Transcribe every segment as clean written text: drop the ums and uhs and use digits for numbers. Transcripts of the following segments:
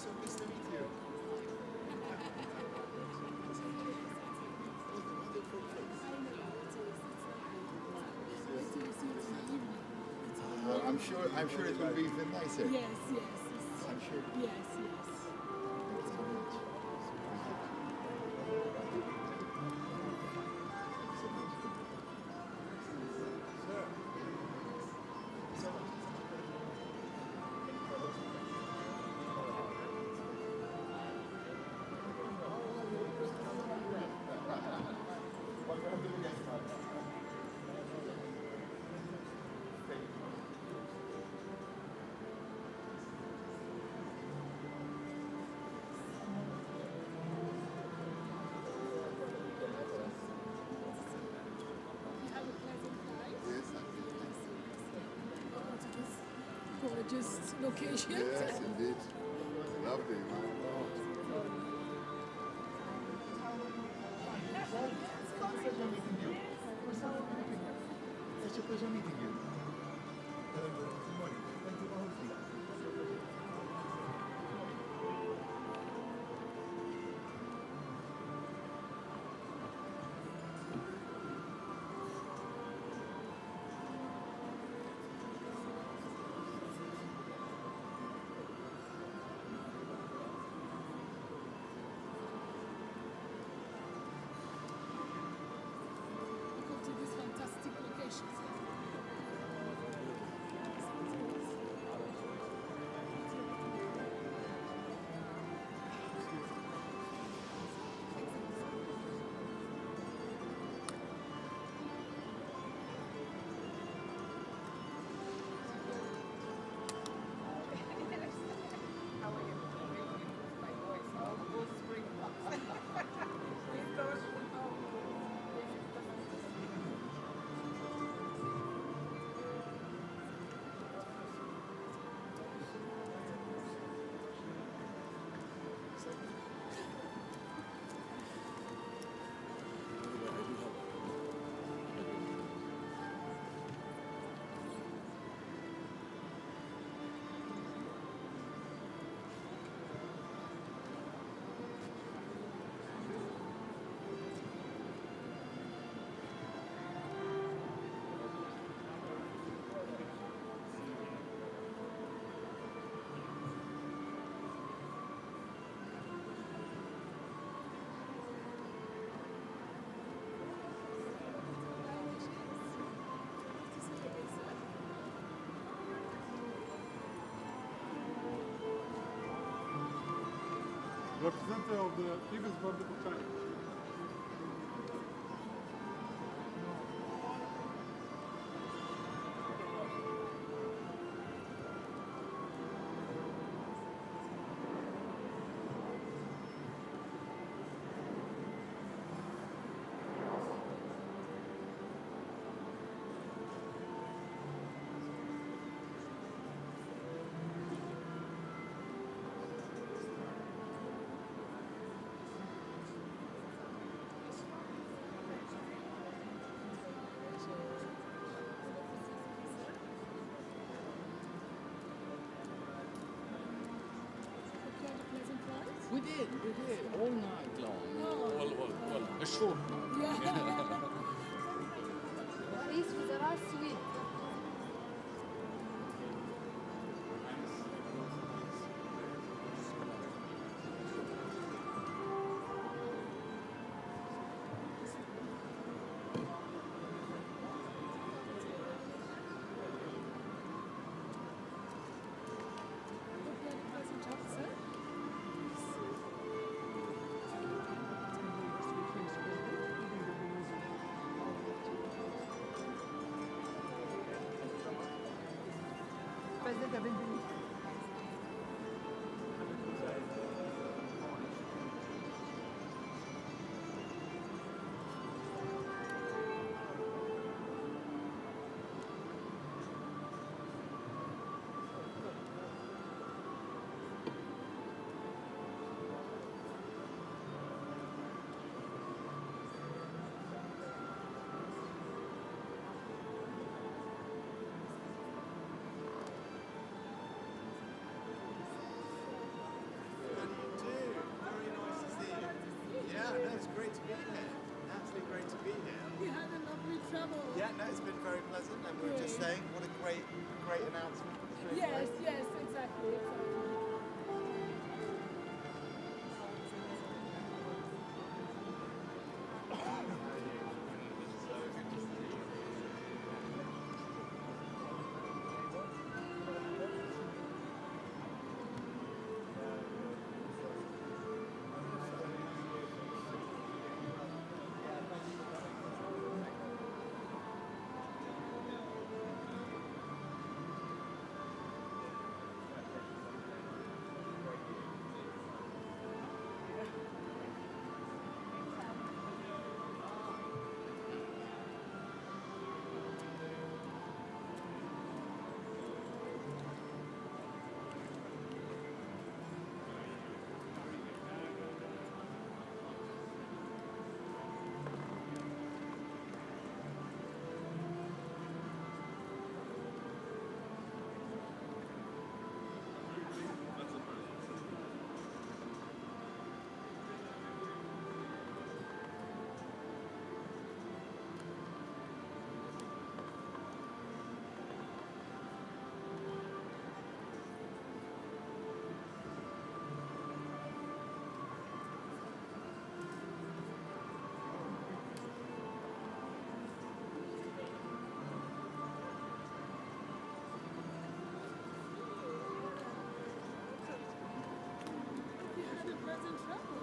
so pleased to meet you. I'm sure it will be even nicer. Yes. I'm sure. Yes. Thank you so much. Gorgeous location. Yes, indeed. Lovely. It's a pleasure meeting you. Good morning. Thank you for hosting. To these fantastic locations. Representative of the People's Republic of China. We did, all night long. Well, a short night. رئيس وزراء السويد. Presidente, benvenuto. Yeah, no, it's been very pleasant, and we were just Good. saying what a great announcement. Yes, yes, exactly. You had a pleasant travel.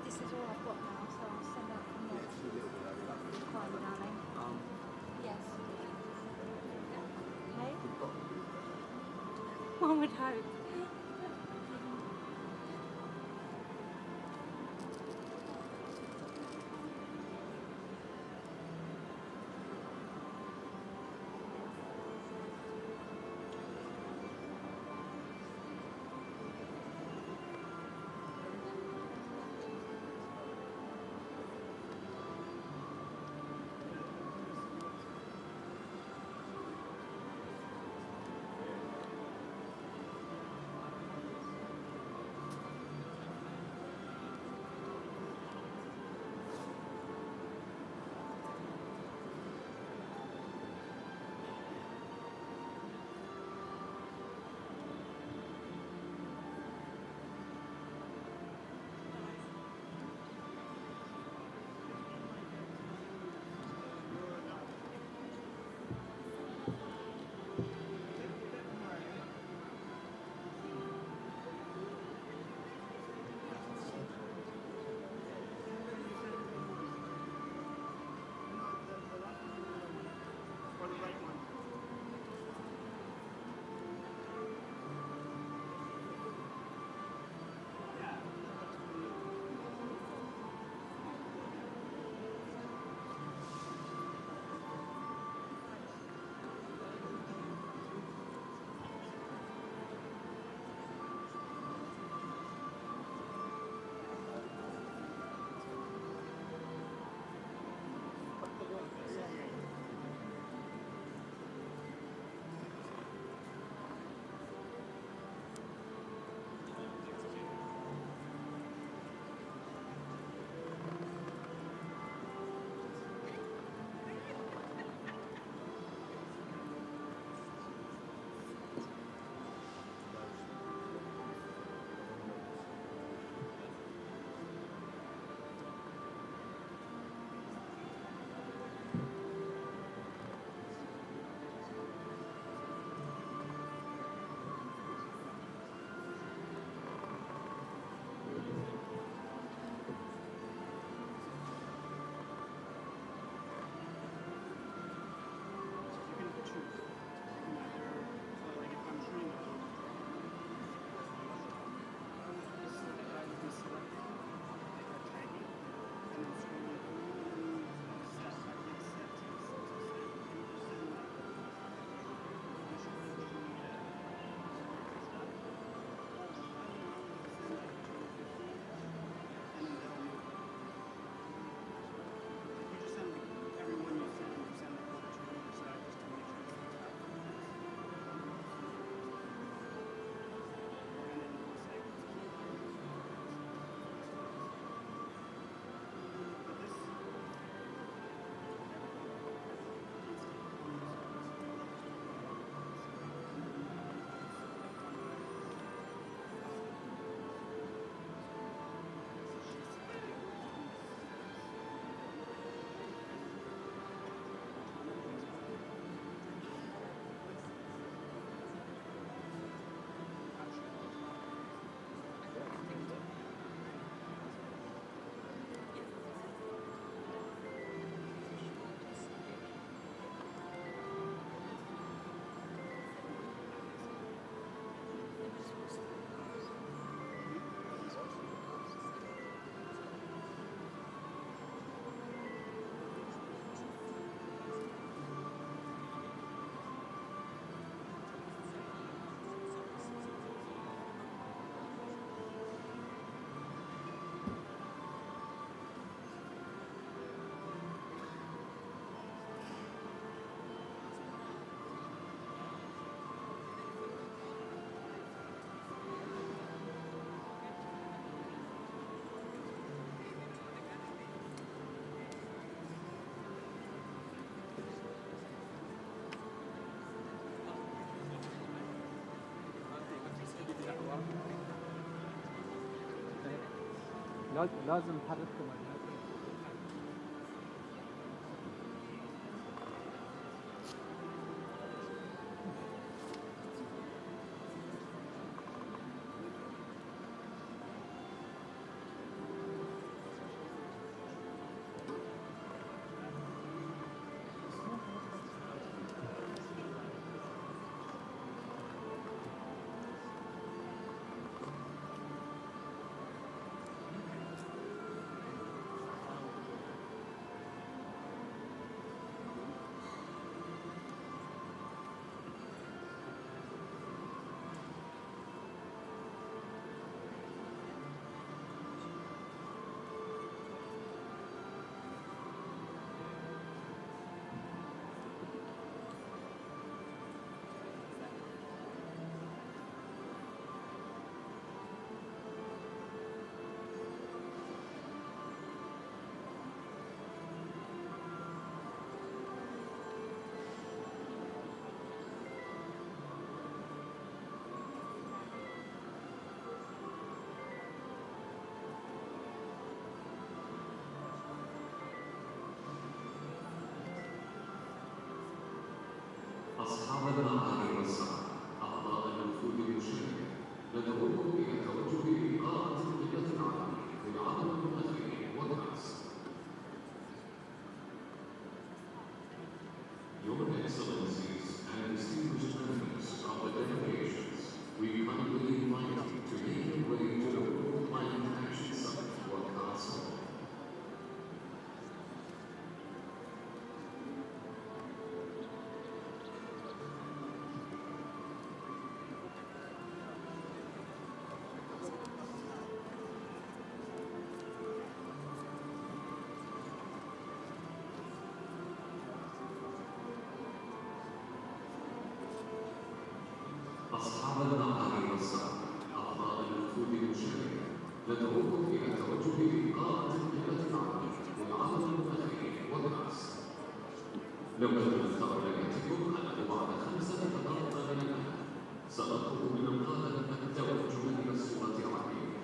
This is all I've got now, so I'll send out from there. Fine, darling. Yes. Okay. One would hope. لازم نحرككم. أصحاب المعالي والسعادة، أعضاء الوفود المشاركة، ندعوكم إلى التوجه لقاءة القمة العالمية للعمل المناخي والناس. Your Excellencies and distinguished members of the delegations, we kindly invite you to make your way to the World Climate Action Summit broadcast hall. أصحاب المعالي والسعادة، أعضاء الوفود المشاركة، ندعوكم إلى التوجه لقاءة القمة العالمية للعمل المناخي والناس. نود لفت نظركم أنه بعد 5 دقائق من الآن سنطلب من القادة التوجه إلى الصورة العالمية.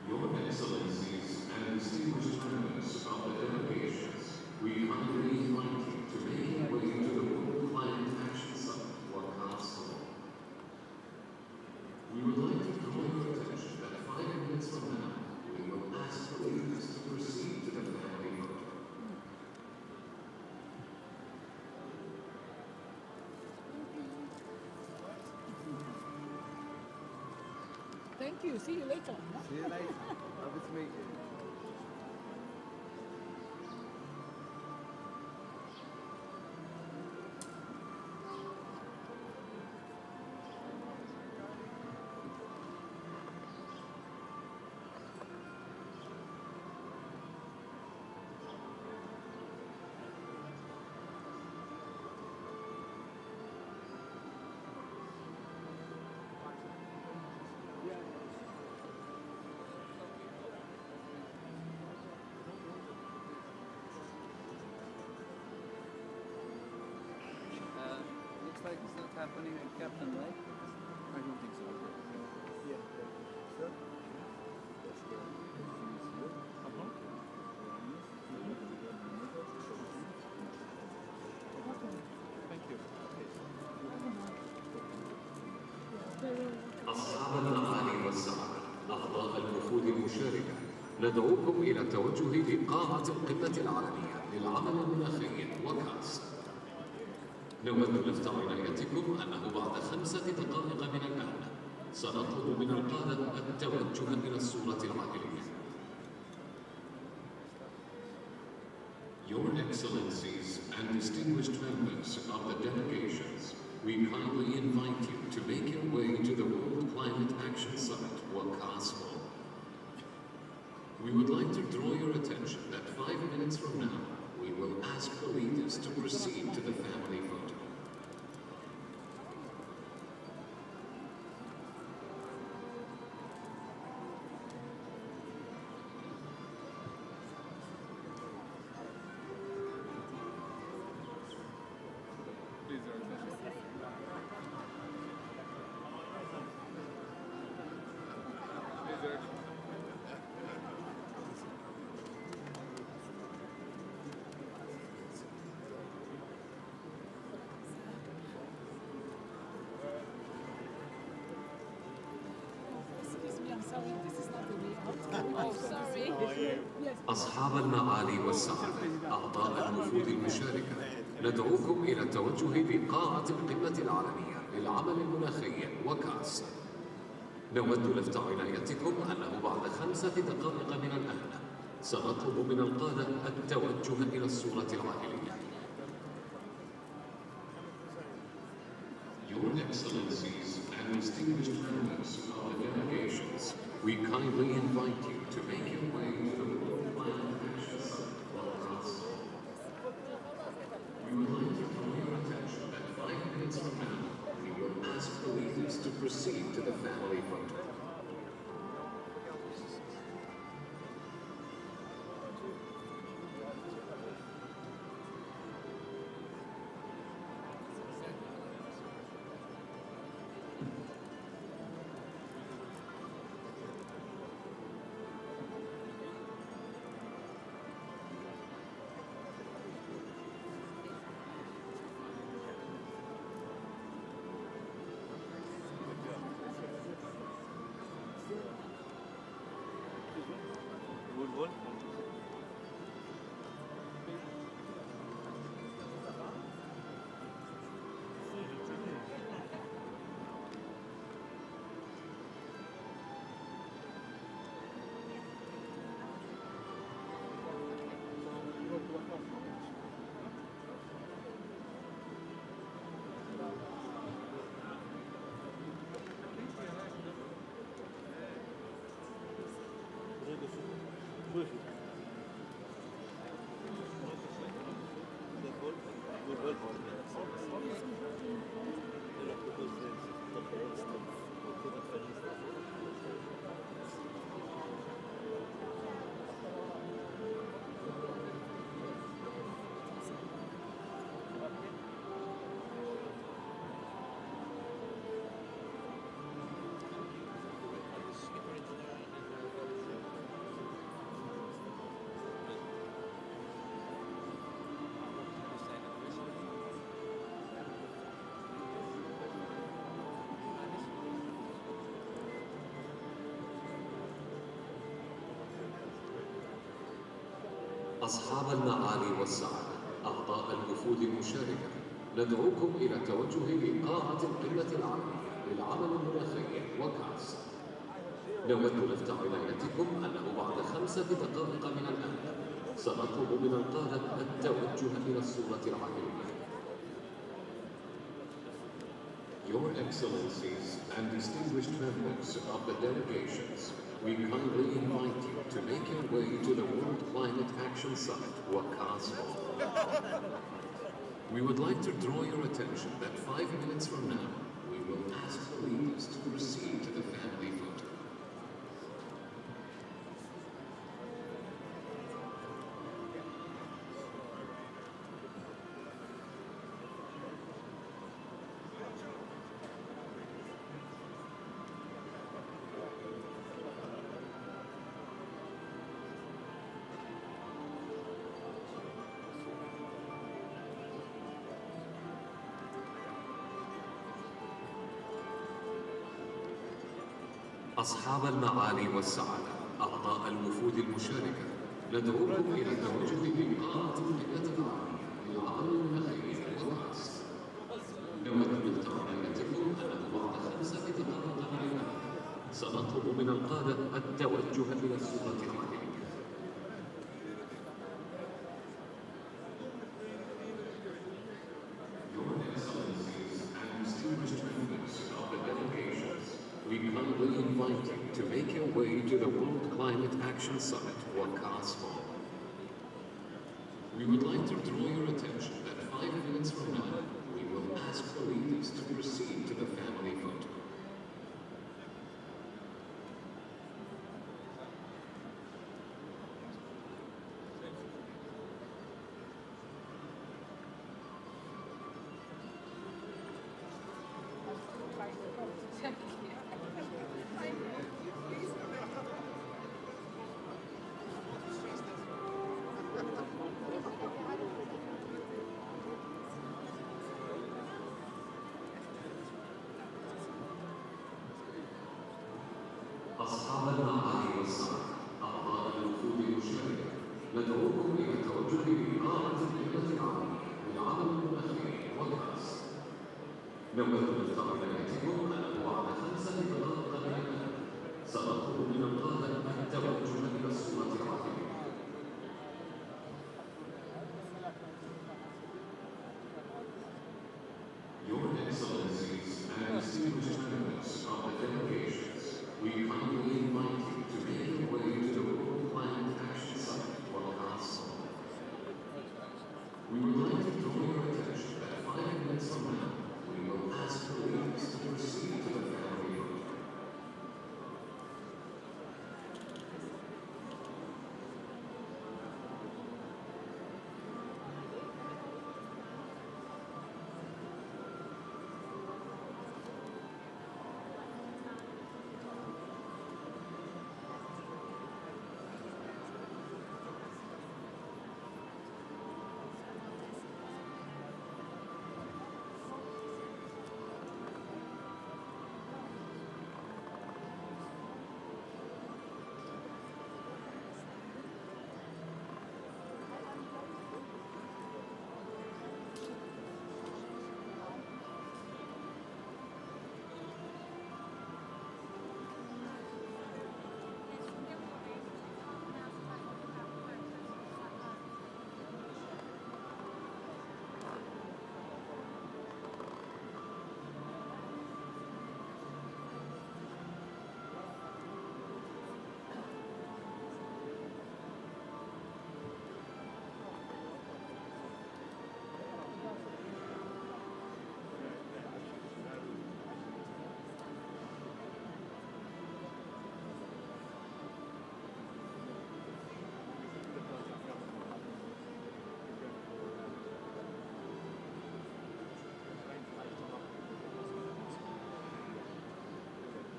Your Excellencies and distinguished members of the delegations, we kindly invite you to make your way to the World Climate Action Summit broadcast hall. We would like to draw your attention that 5 minutes from now, we will ask the leaders to proceed to the family photo. Thank you. See you later. See you later. Lovely to meet you. Looks like it's not happening at Captain Lake. I don't think so. Yeah. Sir? That's good. Thank you. أصحاب المعالي والسعادة، أعضاء الوفود المشاركة، ندعوكم إلى التوجه لقاعة القمة العالمية للعمل المناخي وكاس. نود لفت عنايتكم أنه بعد 5 دقائق من الآن سنطلب من القادة التوجه إلى الصورة العائلية. Your Excellencies and distinguished members of the delegations, we kindly invite you to make your way to the World Climate Action Summit broadcast hall. We would like to draw your attention that 5 minutes from now, we will ask the leaders to proceed to the family photo. Please, your attention. أصحاب المعالي والسعادة، أعضاء الوفود المشاركة، ندعوكم إلى التوجه لقاعة القمة العالمية للعمل المناخي وكاس. نود لفت عنايتكم أنه بعد 5 دقائق من الآن سنطلب من القادة التوجه إلى الصورة العائلية. Your Excellencies and distinguished members of the delegations, we kindly invite you to make your way to the World Climate Action Summit. We would like to draw your attention that 5 minutes from now, we will ask the leaders to proceed to the family photo. أصحاب المعالي والسعادة، أعضاء الوفود المشاركة، ندعوكم إلى التوجه لقاعة القمة العالمية للعمل المناخي وكاس. نود لفت عنايتكم أنه بعد 5 دقائق من الآن سنطلب من القادة التوجه إلى الصورة العائلية. Your Excellencies and distinguished members of the delegations, we kindly invite you to make your way to the World Climate Action Summit, WACAS Hall. We would like to draw your attention that 5 minutes from now, we will ask the leaders to proceed to the family photo. أصحاب المعالي والسعادة، أعضاء الوفود المشاركة، ندعوكم إلى التوجه لقاعة القمة العالمية للعمل المناخي وكاس. نود لفت عنايتكم أنه بعد 5 دقائق من الآن سنطلب من القادة التوجه إلى الصورة العائلية. Your Excellencies and distinguished members of the delegations, we kindly invite you to make your way to the World Climate Action Summit, WACAS Hall. We would like to draw your attention that 5 minutes from now, we will ask the leaders to proceed to the family photo. أصحاب المعالي والسعادة، أعضاء الوفود المشاركة، نود التقاء بيناتكم أنه بعد 5 دقائق قليلة سنطلب من القادة التوجه إلى الصورة الرقمية. Your Excellencies and distinguished members of the delegations, we kindly invite you to make your way to the World Climate Action Summit for last summer. We would like to draw your attention that 5 minutes from now, we will ask the leaders to proceed to the family room.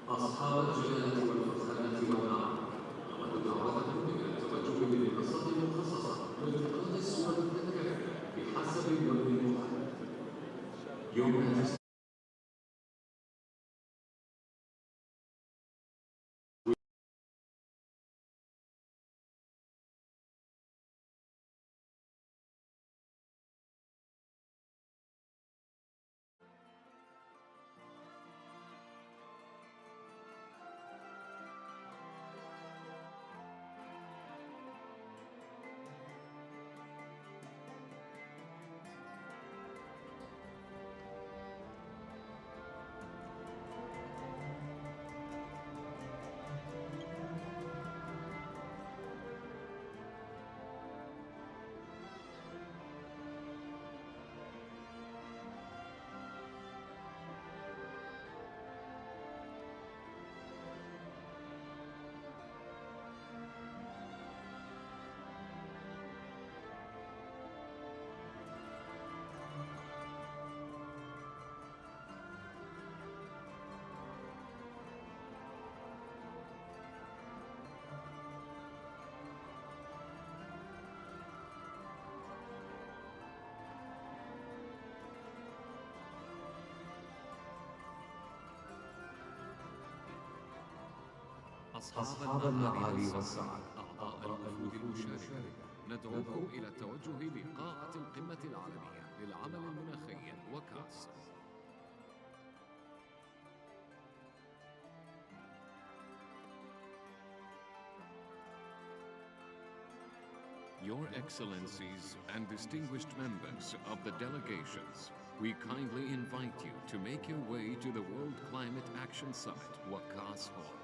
أصحاب الجلالة والفخامة والنعم، نود دعوتكم إلى التوجه للمنصة المخصصة لالتقاط الصورة التذكارية بحسب اللون المحدد. Your Majesty. أصحاب المعالي والسعادة أعضاء الوفود المشاركة ندعوكم إلى التوجه لقاعة القمة العالمية للعمل المناخي وكاس. Your Excellencies and distinguished members of the delegations, we kindly invite you to make your way to the World Climate Action Summit, Wakas Hall.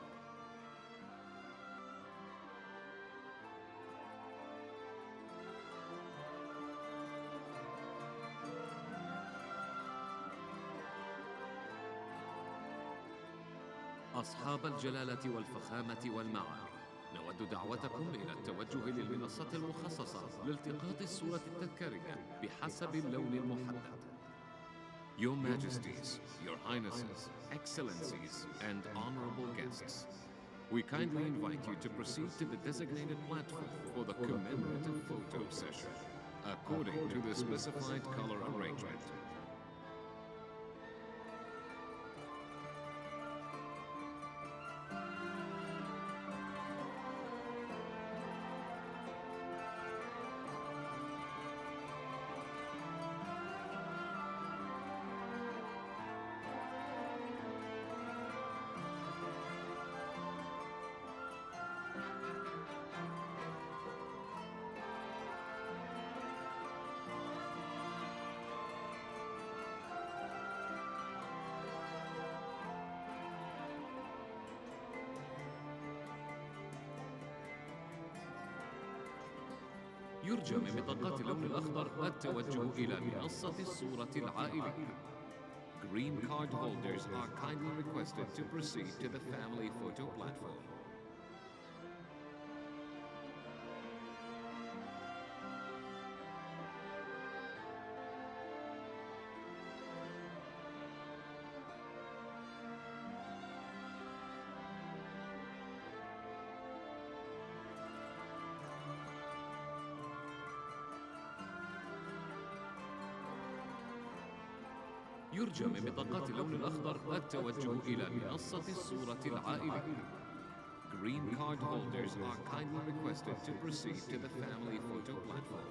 أصحاب الجلالة والفخامة والمعالي، نود دعوتكم إلى التوجه للمنصة المخصصة لالتقاط الصورة التذكارية بحسب اللون المحدد. Your Majesties, Your Highnesses, Excellencies, and honorable guests, we kindly invite you to proceed to the designated platform for the commemorative photo session, according to the specified color arrangement. يرجى من بطاقات اللون الأخضر التوجه إلى منصة الصورة العائلية. Green card holders are kindly requested to proceed to the family photo platform. يرجى من بطاقات اللون الأخضر التوجه إلى منصة الصورة العائلية. Green card holders are kindly requested to proceed to the family photo platform.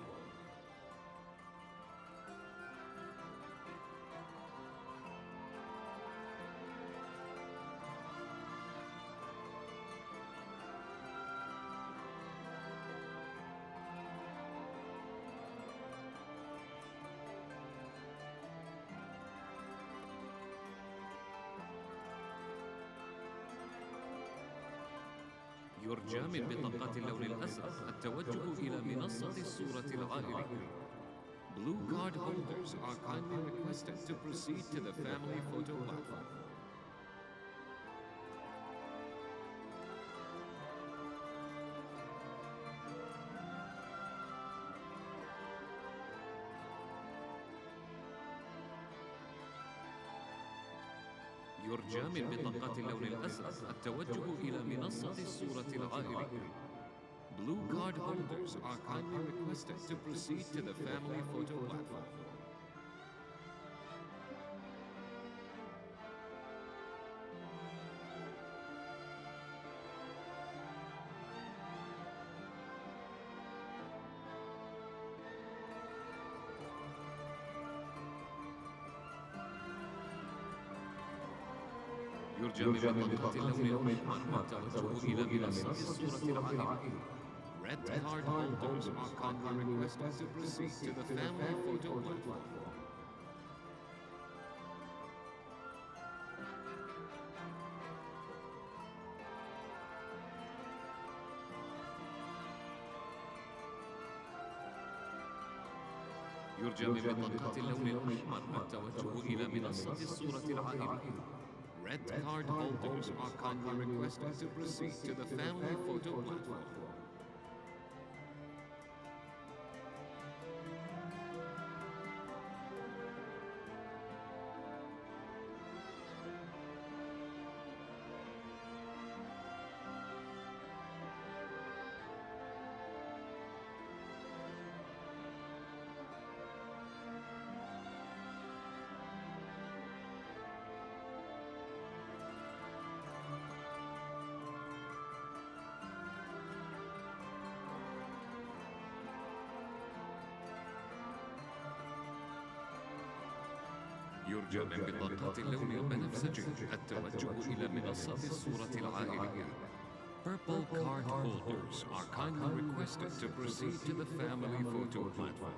يرجى من بطاقات اللون الأزرق التوجه إلى منصة الصورة العائلية. Blue card holders are kindly requested to proceed to the family photo platform. يرجى من بطاقات اللون الأزرق التوجه إلى منصة الصورة العائلية. Blue card holders are kindly requested to proceed to the family photo platform. يرجى من بطاقات اللون الأحمر التوجه إلى منصة الصورة العائلية. Red card holders are kindly requested to proceed to the family photo platform. يرجى من بطاقات اللون الأحمر التوجه إلى منصة الصورة العائلية. Red card holders are kindly requested to proceed to the family photo platform. يرجى من بطاقات اللون البنفسجي التوجه إلى منصة الصورة العائلية. Purple card holders are kindly requested to proceed to the family photo platform.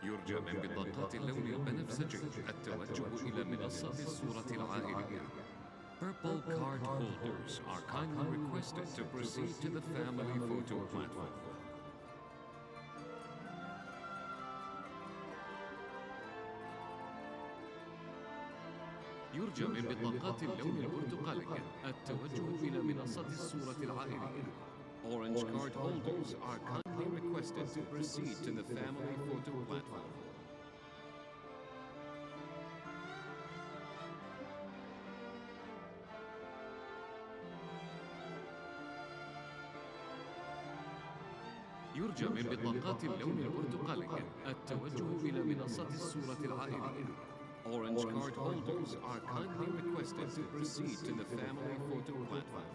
يرجى من بطاقات اللون البنفسجي التوجه إلى منصة الصورة العائلية. Purple card holders are kindly requested to proceed to the family photo platform. يرجى من بطاقات اللون البرتقالي التوجه إلى منصة الصورة العائلية. Orange card holders are kindly requested to proceed to the family photo platform. يرجى من بطاقات اللون البرتقالي التوجه إلى منصة الصورة العائلية. Orange card holders are kindly requested to proceed to the family photo platform.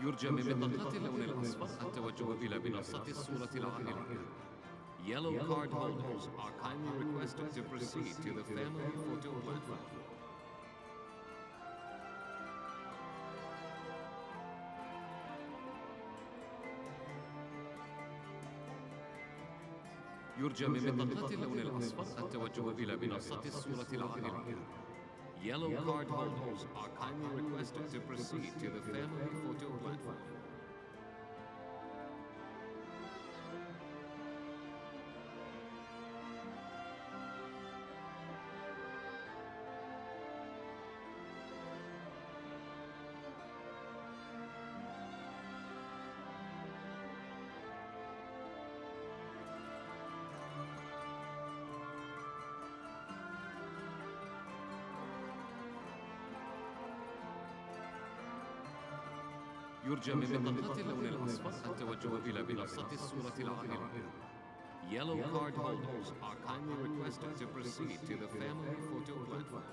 يرجى من بطاقات اللون الأصفر التوجه إلى منصة الصورة العائلية. Yellow card holders are kindly requested to proceed to the family photo platform. يرجى من بطاقات اللون الأصفر التوجه إلى منصة الصورة العائلية. Yellow card holders are kindly requested to proceed to the family photo platform. يرجى من بطاقات اللون الأصفر التوجه إلى منصة الصورة العائلية. Yellow card holders are kindly requested to proceed to the family photo platform.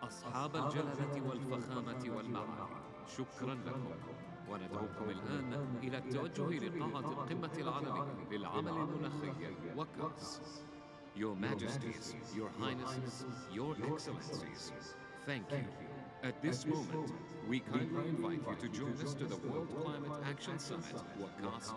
أصحاب الجلالة والفخامة والمعالي، شكرا لكم. وندعوكم الآن إلى التوجه لقاعة القمة العالمية للعمل المناخي وكاس. Your Majesties, Your Highnesses, Your Excellencies, thank you. At this moment, we kindly invite you to join us to the World Climate Action Summit, WCAS.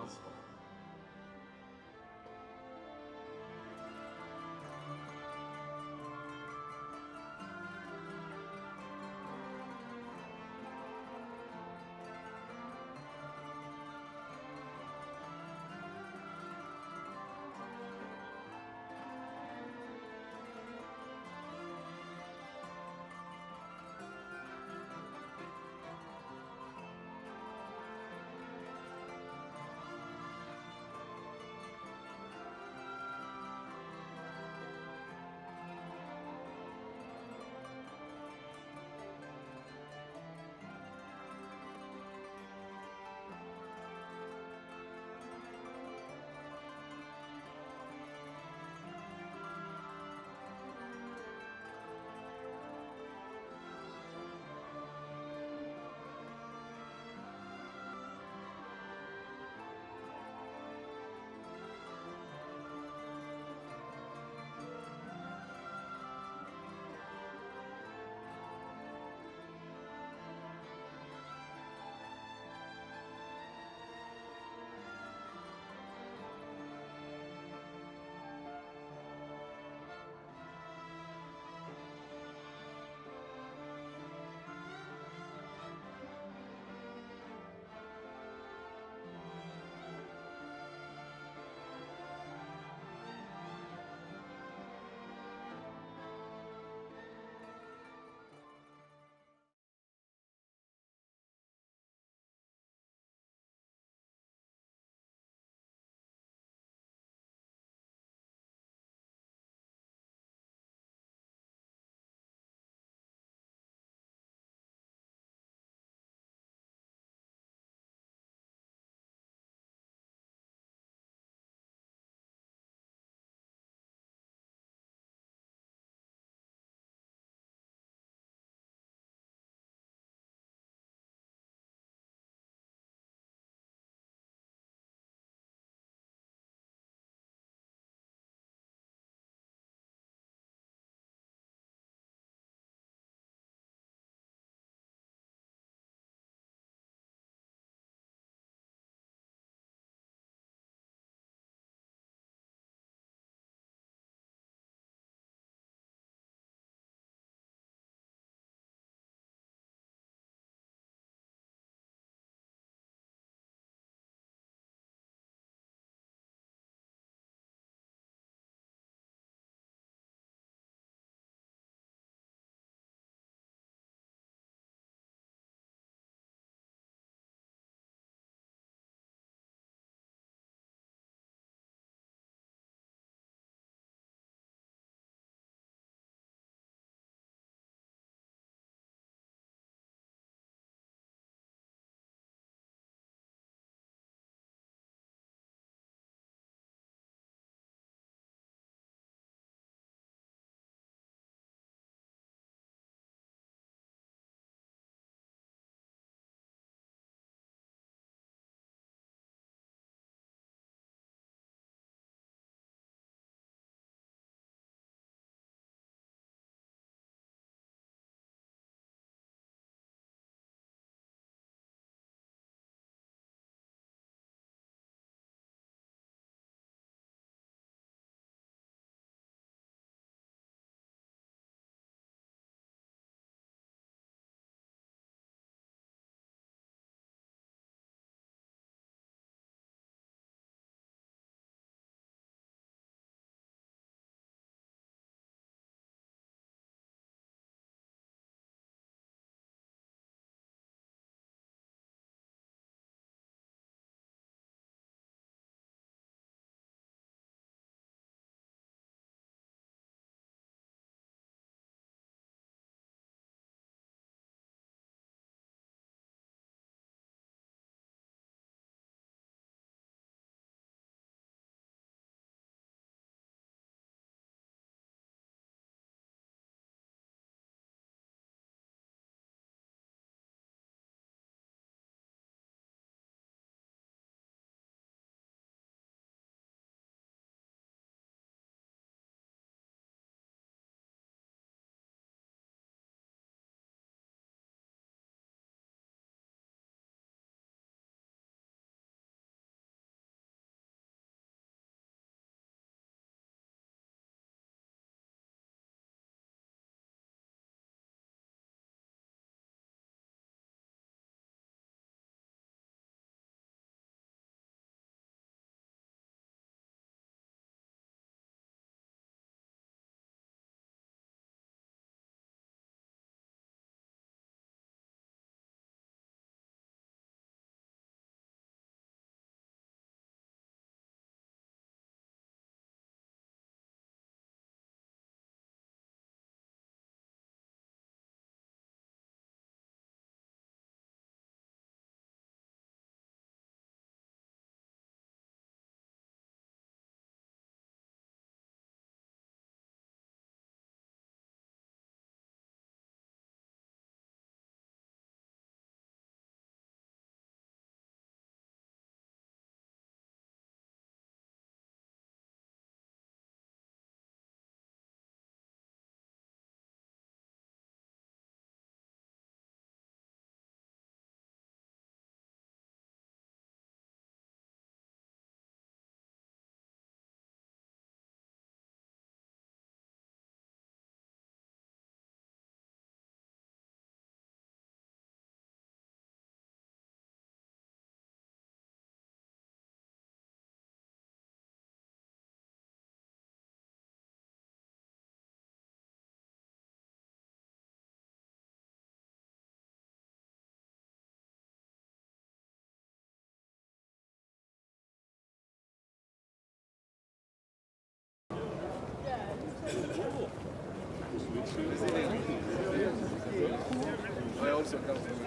I also come from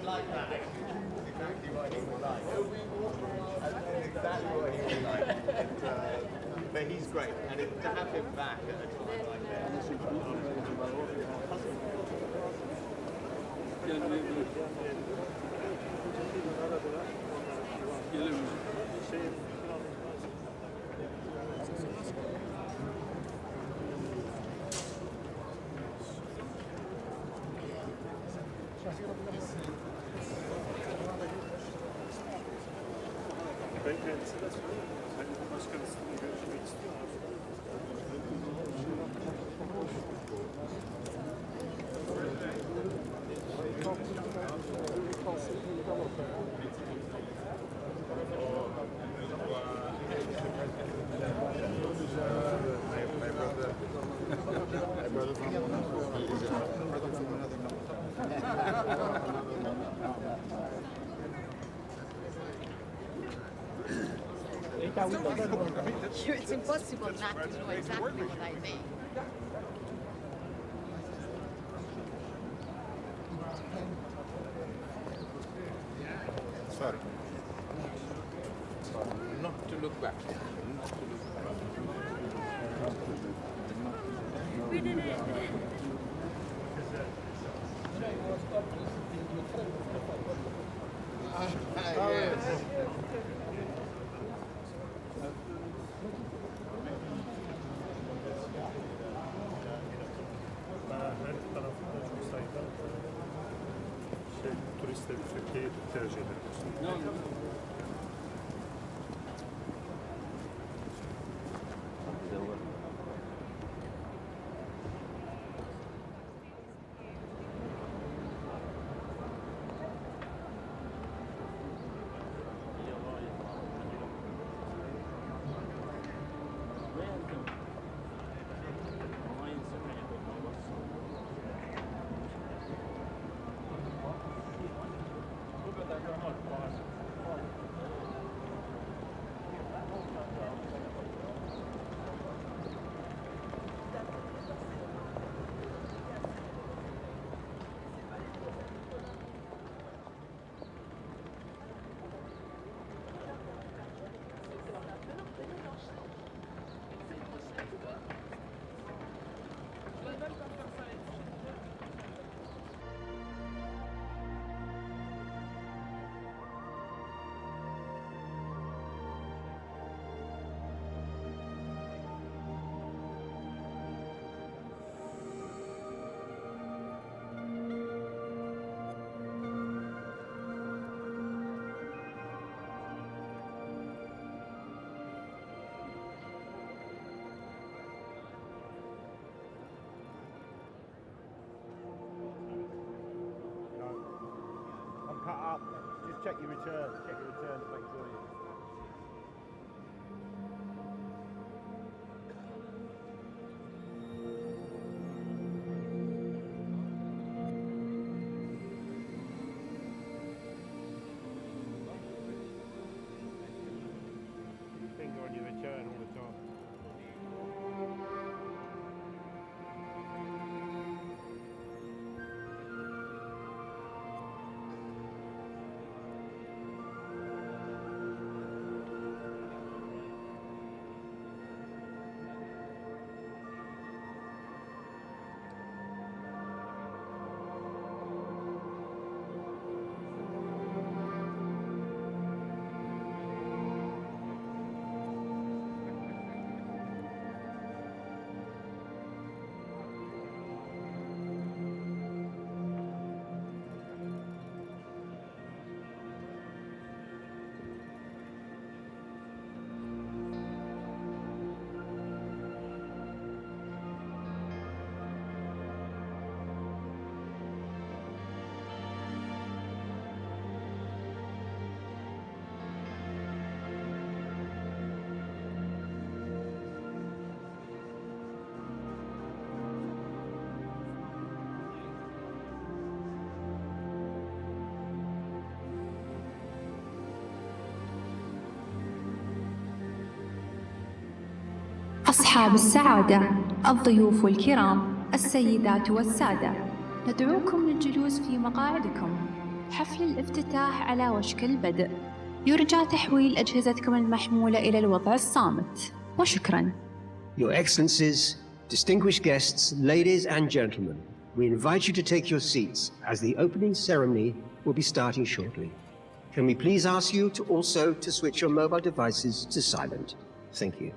like that. Exactly what he would like. Exactly what he would like. But he's great, and to have him back at a time like that. It's impossible not to know exactly what I mean. Sorry. Not to look back. We did it. Yes. Her tarafında çok sayıda turistler Türkiye'yi tercih eder. Cut up. Just check your return. Check your return to make sure you. أصحاب السعادة، الضيوف الكرام، السيدات والسادة، ندعوكم للجلوس في مقاعدكم. حفل الافتتاح على وشك البدء. يرجى تحويل أجهزتكم المحمولة إلى الوضع الصامت. وشكراً. Your Excellencies, distinguished guests, ladies and gentlemen, we invite you to take your seats as the opening ceremony will be starting shortly. Can we please ask you to also switch your mobile devices to silent? Thank you.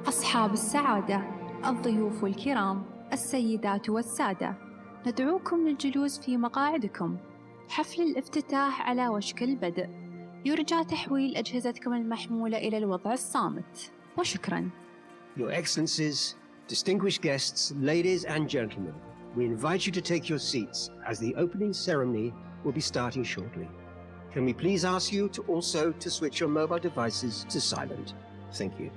أصحاب السعادة، الضيوف الكرام، السيدات والسادة، ندعوكم للجلوس في مقاعدكم. حفل الافتتاح على وشك البدء. يرجى تحويل أجهزتكم المحمولة إلى الوضع الصامت. وشكراً. Your Excellencies, distinguished guests, ladies and gentlemen, we invite you to take your seats as the opening ceremony will be starting shortly. Can we please ask you to also switch your mobile devices to silent? Thank you.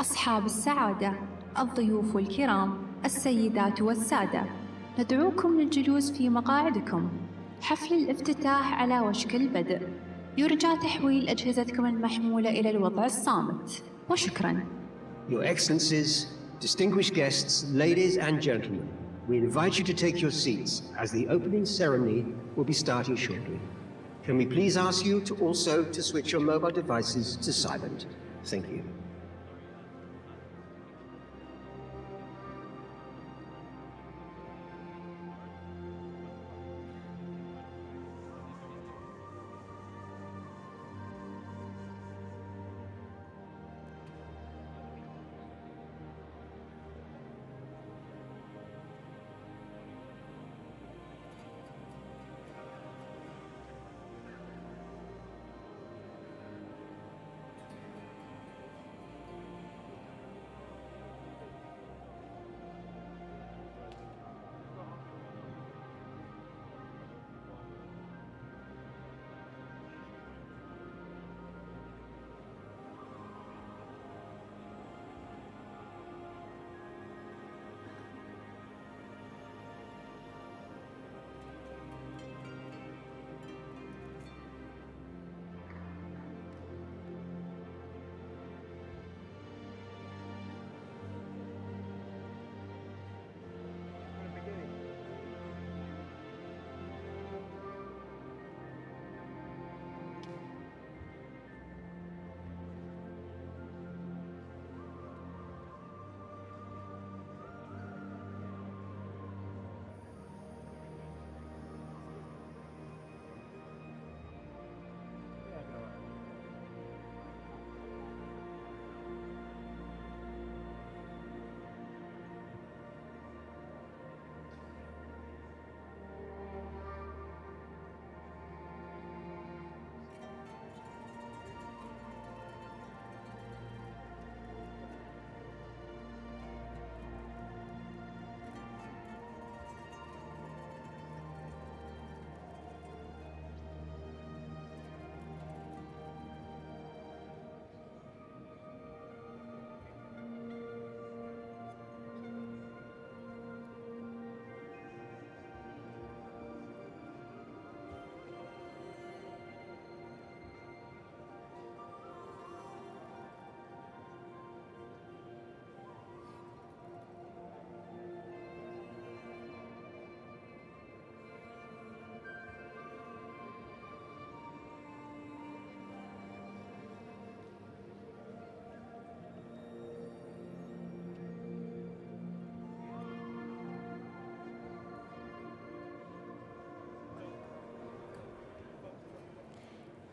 أصحاب السعادة، الضيوف الكرام، السيدات والسادة، ندعوكم للجلوس في مقاعدكم. حفل الافتتاح على وشك البدء. يرجى تحويل أجهزتكم المحمولة إلى الوضع الصامت. وشكراً. Your Excellencies, distinguished guests, ladies and gentlemen, we invite you to take your seats as the opening ceremony will be starting shortly. Can we please ask you to also switch your mobile devices to silent? Thank you.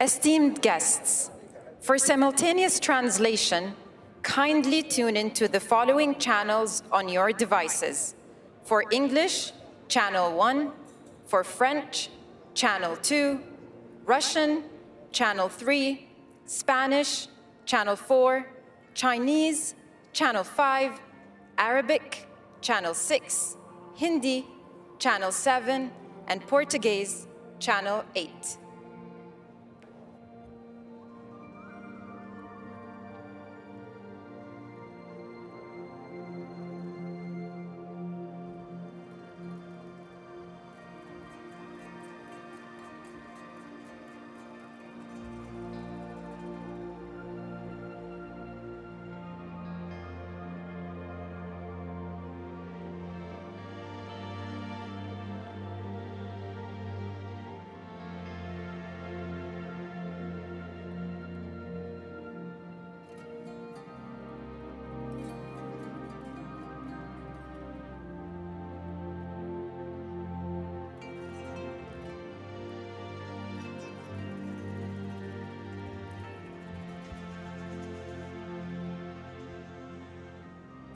Esteemed guests, for simultaneous translation, kindly tune into the following channels on your devices. For English, Channel 1, for French, Channel 2, Russian, Channel 3, Spanish, Channel 4, Chinese, Channel 5, Arabic, Channel 6, Hindi, Channel 7, and Portuguese, Channel 8.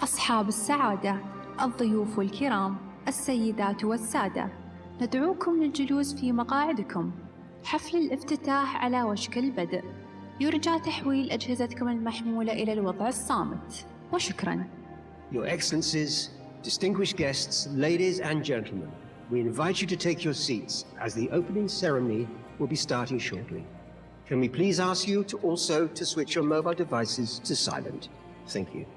أصحاب السعادة، الضيوف الكرام، السيدات والسادة، ندعوكم للجلوس في مقاعدكم. حفل الافتتاح على وشك البدء. يرجى تحويل أجهزتكم المحمولة إلى الوضع الصامت. وشكراً. Your Excellencies, distinguished guests, ladies and gentlemen, we invite you to take your seats as the opening ceremony will be starting shortly. Can we please ask you to also switch your mobile devices to silent? Thank you.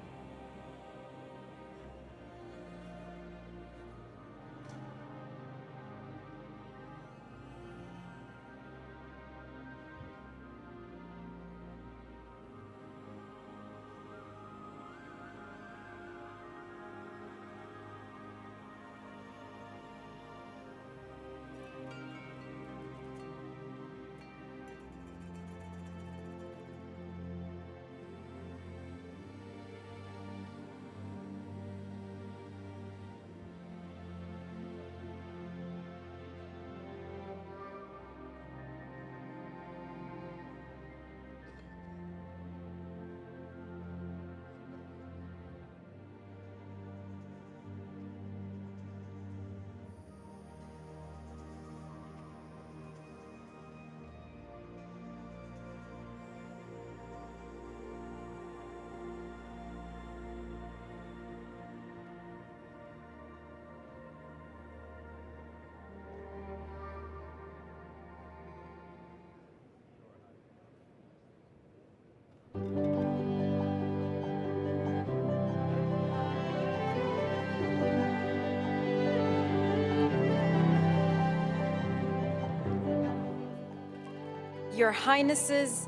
Your Highnesses,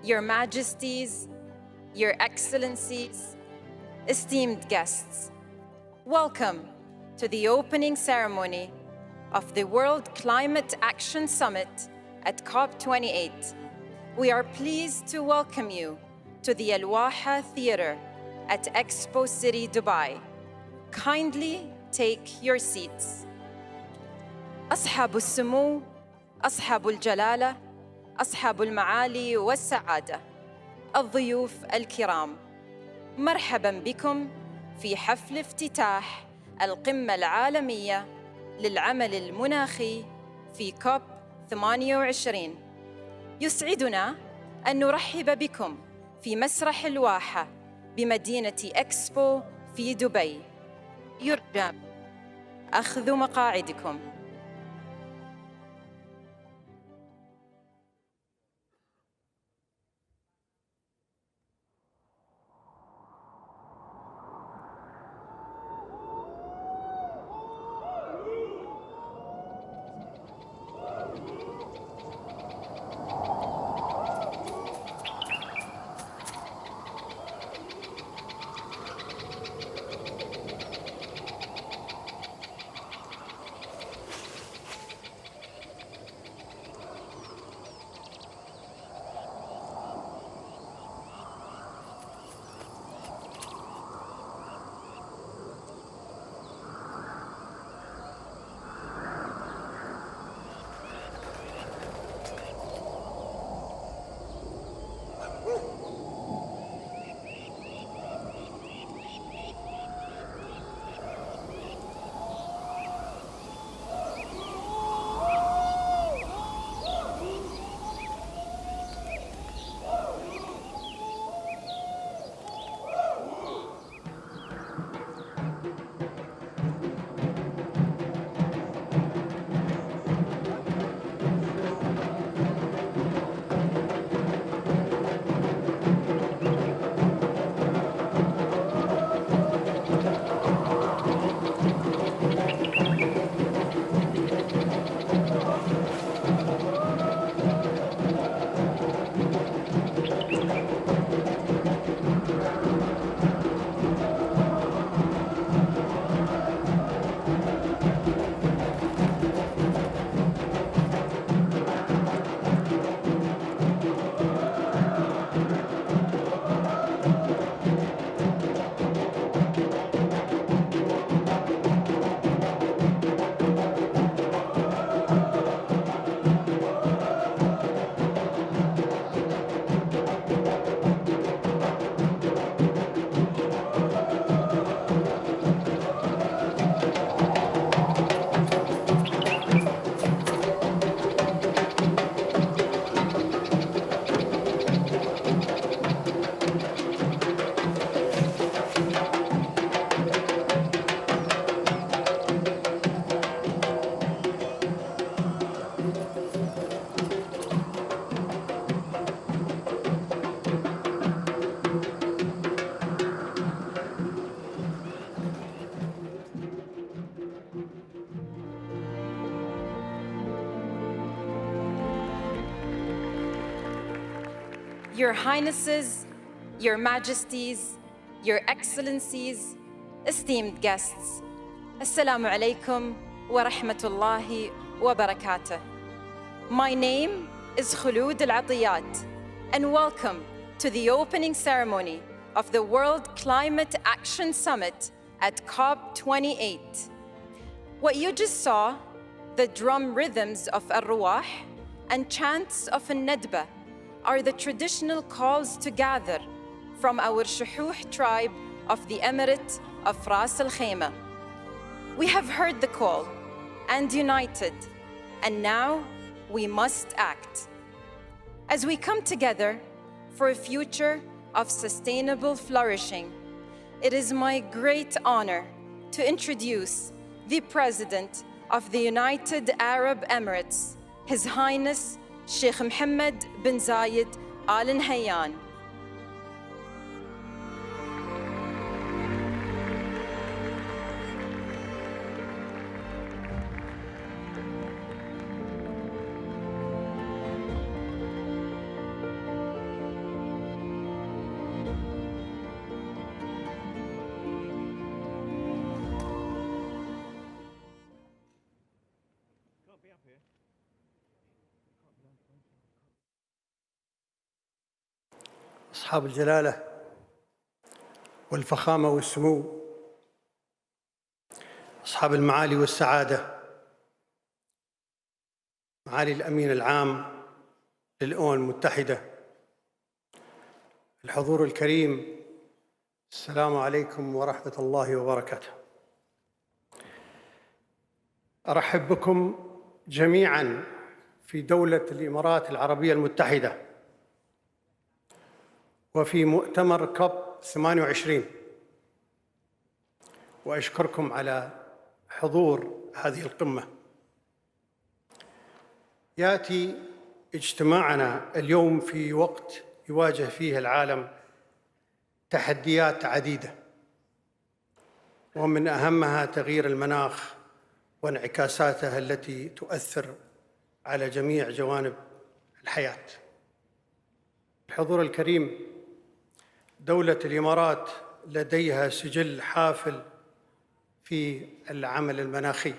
Your Majesties, Your Excellencies, esteemed guests, welcome to the opening ceremony of the World Climate Action Summit at COP28. We are pleased to welcome you to the Al Waha Theatre at Expo City, Dubai. Kindly take your seats. أصحاب السمو، أصحاب الجلالة، أصحاب المعالي والسعادة، الضيوف الكرام، مرحباً بكم في حفل افتتاح القمة العالمية للعمل المناخي في كوب 28. يسعدنا أن نرحب بكم في مسرح الواحة بمدينة إكسبو في دبي. يرجى أخذ مقاعدكم. Your Highnesses, Your Majesties, Your Excellencies, esteemed guests, Assalamu alaikum wa rahmatullahi wa barakatuh. My name is Khulud Al-Atiyat, and welcome to the opening ceremony of the World Climate Action Summit at COP28. What you just saw, the drum rhythms of Ar-Ruwah and chants of An-Nadba, are the traditional calls to gather from our Shuhuh tribe of the Emirate of Ras Al Khaimah. We have heard the call and united, and now we must act. As we come together for a future of sustainable flourishing, it is my great honor to introduce the President of the United Arab Emirates, His Highness Sheikh Mohammed bin Zayed Al Nahyan. أصحاب الجلالة والفخامة والسمو، أصحاب المعالي والسعادة، معالي الأمين العام للأمم المتحدة، الحضور الكريم، السلام عليكم ورحمة الله وبركاته. أرحب بكم جميعاً في دولة الإمارات العربية المتحدة وفي مؤتمر كوب 28، وأشكركم على حضور هذه القمة. يأتي اجتماعنا اليوم في وقت يواجه فيه العالم تحديات عديدة، ومن أهمها تغيير المناخ وانعكاساته التي تؤثر على جميع جوانب الحياة. الحضور الكريم، دولة الإمارات لديها سجل حافل في العمل المناخي.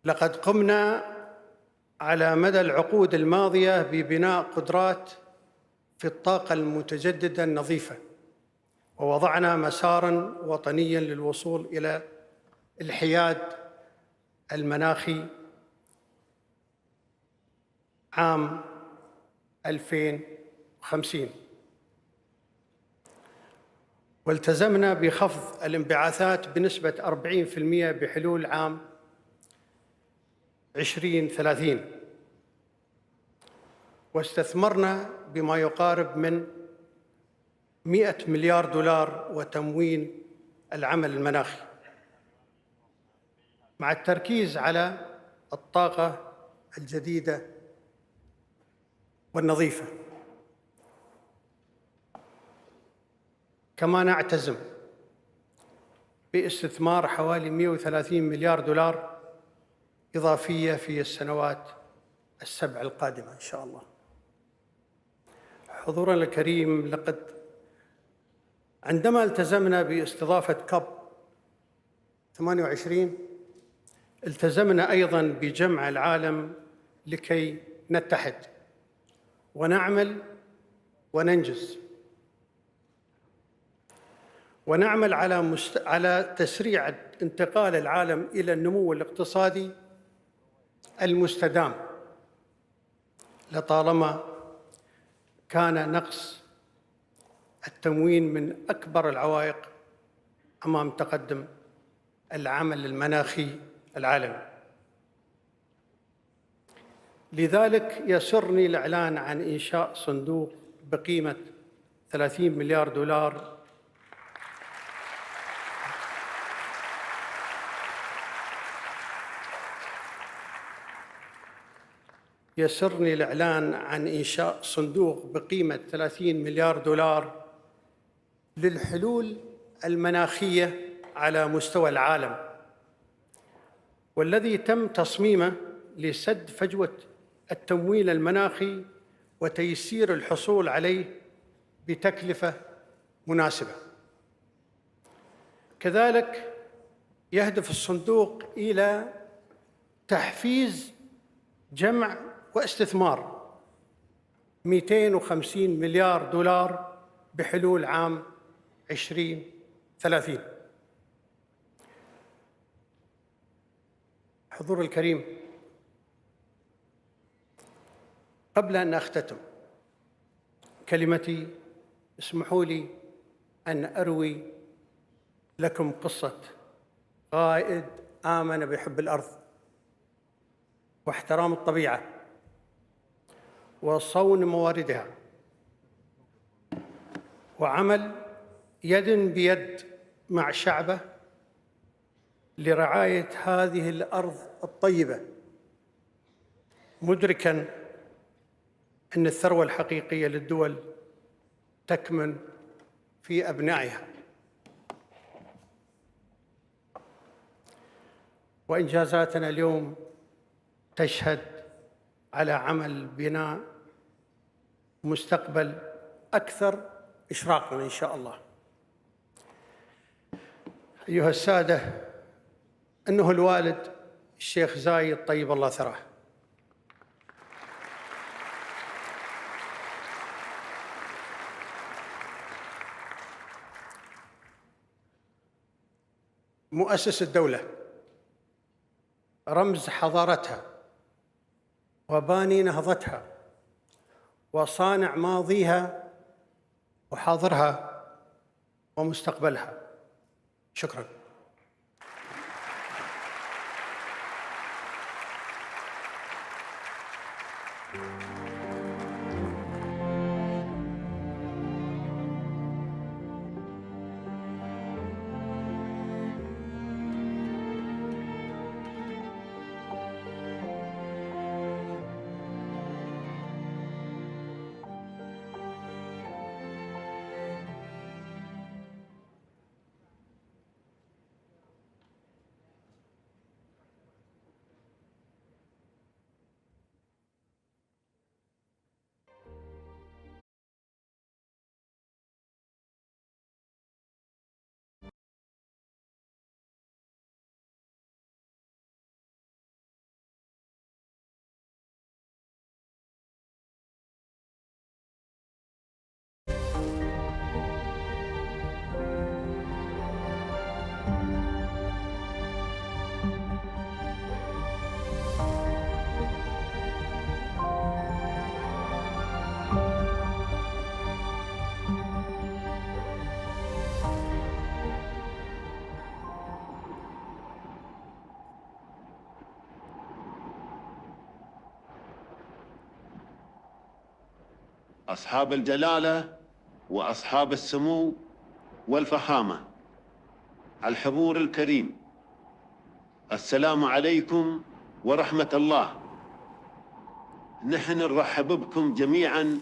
لقد قمنا على مدى العقود الماضية ببناء قدرات في الطاقة المتجددة النظيفة، ووضعنا مساراً وطنياً للوصول إلى الحياد المناخي عام 2050، والتزمنا بخفض الانبعاثات بنسبة 40% بحلول عام 2030، واستثمرنا بما يقارب من 100 مليار دولار وتموين العمل المناخي، مع التركيز على الطاقة الجديدة والنظيفة. كما نعتزم باستثمار حوالي 130 مليار دولار إضافية في السنوات السبع القادمة إن شاء الله. حضورنا الكريم، لقد عندما التزمنا باستضافة كوب 28 التزمنا أيضاً بجمع العالم لكي نتحد ونعمل وننجز، ونعمل على تسريع انتقال العالم إلى النمو الاقتصادي المستدام، لطالما كان نقص التموين من أكبر العوائق أمام تقدم العمل المناخي العالمي. لذلك يسرني الإعلان عن إنشاء صندوق بقيمة 30 مليار دولار يسرني الإعلان عن إنشاء صندوق بقيمة 30 مليار دولار للحلول المناخية على مستوى العالم، والذي تم تصميمه لسد فجوة التمويل المناخي وتيسير الحصول عليه بتكلفة مناسبة. كذلك يهدف الصندوق إلى تحفيز جمع واستثمار 250 مليار دولار بحلول عام 2030. حضور الكريم، قبل أن أختتم كلمتي اسمحوا لي أن أروي لكم قصة قائد آمن بحب الأرض واحترام الطبيعة وصون مواردها، وعمل يد بيد مع شعبه لرعاية هذه الأرض الطيبة، مدركاً أن الثروة الحقيقية للدول تكمن في أبنائها. وإنجازاتنا اليوم تشهد على عمل بناء مستقبل أكثر إشراقاً إن شاء الله. أيها السادة، إنه الوالد الشيخ زايد طيب الله ثراه مؤسس الدولة، رمز حضارتها وباني نهضتها وصانع ماضيها وحاضرها ومستقبلها. شكراً. أصحاب الجلالة وأصحاب السمو والفخامة، الحضور الكريم، السلام عليكم ورحمة الله. نحن نرحب بكم جميعا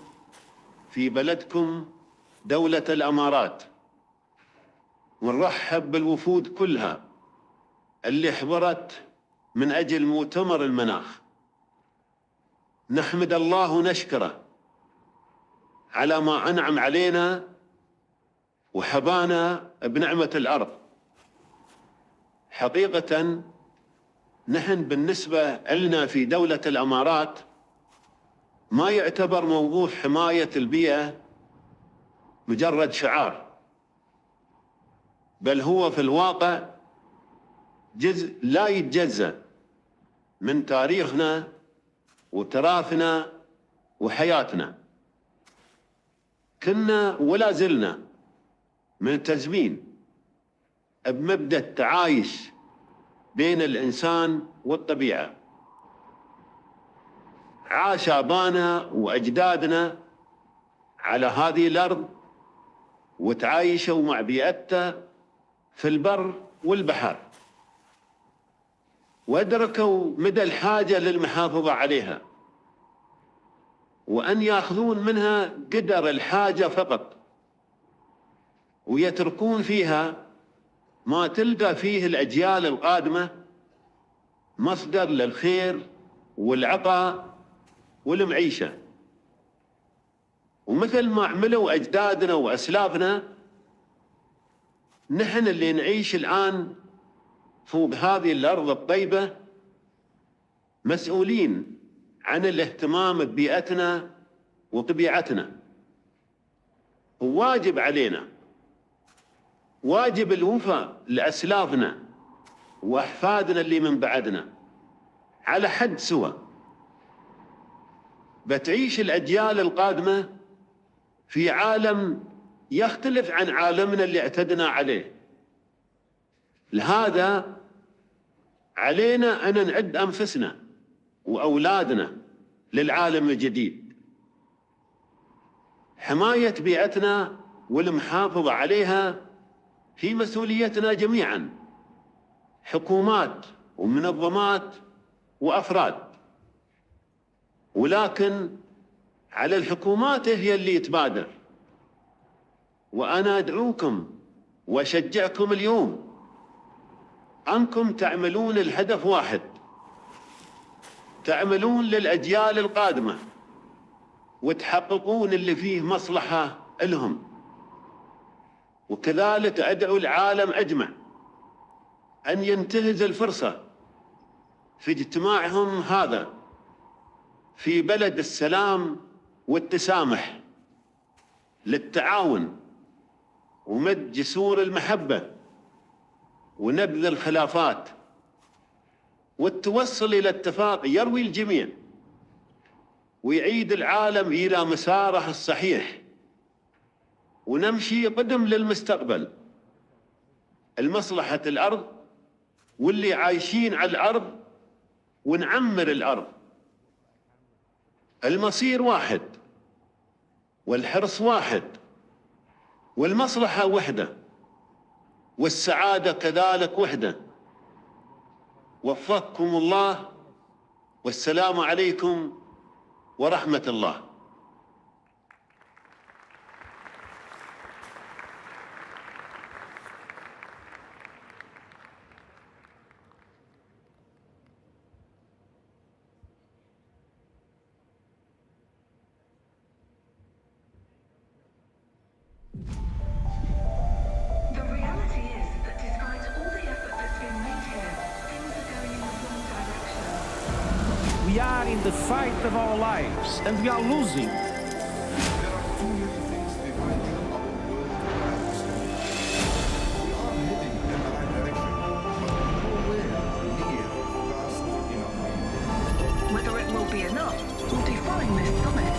في بلدكم دولة الإمارات، ونرحب بالوفود كلها اللي حضرت من أجل مؤتمر المناخ. نحمد الله ونشكره على ما أنعم علينا وحبانا بنعمة الأرض. حقيقة نحن بالنسبة لنا في دولة الإمارات ما يعتبر موضوع حماية البيئة مجرد شعار، بل هو في الواقع جزء لا يتجزأ من تاريخنا وتراثنا وحياتنا. كنا ولا زلنا ملتزمين بمبدأ التعايش بين الإنسان والطبيعة. عاش آبانا وأجدادنا على هذه الأرض وتعايشوا مع بيئتها في البر والبحر، وأدركوا مدى الحاجة للمحافظة عليها، وأن يأخذون منها قدر الحاجة فقط، ويتركون فيها ما تلقى فيه الأجيال القادمة مصدر للخير والعطاء والمعيشة. ومثل ما عملوا أجدادنا وأسلافنا، نحن اللي نعيش الآن فوق هذه الأرض الطيبة مسؤولين عن الاهتمام ببيئتنا وطبيعتنا. وواجب علينا، واجب الوفاء لأسلافنا وأحفادنا اللي من بعدنا على حد سوى. بتعيش الأجيال القادمة في عالم يختلف عن عالمنا اللي اعتدنا عليه. لهذا علينا أن نعد أنفسنا وأولادنا للعالم الجديد. حماية بيئتنا والمحافظة عليها في مسؤوليتنا جميعاً، حكومات ومنظمات وأفراد. ولكن على الحكومات هي اللي تبادر. وأنا أدعوكم وأشجعكم اليوم أنكم تعملون الهدف واحد، تعملون للأجيال القادمة وتحققون اللي فيه مصلحة لهم. وكذلك أدعو العالم أجمع أن ينتهز الفرصة في اجتماعهم هذا في بلد السلام والتسامح للتعاون ومد جسور المحبة ونبذ الخلافات والتوصل إلى اتفاق يروي الجميع ويعيد العالم إلى مساره الصحيح، ونمشي قدم للمستقبل المصلحة الأرض واللي عايشين على الأرض، ونعمر الأرض. المصير واحد والحرص واحد والمصلحة وحدة والسعادة كذلك وحدة. وفقكم الله، والسلام عليكم ورحمة الله. We are in the fight of our lives, and we are losing. Whether it will be enough will define this summit.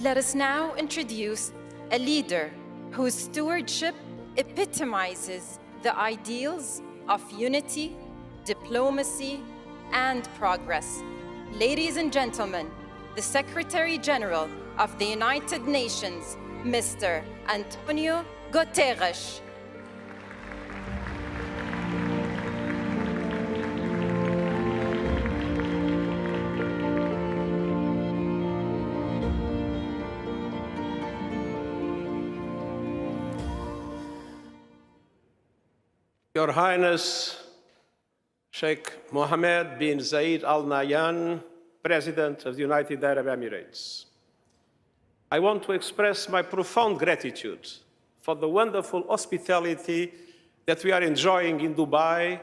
Let us now introduce a leader whose stewardship epitomizes the ideals of unity, diplomacy, and progress. Ladies and gentlemen, the Secretary General of the United Nations, Mr. Antonio Guterres. Your Highness, Sheikh Mohammed bin Zayed Al Nahyan, President of the United Arab Emirates. I want to express my profound gratitude for the wonderful hospitality that we are enjoying in Dubai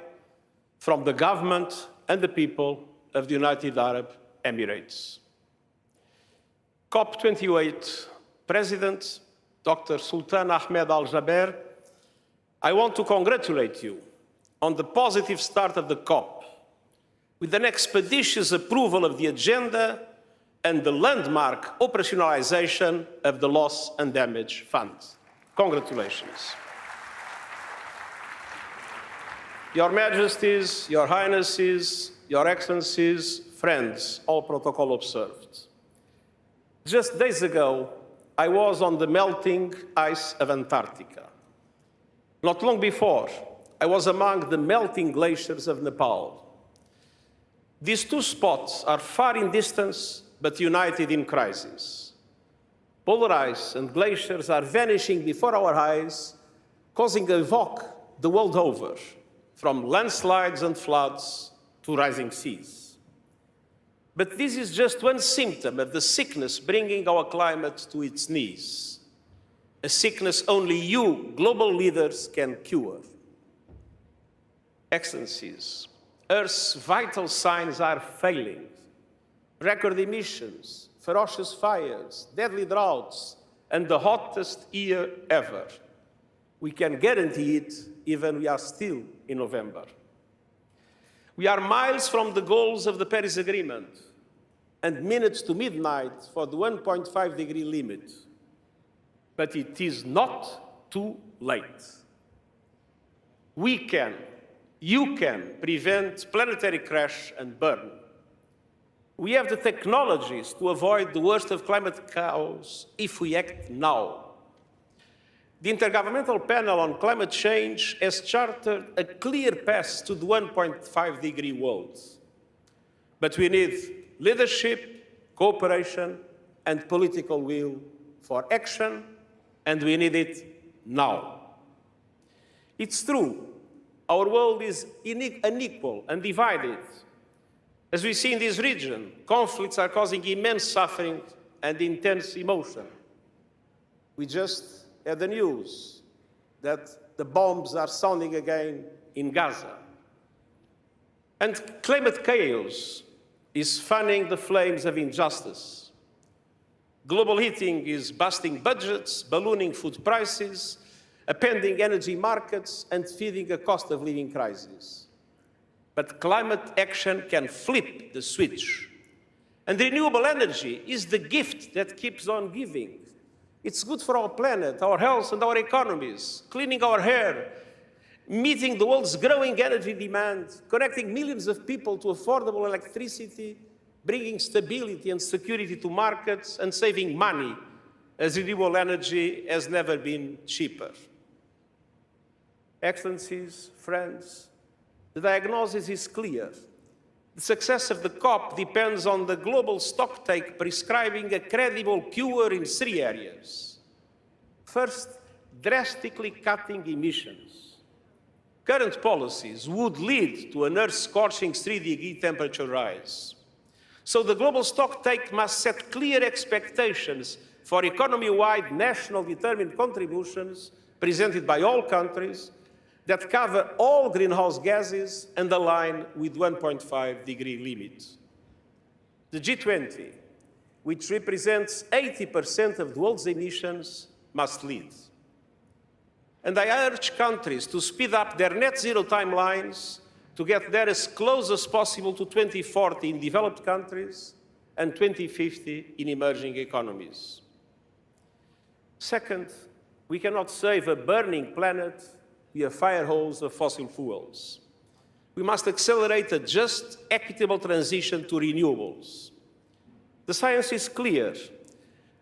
from the government and the people of the United Arab Emirates. COP28 President Dr. Sultan Ahmed Al Jaber, I want to congratulate you on the positive start of the COP, with an expeditious approval of the agenda and the landmark operationalization of the Loss and Damage Fund. Congratulations. Your Majesties, Your Highnesses, Your Excellencies, friends, all protocol observed. Just days ago, I was on the melting ice of Antarctica. Not long before, I was among the melting glaciers of Nepal. These two spots are far in distance, but united in crisis. Polar ice and glaciers are vanishing before our eyes, causing havoc the world over, from landslides and floods to rising seas. But this is just one symptom of the sickness bringing our climate to its knees. A sickness only you, global leaders, can cure. Excellencies, Earth's vital signs are failing. Record emissions, ferocious fires, deadly droughts, and the hottest year ever. We can guarantee it even we are still in November. We are miles from the goals of the Paris Agreement and minutes to midnight for the 1.5-degree limit. But it is not too late. We can, you can prevent planetary crash and burn. We have the technologies to avoid the worst of climate chaos if we act now. The Intergovernmental Panel on Climate Change has charted a clear path to the 1.5-degree world. But we need leadership, cooperation, and political will for action, and we need it now. It's true, our world is unequal and divided. As we see in this region, conflicts are causing immense suffering and intense emotion. We just had the news that the bombs are sounding again in Gaza. And climate chaos is fanning the flames of injustice. Global heating is busting budgets, ballooning food prices, upending energy markets, and feeding a cost of living crisis. But climate action can flip the switch. And renewable energy is the gift that keeps on giving. It's good for our planet, our health, and our economies, cleaning our air, meeting the world's growing energy demand, connecting millions of people to affordable electricity, bringing stability and security to markets, and saving money, as renewable energy has never been cheaper. Excellencies, friends, the diagnosis is clear. The success of the COP depends on the global stocktake prescribing a credible cure in 3 areas. First, drastically cutting emissions. Current policies would lead to an Earth-scorching 3-degree temperature rise. So the global stocktake must set clear expectations for economy-wide national determined contributions presented by all countries that cover all greenhouse gases and align with 1.5-degree limit. The G20, which represents 80% of the world's emissions, must lead. And I urge countries to speed up their net zero timelines to get there as close as possible to 2040 in developed countries and 2050 in emerging economies. Second, we cannot save a burning planet via fire hose of fossil fuels. We must accelerate a just, equitable transition to renewables. The science is clear.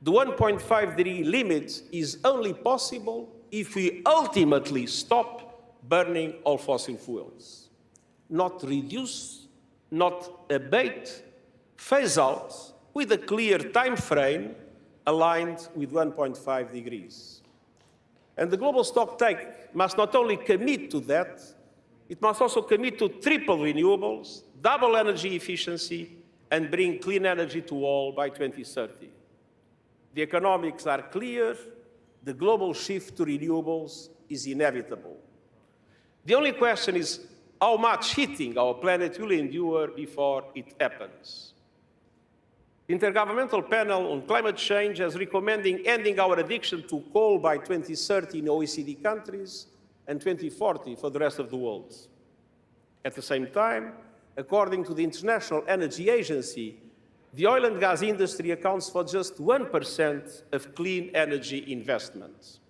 The 1.5-degree limit is only possible if we ultimately stop burning all fossil fuels. Not reduce, not abate, phase out with a clear time frame aligned with 1.5 degrees. And the global stocktake must not only commit to that, it must also commit to triple renewables, double energy efficiency, and bring clean energy to all by 2030. The economics are clear. The global shift to renewables is inevitable. The only question is how much heating our planet will endure before it happens. The Intergovernmental Panel on Climate Change is recommending ending our addiction to coal by 2030 in OECD countries and 2040 for the rest of the world. At the same time, according to the International Energy Agency, the oil and gas industry accounts for just 1% of clean energy investments.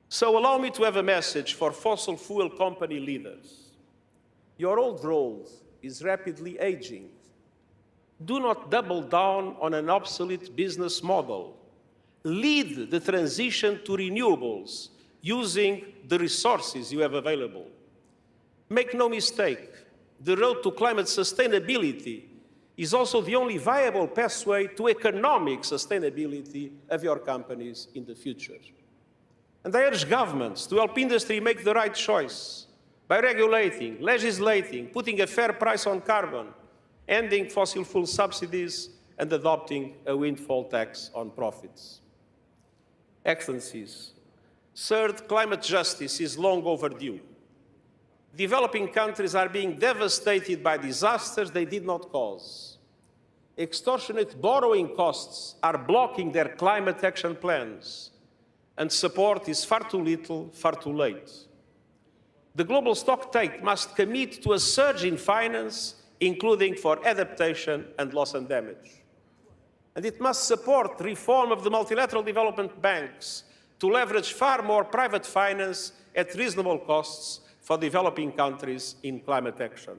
So allow me to have a message for fossil fuel company leaders. Your old world is rapidly aging. Do not double down on an obsolete business model. Lead the transition to renewables using the resources you have available. Make no mistake, the road to climate sustainability is also the only viable pathway to economic sustainability of your companies in the future. And I urge governments to help industry make the right choice by regulating, legislating, putting a fair price on carbon, ending fossil fuel subsidies, and adopting a windfall tax on profits. Excellencies, third, climate justice is long overdue. Developing countries are being devastated by disasters they did not cause. Extortionate borrowing costs are blocking their climate action plans, and support is far too little, far too late. The global stocktake must commit to a surge in finance, including for adaptation and loss and damage. And it must support reform of the multilateral development banks to leverage far more private finance at reasonable costs for developing countries in climate action.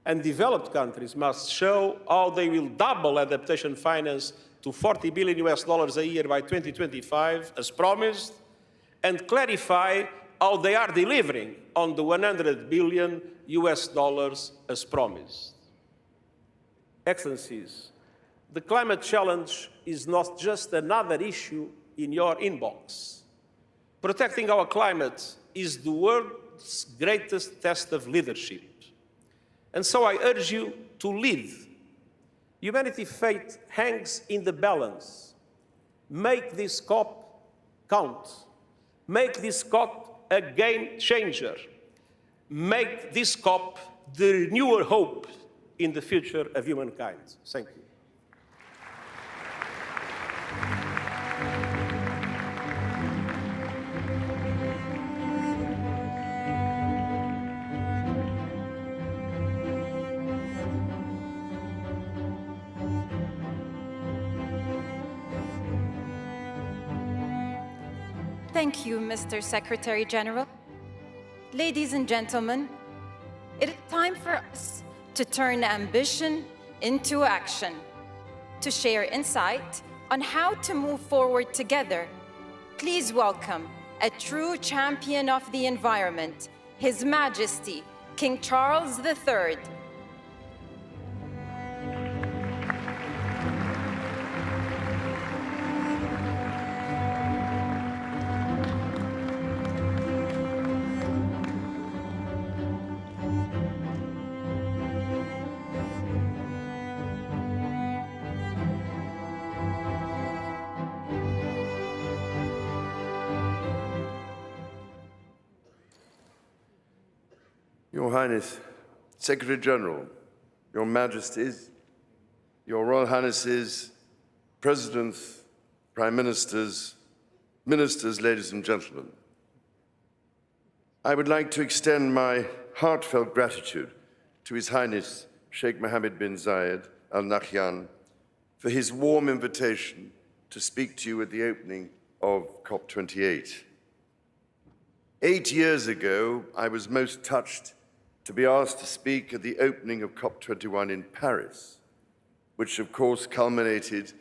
And developed countries must show how they will double adaptation finance to $40 billion a year by 2025, as promised, and clarify how they are delivering on the $100 billion as promised. Excellencies, the climate challenge is not just another issue in your inbox. Protecting our climate is the world's greatest test of leadership. And so I urge you to lead. Humanity's fate hangs in the balance. Make this COP count. Make this COP a game changer. Make this COP the renewal hope in the future of humankind. Thank you. Thank you, Mr. Secretary General. Ladies and gentlemen, it is time for us to turn ambition into action, to share insight on how to move forward together. Please welcome a true champion of the environment, His Majesty, King Charles III. Your Highness, Secretary General, Your Majesties, Your Royal Highnesses, Presidents, Prime Ministers, Ministers, ladies and gentlemen, I would like to extend my heartfelt gratitude to His Highness Sheikh Mohammed bin Zayed Al Nahyan for his warm invitation to speak to you at the opening of COP28. 8 years ago, I was most touched to be asked to speak at the opening of COP21 in Paris, which of course culminated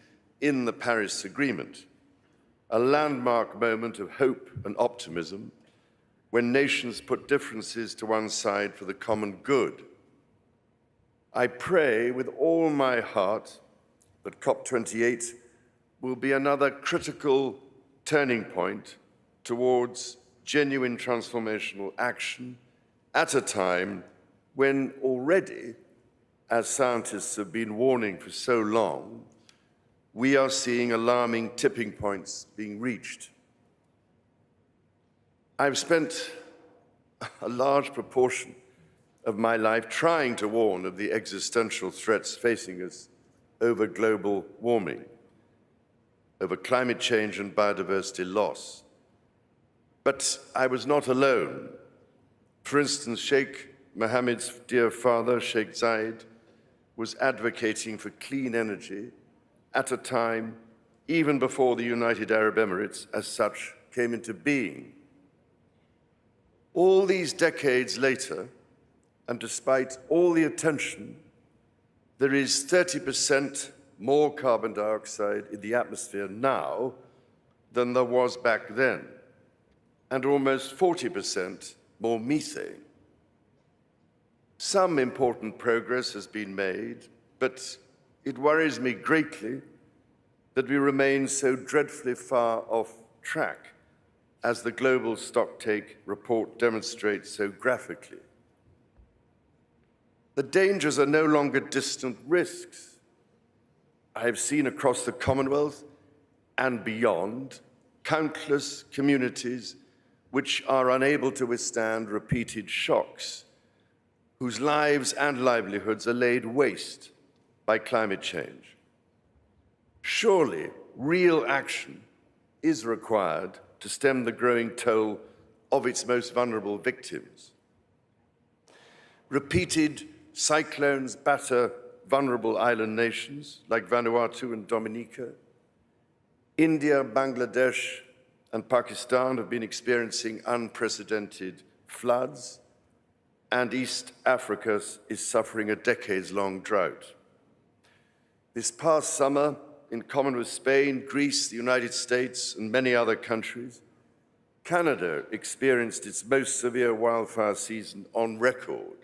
in the Paris Agreement, a landmark moment of hope and optimism when nations put differences to one side for the common good. I pray with all my heart that COP28 will be another critical turning point towards genuine transformational action at a time when already, as scientists have been warning for so long, we are seeing alarming tipping points being reached. I've spent a large proportion of my life trying to warn of the existential threats facing us over global warming, over climate change and biodiversity loss. But I was not alone. For instance, Sheikh Mohammed's dear father, Sheikh Zayed, was advocating for clean energy at a time even before the United Arab Emirates as such came into being. All these decades later, and despite all the attention, there is 30% more carbon dioxide in the atmosphere now than there was back then, and almost 40% more methane. Some important progress has been made, but it worries me greatly that we remain so dreadfully far off track, as the Global Stocktake report demonstrates so graphically. The dangers are no longer distant risks. I have seen across the Commonwealth and beyond countless communities which are unable to withstand repeated shocks, whose lives and livelihoods are laid waste by climate change. Surely, real action is required to stem the growing toll of its most vulnerable victims. Repeated cyclones batter vulnerable island nations like Vanuatu and Dominica. India, Bangladesh, and Pakistan have been experiencing unprecedented floods, and East Africa is suffering a decades-long drought. This past summer, in common with Spain, Greece, the United States, and many other countries, Canada experienced its most severe wildfire season on record,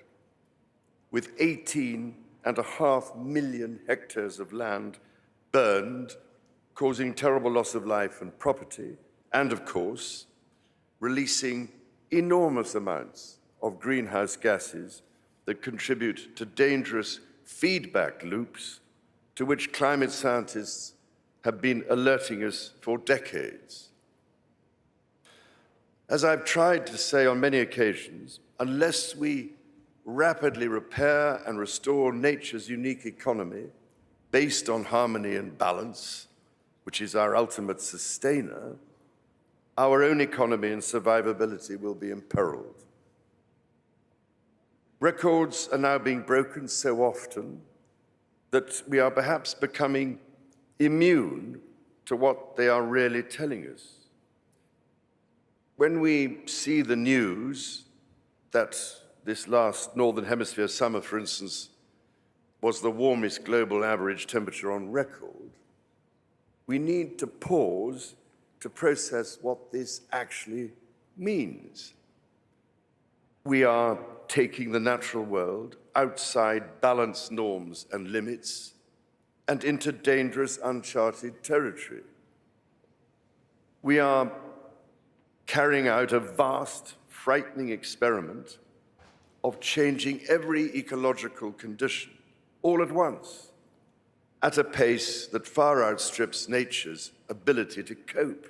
with 18.5 million hectares of land burned, causing terrible loss of life and property, and of course, releasing enormous amounts of greenhouse gases that contribute to dangerous feedback loops to which climate scientists have been alerting us for decades. As I've tried to say on many occasions, unless we rapidly repair and restore nature's unique economy based on harmony and balance, which is our ultimate sustainer, our own economy and survivability will be imperiled. Records are now being broken so often that we are perhaps becoming immune to what they are really telling us. When we see the news that this last Northern Hemisphere summer, for instance, was the warmest global average temperature on record, we need to pause to process what this actually means. We are taking the natural world outside balanced norms and limits and into dangerous, uncharted territory. We are carrying out a vast, frightening experiment of changing every ecological condition all at once, at a pace that far outstrips nature's ability to cope.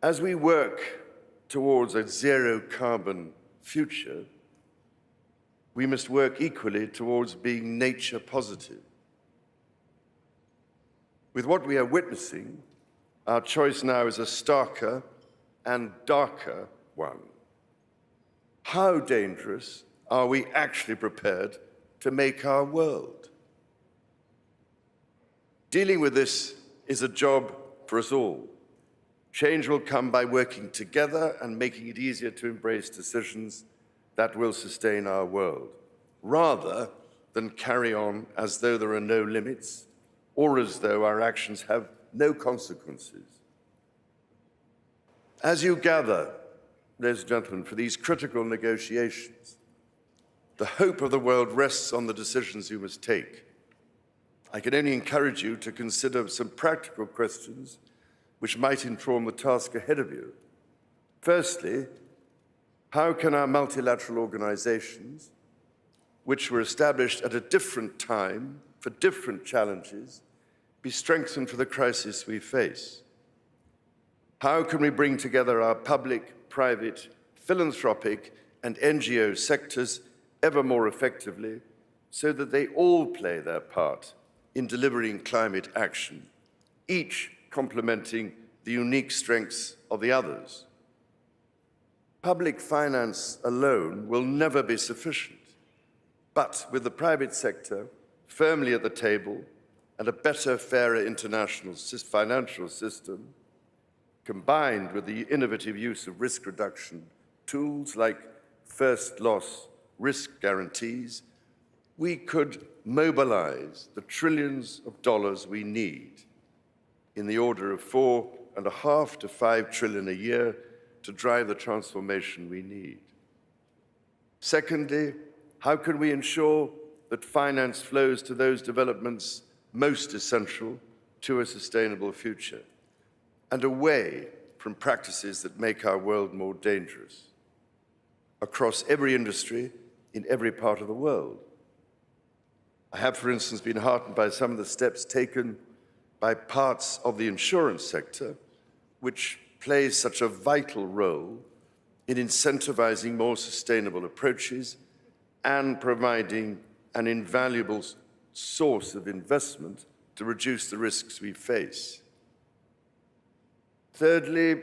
As we work towards a zero-carbon future, we must work equally towards being nature positive. With what we are witnessing, our choice now is a starker and darker one. How dangerous are we actually prepared to make our world? Dealing with this is a job for us all. Change will come by working together and making it easier to embrace decisions that will sustain our world, rather than carry on as though there are no limits or as though our actions have no consequences. As you gather, ladies and gentlemen, for these critical negotiations, the hope of the world rests on the decisions you must take. I can only encourage you to consider some practical questions which might inform the task ahead of you. Firstly, how can our multilateral organizations, which were established at a different time for different challenges, be strengthened for the crisis we face? How can we bring together our public, private, philanthropic, and NGO sectors ever more effectively so that they all play their part in delivering climate action, each complementing the unique strengths of the others? Public finance alone will never be sufficient, but with the private sector firmly at the table and a better, fairer international financial system, combined with the innovative use of risk reduction tools like first loss risk guarantees, we could mobilize the trillions of dollars we need, in the order of $4.5 to $5 trillion a year, to drive the transformation we need. Secondly, how can we ensure that finance flows to those developments most essential to a sustainable future and away from practices that make our world more dangerous across every industry in every part of the world? I have, for instance, been heartened by some of the steps taken by parts of the insurance sector, which plays such a vital role in incentivizing more sustainable approaches and providing an invaluable source of investment to reduce the risks we face. Thirdly,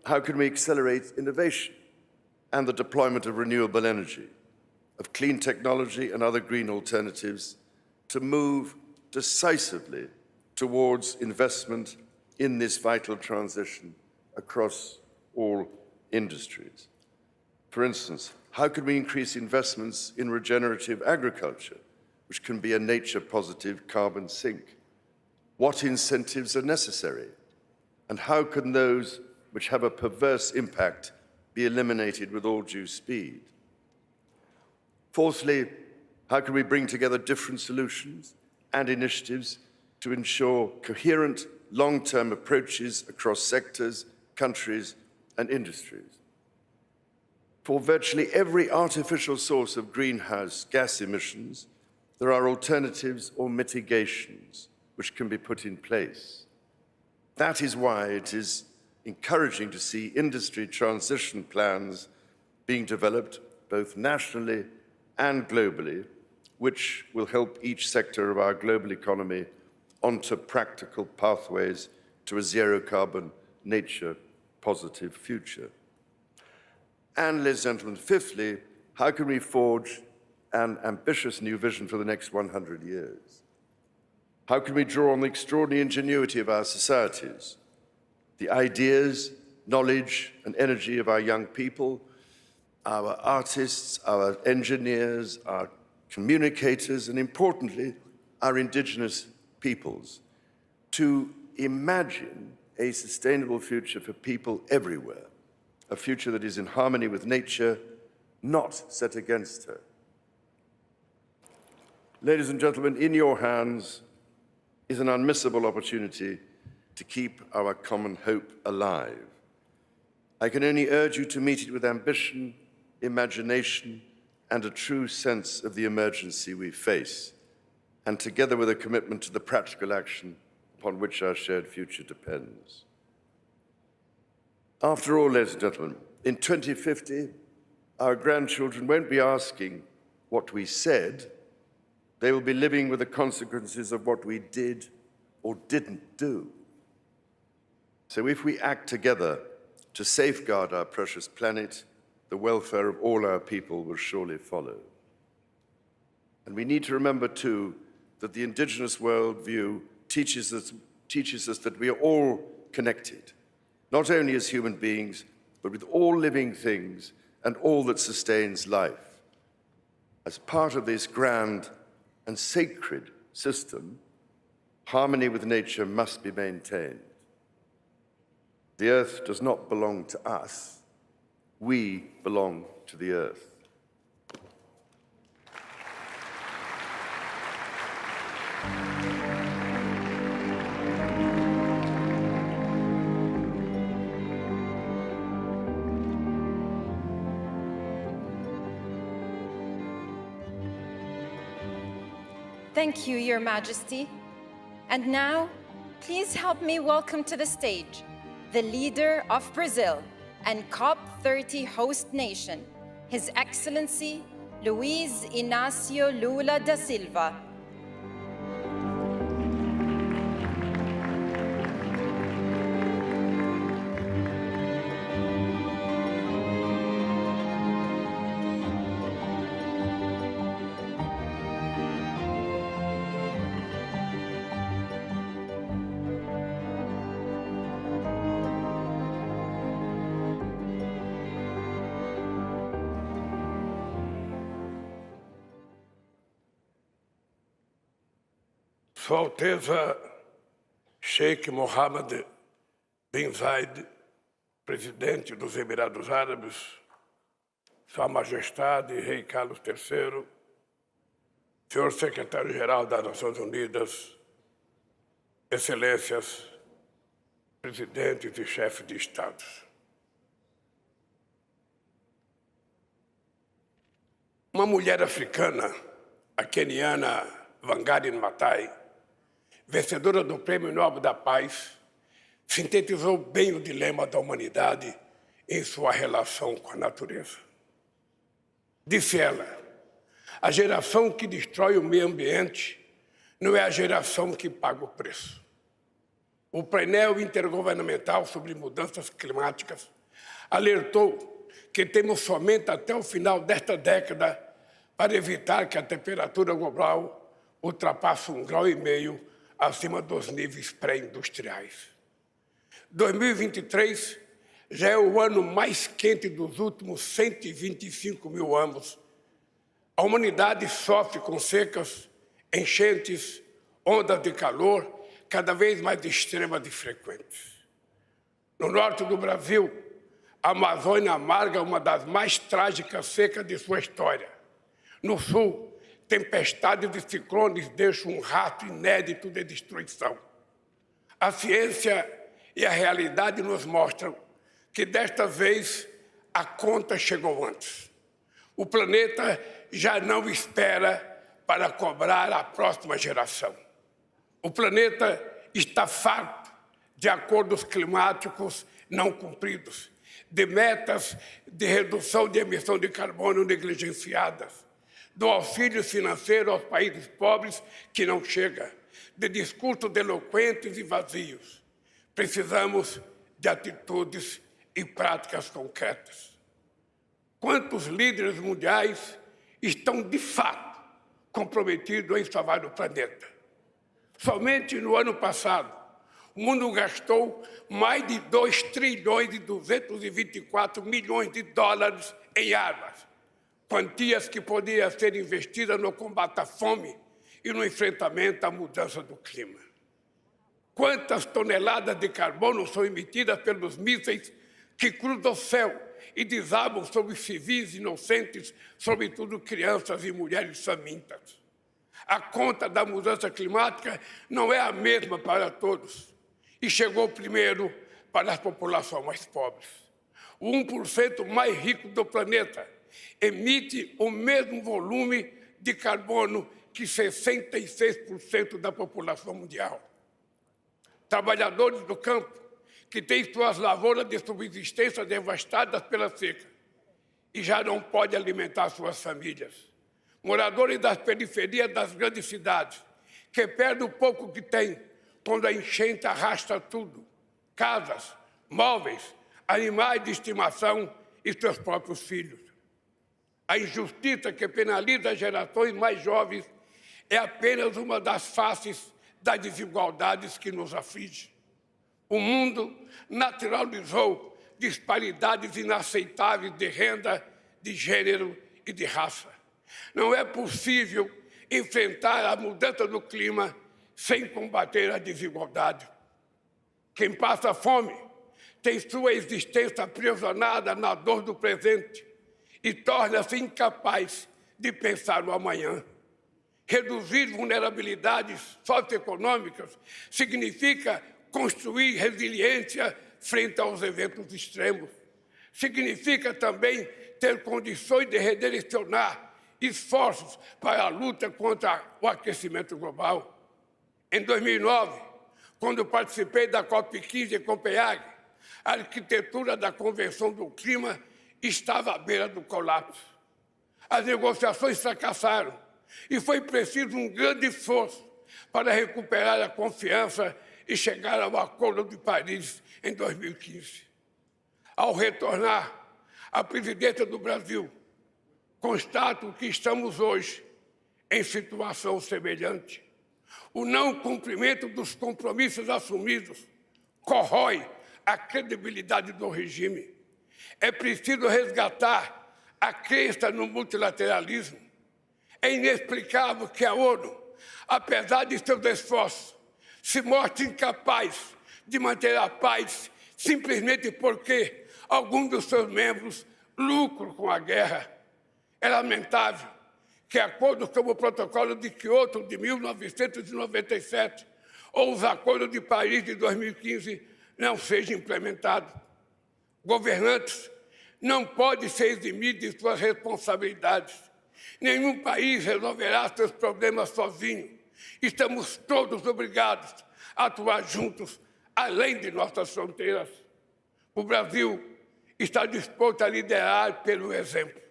how can we accelerate innovation and the deployment of renewable energy, of clean technology and other green alternatives to move decisively towards investment in this vital transition across all industries? For instance, how can we increase investments in regenerative agriculture, which can be a nature-positive carbon sink? What incentives are necessary? And how can those which have a perverse impact be eliminated with all due speed? Fourthly, how can we bring together different solutions and initiatives to ensure coherent, long-term approaches across sectors, countries, and industries? For virtually every artificial source of greenhouse gas emissions, there are alternatives or mitigations which can be put in place. That is why it is encouraging to see industry transition plans being developed both nationally and globally, which will help each sector of our global economy onto practical pathways to a zero-carbon, nature-positive future. And, ladies and gentlemen, fifthly, how can we forge an ambitious new vision for the next 100 years? How can we draw on the extraordinary ingenuity of our societies, the ideas, knowledge, and energy of our young people, our artists, our engineers, our communicators, and importantly, our indigenous peoples, to imagine a sustainable future for people everywhere, a future that is in harmony with nature, not set against her. Ladies and gentlemen, in your hands is an unmissable opportunity to keep our common hope alive. I can only urge you to meet it with ambition, imagination, and a true sense of the emergency we face, and together with a commitment to the practical action upon which our shared future depends. After all, ladies and gentlemen, in 2050, our grandchildren won't be asking what we said. They will be living with the consequences of what we did or didn't do. So if we act together to safeguard our precious planet, the welfare of all our people will surely follow. And we need to remember, too, that the indigenous worldview teaches us teaches us that we are all connected, not only as human beings, but with all living things and all that sustains life. As part of this grand and sacred system, harmony with nature must be maintained. The earth does not belong to us. We belong to the earth. Thank you, Your Majesty. And now, please help me welcome to the stage the leader of Brazil and COP30 host nation, His Excellency Luiz Inácio Lula da Silva. Sua Alteza Sheikh Mohammed bin Zayed, presidente dos Emirados Árabes, Sua Majestade Rei Carlos III, senhor secretário-geral das Nações Unidas, excelências, presidentes e chefes de Estado. Uma mulher africana, a queniana Wangari Maathai, vencedora do Prêmio Nobel da Paz, sintetizou bem o dilema da humanidade em sua relação com a natureza. Disse ela, a geração que destrói o meio ambiente não é a geração que paga o preço. O painel intergovernamental sobre mudanças climáticas alertou que temos somente até o final desta década para evitar que a temperatura global ultrapasse 1,5 graus acima dos níveis pré-industriais. 2023 já é o ano mais quente dos últimos 125 mil anos. A humanidade sofre com secas, enchentes, ondas de calor cada vez mais extremas e frequentes. No norte do Brasil, a Amazônia amarga uma das mais trágicas secas de sua história. No sul, tempestades e ciclones deixam um rastro inédito de destruição. A ciência e a realidade nos mostram que desta vez a conta chegou antes. O planeta já não espera para cobrar a próxima geração. O planeta está farto de acordos climáticos não cumpridos, de metas de redução de emissão de carbono negligenciadas, do auxílio financeiro aos países pobres que não chega, de discursos eloquentes e vazios. Precisamos de atitudes e práticas concretas. Quantos líderes mundiais estão, de fato, comprometidos em salvar o planeta? Somente no ano passado, o mundo gastou mais de 2,224 trilhões de dólares em armas, quantias que poderiam ser investidas no combate à fome e no enfrentamento à mudança do clima. Quantas toneladas de carbono são emitidas pelos mísseis que cruzam o céu e desabam sobre civis inocentes, sobretudo crianças e mulheres famintas? A conta da mudança climática não é a mesma para todos e chegou primeiro para as populações mais pobres. O 1% mais rico do planeta emite o mesmo volume de carbono que 66% da população mundial. Trabalhadores do campo que têm suas lavouras de subsistência devastadas pela seca e já não podem alimentar suas famílias. Moradores das periferias das grandes cidades que perdem o pouco que têm quando a enchente arrasta tudo, casas, móveis, animais de estimação e seus próprios filhos. A injustiça que penaliza as gerações mais jovens é apenas uma das faces das desigualdades que nos afligem. O mundo naturalizou disparidades inaceitáveis de renda, de gênero e de raça. Não é possível enfrentar a mudança do clima sem combater a desigualdade. Quem passa fome tem sua existência aprisionada na dor do presente e torna-se incapaz de pensar no amanhã. Reduzir vulnerabilidades socioeconômicas significa construir resiliência frente aos eventos extremos. Significa também ter condições de redirecionar esforços para a luta contra o aquecimento global. Em 2009, quando participei da COP28 em Copenhague, a arquitetura da Convenção do Clima estava à beira do colapso. As negociações fracassaram e foi preciso um grande esforço para recuperar a confiança e chegar ao Acordo de Paris em 2015. Ao retornar à presidência do Brasil, constato que estamos hoje em situação semelhante. O não cumprimento dos compromissos assumidos corrói a credibilidade do regime. É preciso resgatar a crença no multilateralismo. É inexplicável que a ONU, apesar de seus esforços, se mostre incapaz de manter a paz simplesmente porque alguns dos seus membros lucram com a guerra. É lamentável que acordos como o Protocolo de Kyoto de 1997 ou os Acordos de Paris de 2015 não sejam implementados. Governantes não podem se eximir de suas responsabilidades. Nenhum país resolverá seus problemas sozinho. Estamos todos obrigados a atuar juntos, além de nossas fronteiras. O Brasil está disposto a liderar pelo exemplo.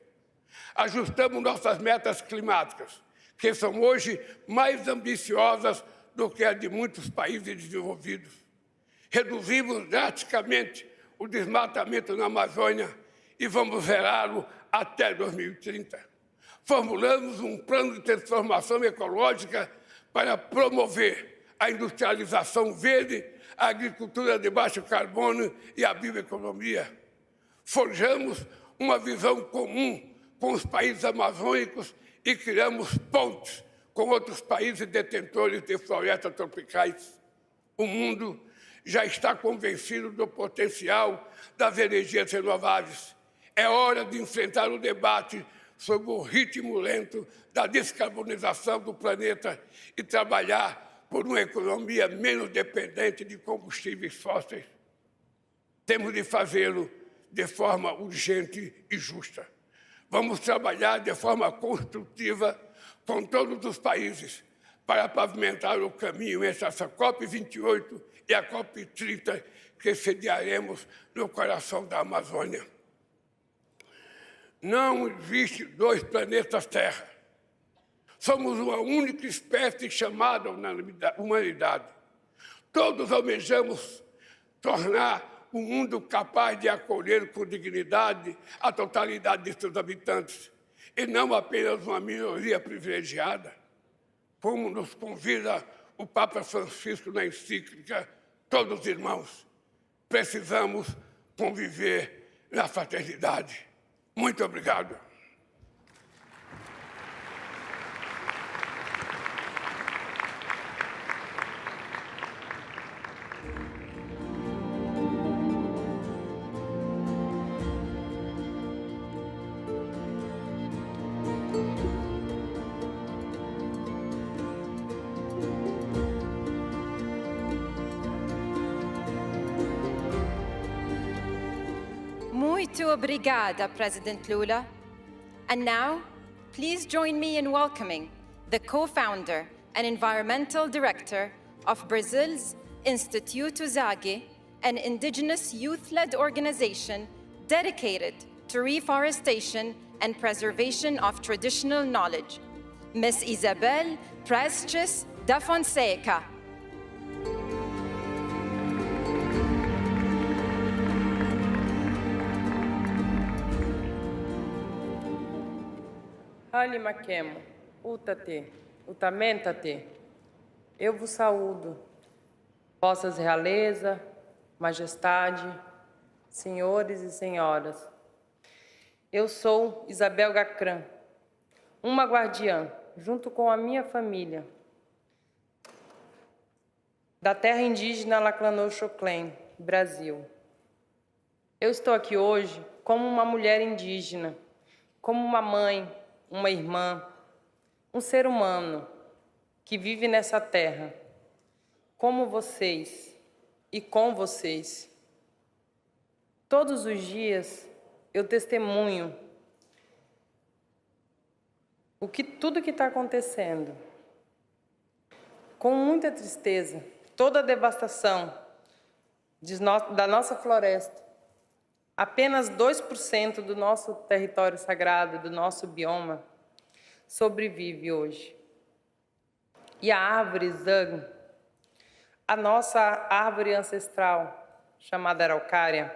Ajustamos nossas metas climáticas, que são hoje mais ambiciosas do que as de muitos países desenvolvidos. Reduzimos drasticamente o desmatamento na Amazônia e vamos zerá-lo até 2030. Formulamos um plano de transformação ecológica para promover a industrialização verde, a agricultura de baixo carbono e a bioeconomia. Forjamos uma visão comum com os países amazônicos e criamos pontes com outros países detentores de florestas tropicais. O mundo já está convencido do potencial das energias renováveis. É hora de enfrentar o debate sobre o ritmo lento da descarbonização do planeta e trabalhar por uma economia menos dependente de combustíveis fósseis. Temos de fazê-lo de forma urgente e justa. Vamos trabalhar de forma construtiva com todos os países para pavimentar o caminho entre essa COP28 e a COP30 que sediaremos no coração da Amazônia. Não existe dois planetas Terra. Somos uma única espécie chamada humanidade. Todos almejamos tornar o mundo capaz de acolher com dignidade a totalidade de seus habitantes, e não apenas uma minoria privilegiada. Como nos convida o Papa Francisco na encíclica Todos Irmãos, precisamos conviver na fraternidade. Muito obrigado. Muito obrigada, President Lula. And now, please join me in welcoming the co-founder and environmental director of Brazil's Instituto Zage, an indigenous youth-led organization dedicated to reforestation and preservation of traditional knowledge, Ms. Isabel Prestes da Fonseca. Hali makemo, utate, utamentate. Eu vos saúdo, vossas realeza, majestade, senhores e senhoras. Eu sou Isabel Gacran, uma guardiã, junto com a minha família, da terra indígena Laclanô-Choclen, Brasil. Eu estou aqui hoje como uma mulher indígena, como uma mãe, uma irmã, um ser humano que vive nessa terra, como vocês e com vocês. Todos os dias eu testemunho tudo que está acontecendo. Com muita tristeza, toda a devastação da nossa floresta. Apenas 2% do nosso território sagrado, do nosso bioma, sobrevive hoje. E a árvore Zang, a nossa árvore ancestral, chamada araucária,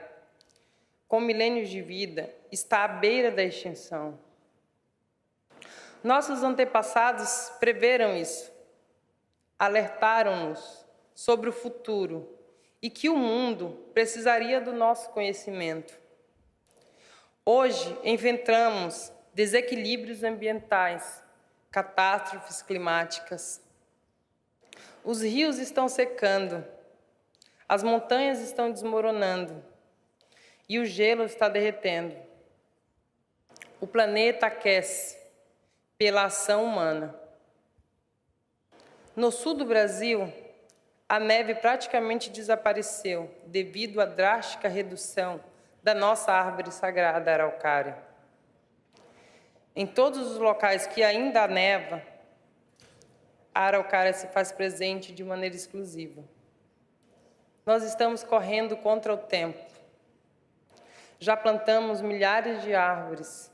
com milênios de vida, está à beira da extinção. Nossos antepassados preveram isso, alertaram-nos sobre o futuro e que o mundo precisaria do nosso conhecimento. Hoje, enfrentamos desequilíbrios ambientais, catástrofes climáticas. Os rios estão secando, as montanhas estão desmoronando e o gelo está derretendo. O planeta aquece pela ação humana. No sul do Brasil, a neve praticamente desapareceu devido à drástica redução da nossa árvore sagrada araucária. Em todos os locais que ainda há neva, a araucária se faz presente de maneira exclusiva. Nós estamos correndo contra o tempo. Já plantamos milhares de árvores.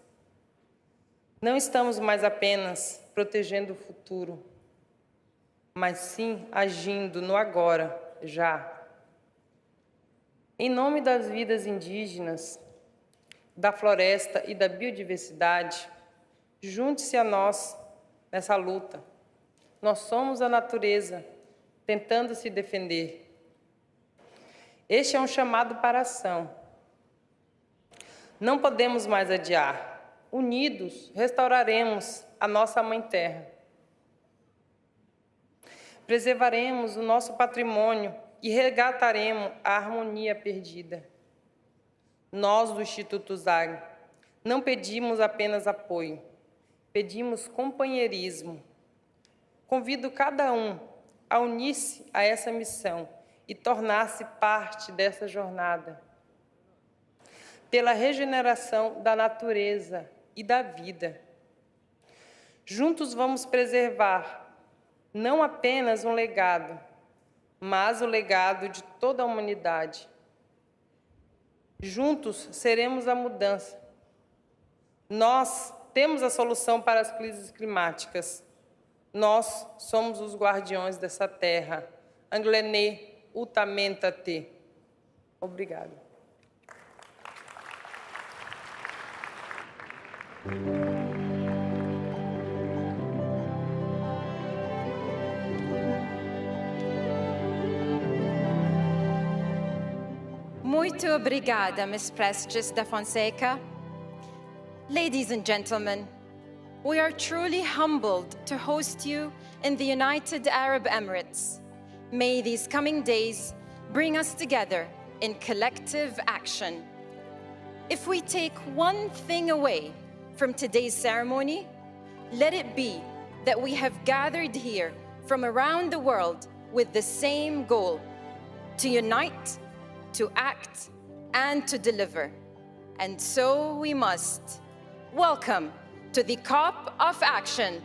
Não estamos mais apenas protegendo o futuro, mas sim agindo no agora, já. Em nome das vidas indígenas, da floresta e da biodiversidade, junte-se a nós nessa luta. Nós somos a natureza, tentando se defender. Este é um chamado para a ação. Não podemos mais adiar. Unidos, restauraremos a nossa Mãe Terra. Preservaremos o nosso patrimônio e resgataremos a harmonia perdida. Nós, do Instituto Zag, não pedimos apenas apoio, pedimos companheirismo. Convido cada um a unir-se a essa missão e tornar-se parte dessa jornada. Pela regeneração da natureza e da vida. Juntos vamos preservar não apenas um legado, mas o legado de toda a humanidade. Juntos seremos a mudança. Nós temos a solução para as crises climáticas. Nós somos os guardiões dessa terra. Anglené, utamentate. Obrigada. Muito obrigada, Ms. Prestes da Fonseca. Ladies and gentlemen, we are truly humbled to host you in the United Arab Emirates. May these coming days bring us together in collective action. If we take one thing away from today's ceremony, let it be that we have gathered here from around the world with the same goal: to unite, to act, and to deliver. And so we must. Welcome to the COP of Action.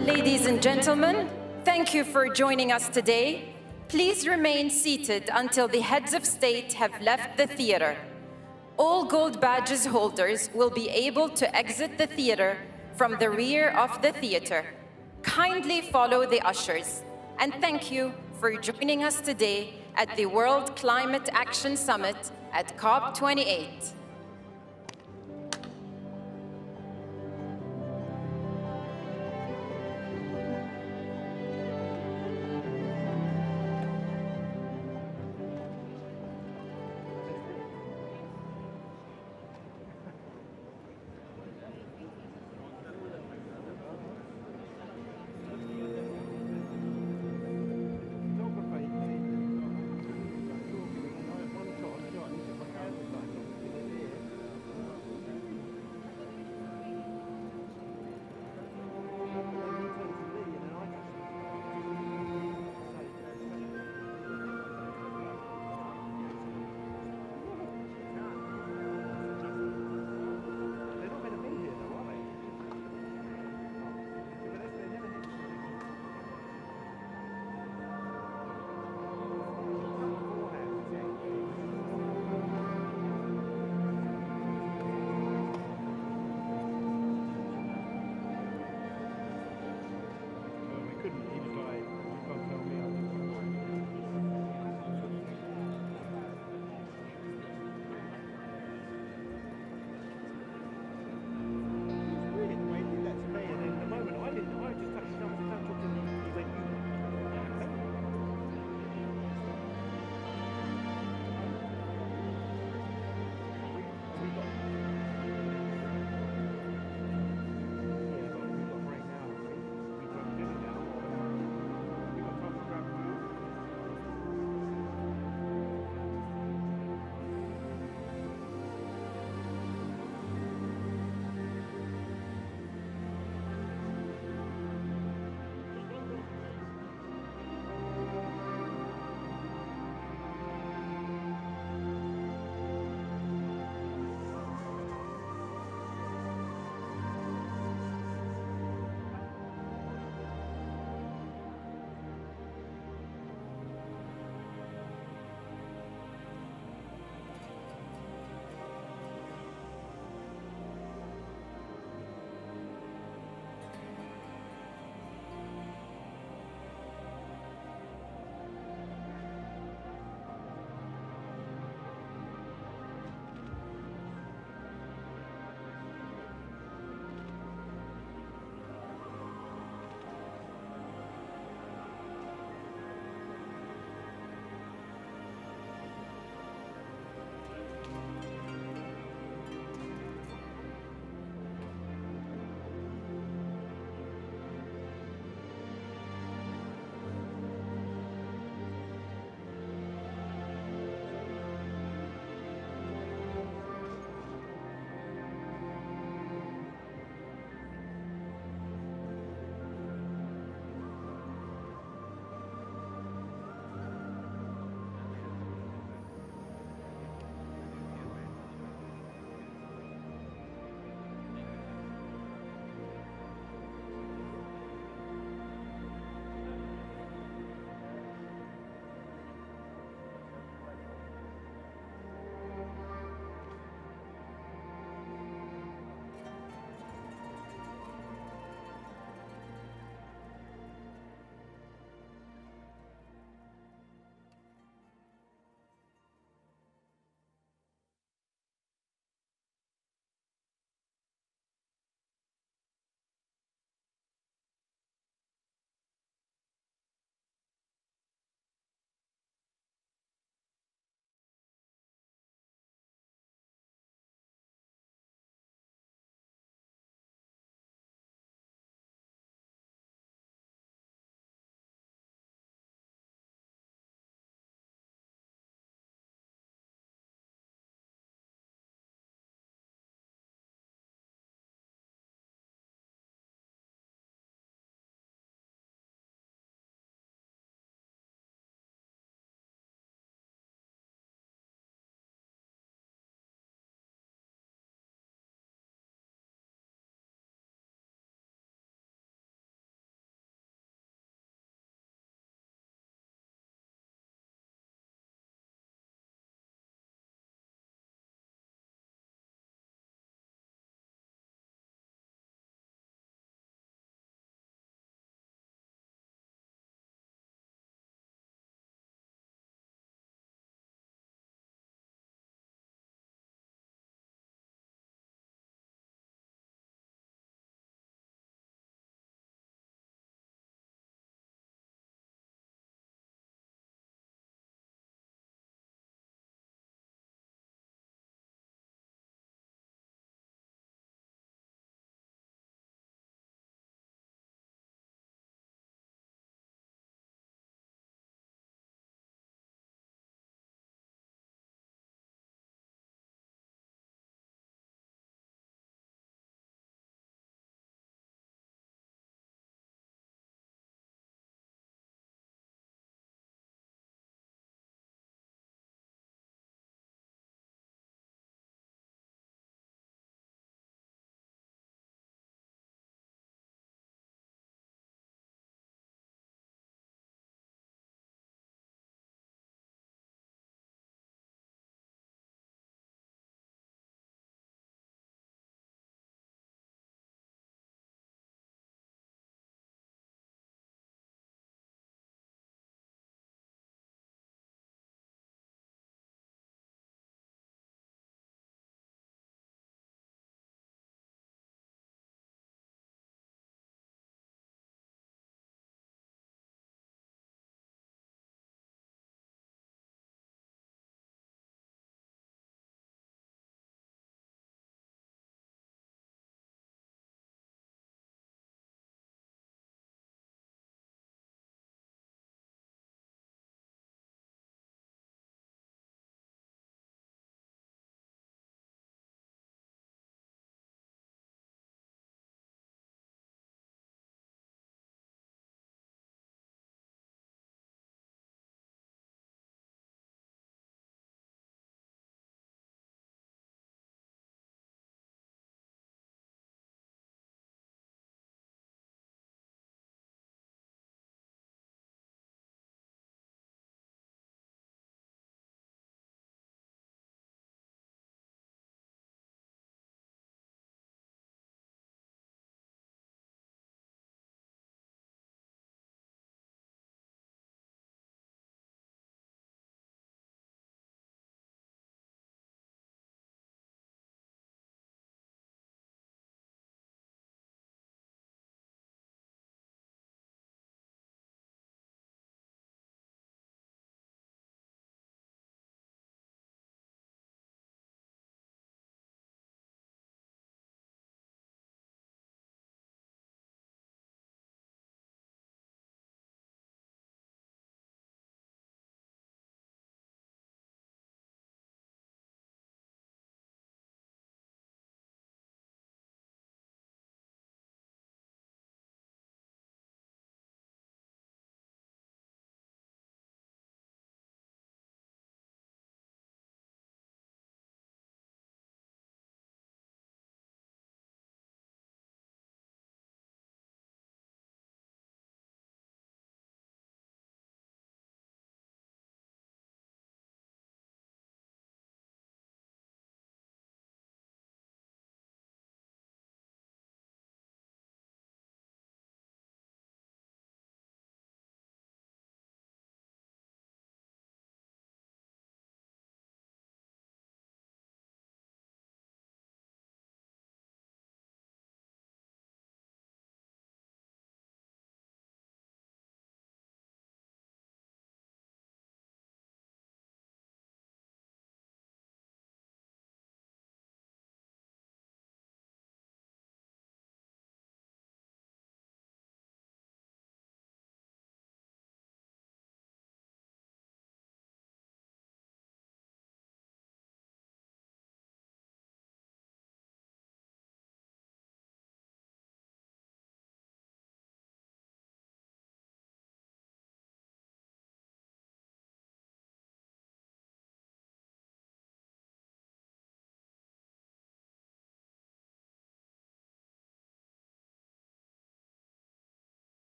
Ladies and gentlemen, thank you for joining us today. Please remain seated until the heads of state have left the theater. All gold badges holders will be able to exit the theater from the rear of the theater. Kindly follow the ushers. And thank you for joining us today at the World Climate Action Summit at COP28.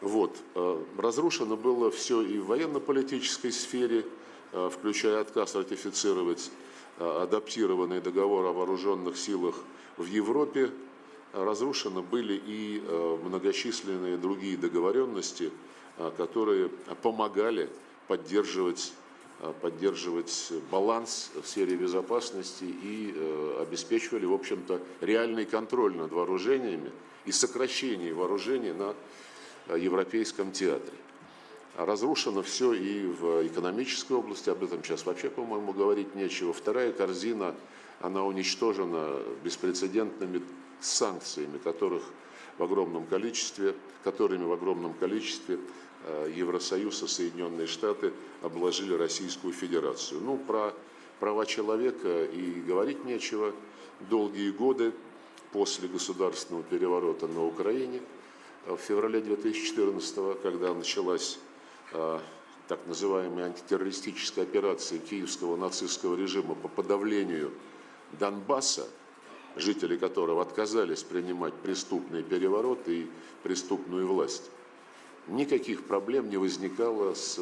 Вот. Разрушено было все и в военно-политической сфере, включая отказ ратифицировать адаптированный договор о вооруженных силах в Европе. Разрушены были и многочисленные другие договоренности, которые помогали поддерживать баланс в сфере безопасности и обеспечивали, в общем-то, реальный контроль над вооружениями и сокращение вооружений на европейском театре. Разрушено все и в экономической области, об этом сейчас вообще, по-моему, говорить нечего. Вторая корзина, она уничтожена беспрецедентными санкциями, которыми в огромном количестве Евросоюз и Соединенные Штаты обложили Российскую Федерацию. Ну, про права человека и говорить нечего. Долгие годы после государственного переворота на Украине в феврале 2014-го, когда началась так называемая антитеррористическая операция киевского нацистского режима по подавлению Донбасса, жители которого отказались принимать преступный переворот и преступную власть, никаких проблем не возникало с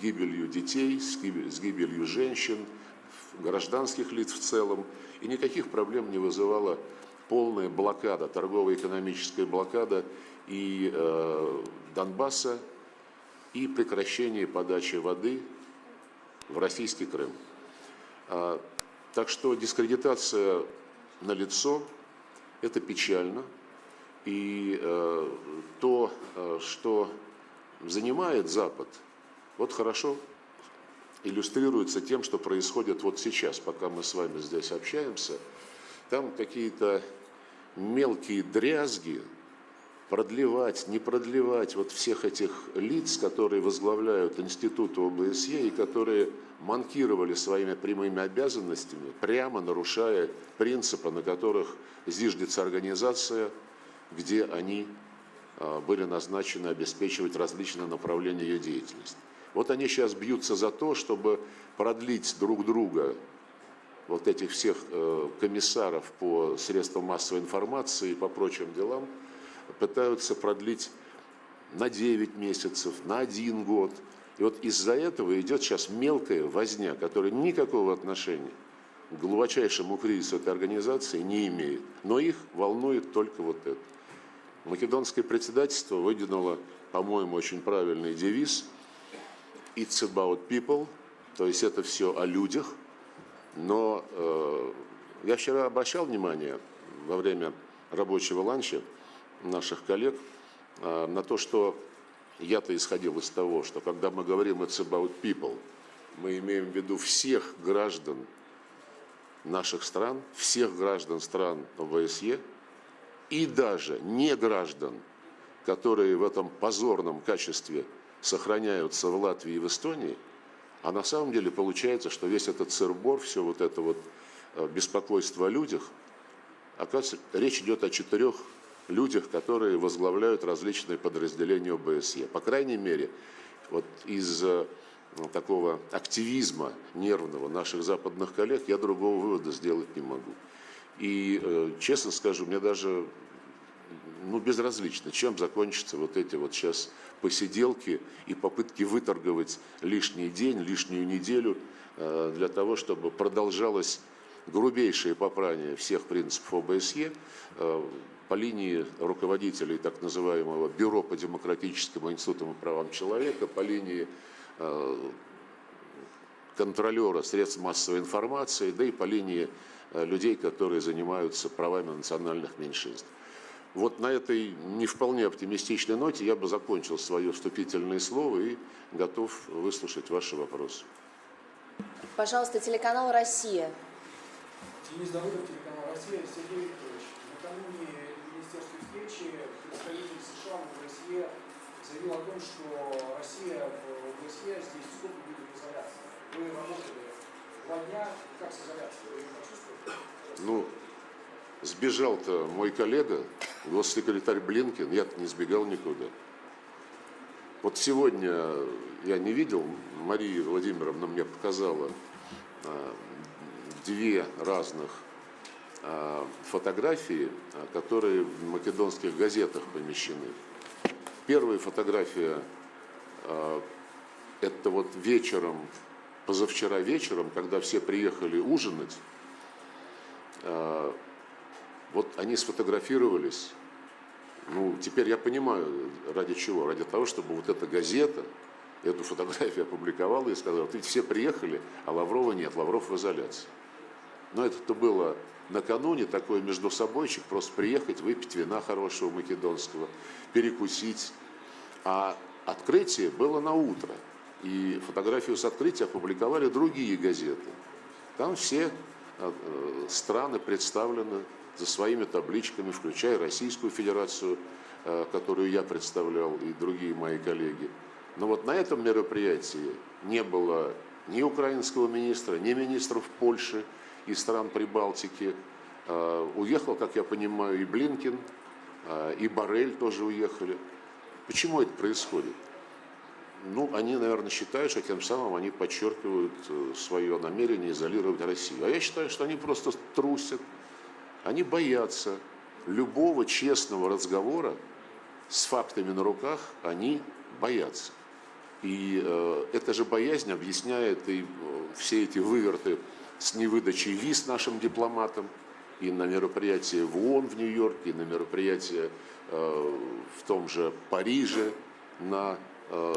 гибелью детей, с гибелью женщин, гражданских лиц в целом, и никаких проблем не вызывала полная блокада, торгово-экономическая блокада и Донбасса, и прекращение подачи воды в российский Крым. Так что дискредитация налицо, это печально. И то, что занимает Запад, вот хорошо иллюстрируется тем, что происходит вот сейчас, пока мы с вами здесь общаемся. Там какие-то мелкие дрязги, продлевать, не продлевать вот всех этих лиц, которые возглавляют институт ОБСЕ и которые манкировали своими прямыми обязанностями, прямо нарушая принципы, на которых зиждется организация, где они были назначены обеспечивать различные направления ее деятельности. Вот они сейчас бьются за то, чтобы продлить друг друга, вот этих всех комиссаров по средствам массовой информации и по прочим делам, пытаются продлить на 9 месяцев, на 1 год. И вот из-за этого идет сейчас мелкая возня, которая никакого отношения к глубочайшему кризису этой организации не имеет. Но их волнует только вот это. Македонское председательство выдвинуло, по-моему, очень правильный девиз «It's about people», то есть это все о людях. Но я вчера обращал внимание во время рабочего ланча наших коллег на то, что я-то исходил из того, что когда мы говорим «it's about people», мы имеем в виду всех граждан наших стран, всех граждан стран ОБСЕ и даже не граждан, которые в этом позорном качестве сохраняются в Латвии и в Эстонии, а на самом деле получается, что весь этот сыр-бор, все вот это вот беспокойство о людях, оказывается, речь идет о 4 людях, которые возглавляют различные подразделения ОБСЕ. По крайней мере, вот из такого активизма нервного наших западных коллег я другого вывода сделать не могу. И, честно скажу, мне даже безразлично, чем закончатся вот эти вот сейчас посиделки и попытки выторговать лишний день, лишнюю неделю для того, чтобы продолжалось грубейшее попрание всех принципов ОБСЕ по линии руководителей так называемого Бюро по демократическим институтам и правам человека, по линии контролера средств массовой информации, да и по линии людей, которые занимаются правами национальных меньшинств. Вот на этой не вполне оптимистичной ноте я бы закончил свое вступительное слово и готов выслушать ваши вопросы. Пожалуйста, телеканал «Россия». Денис Давыдов, телеканал «Россия». Сергей Викторович, накануне министерской встречи представитель США в ОБСЕ заявил о том, что Россия в ОБСЕ здесь сколько будет изоляции. Вы работали 2 дня, как с изоляцией? Вы ее почувствовали? Сбежал-то мой коллега, госсекретарь Блинкен, я-то не сбегал никуда. Вот сегодня я не видел, Мария Владимировна мне показала 2 разных фотографии, которые в македонских газетах помещены. Первая фотография это вот вечером, позавчера вечером, когда все приехали ужинать, вот они сфотографировались. Ну, теперь я понимаю, ради чего. Ради того, чтобы вот эта газета эту фотографию опубликовала и сказала: ты все приехали, а Лаврова нет, Лавров в изоляции. Но это было накануне, такой между собойчик, просто приехать, выпить вина хорошего македонского, перекусить. А открытие было на утро. И фотографию с открытия опубликовали другие газеты. Там все страны представлены за своими табличками, включая Российскую Федерацию, которую я представлял, и другие мои коллеги. Но вот на этом мероприятии не было ни украинского министра, ни министров Польши и стран Прибалтики. Уехал, как я понимаю, и Блинкен, и Боррель тоже уехали. Почему это происходит? Ну, они, наверное, считают, что тем самым они подчеркивают свое намерение изолировать Россию. А я считаю, что они просто трусят, они боятся любого честного разговора с фактами на руках, они боятся. И эта же боязнь объясняет и все эти выверты с невыдачей виз нашим дипломатам, и на мероприятии в ООН в Нью-Йорке, и на мероприятии в том же Париже, на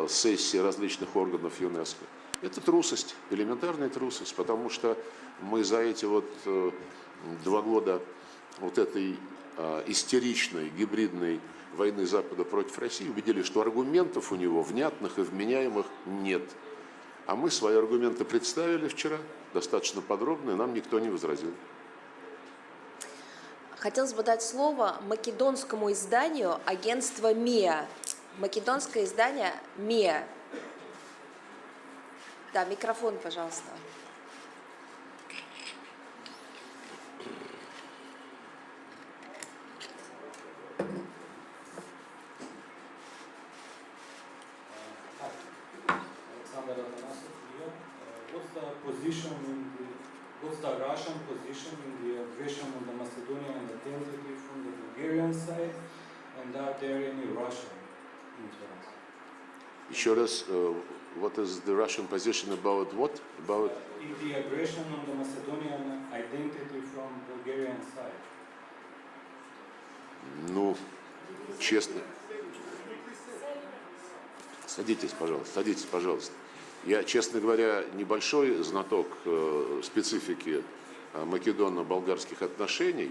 сессии различных органов ЮНЕСКО. Это трусость, элементарная трусость, потому что мы за эти вот 2 года вот этой истеричной, гибридной войны Запада против России убедились, что аргументов у него внятных и вменяемых нет. А мы свои аргументы представили вчера достаточно подробно, и нам никто не возразил. Хотелось бы дать слово македонскому изданию агентства МИА. Македонское издание МИА. Да, микрофон, пожалуйста. What's the Russian position in the aggression on the Macedonian identity from the Bulgarian side, and are there any Russian influence? Еще раз, what is the Russian position about what? About The aggression on the Macedonian identity from Bulgarian side. Ну, честно. Садитесь, пожалуйста. Я, честно говоря, небольшой знаток специфики македоно-болгарских отношений.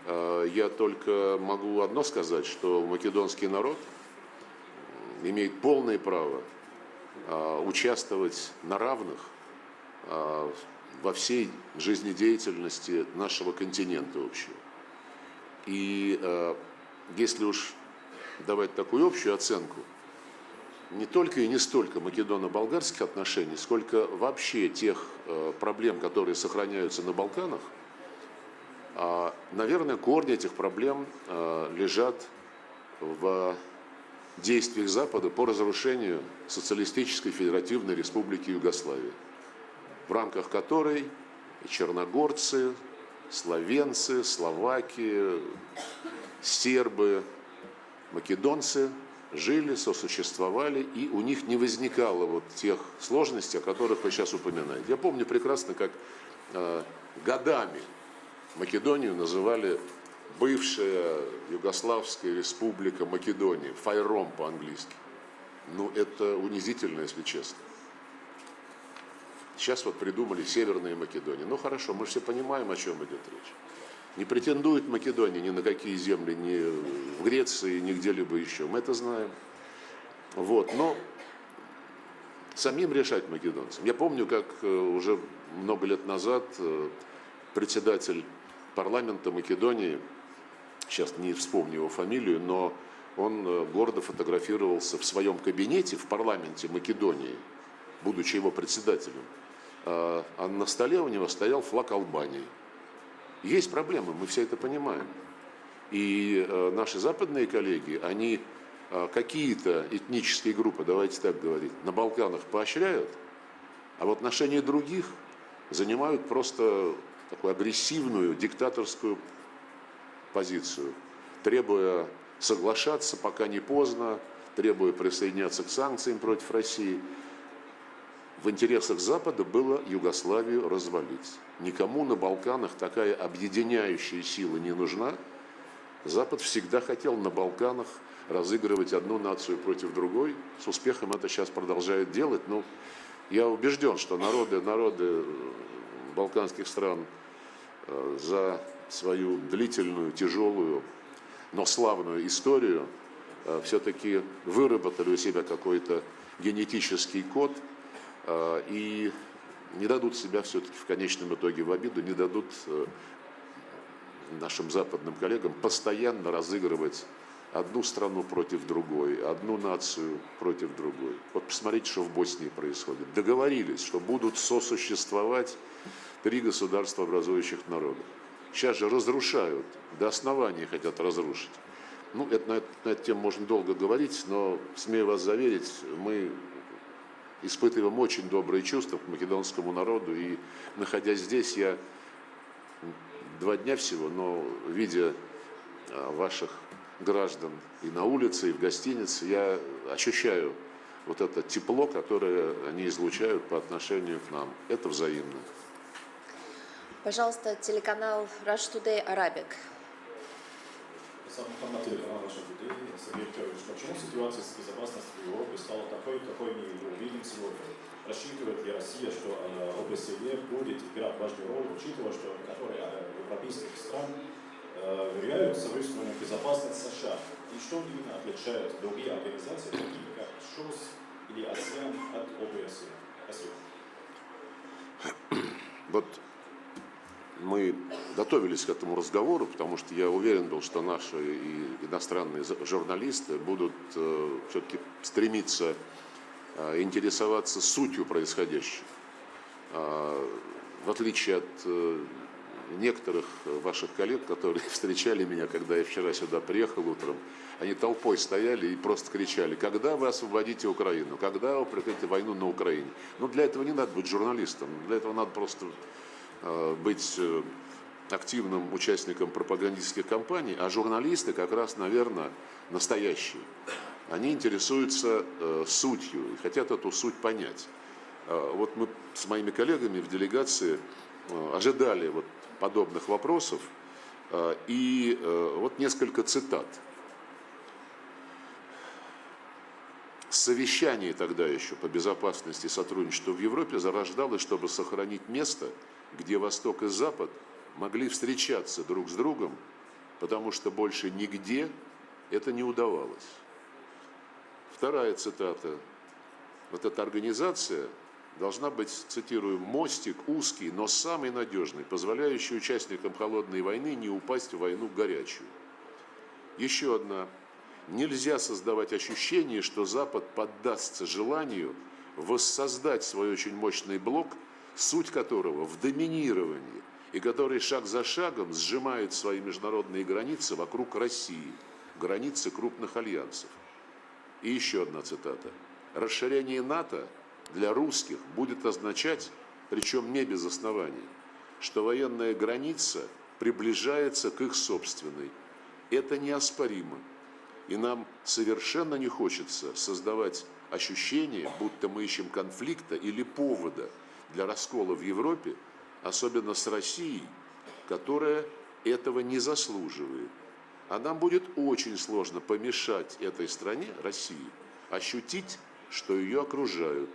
Я только могу одно сказать, что македонский народ имеет полное право участвовать на равных во всей жизнедеятельности нашего континента общего. И если уж давать такую общую оценку, не только и не столько македоно-болгарских отношений, сколько вообще тех проблем, которые сохраняются на Балканах, наверное, корни этих проблем лежат в действиях Запада по разрушению Социалистической Федеративной Республики Югославии, в рамках которой и черногорцы, словенцы, словаки, сербы, македонцы жили, сосуществовали, и у них не возникало вот тех сложностей, о которых вы сейчас упоминаете. Я помню прекрасно, как годами Македонию называли бывшая Югославская республика Македония, Файром по-английски. Ну, это унизительно, если честно. Сейчас вот придумали Северная Македония. Ну, хорошо, мы же все понимаем, о чем идет речь. Не претендует Македония ни на какие земли, ни в Греции, ни где-либо еще. Мы это знаем. Вот. Но самим решать македонцам. Я помню, как уже много лет назад председатель парламента Македонии, сейчас не вспомню его фамилию, но он гордо фотографировался в своем кабинете в парламенте Македонии, будучи его председателем. А на столе у него стоял флаг Албании. Есть проблемы, мы все это понимаем. И наши западные коллеги, они какие-то этнические группы, давайте так говорить, на Балканах поощряют, а в отношении других занимают просто такую агрессивную, диктаторскую позицию, требуя соглашаться, пока не поздно, требуя присоединяться к санкциям против России. В интересах Запада было Югославию развалить. Никому на Балканах такая объединяющая сила не нужна. Запад всегда хотел на Балканах разыгрывать одну нацию против другой. С успехом это сейчас продолжает делать. Но я убежден, что народы балканских стран за свою длительную, тяжелую, но славную историю все-таки выработали у себя какой-то генетический код и не дадут себя все-таки в конечном итоге в обиду, не дадут нашим западным коллегам постоянно разыгрывать одну страну против другой, одну нацию против другой. Вот посмотрите, что в Боснии происходит. Договорились, что будут сосуществовать 3 государства образующих народа. Сейчас же разрушают, до основания хотят разрушить. Ну, на эту тему можно долго говорить, но, смею вас заверить, мы испытываем очень добрые чувства к македонскому народу. И, находясь здесь, я 2 дня всего, но видя ваших граждан и на улице, и в гостинице, я ощущаю вот это тепло, которое они излучают по отношению к нам. Это взаимно. Пожалуйста, телеканал Rush Today Arabic. Сергей Петрович, почему ситуация с безопасностью в Европе стала такой, какой мы ее видим сегодня? Рассчитывает ли Россия, что ОБСЕ будет играть важную роль, учитывая, что некоторые европейских стран веряют совершенную безопасность США? И что именно отличает другие организации, такие как ШОС или АСЕАН, от ОБСЕ? Спасибо. Вот мы готовились к этому разговору, потому что я уверен был, что наши и иностранные журналисты будут все-таки стремиться интересоваться сутью происходящего. В отличие от некоторых ваших коллег, которые встречали меня, когда я вчера сюда приехал утром, они толпой стояли и просто кричали: когда вы освободите Украину, когда вы прекратите войну на Украине. Но для этого не надо быть журналистом, для этого надо просто быть активным участником пропагандистских кампаний, а журналисты как раз, наверное, настоящие. Они интересуются сутью и хотят эту суть понять. Вот мы с моими коллегами в делегации ожидали вот подобных вопросов, и вот несколько цитат. Совещание тогда еще по безопасности и сотрудничеству в Европе зарождалось, чтобы сохранить место, где Восток и Запад могли встречаться друг с другом, потому что больше нигде это не удавалось. Вторая цитата. Вот эта организация должна быть, цитирую, мостик узкий, но самый надежный, позволяющий участникам холодной войны не упасть в войну горячую. Еще одна. Нельзя создавать ощущение, что Запад поддастся желанию воссоздать свой очень мощный блок, суть которого в доминировании, и который шаг за шагом сжимает свои международные границы вокруг России, границы крупных альянсов. И еще одна цитата. Расширение НАТО для русских будет означать, причем не без оснований, что военная граница приближается к их собственной. Это неоспоримо. И нам совершенно не хочется создавать ощущение, будто мы ищем конфликта или повода для раскола в Европе, особенно с Россией, которая этого не заслуживает. А нам будет очень сложно помешать этой стране, России, ощутить, что ее окружают.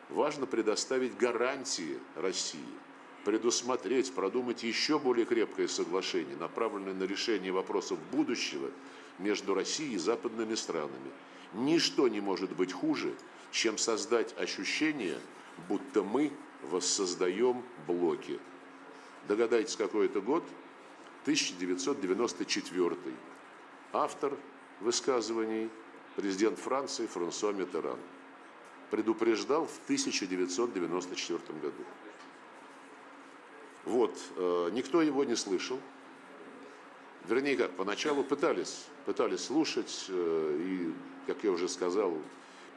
Важно предоставить гарантии России, предусмотреть, продумать еще более крепкое соглашение, направленное на решение вопросов будущего между Россией и западными странами. Ничто не может быть хуже, чем создать ощущение, будто мы воссоздаем блоки. Догадайтесь, какой это год? 1994. Автор высказываний президент Франции Франсуа Миттеран. Предупреждал в 1994 году. Вот, никто его не слышал. Вернее, как, поначалу пытались слушать, и, как я уже сказал,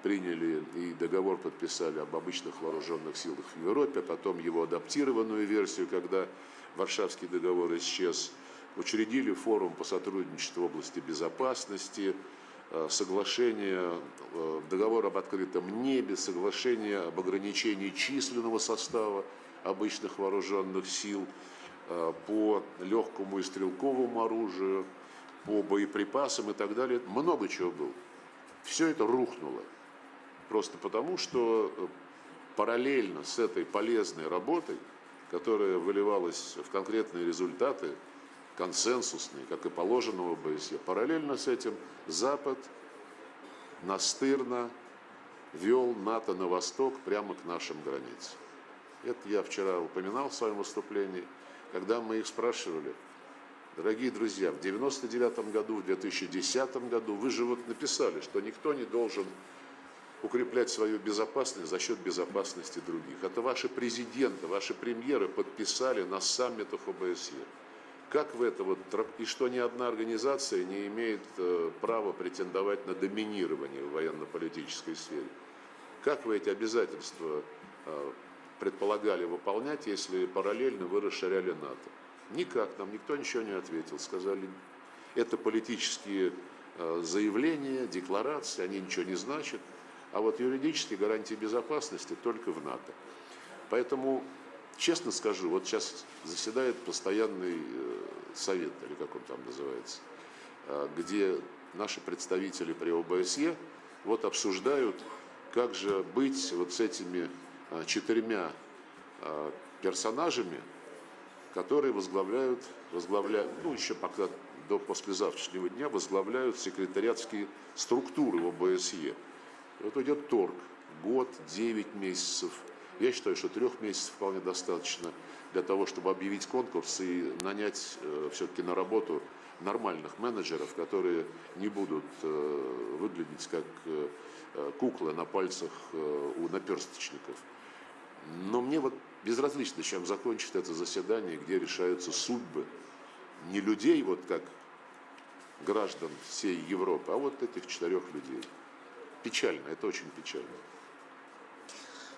приняли и договор подписали об обычных вооруженных силах в Европе, потом его адаптированную версию, когда Варшавский договор исчез, учредили форум по сотрудничеству в области безопасности, соглашение, договор об открытом небе, соглашение об ограничении численного состава обычных вооруженных сил, по легкому и стрелковому оружию, по боеприпасам и так далее. Много чего было. Все это рухнуло. Просто потому, что параллельно с этой полезной работой, которая выливалась в конкретные результаты, консенсусные, как и положено в ОБСЕ, параллельно с этим Запад настырно вел НАТО на восток прямо к нашим границам. Это я вчера упоминал в своем выступлении, когда мы их спрашивали: дорогие друзья, в 1999 году, в 2010 году вы же вот написали, что никто не должен укреплять свою безопасность за счет безопасности других. Это ваши президенты, ваши премьеры подписали на саммитах ОБСЕ. Как в это вот, и что ни одна организация не имеет права претендовать на доминирование в военно-политической сфере? Как вы эти обязательства предполагали выполнять, если параллельно вы расширяли НАТО? Никак, нам никто ничего не ответил. Сказали, это политические заявления, декларации, они ничего не значат. А вот юридические гарантии безопасности только в НАТО. Поэтому, честно скажу, вот сейчас заседает постоянный совет, или как он там называется, где наши представители при ОБСЕ вот обсуждают, как же быть вот с этими 4 персонажами, которые возглавляют, ну еще пока до послезавтрашнего дня возглавляют секретариатские структуры в ОБСЕ. Вот идет торг, год, 9 месяцев. Я считаю, что 3 месяцев вполне достаточно для того, чтобы объявить конкурс и нанять все-таки на работу нормальных менеджеров, которые не будут выглядеть как куклы на пальцах у наперсточников. Но мне вот безразлично, чем закончится это заседание, где решаются судьбы не людей, вот как граждан всей Европы, а вот этих 4 людей. Печально, это очень печально.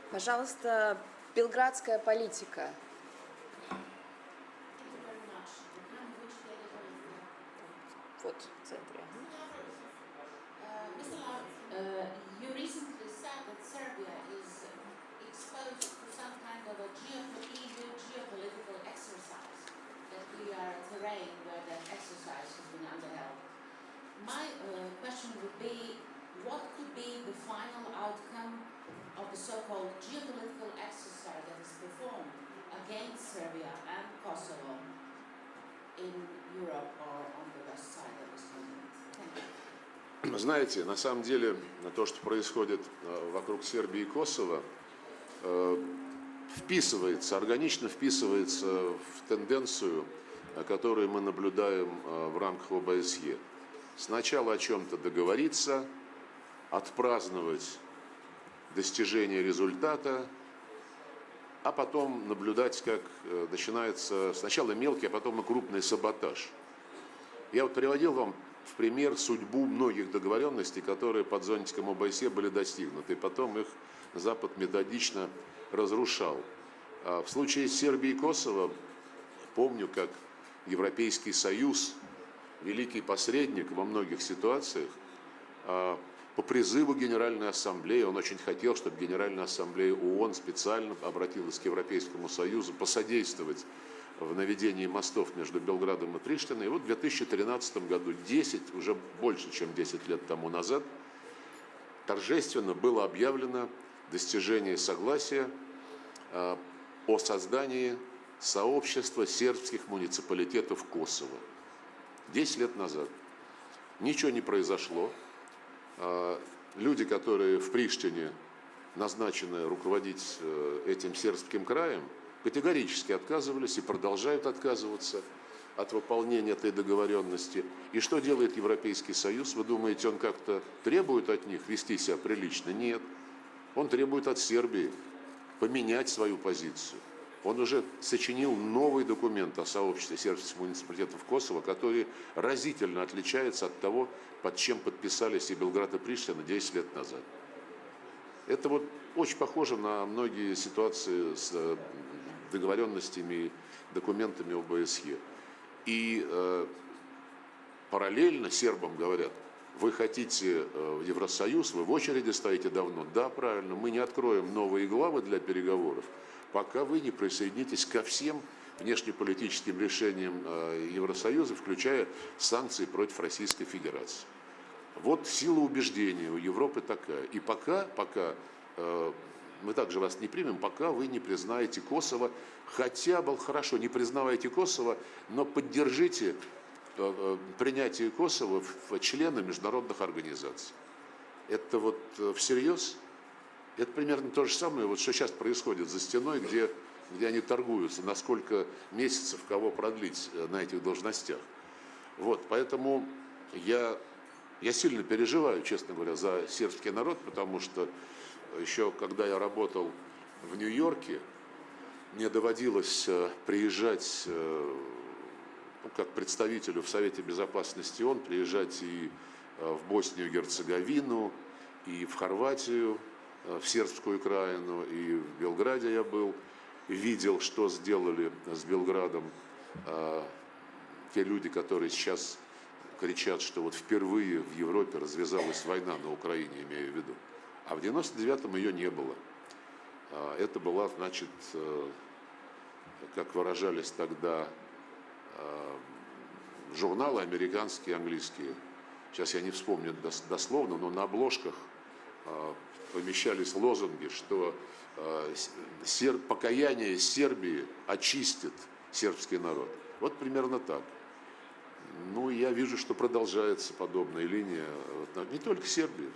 Пожалуйста, белградская политика. Вот в центре. You recently said that Serbia is exposed to some kind of a geopolitical exercise, that we are a terrain where that exercise has been underheld. My question would be, what could be the final outcome of the so-called geopolitical exercise that is performed against Serbia and Kosovo in Europe or on the west side of this continent? Thank you. Знаете, на самом деле, то, что происходит вокруг Сербии и Косово, органично вписывается в тенденцию, которую мы наблюдаем в рамках ОБСЕ. Сначала о чем-то договориться, отпраздновать достижение результата, а потом наблюдать, как начинается сначала мелкий, а потом и крупный саботаж. Я вот приводил вам в пример судьбу многих договоренностей, которые под зонтиком ОБСЕ были достигнуты, и потом их Запад методично разрушал. В случае с Сербией и Косово помню, как Европейский Союз, великий посредник во многих ситуациях, по призыву Генеральной Ассамблеи, он очень хотел, чтобы Генеральная Ассамблея ООН специально обратилась к Европейскому Союзу посодействовать в наведении мостов между Белградом и Приштиной. И вот в 2013 году, уже больше, чем 10 лет тому назад, торжественно было объявлено достижение согласия о создании сообщества сербских муниципалитетов Косово. 10 лет назад. Ничего не произошло. Люди, которые в Приштине назначены руководить этим сербским краем, категорически отказывались и продолжают отказываться от выполнения этой договоренности. И что делает Европейский Союз? Вы думаете, он как-то требует от них вести себя прилично? Нет. Он требует от Сербии поменять свою позицию. Он уже сочинил новый документ о сообществе сербских муниципалитетов Косово, который разительно отличается от того, под чем подписались и Белград, и Приштина 10 лет назад. Это вот очень похоже на многие ситуации с договоренностями, документами ОБСЕ. И параллельно сербам говорят, Вы хотите в Евросоюз, вы в очереди стоите давно. Да, правильно, мы не откроем новые главы для переговоров, пока вы не присоединитесь ко всем внешнеполитическим решениям Евросоюза, включая санкции против Российской Федерации. Вот сила убеждения у Европы такая. И пока мы также вас не примем, пока вы не признаете Косово, хотя бы, хорошо, не признавайте Косово, но поддержите принятие Косово в члены международных организаций. Это вот всерьез? Это примерно то же самое, вот что сейчас происходит за стеной, где они торгуются, на сколько месяцев кого продлить на этих должностях. Вот, поэтому я сильно переживаю, честно говоря, за сербский народ, потому что еще когда я работал в Нью-Йорке, мне доводилось приезжать, как представителю в Совете Безопасности ООН, приезжать и в Боснию и Герцеговину, и в Хорватию, в сербскую Украину, и в Белграде я был, видел, что сделали с Белградом те люди, которые сейчас кричат, что вот впервые в Европе развязалась война на Украине, имею в виду. А в 99-м ее не было. Это была, значит, как выражались тогда журналы американские, английские. Сейчас я не вспомню дословно, но на обложках помещались лозунги, что покаяние Сербии очистит сербский народ. Вот примерно так. Ну, я вижу, что продолжается подобная линия не только Сербии,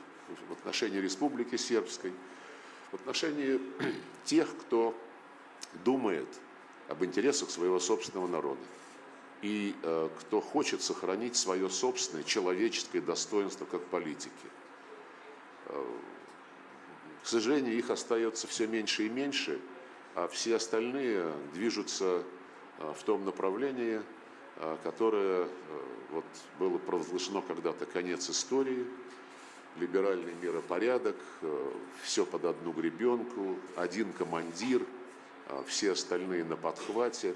в отношении Республики Сербской, в отношении тех, кто думает об интересах своего собственного народа и кто хочет сохранить свое собственное человеческое достоинство как политики. К сожалению, их остается все меньше и меньше, а все остальные движутся в том направлении, которое вот, было провозглашено когда-то конец истории, либеральный миропорядок, все под одну гребенку, один командир, все остальные на подхвате.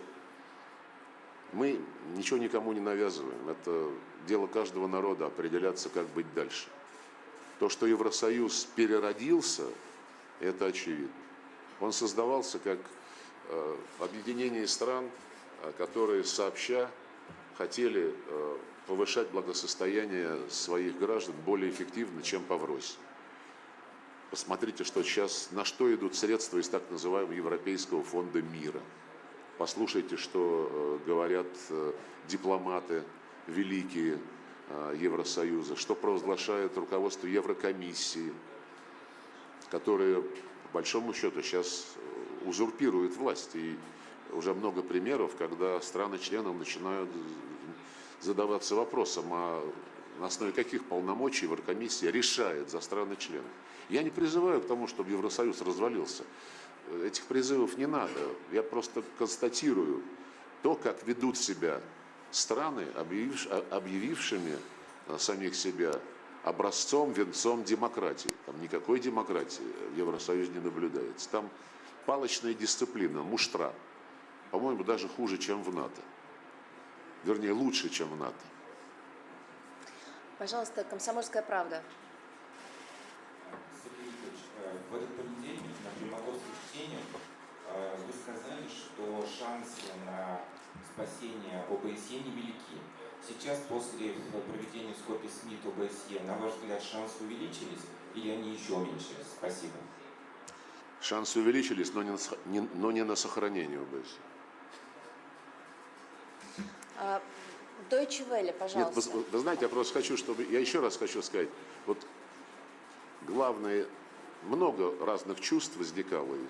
Мы ничего никому не навязываем. Это дело каждого народа определяться, как быть дальше. То, что Евросоюз переродился, это очевидно. Он создавался как объединение стран, которые сообща хотели повышать благосостояние своих граждан более эффективно, чем поврось. Посмотрите, что сейчас, на что идут средства из так называемого Европейского фонда мира. Послушайте, что говорят дипломаты великие Евросоюза, что провозглашает руководство Еврокомиссии, которые, по большому счету, сейчас узурпируют власть. И уже много примеров, когда страны-члены начинают задаваться вопросом, а на основе каких полномочий Еврокомиссия решает за страны-члены. Я не призываю к тому, чтобы Евросоюз развалился. Этих призывов не надо. Я просто констатирую то, как ведут себя страны, объявившими самих себя образцом, венцом демократии. Там никакой демократии в Евросоюзе не наблюдается. Там палочная дисциплина, муштра. По-моему, даже хуже, чем в НАТО. Вернее, лучше, чем в НАТО. Пожалуйста, «Комсомольская правда». Сергей Викторович, в этот понедельник на Приморском чтении вы сказали, что шансы на спасение ОБСЕ невелики. Сейчас, после проведения в Скопье СМИТ ОБСЕ, на ваш взгляд, шансы увеличились или они еще уменьшились? Спасибо. Шансы увеличились, но не на сохранение ОБСЕ. Deutsche Welle, пожалуйста. Нет, вы знаете, я просто хочу, я еще раз хочу сказать, вот главное, много разных чувств возникало и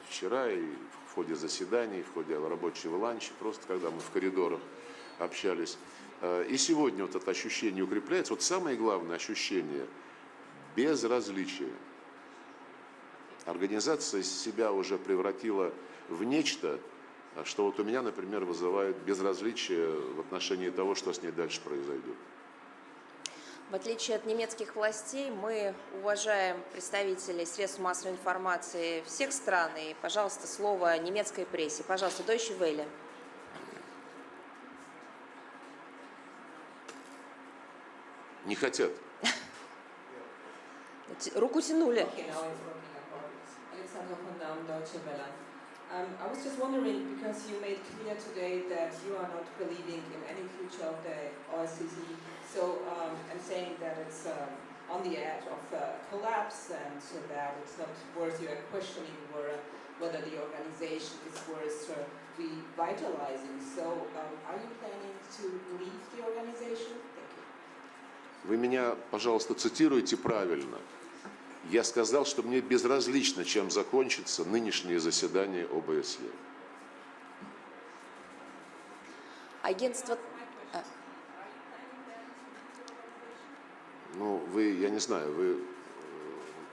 вчера, и в ходе заседаний, в ходе рабочего ланча, просто когда мы в коридорах общались. И сегодня вот это ощущение укрепляется. Вот самое главное ощущение – безразличие. Организация себя уже превратила в нечто, что вот у меня, например, вызывает безразличие в отношении того, что с ней дальше произойдет. В отличие от немецких властей, мы уважаем представителей средств массовой информации всех стран. И, пожалуйста, слово немецкой прессе. Пожалуйста, Deutsche Welle. Не хотят. Руку тянули. I was just wondering, because you made clear today that you are not believing in any future of the OSCE, so I'm saying that it's on the edge of collapse, and so that it's not worth you questioning whether the organization is worth revitalizing. So are you planning to leave the organization? Thank you. Вы меня, пожалуйста, цитируйте правильно. Я сказал, что мне безразлично, чем закончится нынешнее заседание ОБСЕ. Агентство... Ну, вы, я не знаю, вы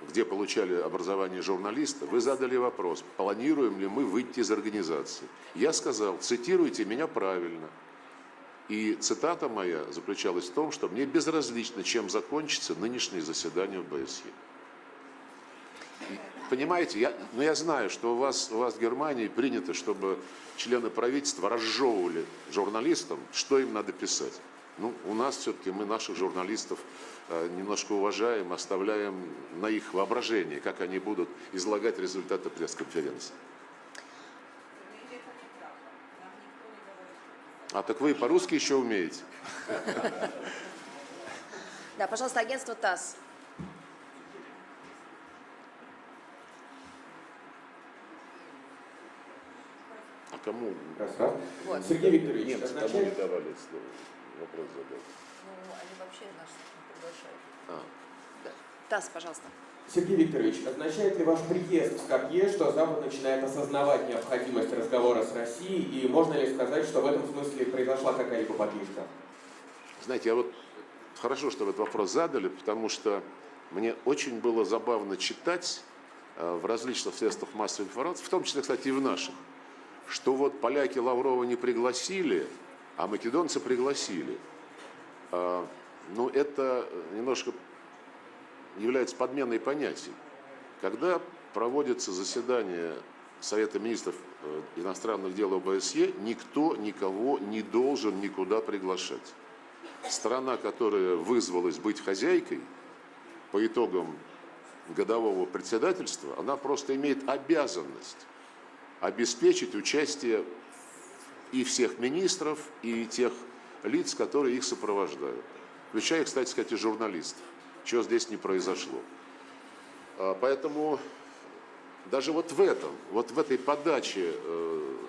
где получали образование журналиста, вы задали вопрос, планируем ли мы выйти из организации. Я сказал, цитируйте меня правильно. И цитата моя заключалась в том, что мне безразлично, чем закончится нынешнее заседание ОБСЕ. Понимаете, я знаю, что у вас в Германии принято, чтобы члены правительства разжевывали журналистам, что им надо писать. Ну, у нас все-таки мы наших журналистов немножко уважаем, оставляем на их воображение, как они будут излагать результаты пресс-конференции. А так вы и по-русски еще умеете. Да, пожалуйста, агентство ТАСС. А кому? Вот. Сергей Викторович, Немцы кому не давали слово? Вопрос задать. Ну, они вообще нас приглашают. Да. ТАСС, пожалуйста. Сергей Викторович, означает ли ваш приезд в Скопье, что Запад начинает осознавать необходимость разговора с Россией, и можно ли сказать, что в этом смысле произошла какая-либо подвижка? Знаете, я вот хорошо, что вы этот вопрос задали, потому что мне очень было забавно читать в различных средствах массовой информации, в том числе, кстати, и в наших, что вот поляки Лаврова не пригласили, а македонцы пригласили. Ну, это немножко является подменой понятий. Когда проводится заседание Совета министров иностранных дел ОБСЕ, никто никого не должен никуда приглашать. Страна, которая вызвалась быть хозяйкой по итогам годового председательства, она просто имеет обязанность обеспечить участие и всех министров, и тех лиц, которые их сопровождают. Включая, кстати сказать, и журналистов. Чего здесь не произошло. Поэтому даже вот в этой подаче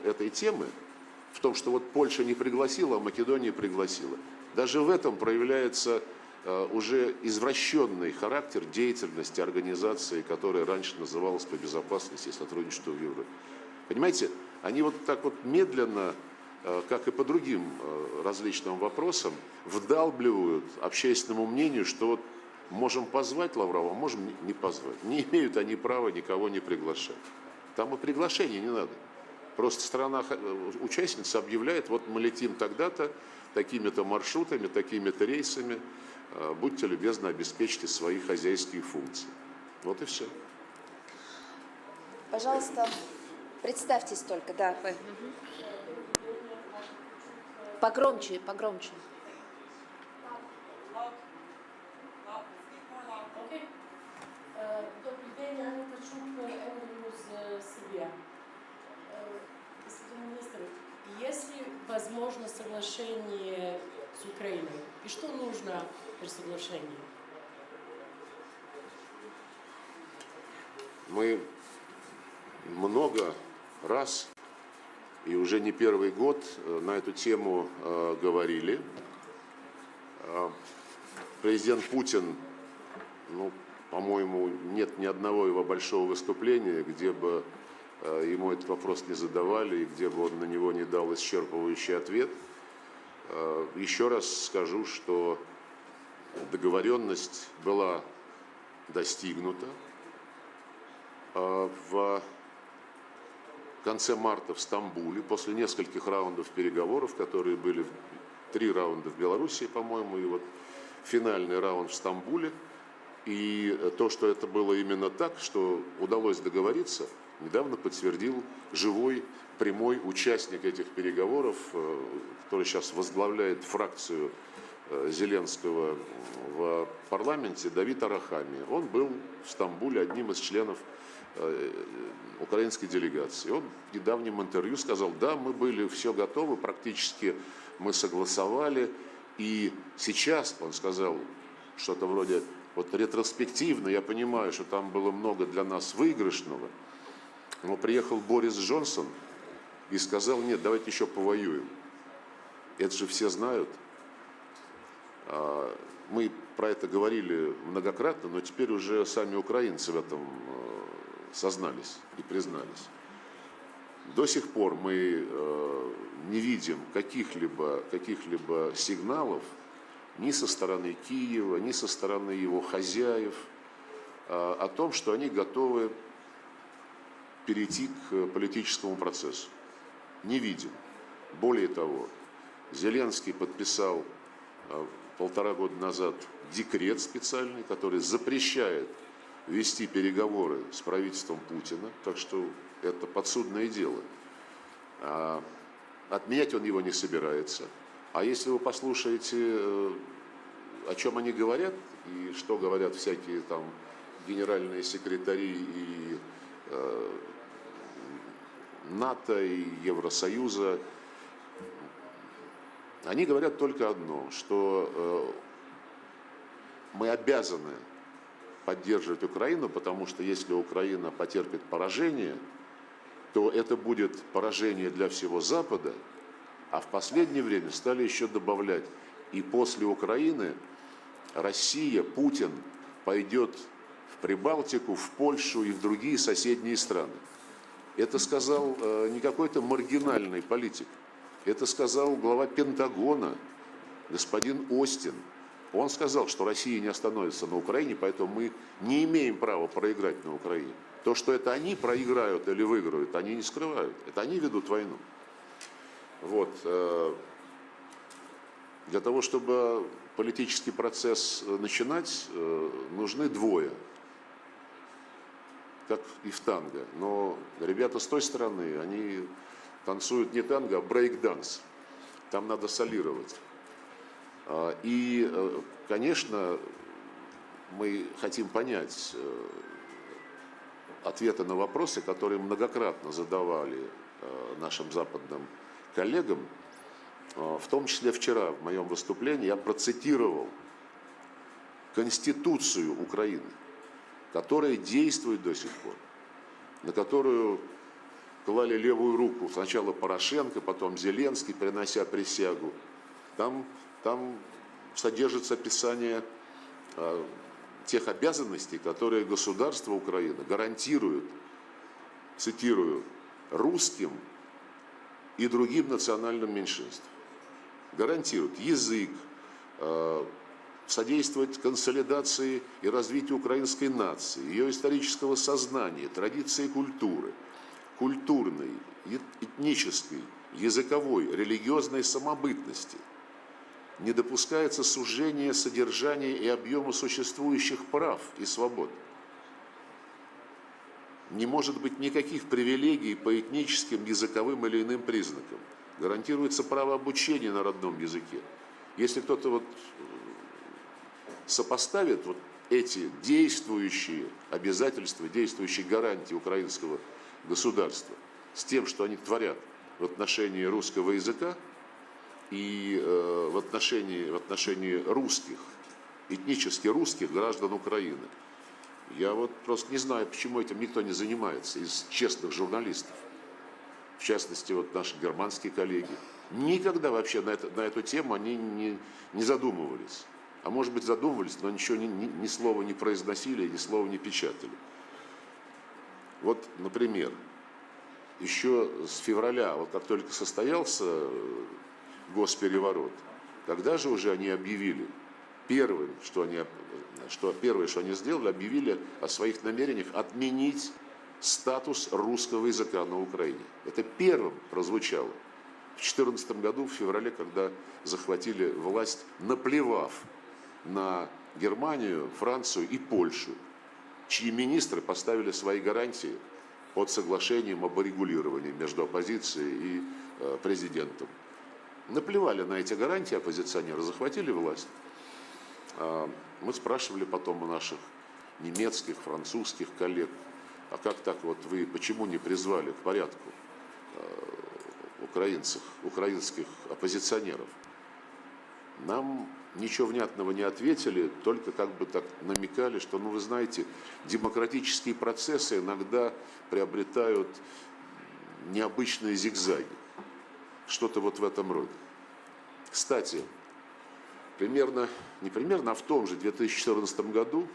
этой темы, в том, что вот Польша не пригласила, а Македония пригласила, даже в этом проявляется уже извращенный характер деятельности организации, которая раньше называлась по безопасности и сотрудничеству в Европе. Понимаете, они вот так вот медленно, как и по другим различным вопросам, вдалбливают общественному мнению, что вот можем позвать Лаврова, можем не позвать. Не имеют они права никого не приглашать. Там и приглашения не надо. Просто страна-участница объявляет, вот мы летим тогда-то, такими-то маршрутами, такими-то рейсами, будьте любезны, обеспечьте свои хозяйские функции. Вот и все. Пожалуйста, представьтесь только, да, вы. Погромче, погромче. Добрый день, Анна Ткачук, Евроньюз, Сибирь. Господин министр, есть ли возможно соглашение с Украиной? И что нужно при соглашении? Мы много раз, и уже не первый год, на эту тему говорили. Президент Путин, ну, по-моему, нет ни одного его большого выступления, где бы ему этот вопрос не задавали, и где бы он на него не дал исчерпывающий ответ. Еще раз скажу, что договоренность была достигнута. В конце марта в Стамбуле, после нескольких раундов переговоров, которые были 3 раунда в Белоруссии, по-моему, и вот финальный раунд в Стамбуле. И то, что это было именно так, что удалось договориться, недавно подтвердил живой, прямой участник этих переговоров, который сейчас возглавляет фракцию Зеленского в парламенте Давид Арахамия. Он был в Стамбуле одним из членов украинской делегации. Он в недавнем интервью сказал: да, мы были все готовы, практически мы согласовали. И сейчас, он сказал что-то вроде, вот ретроспективно, я понимаю, что там было много для нас выигрышного, но приехал Борис Джонсон и сказал: нет, давайте еще повоюем. Это же все знают. Мы про это говорили многократно, но теперь уже сами украинцы в этом сознались и признались. До сих пор мы не видим каких-либо сигналов ни со стороны Киева, ни со стороны его хозяев о том, что они готовы перейти к политическому процессу. Не видим. Более того, Зеленский подписал 1,5 года назад декрет специальный, который запрещает вести переговоры с правительством Путина, так что это подсудное дело. Отменять он его не собирается. А если вы послушаете, о чем они говорят, и что говорят всякие там генеральные секретари и НАТО, и Евросоюза, они говорят только одно, что мы обязаны поддерживать Украину, потому что если Украина потерпит поражение, то это будет поражение для всего Запада, а в последнее время стали еще добавлять: и после Украины Россия, Путин пойдет в Прибалтику, в Польшу и в другие соседние страны. Это сказал не какой-то маргинальный политик, это сказал глава Пентагона, господин Остин. Он сказал, что Россия не остановится на Украине, поэтому мы не имеем права проиграть на Украине. То, что это они проиграют или выиграют, они не скрывают. Это они ведут войну. Вот. Для того, чтобы политический процесс начинать, нужны двое. Как и в танго. Но ребята с той стороны, они танцуют не танго, а брейк-данс. Там надо солировать. И, конечно, мы хотим понять ответы на вопросы, которые многократно задавали нашим западным коллегам. В том числе вчера в моем выступлении я процитировал Конституцию Украины, которая действует до сих пор, на которую клали левую руку сначала Порошенко, потом Зеленский, принося присягу. Там содержится описание тех обязанностей, которые государство Украины гарантирует, цитирую, русским и другим национальным меньшинствам. Гарантирует язык, содействовать консолидации и развитию украинской нации, ее исторического сознания, традиции культуры, культурной, этнической, языковой, религиозной самобытности. Не допускается сужение содержания и объема существующих прав и свобод. Не может быть никаких привилегий по этническим, языковым или иным признакам. Гарантируется право обучения на родном языке. Если кто-то сопоставит эти действующие обязательства, действующие гарантии украинского государства с тем, что они творят в отношении русского языка, и в отношении русских, этнически русских граждан Украины. Я просто не знаю, почему этим никто не занимается из честных журналистов. В частности, наши германские коллеги. Никогда вообще на эту тему они не задумывались. А может быть задумывались, но ничего ни слова не произносили, ни слова не печатали. Например, еще с февраля, как только состоялся госпереворот, тогда же уже они объявили, первое, что они сделали, объявили о своих намерениях отменить статус русского языка на Украине. Это первым прозвучало в 2014 году, в феврале, когда захватили власть, наплевав на Германию, Францию и Польшу, чьи министры поставили свои гарантии под соглашением об урегулировании между оппозицией и президентом. наплевали на эти гарантии оппозиционеры, захватили власть. Мы спрашивали потом у наших немецких, французских коллег, а как так вот вы, почему не призвали к порядку украинских оппозиционеров? Нам ничего внятного не ответили, только как бы так намекали, что, ну вы знаете, демократические процессы иногда приобретают необычные зигзаги. Что-то вот в этом роде. Кстати, в том же 2014 году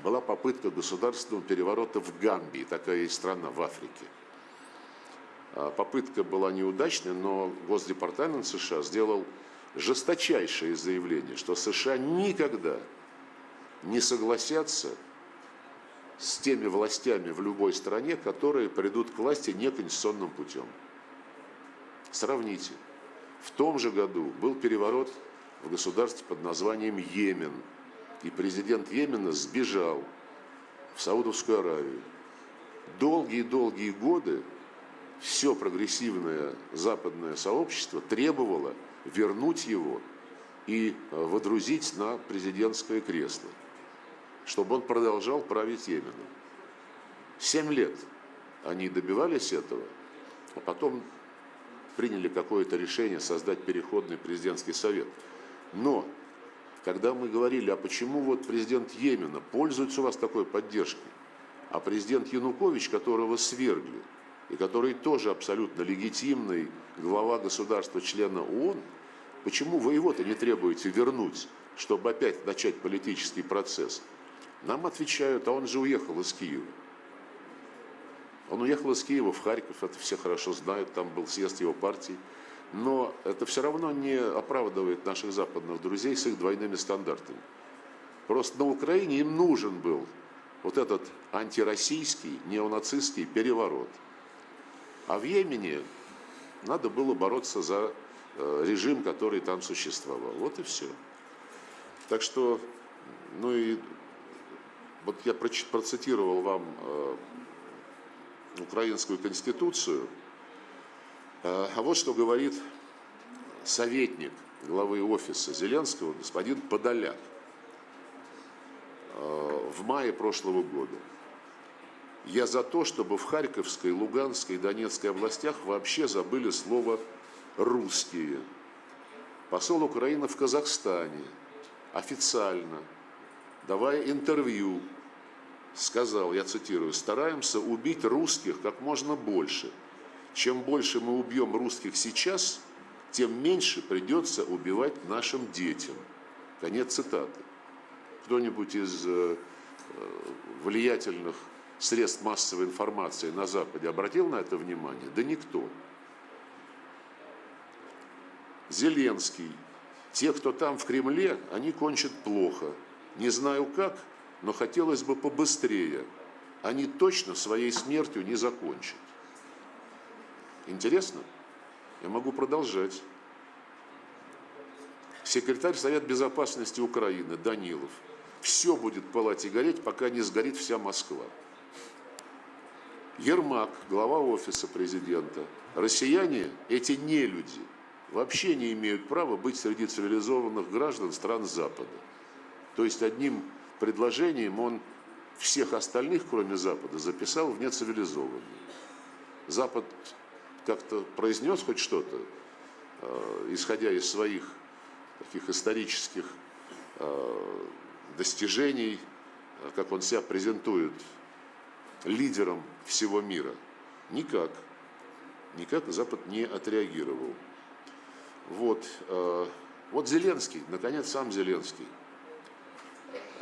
была попытка государственного переворота в Гамбии, такая есть страна в Африке. Попытка была неудачной, но Госдепартамент США сделал жесточайшее заявление, что США никогда не согласятся с теми властями в любой стране, которые придут к власти неконституционным путем. Сравните. В том же году был переворот в государстве под названием Йемен, и президент Йемена сбежал в Саудовскую Аравию. Долгие-долгие годы все прогрессивное западное сообщество требовало вернуть его и водрузить на президентское кресло, чтобы он продолжал править Йеменом. 7 лет они добивались этого, а потом приняли какое-то решение создать переходный президентский совет. Но, когда мы говорили, а почему вот президент Йемена пользуется у вас такой поддержкой, а президент Янукович, которого свергли, и который тоже абсолютно легитимный глава государства-члена ООН, почему вы его-то не требуете вернуть, чтобы опять начать политический процесс? Нам отвечают, а он же уехал из Киева. Он уехал из Киева в Харьков, это все хорошо знают, там был съезд его партии. Но это все равно не оправдывает наших западных друзей с их двойными стандартами. Просто на Украине им нужен был вот этот антироссийский, неонацистский переворот. А в Йемене надо было бороться за режим, который там существовал. Вот и все. Так что, ну и вот я процитировал вам украинскую конституцию, а вот что говорит советник главы офиса Зеленского, господин Подоляк, в мае прошлого года. Я за то, чтобы в Харьковской, Луганской и Донецкой областях вообще забыли слово «русские». Посол Украины в Казахстане официально, давая интервью, сказал, я цитирую, «стараемся убить русских как можно больше. Чем больше мы убьем русских сейчас, тем меньше придется убивать нашим детям». Конец цитаты. Кто-нибудь из влиятельных средств массовой информации на Западе обратил на это внимание? Да никто. Зеленский. Те, кто там в Кремле, они кончат плохо. Не знаю как, но хотелось бы побыстрее. Они точно своей смертью не закончат. Интересно? Я могу продолжать. Секретарь Совета Безопасности Украины Данилов. Все будет пылать и гореть, пока не сгорит вся Москва. Ермак, глава офиса президента. Россияне, эти нелюди, вообще не имеют права быть среди цивилизованных граждан стран Запада. То есть одним предложением он всех остальных, кроме Запада, записал в нецивилизованные. Запад как-то произнес хоть что-то, исходя из своих таких исторических достижений, как он себя презентует лидером всего мира? Никак. Никак Запад не отреагировал. Вот Зеленский, наконец, сам Зеленский.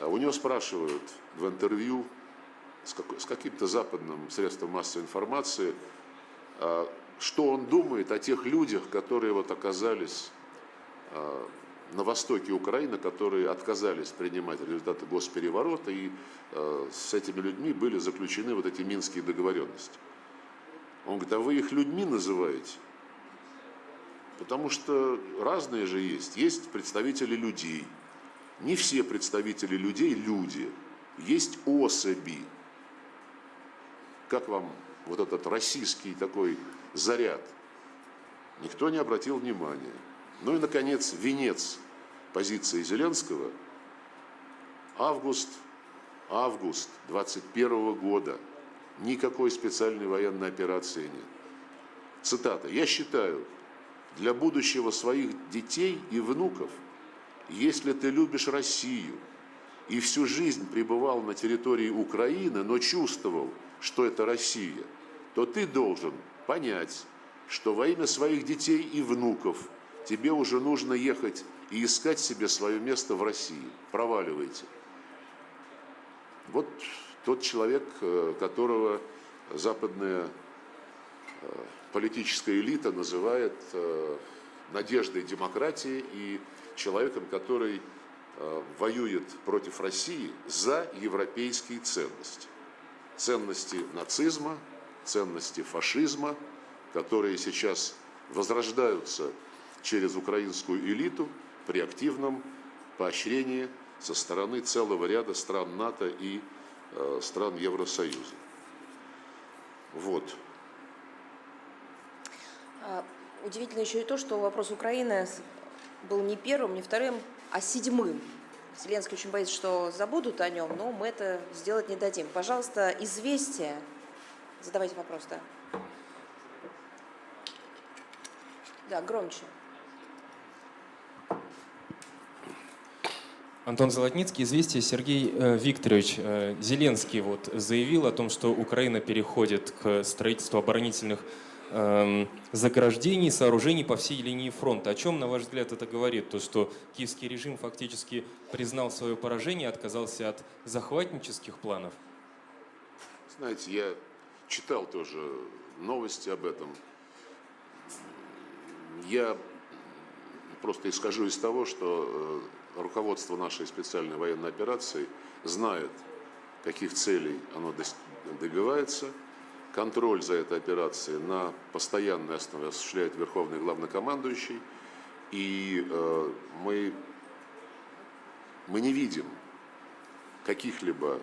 У него спрашивают в интервью с каким-то западным средством массовой информации, что он думает о тех людях, которые вот оказались на востоке Украины, которые отказались принимать результаты госпереворота, и с этими людьми были заключены вот эти минские договоренности. Он говорит, а вы их людьми называете? Потому что разные же есть. Есть представители людей. Не все представители людей – люди. Есть особи. Как вам вот этот российский такой заряд? Никто не обратил внимания. Ну и, наконец, венец позиции Зеленского – август 2021 года. Никакой специальной военной операции нет. Цитата. «Я считаю, для будущего своих детей и внуков, если ты любишь Россию и всю жизнь пребывал на территории Украины, но чувствовал, что это Россия, то ты должен понять, что во имя своих детей и внуков тебе уже нужно ехать и искать себе свое место в России. Проваливайте». Вот тот человек, которого западная политическая элита называет надеждой демократии и человеком, который воюет против России за европейские ценности. Ценности нацизма, ценности фашизма, которые сейчас возрождаются через украинскую элиту при активном поощрении со стороны целого ряда стран НАТО и стран Евросоюза. Вот. Удивительно еще и то, что вопрос Украины был не первым, не вторым, а седьмым. Зеленский очень боится, что забудут о нем, но мы это сделать не дадим. Пожалуйста, известие. Задавайте вопрос, да. Да, громче. Антон Золотницкий, «Известия». Сергей Викторович, Зеленский заявил о том, что Украина переходит к строительству оборонительных заграждений, сооружений по всей линии фронта. О чем, на ваш взгляд, это говорит? То, что киевский режим фактически признал свое поражение, отказался от захватнических планов? Знаете, я читал тоже новости об этом. Я просто исхожу из того, что руководство нашей специальной военной операции знает, каких целей оно добивается. Контроль за этой операцией на постоянной основе осуществляет Верховный Главнокомандующий. И мы не видим каких-либо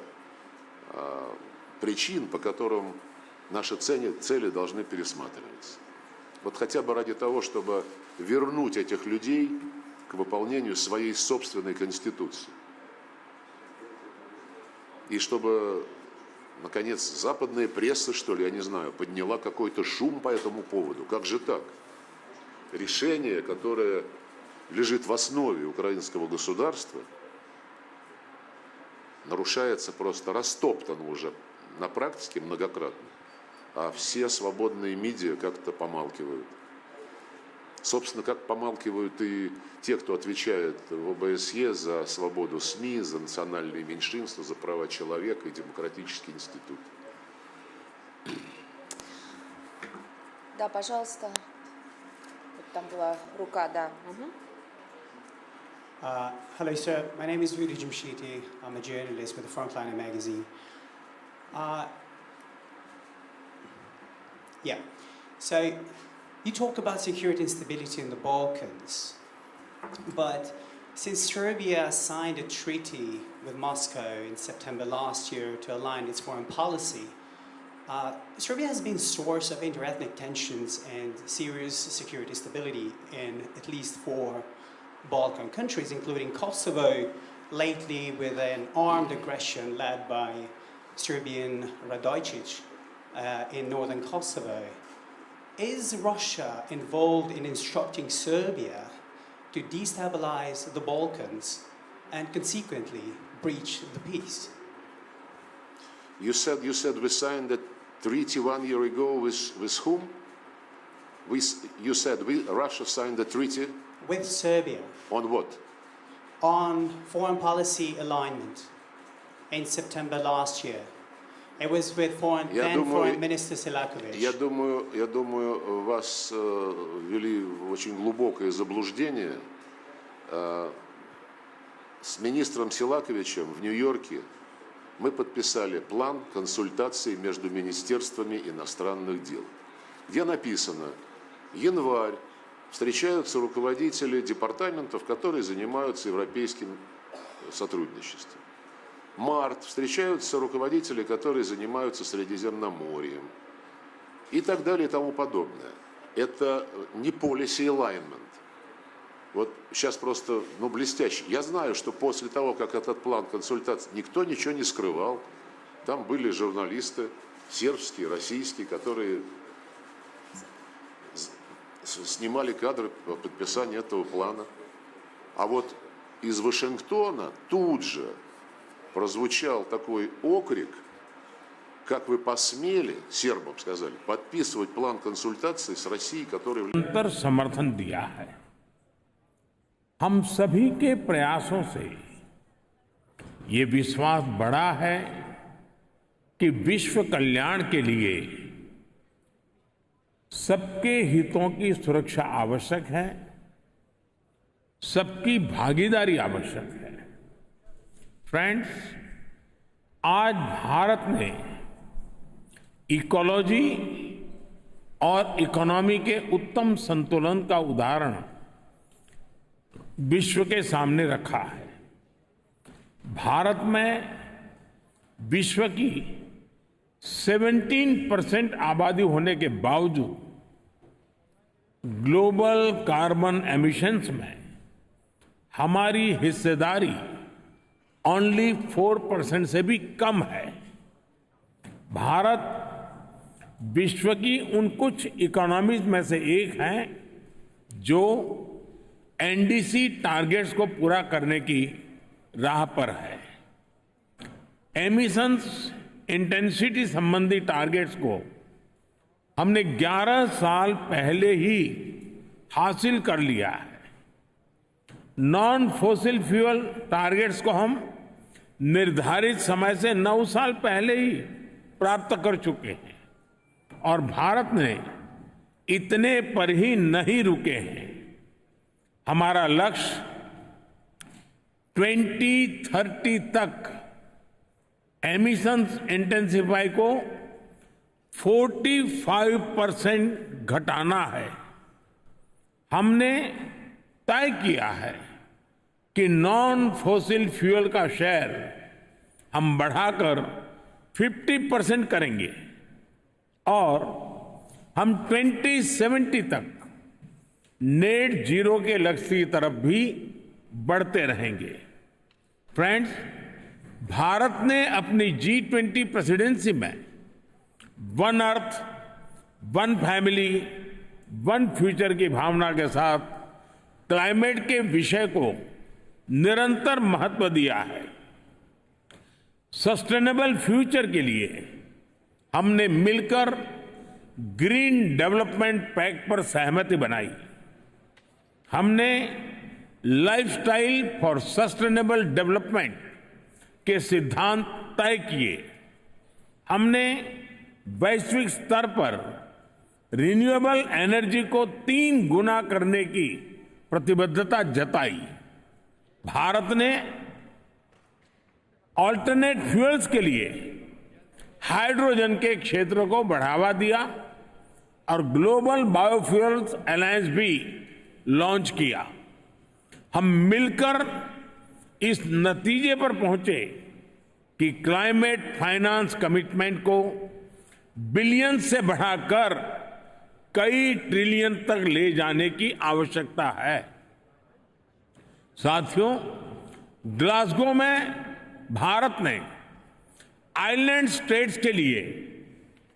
причин, по которым наши цели должны пересматриваться. Вот хотя бы ради того, чтобы вернуть этих людей к выполнению своей собственной конституции. И чтобы, наконец, западная пресса, что ли, я не знаю, подняла какой-то шум по этому поводу. Как же так? Решение, которое лежит в основе украинского государства, нарушается просто, растоптано уже на практике многократно. А все свободные медиа как-то помалкивают. Собственно, как помалкивают и те, кто отвечает в ОБСЕ за свободу СМИ, за национальные меньшинства, за права человека и демократический институт. Да, пожалуйста. Вот там была рука, да. Hello, sir. My name is Rudy Jamshidi. I'm a journalist with the Frontliner magazine. Yeah. So, you talk about security and stability in the Balkans, but since Serbia signed a treaty with Moscow in September last year to align its foreign policy, Serbia has been a source of interethnic tensions and serious security instability in at least 4 Balkan countries, including Kosovo, lately with an armed aggression led by Serbian Radojcic in northern Kosovo. Is Russia involved in instructing Serbia to destabilize the Balkans and consequently breach the peace? You said we signed a treaty 1 year ago with whom? You said Russia signed a treaty? With Serbia. On what? On foreign policy alignment in September last year. It was with Foreign Minister Selakovic. Я думаю, вас ввели в очень глубокое заблуждение. С министром Силаковичем в Нью-Йорке мы подписали план консультаций между министерствами иностранных дел, где написано: январь, встречаются руководители департаментов, которые занимаются европейским сотрудничеством. Март, встречаются руководители, которые занимаются Средиземноморьем. И так далее и тому подобное. это не policy alignment. Вот сейчас просто, блестяще. Я знаю, что после того, как этот план консультаций, никто ничего не скрывал. Там были журналисты, сербские, российские, которые снимали кадры по подписанию этого плана. А вот из Вашингтона тут же прозвучал такой окрик, как вы посмели, сербам сказали, подписывать план консультаций с Россией, который... समर्थन दिया है। हम सभी के प्रयासों से ये विश्वास बढ़ा है कि विश्व कल्याण के लिए सबके हितों की सुरक्षा आवश्यक है, सबकी भागीदारी आवश्यक है। फ्रेंड्स, आज भारत ने इकोलॉजी और इकोनॉमी के उत्तम संतुलन का उदाहरण विश्व के सामने रखा है। भारत में विश्व की 17% आबादी होने के बावजूद ग्लोबल कार्बन एमिशंस में हमारी हिस्सेदारी ओनली 4% से भी कम है। भारत विश्व की उन कुछ इकोनॉमीज में से एक है जो एनडीसी टारगेट्स को पूरा करने की राह पर है। एमिशंस इंटेंसिटी संबंधी टारगेट्स को हमने 11 साल पहले ही हासिल कर लिया है। नॉन फॉसिल फ्यूल टारगेट्स को हम निर्धारित समय से 9 साल पहले ही प्राप्त कर चुके हैं और भारत ने इतने पर ही नहीं रुके हैं। हमारा लक्ष्य 2030 तक एमिशंस इंटेंसिफाई को 45% घटाना है। हमने तय किया है कि नॉन फॉसिल फ्यूल का शेयर हम बढ़ाकर 50% करेंगे और हम 2070 तक नेट जीरो के लक्ष्य की तरफ भी बढ़ते रहेंगे। फ्रेंड्स, भारत ने अपनी G20 प्रेसिडेंसी में one earth, one family, one future की भावना के साथ क्लाइमेट के विषय को निरंतर महत्व दिया है। सस्टेनेबल फ्यूचर के लिए हमने मिलकर ग्रीन डेवलपमेंट पैक्ट पर सहमति बनाई। हमने लाइफस्टाइल फॉर सस्टेनेबल डेवलपमेंट के सिद्धांत तय किए। हमने वैश्विक स्तर पर रिन्यूएबल एनर्जी को 3 गुना करने की प्रतिबद्धता जताई। भारत ने ऑल्टरनेट फ्यूल्स के लिए हाइड्रोजन के क्षेत्र को बढ़ावा दिया और ग्लोबल बायोफ्यूल्स अलायंस भी लॉन्च किया। हम मिलकर इस नतीजे पर पहुंचे कि क्लाइमेट फाइनेंस कमिटमेंट को बिलियन से बढ़ाकर कई ट्रिलियन तक ले जाने की आवश्यकता है। साथियों, ग्लासगो में भारत ने आइलैंड स्टेट्स के लिए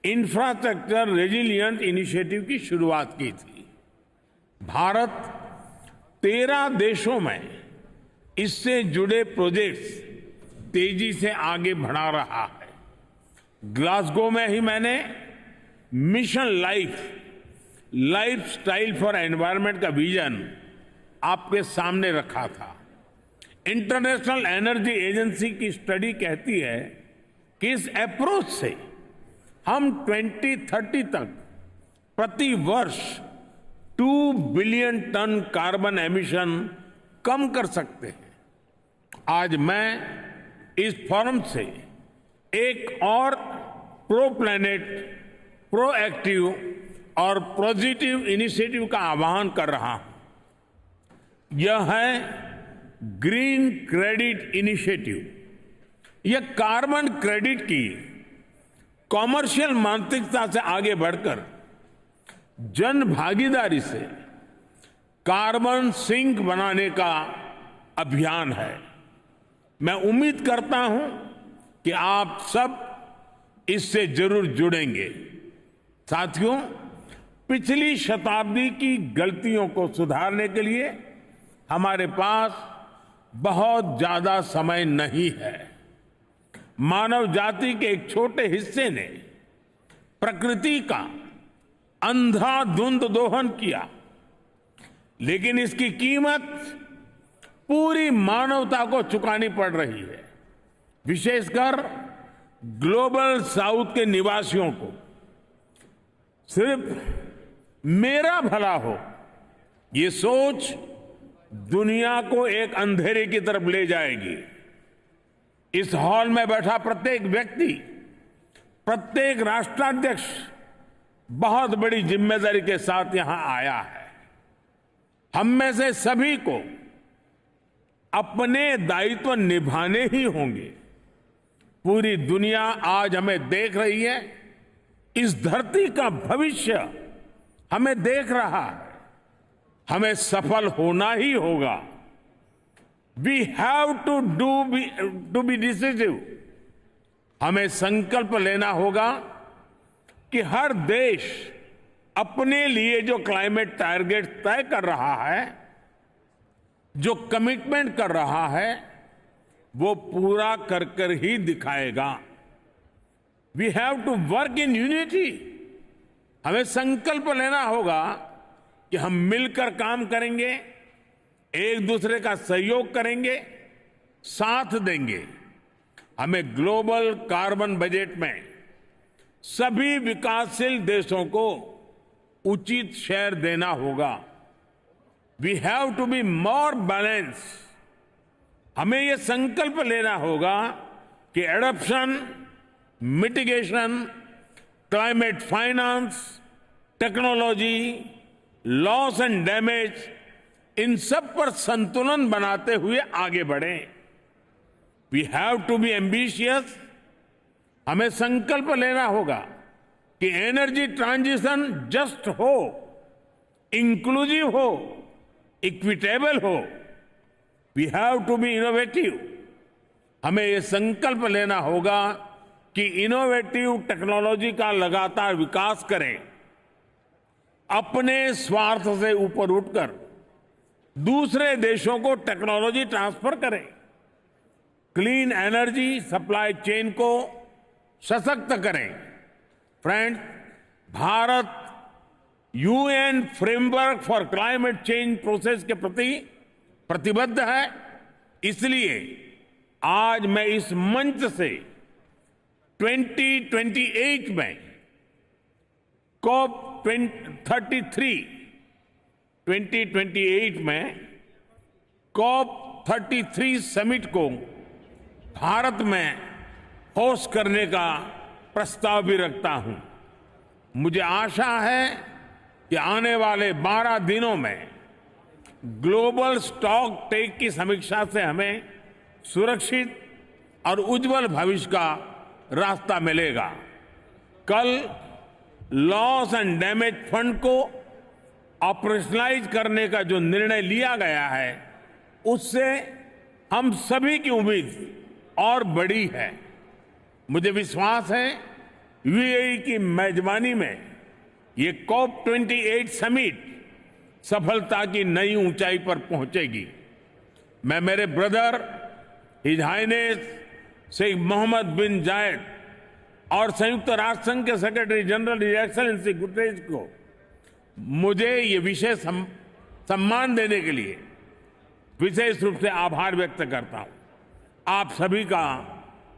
इंफ्रास्ट्रक्चर रेजिलिएंट इनिशिएटिव की शुरुआत की थी। भारत 13 देशों में इससे जुड़े प्रोजेक्ट्स तेजी से आगे बढ़ा रहा है। ग्लासगो में ही मैंने मिशन लाइफस्टाइल फॉर एनवायरनमेंट का विजन आपके सामने रखा था। इंटरनेशनल एनर्जी एजेंसी की स्टडी कहती है कि इस अप्रोच से हम 2030 तक प्रति वर्ष 2 बिलियन टन कार्बन एमिशन कम कर सकते हैं। आज मैं इस फोरम से एक और प्रो प्लैनेट, प्रोएक्टिव और पॉजिटिव इनिशिएटिव का आह्वान कर रहा हूं। यह है ग्रीन क्रेडिट इनिशिएटिव। यह कार्बन क्रेडिट की कॉमर्शियल मानसिकता से आगे बढ़कर जन भागीदारी से कार्बन सिंक बनाने का अभियान है। मैं उम्मीद करता हूं कि आप सब इससे जरूर जुड़ेंगे। साथियों, पिछली शताब्दी की गलतियों को सुधारने के लिए हमारे पास बहुत ज्यादा समय नहीं है। मानव जाति के एक छोटे हिस्से ने प्रकृति का अंधाधुंध दोहन किया, लेकिन इसकी कीमत पूरी मानवता को चुकानी पड़ रही है। विशेषकर ग्लोबल साउथ के निवासियों को सिर्फ मेरा भला हो, ये सोच दुनिया को एक अंधेरे की तरफ ले जाएगी। इस हॉल में बैठा प्रत्येक व्यक्ति, प्रत्येक राष्ट्राध्यक्ष बहुत बड़ी जिम्मेदारी के साथ यहां आया है। हम में से सभी को अपने दायित्व निभाने ही होंगे। पूरी दुनिया आज हमें देख रही है। इस धरती का भविष्य हमें देख रहा है। हमें सफल होना ही होगा। We have to be decisive. हमें संकल्प लेना होगा कि हर देश अपने लिए जो क्लाइमेट टारगेट तय कर रहा है, जो कमिटमेंट कर रहा है, वो पूरा कर कर ही दिखाएगा। We have to work in unity. हमें संकल्प लेना होगा कि हम मिलकर काम करेंगे, एक दूसरे का सहयोग करेंगे, साथ देंगे। हमें ग्लोबल कार्बन बजट में सभी विकासशील देशों को उचित शेयर देना होगा। We have to be more balance. हमें यह संकल्प लेना होगा कि adoption, mitigation, climate finance, technology, loss and damage, इन सब पर संतुलन बनाते हुए आगे बढ़ें। We have to be ambitious. हमें संकल्प लेना होगा कि एनर्जी ट्रांजिशन जस्ट हो, इंक्लूसिव हो, इक्विटेबल हो। We have to be innovative. हमें यह संकल्प लेना होगा कि इनोवेटिव टेक्नोलॉजी का लगातार विकास करें। अपने स्वार्थ से ऊपर उठकर दूसरे देशों को टेक्नोलॉजी ट्रांसफर करें। क्लीन एनर्जी सप्लाई चेन को सशक्त करें। Friends, Bharat UN framework for climate change process के प्रति प्रतिबद्ध है। इसलिए आज मैं इस मंच से 2028 में COP33 2028 में COP33 समिट को भारत में होस्ट करने का प्रस्ताव भी रखता हूं। मुझे आशा है कि आने वाले 12 दिनों में ग्लोबल स्टॉक टेक की समीक्षा से हमें सुरक्षित और उज्जवल भविष्य का रास्ता मिलेगा। कल लॉस एंड डैमेज फंड को ऑपरेशनलाइज करने का जो निर्णय लिया गया है, उससे हम सभी की उम्मीद और बड़ी है। मुझे विश्वास है यूएई की मेजबानी में ये COP28 समिट सफलता की नई ऊंचाई पर पहुंचेगी। मैं मेरे brother his highness Sheikh Mohammed bin Zayed और संयुक्त राष्ट्र संघ के secretary general his excellency Guterres को मुझे ये विशेष सम्मान देने के लिए विशेष रूप से आभार व्यक्त करता हूं। आप सभी का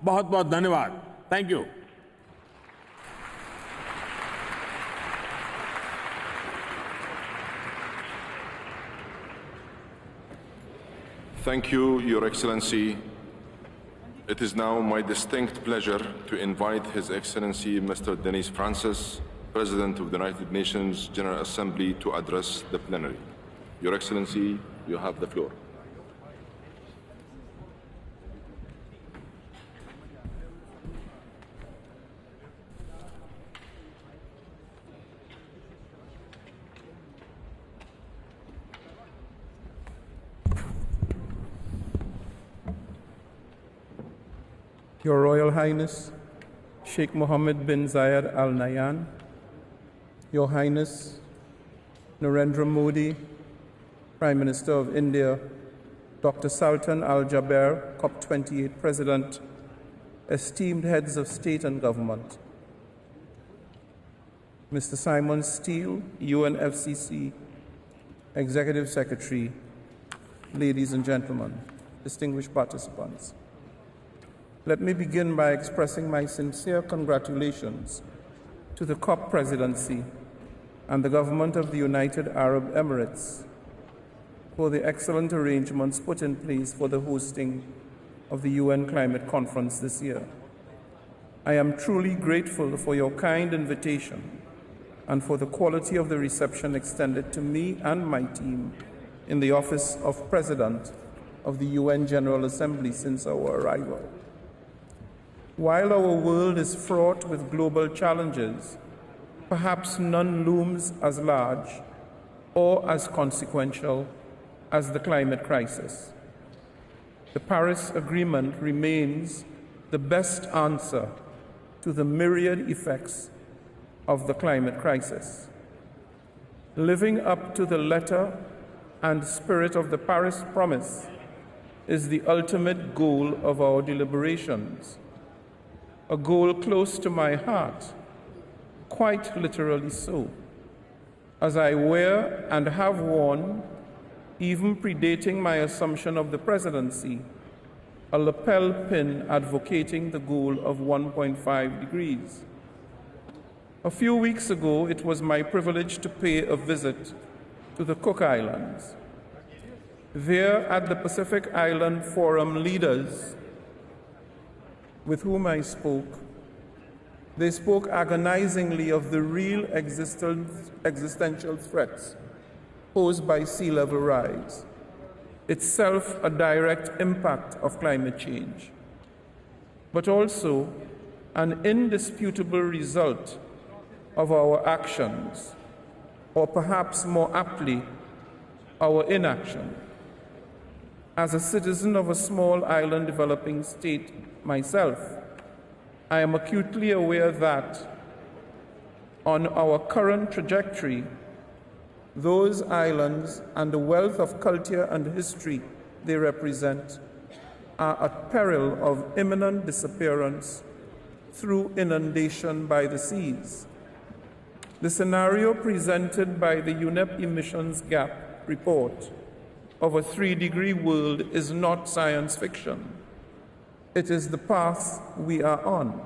बहुत बहुत धन्यवाद। Thank you. Thank you, Your Excellency. It is now my distinct pleasure to invite His Excellency Mr. Denis Francis, President of the United Nations General Assembly, to address the plenary. Your Excellency, you have the floor. Your Royal Highness, Sheikh Mohammed bin Zayed Al Nahyan, Your Highness, Narendra Modi, Prime Minister of India, Dr. Sultan Al Jaber, COP28 President, esteemed heads of state and government, Mr. Simon Steele, UNFCCC Executive Secretary, ladies and gentlemen, distinguished participants. Let me begin by expressing my sincere congratulations to the COP presidency and the government of the United Arab Emirates for the excellent arrangements put in place for the hosting of the UN Climate Conference this year. I am truly grateful for your kind invitation and for the quality of the reception extended to me and my team in the office of President of the UN General Assembly since our arrival. While our world is fraught with global challenges, perhaps none looms as large or as consequential as the climate crisis. The Paris Agreement remains the best answer to the myriad effects of the climate crisis. Living up to the letter and spirit of the Paris Promise is the ultimate goal of our deliberations, a goal close to my heart, quite literally so, as I wear and have worn, even predating my assumption of the presidency, a lapel pin advocating the goal of 1.5 degrees. A few weeks ago, it was my privilege to pay a visit to the Cook Islands. There, at the Pacific Island Forum leaders with whom I spoke, they spoke agonizingly of the real existential threats posed by sea level rise, itself a direct impact of climate change, but also an indisputable result of our actions, or perhaps more aptly, our inaction. As a citizen of a small island developing state myself, I am acutely aware that on our current trajectory, those islands and the wealth of culture and history they represent are at peril of imminent disappearance through inundation by the seas. The scenario presented by the UNEP Emissions Gap report of a 3-degree world is not science fiction. It is the path we are on.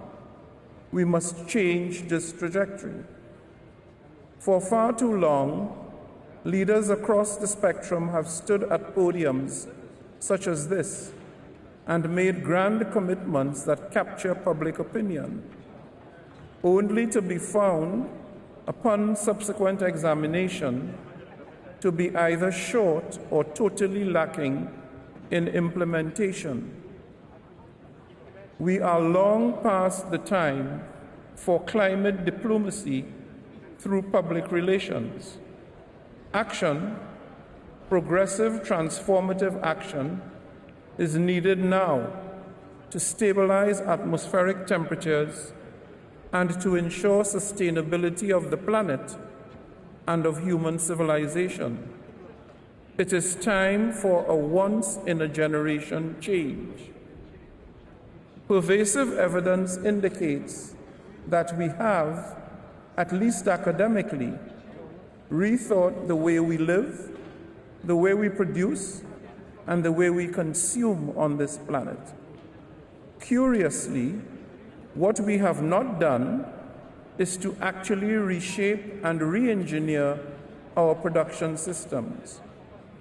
We must change this trajectory. For far too long, leaders across the spectrum have stood at podiums such as this and made grand commitments that capture public opinion, only to be found, upon subsequent examination, to be either short or totally lacking in implementation. We are long past the time for climate diplomacy through public relations. Action, progressive, transformative action, is needed now to stabilize atmospheric temperatures and to ensure sustainability of the planet and of human civilization. It is time for a once-in-a-generation change. Pervasive evidence indicates that we have, at least academically, rethought the way we live, the way we produce, and the way we consume on this planet. Curiously, what we have not done is to actually reshape and re-engineer our production systems,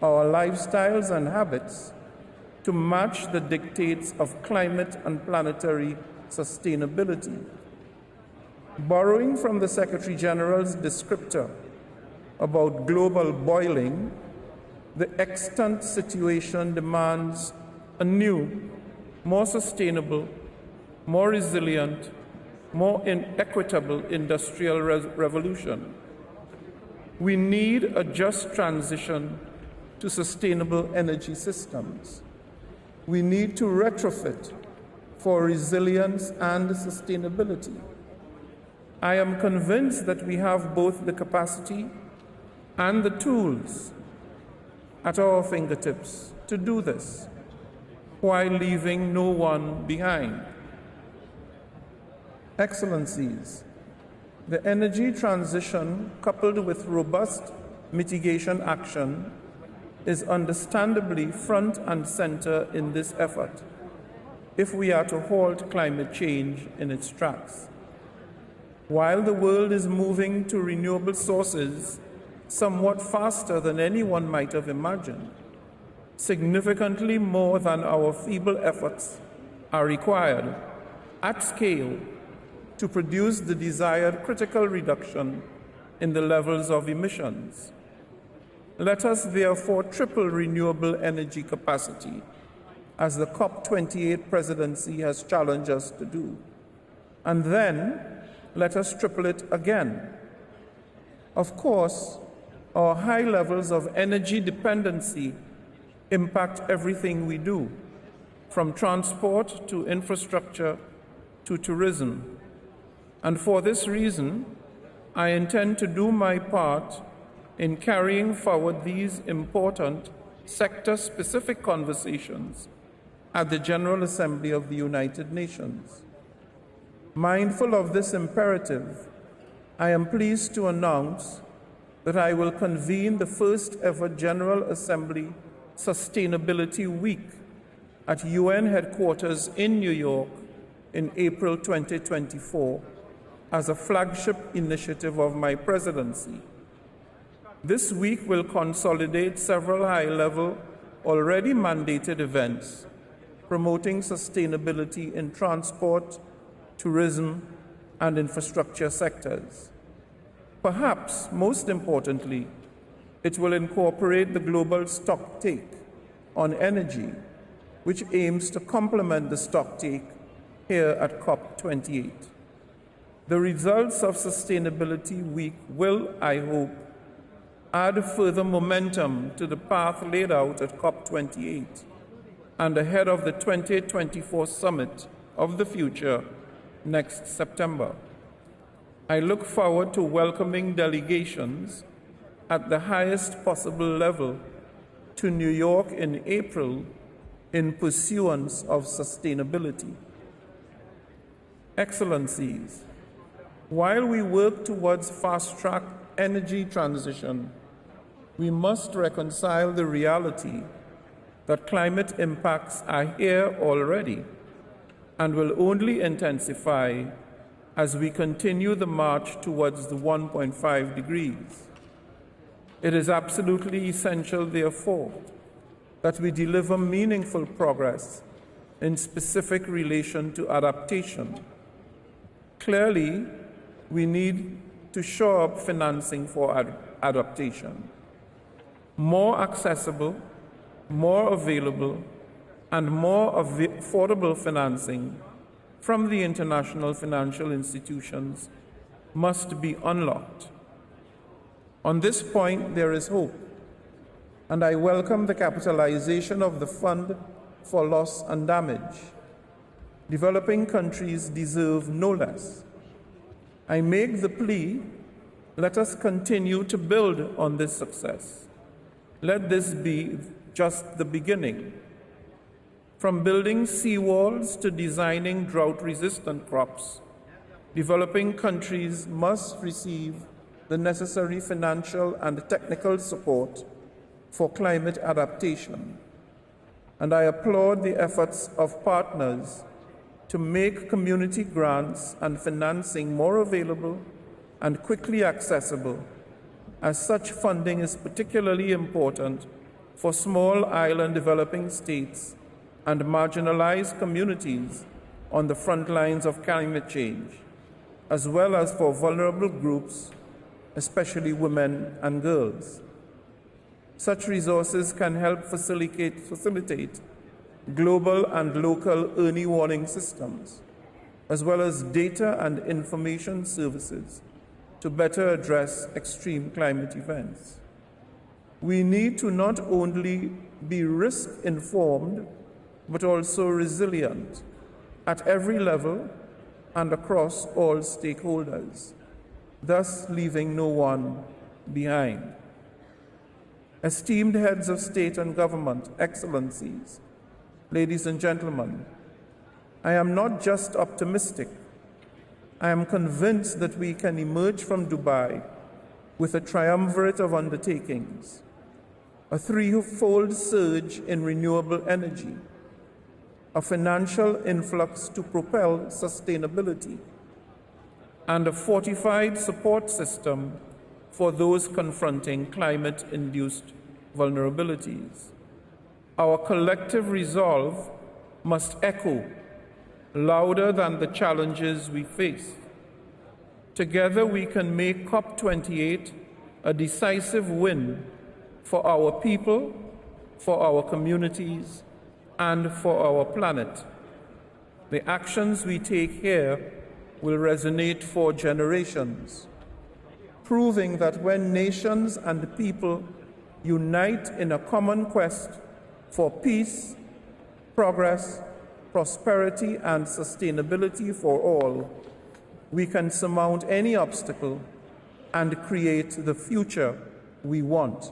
our lifestyles and habits to match the dictates of climate and planetary sustainability. Borrowing from the Secretary General's descriptor about global boiling, the extant situation demands a new, more sustainable, more resilient, more equitable industrial revolution. We need a just transition to sustainable energy systems. We need to retrofit for resilience and sustainability. I am convinced that we have both the capacity and the tools at our fingertips to do this, while leaving no one behind. Excellencies, the energy transition, coupled with robust mitigation action, is understandably front and center in this effort if we are to halt climate change in its tracks. While the world is moving to renewable sources somewhat faster than anyone might have imagined, significantly more than our feeble efforts are required at scale to produce the desired critical reduction in the levels of emissions. Let us therefore triple renewable energy capacity, as the COP28 presidency has challenged us to do. And then let us triple it again. Of course, our high levels of energy dependency impact everything we do, from transport to infrastructure to tourism. And for this reason, I intend to do my part in carrying forward these important sector-specific conversations at the General Assembly of the United Nations. Mindful of this imperative, I am pleased to announce that I will convene the first ever General Assembly Sustainability Week at UN headquarters in New York in April 2024 as a flagship initiative of my presidency. This week will consolidate several high-level, already mandated events promoting sustainability in transport, tourism, and infrastructure sectors. Perhaps most importantly, it will incorporate the global stocktake on energy, which aims to complement the stocktake here at COP28. The results of Sustainability Week will, I hope, add further momentum to the path laid out at COP28 and ahead of the 2024 Summit of the Future next September. I look forward to welcoming delegations at the highest possible level to New York in April in pursuance of sustainability. Excellencies, while we work towards fast-track energy transition, we must reconcile the reality that climate impacts are here already and will only intensify as we continue the march towards the 1.5 degrees. It is absolutely essential, therefore, that we deliver meaningful progress in specific relation to adaptation. Clearly, we need to shore up financing for adaptation. More accessible, more available, and more affordable financing from the international financial institutions must be unlocked. On this point, there is hope, and I welcome the capitalization of the Fund for Loss and Damage. Developing countries deserve no less. I make the plea, let us continue to build on this success. Let this be just the beginning. From building seawalls to designing drought-resistant crops, developing countries must receive the necessary financial and technical support for climate adaptation. And I applaud the efforts of partners to make community grants and financing more available and quickly accessible, as such funding is particularly important for small island developing states and marginalized communities on the front lines of climate change, as well as for vulnerable groups, especially women and girls. Such resources can help facilitate global and local early warning systems, as well as data and information services to better address extreme climate events. We need to not only be risk-informed, but also resilient. at every level and across all stakeholders, thus leaving no one behind. Esteemed heads of state and government, excellencies, ladies and gentlemen, I am not just optimistic, I am convinced that we can emerge from Dubai with a triumvirate of undertakings, a threefold surge in renewable energy, a financial influx to propel sustainability, and a fortified support system for those confronting climate-induced vulnerabilities. Our collective resolve must echo louder than the challenges we face. Together we can make COP28 a decisive win for our people, for our communities, and for our planet. The actions we take here will resonate for generations, proving that when nations and people unite in a common quest for peace, progress, prosperity, and sustainability for all, we can surmount any obstacle and create the future we want.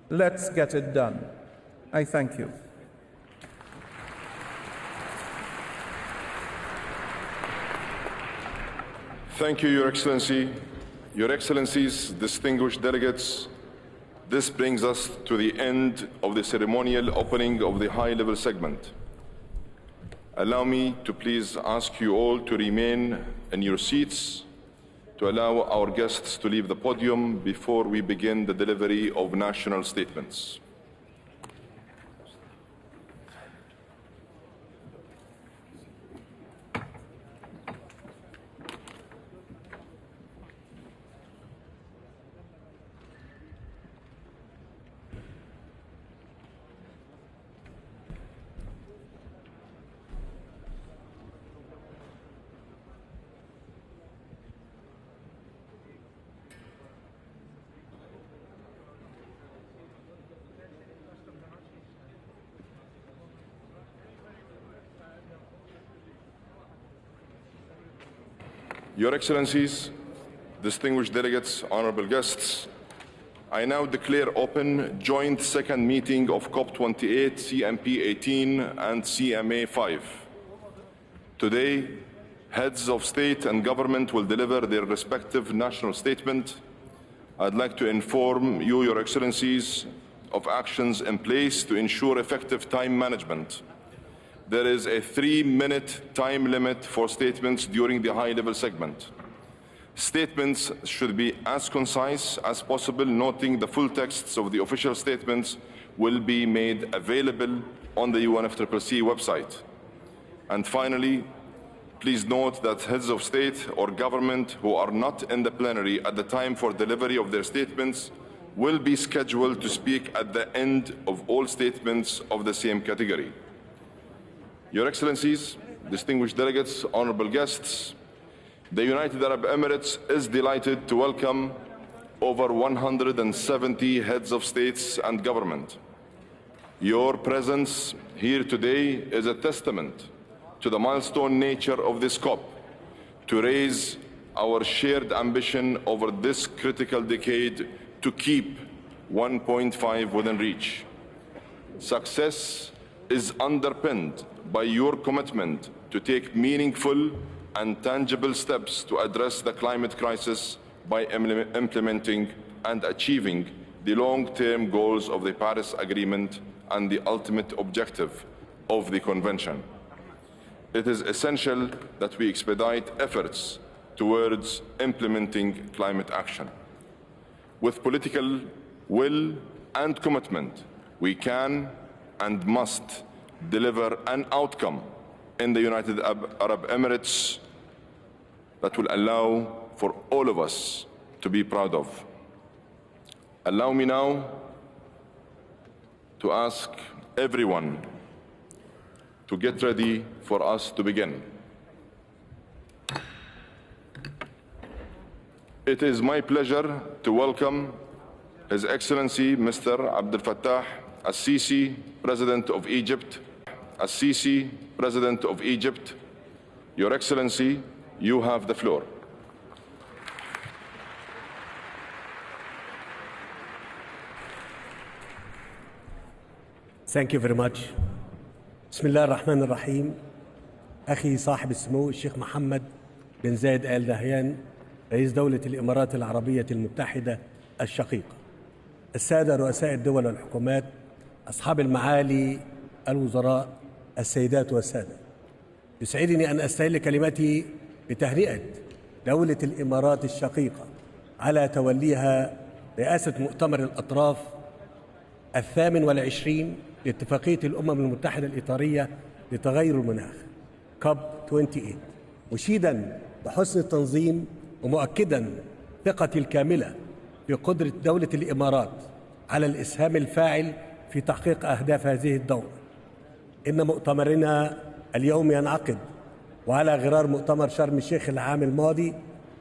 Let's get it done. I thank you. Thank you, Your Excellency. Your Excellencies, distinguished delegates, this brings us to the end of the ceremonial opening of the high-level segment. Allow me to please ask you all to remain in your seats to allow our guests to leave the podium before we begin the delivery of national statements. Your Excellencies, distinguished delegates, honorable guests, I now declare open joint second meeting of COP28, CMP 18 and CMA 5. Today, heads of state and government will deliver their respective national statement. I'd like to inform you, Your Excellencies, of actions in place to ensure effective time management. There is a 3-minute time limit for statements during the high-level segment. Statements should be as concise as possible, noting the full texts of the official statements will be made available on the UNFCCC website. And finally, please note that heads of state or government who are not in the plenary at the time for delivery of their statements will be scheduled to speak at the end of all statements of the same category. Your Excellencies, distinguished delegates, honorable guests, the United Arab Emirates is delighted to welcome over 170 heads of states and government. Your presence here today is a testament to the milestone nature of this COP, to raise our shared ambition over this critical decade to keep 1.5 within reach. Success is underpinned by your commitment to take meaningful and tangible steps to address the climate crisis by implementing and achieving the long-term goals of the Paris Agreement and the ultimate objective of the Convention. It is essential that we expedite efforts towards implementing climate action. With political will and commitment, we can and must deliver an outcome in the United Arab Emirates that will allow for all of us to be proud of. Allow me now to ask everyone to get ready for us to begin. It is my pleasure to welcome His Excellency Mr. Abdel Fattah al-Sisi, President of Egypt, Al-Sisi, President of Egypt, Your Excellency, you have the floor. Thank you very much. بسم الله الرحمن الرحيم. أخي صاحب السمو الشيخ محمد بن زايد آل نهيان رئيس دولة الإمارات العربية المتحدة الشقيقة، السادة رؤساء الدول والحكومات، أصحاب المعالي الوزراء، السيدات والسادة، يسعدني أن أستهل كلمتي بتهنئة دولة الإمارات الشقيقة على توليها رئاسة مؤتمر الأطراف 28 لاتفاقية الأمم المتحدة الإطارية لتغير المناخ COP28، مشيدا بحسن التنظيم ومؤكدا ثقتي الكاملة في قدرة دولة الإمارات على الإسهام الفاعل في تحقيق أهداف هذه الدورة. إن مؤتمرنا اليوم ينعقد وعلى غرار مؤتمر شرم الشيخ العام الماضي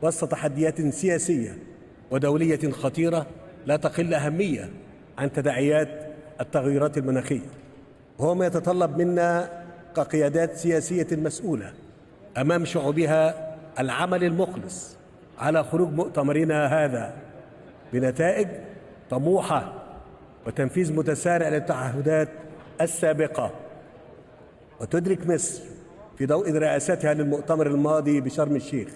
وسط تحديات سياسية ودولية خطيرة لا تقل أهمية عن تداعيات التغيرات المناخية، وهو ما يتطلب منا كقيادات سياسية مسؤولة أمام شعوبها العمل المخلص على خروج مؤتمرنا هذا بنتائج طموحة وتنفيذ متسارع للتعهدات السابقة. وتدرك مصر في ضوء رئاستها للمؤتمر الماضي بشرم الشيخ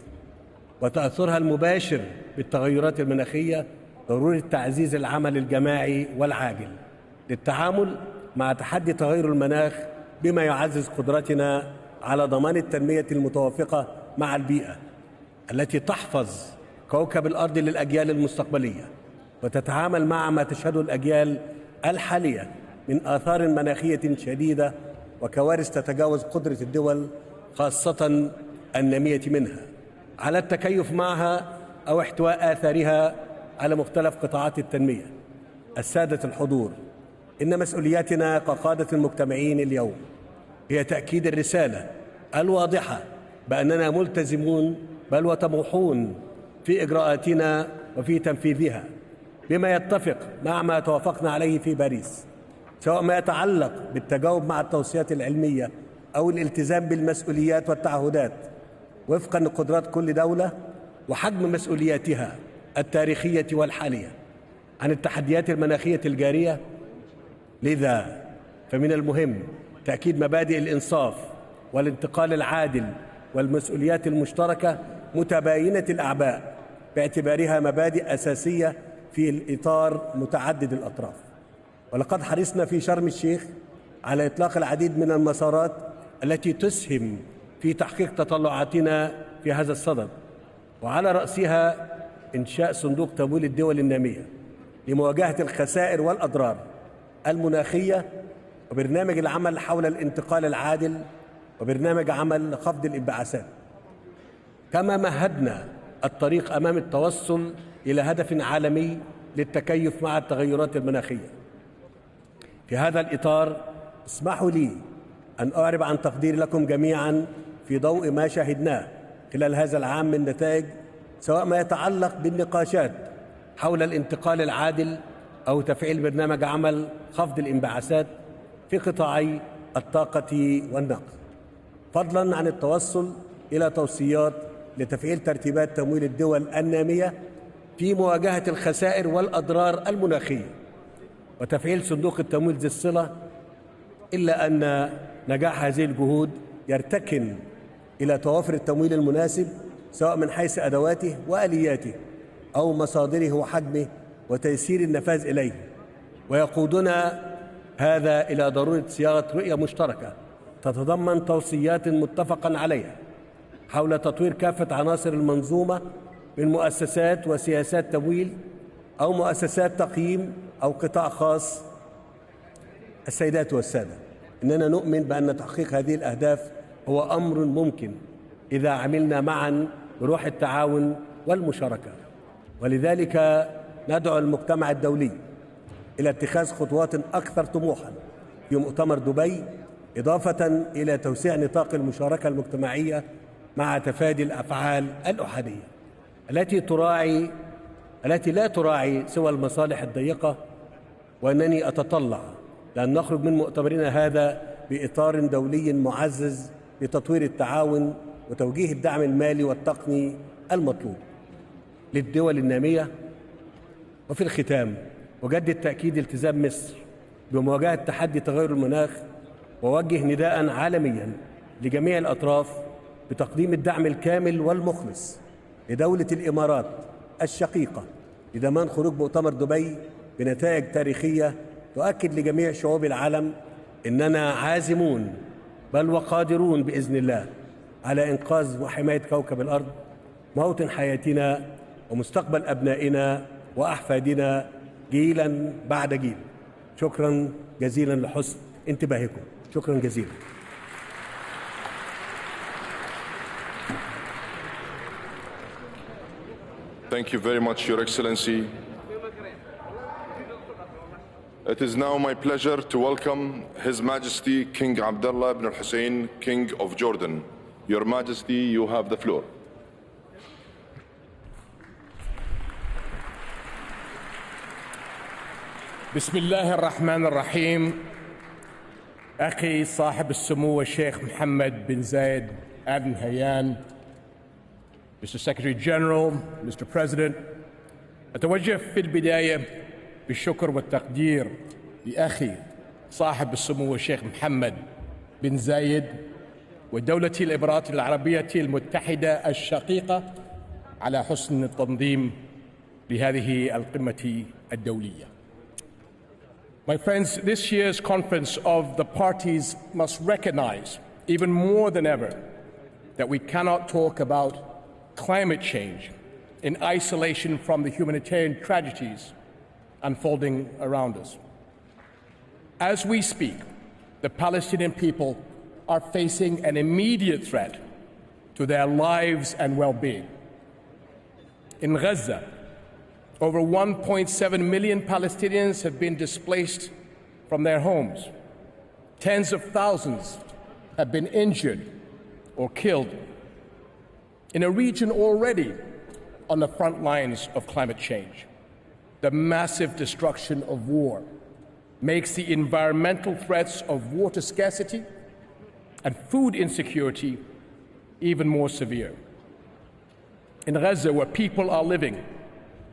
وتأثرها المباشر بالتغيرات المناخية ضرورة تعزيز العمل الجماعي والعاجل للتعامل مع تحدي تغير المناخ بما يعزز قدرتنا على ضمان التنمية المتوافقة مع البيئة التي تحفظ كوكب الأرض للأجيال المستقبلية وتتعامل مع ما تشهده الأجيال الحالية من آثار مناخية شديدة وكوارث تتجاوز قدرة الدول خاصة النامية منها على التكيف معها أو احتواء آثارها على مختلف قطاعات التنمية. السادة الحضور، إن مسؤولياتنا كقادة المجتمعين اليوم هي تأكيد الرسالة الواضحة بأننا ملتزمون بل وطموحون في إجراءاتنا وفي تنفيذها بما يتفق مع ما توافقنا عليه في باريس، سواء ما يتعلق بالتجاوب مع التوصيات العلمية أو الالتزام بالمسؤوليات والتعهدات وفقا لقدرات كل دولة وحجم مسؤولياتها التاريخية والحالية عن التحديات المناخية الجارية. لذا فمن المهم تأكيد مبادئ الإنصاف والانتقال العادل والمسؤوليات المشتركة متباينة الأعباء باعتبارها مبادئ أساسية في الإطار متعدد الأطراف. ولقد حرصنا في شرم الشيخ على إطلاق العديد من المسارات التي تسهم في تحقيق تطلعاتنا في هذا الصدد، وعلى رأسها إنشاء صندوق تمويل الدول النامية لمواجهة الخسائر والأضرار المناخية، وبرنامج العمل حول الانتقال العادل، وبرنامج عمل لخفض الانبعاثات. كما مهدنا الطريق أمام التوصل إلى هدف عالمي للتكيف مع التغيرات المناخية. في هذا الإطار اسمحوا لي أن أعرب عن تقديري لكم جميعا في ضوء ما شاهدناه خلال هذا العام من نتائج، سواء ما يتعلق بالنقاشات حول الانتقال العادل أو تفعيل برنامج عمل خفض الانبعاثات في قطاعي الطاقة والنقل، فضلا عن التوصل إلى توصيات لتفعيل ترتيبات تمويل الدول النامية في مواجهة الخسائر والأضرار المناخية وتفعيل صندوق التمويل ذي الصلة. إلا أن نجاح هذه الجهود يرتكن إلى توافر التمويل المناسب سواء من حيث أدواته وآلياته أو مصادره وحجمه وتيسير النفاذ إليه، ويقودنا هذا إلى ضرورة صياغة رؤية مشتركة تتضمن توصيات متفقا عليها حول تطوير كافة عناصر المنظومة من مؤسسات وسياسات تمويل أو مؤسسات تقييم أو قطاع خاص. السيدات والسادة، إننا نؤمن بأن تحقيق هذه الأهداف هو أمر ممكن إذا عملنا معا بروح التعاون والمشاركة، ولذلك ندعو المجتمع الدولي إلى اتخاذ خطوات أكثر طموحا في مؤتمر دبي، إضافة إلى توسيع نطاق المشاركة المجتمعية مع تفادي الأفعال الأحادية التي لا تراعي سوى المصالح الضيقة. وأنني أتطلع لأن نخرج من مؤتمرنا هذا بإطار دولي معزز لتطوير التعاون وتوجيه الدعم المالي والتقني المطلوب للدول النامية. وفي الختام أجدد تأكيد التزام مصر بمواجهة تحدي تغير المناخ، ووجه نداء عالميا لجميع الأطراف بتقديم الدعم الكامل والمخلص لدولة الإمارات الشقيقة لضمان خروج مؤتمر دبي بنتائج تاريخية تؤكد لجميع شعوب العالم إننا عازمون بل وقادرون بإذن الله على إنقاذ وحماية كوكب الأرض، موطن حياتنا ومستقبل أبنائنا وأحفادنا جيلا بعد جيل. شكرا جزيلا لحسن انتباهكم. شكرا جزيلا. Thank you very much, Your Excellency. It is now my pleasure to welcome His Majesty King Abdullah ibn al-Hussein, King of Jordan. Your Majesty, you have the floor. بسم الله الرحمن الرحيم. أخي صاحب السمو الشيخ محمد بن زايد آل نهيان, Mr. Secretary General, Mr. President, أتوجه في البداية بالشكر والتقدير لأخي صاحب السمو الشيخ محمد بن زايد ودولة الإمارات العربية المتحدة الشقيقة على حسن التنظيم لهذه القمة الدولية. My friends, this year's conference of the parties must recognize, even more than ever, that we cannot talk about climate change in isolation from the humanitarian tragedies unfolding around us. As we speak, the Palestinian people are facing an immediate threat to their lives and well-being. In Gaza, over 1.7 million Palestinians have been displaced from their homes. Tens of thousands have been injured or killed in a region already on the front lines of climate change. The massive destruction of war makes the environmental threats of water scarcity and food insecurity even more severe. In Gaza, where people are living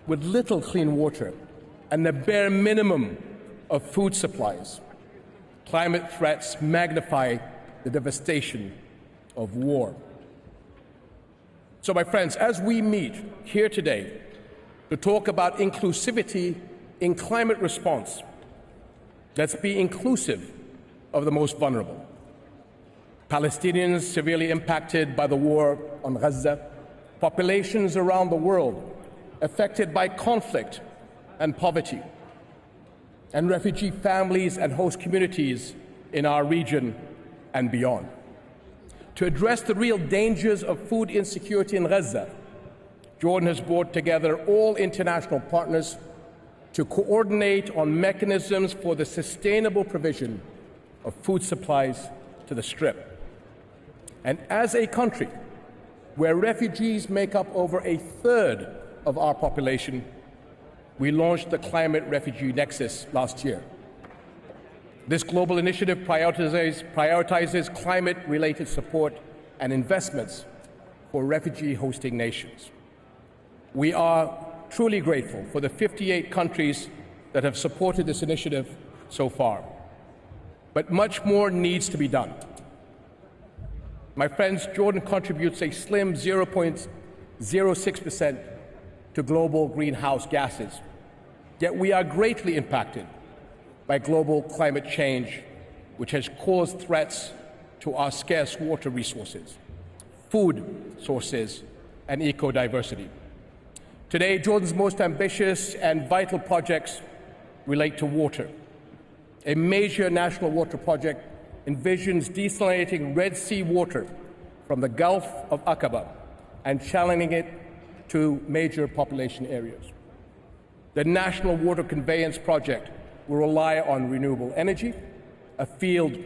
with little clean water and the bare minimum of food supplies, climate threats magnify the devastation of war. So, my friends, as we meet here today to talk about inclusivity in climate response, let's be inclusive of the most vulnerable. Palestinians severely impacted by the war on Gaza, populations around the world affected by conflict and poverty, and refugee families and host communities in our region and beyond. To address the real dangers of food insecurity in Gaza, Jordan has brought together all international partners to coordinate on mechanisms for the sustainable provision of food supplies to the Strip. And as a country where refugees make up over a third of our population, we launched the Climate Refugee Nexus last year. This global initiative prioritizes climate-related support and investments for refugee-hosting nations. We are truly grateful for the 58 countries that have supported this initiative so far. But much more needs to be done. My friends, Jordan contributes a slim 0.06% to global greenhouse gases. Yet we are greatly impacted by global climate change, which has caused threats to our scarce water resources, food sources, and ecodiversity. Today, Jordan's most ambitious and vital projects relate to water. A major national water project envisions desalinating Red Sea water from the Gulf of Aqaba and channeling it to major population areas. The National Water Conveyance Project will rely on renewable energy, a field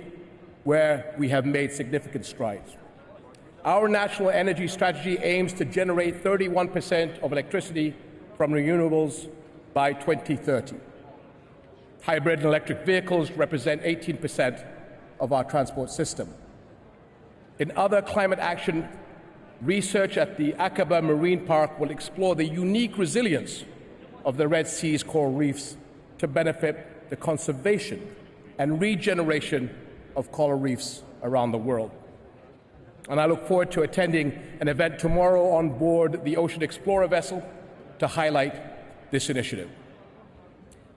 where we have made significant strides. Our national energy strategy aims to generate 31% of electricity from renewables by 2030. Hybrid and electric vehicles represent 18% of our transport system. In other climate action, research at the Aqaba Marine Park will explore the unique resilience of the Red Sea's coral reefs to benefit the conservation and regeneration of coral reefs around the world. And I look forward to attending an event tomorrow on board the Ocean Explorer vessel to highlight this initiative.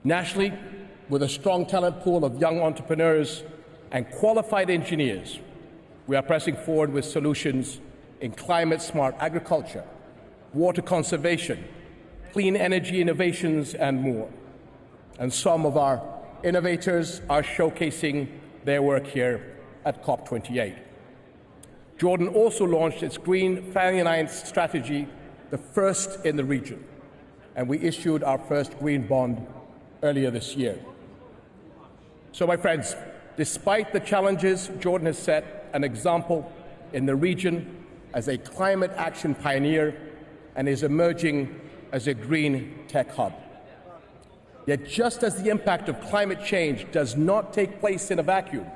Nationally, with a strong talent pool of young entrepreneurs and qualified engineers, we are pressing forward with solutions in climate-smart agriculture, water conservation, clean energy innovations, and more. And some of our innovators are showcasing their work here at COP28. Jordan also launched its Green Finance strategy, the first in the region, and we issued our first green bond earlier this year. So, my friends, despite the challenges, Jordan has set an example in the region as a climate action pioneer and is emerging as a green tech hub. Yet just as the impact of climate change does not take place in a vacuum,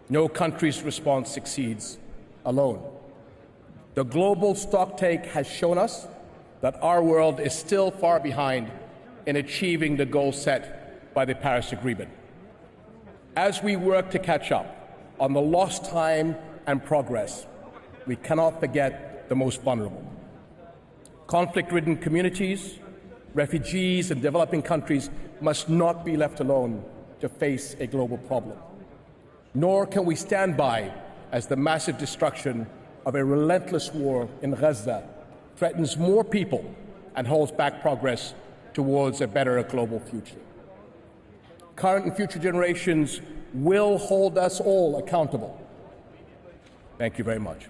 no country's response succeeds alone. The global stocktake has shown us that our world is still far behind in achieving the goals set by the Paris Agreement. As we work to catch up on the lost time and progress, we cannot forget the most vulnerable. Conflict-ridden communities, refugees, and developing countries must not be left alone to face a global problem. Nor can we stand by as the massive destruction of a relentless war in Gaza threatens more people and holds back progress towards a better global future. Current and future generations will hold us all accountable. Thank you very much.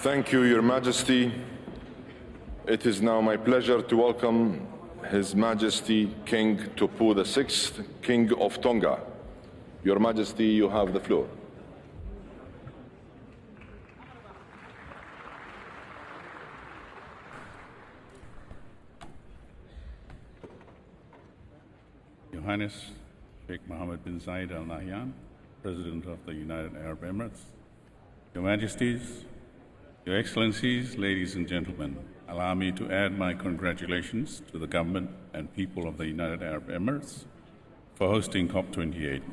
Thank you, Your Majesty. It is now my pleasure to welcome His Majesty King Tupu VI, King of Tonga. Your Majesty, you have the floor. Your Highness Sheikh Mohammed bin Zayed Al Nahyan, President of the United Arab Emirates, Your Majesties, Your Excellencies, ladies and gentlemen, allow me to add my congratulations to the government and people of the United Arab Emirates for hosting COP28.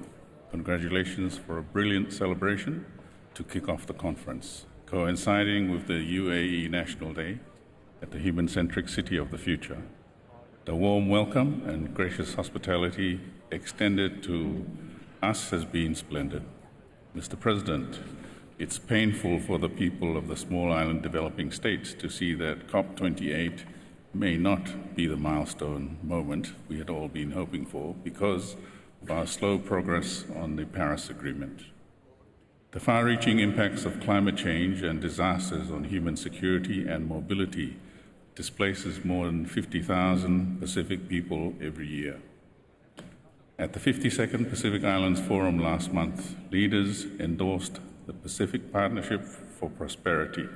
Congratulations for a brilliant celebration to kick off the conference, coinciding with the UAE National Day at the human-centric city of the future. The warm welcome and gracious hospitality extended to us has been splendid. Mr. President, it's painful for the people of the small island developing states to see that COP28 may not be the milestone moment we had all been hoping for because of our slow progress on the Paris Agreement. The far-reaching impacts of climate change and disasters on human security and mobility displaces more than 50,000 Pacific people every year. At the 52nd Pacific Islands Forum last month, leaders endorsed the Pacific Partnership for Prosperity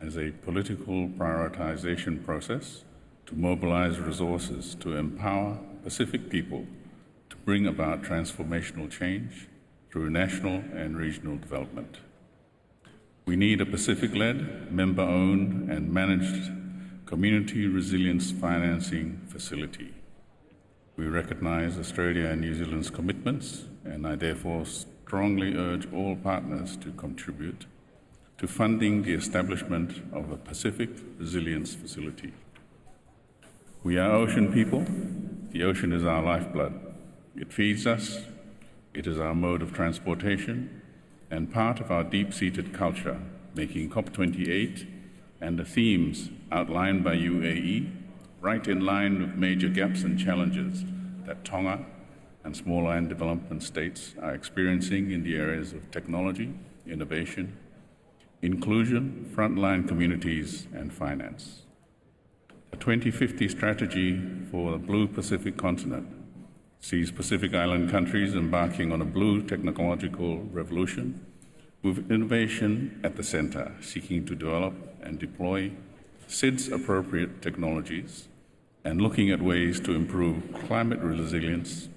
as a political prioritization process to mobilize resources to empower Pacific people to bring about transformational change through national and regional development. We need a Pacific-led, member-owned and managed community resilience financing facility. We recognize Australia and New Zealand's commitments, and I therefore strongly urge all partners to contribute to funding the establishment of a Pacific Resilience Facility. We are ocean people. The ocean is our lifeblood. It feeds us, it is our mode of transportation, and part of our deep-seated culture, making COP28 and the themes outlined by UAE right in line with major gaps and challenges that Tonga and small island development states are experiencing in the areas of technology, innovation, inclusion, frontline communities, and finance. The 2050 strategy for the Blue Pacific continent sees Pacific Island countries embarking on a blue technological revolution with innovation at the center, seeking to develop and deploy SIDS-appropriate technologies and looking at ways to improve climate resilience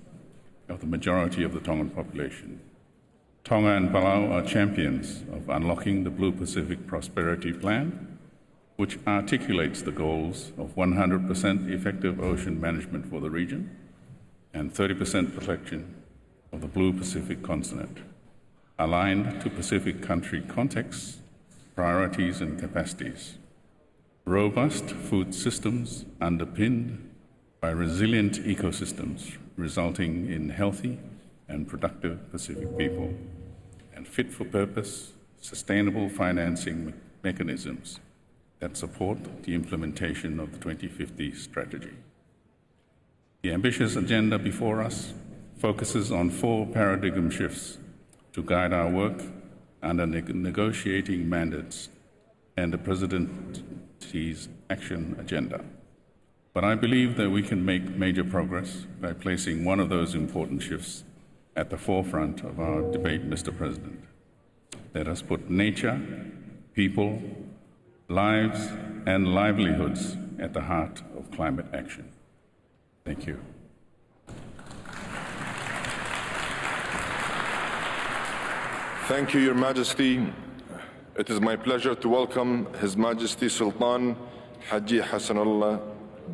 of the majority of the Tongan population. Tonga and Palau are champions of unlocking the Blue Pacific Prosperity Plan, which articulates the goals of 100% effective ocean management for the region and 30% protection of the Blue Pacific continent, aligned to Pacific country contexts, priorities, and capacities. Robust food systems underpinned by resilient ecosystems, resulting in healthy and productive Pacific people, and fit-for-purpose, sustainable financing mechanisms that support the implementation of the 2050 strategy. The ambitious agenda before us focuses on 4 paradigm shifts to guide our work under negotiating mandates and the Presidency's action agenda. But I believe that we can make major progress by placing one of those important shifts at the forefront of our debate, Mr. President. Let us put nature, people, lives, and livelihoods at the heart of climate action. Thank you. Thank you, Your Majesty. It is my pleasure to welcome His Majesty Sultan Haji Hassanullah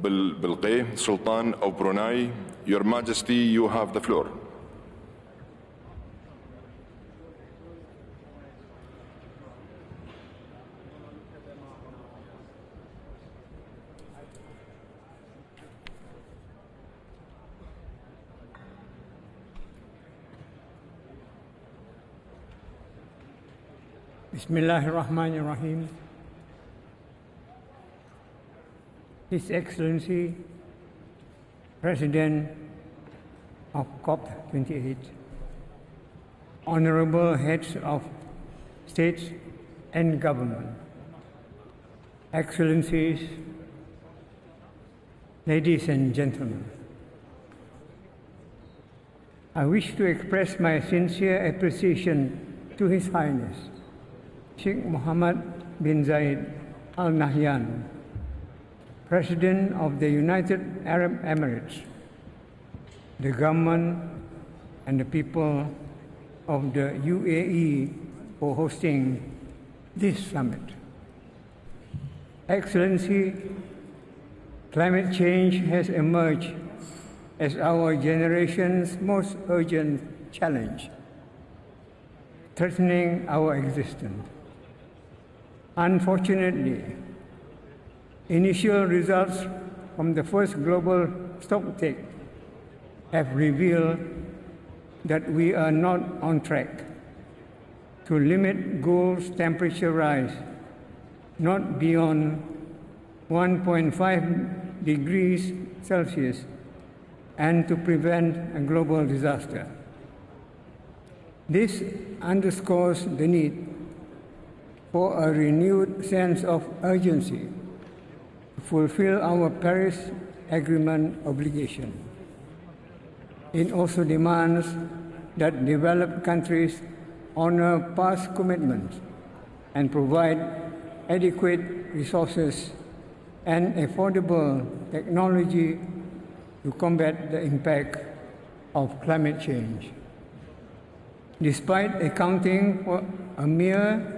Bilqay, Sultan of Brunei. Your Majesty, you have the floor. Bismillahirrahmanirrahim. His Excellency, President of COP28, Honorable Heads of States and Government, Excellencies, ladies and gentlemen, I wish to express my sincere appreciation to His Highness Sheikh Mohammed bin Zayed Al Nahyan, President of the United Arab Emirates, the government and the people of the UAE for hosting this summit. Excellency, climate change has emerged as our generation's most urgent challenge, threatening our existence. Unfortunately, initial results from the first global stocktake have revealed that we are not on track to limit global temperature rise not beyond 1.5 degrees Celsius and to prevent a global disaster. This underscores the need for a renewed sense of urgency to fulfill our Paris Agreement obligation. It also demands that developed countries honor past commitments and provide adequate resources and affordable technology to combat the impact of climate change. Despite accounting for a mere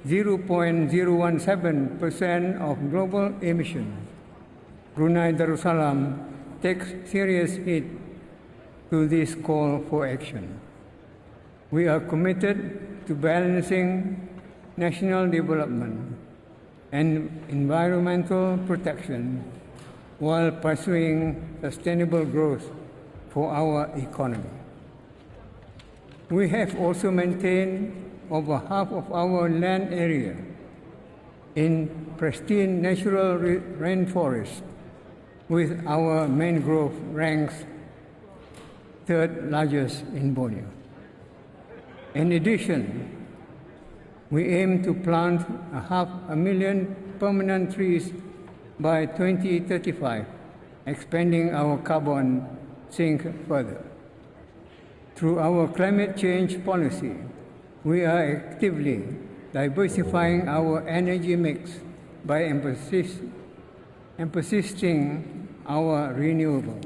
0.017% of global emissions, Brunei Darussalam takes serious heed to this call for action. We are committed to balancing national development and environmental protection while pursuing sustainable growth for our economy. We have also maintained over half of our land area in pristine natural rainforest, with our mangrove ranks third largest in Borneo. In addition, we aim to plant 500,000 permanent trees by 2035, expanding our carbon sink further. Through our climate change policy, we are actively diversifying our energy mix by and persisting our renewable.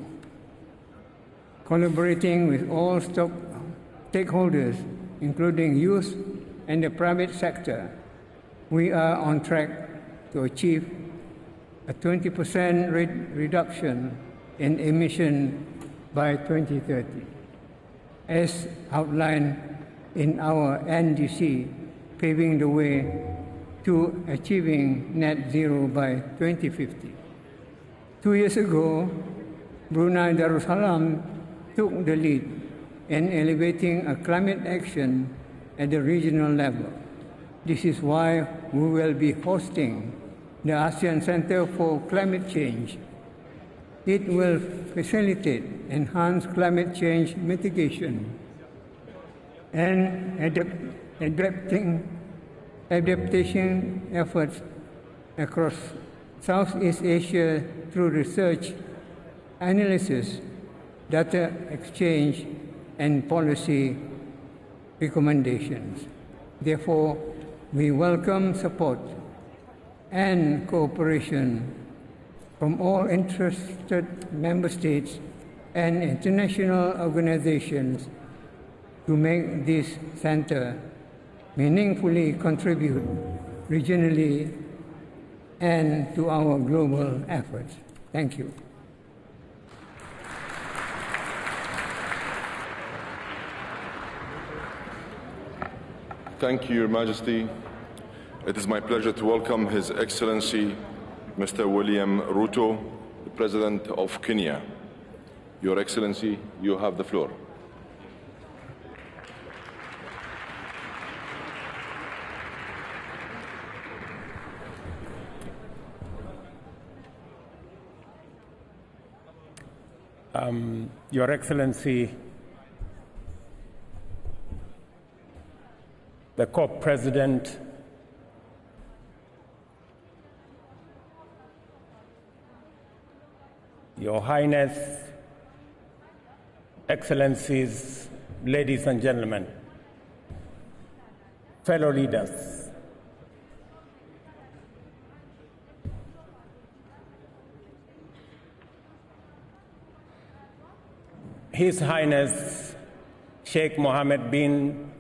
Collaborating with all stakeholders, including youth and the private sector, we are on track to achieve a 20% reduction in emission by 2030, as outlined in our NDC, paving the way to achieving net zero by 2050. 2 years ago, Brunei Darussalam took the lead in elevating a climate action at the regional level. This is why we will be hosting the ASEAN Center for Climate Change. It will facilitate enhanced climate change mitigation and adaptation efforts across Southeast Asia through research, analysis, data exchange, and policy recommendations. Therefore, we welcome support and cooperation from all interested member states and international organizations to make this center meaningfully contribute regionally and to our global efforts. Thank you. Thank you, Your Majesty. It is my pleasure to welcome His Excellency Mr. William Ruto, the President of Kenya. Your Excellency, you have the floor. Your Excellency, the COP President, Your Highness, Excellencies, ladies and gentlemen, fellow leaders, His Highness Sheikh Mohammed bin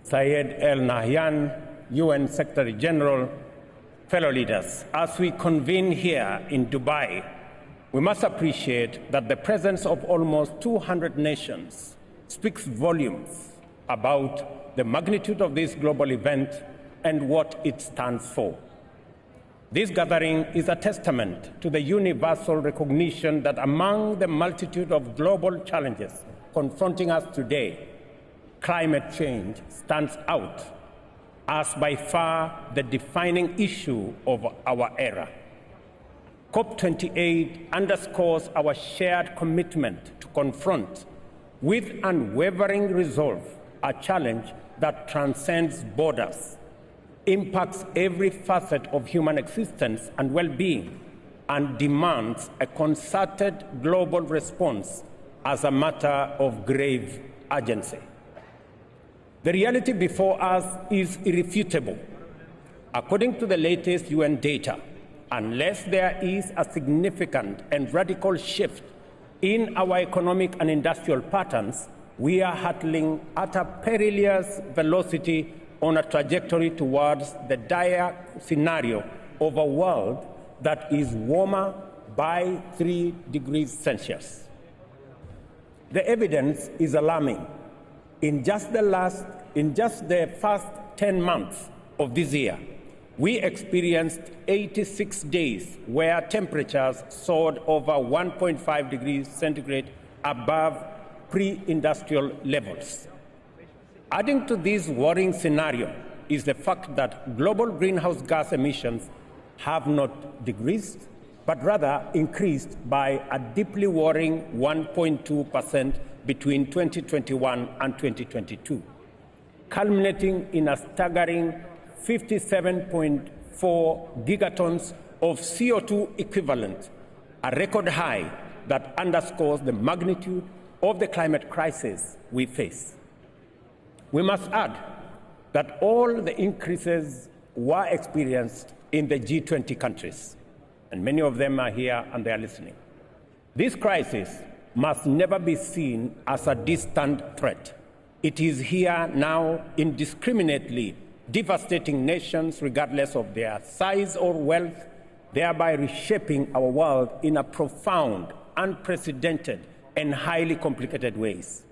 Zayed Al Nahyan, UN Secretary General, fellow leaders, as we convene here in Dubai, we must appreciate that the presence of almost 200 nations speaks volumes about the magnitude of this global event and what it stands for. This gathering is a testament to the universal recognition that among the multitude of global challenges confronting us today, climate change stands out as by far the defining issue of our era. COP28 underscores our shared commitment to confront with unwavering resolve a challenge that transcends borders, impacts every facet of human existence and well-being, and demands a concerted global response as a matter of grave urgency. The reality before us is irrefutable. According to the latest UN data, unless there is a significant and radical shift in our economic and industrial patterns, we are hurtling at a perilous velocity on a trajectory towards the dire scenario of a world that is warmer by 3 degrees Celsius. The evidence is alarming. In just the first 10 months of this year, we experienced 86 days where temperatures soared over 1.5 degrees centigrade above pre-industrial levels. Adding to this worrying scenario is the fact that global greenhouse gas emissions have not decreased, but rather increased by a deeply worrying 1.2% between 2021 and 2022, culminating in a staggering 57.4 gigatons of CO2 equivalent, a record high that underscores the magnitude of the climate crisis we face. We must add that all the increases were experienced in the G20 countries. and many of them are here and they are listening. This crisis must never be seen as a distant threat. It is here now, indiscriminately devastating nations regardless of their size or wealth, thereby reshaping our world in a profound, unprecedented, and highly complicated ways.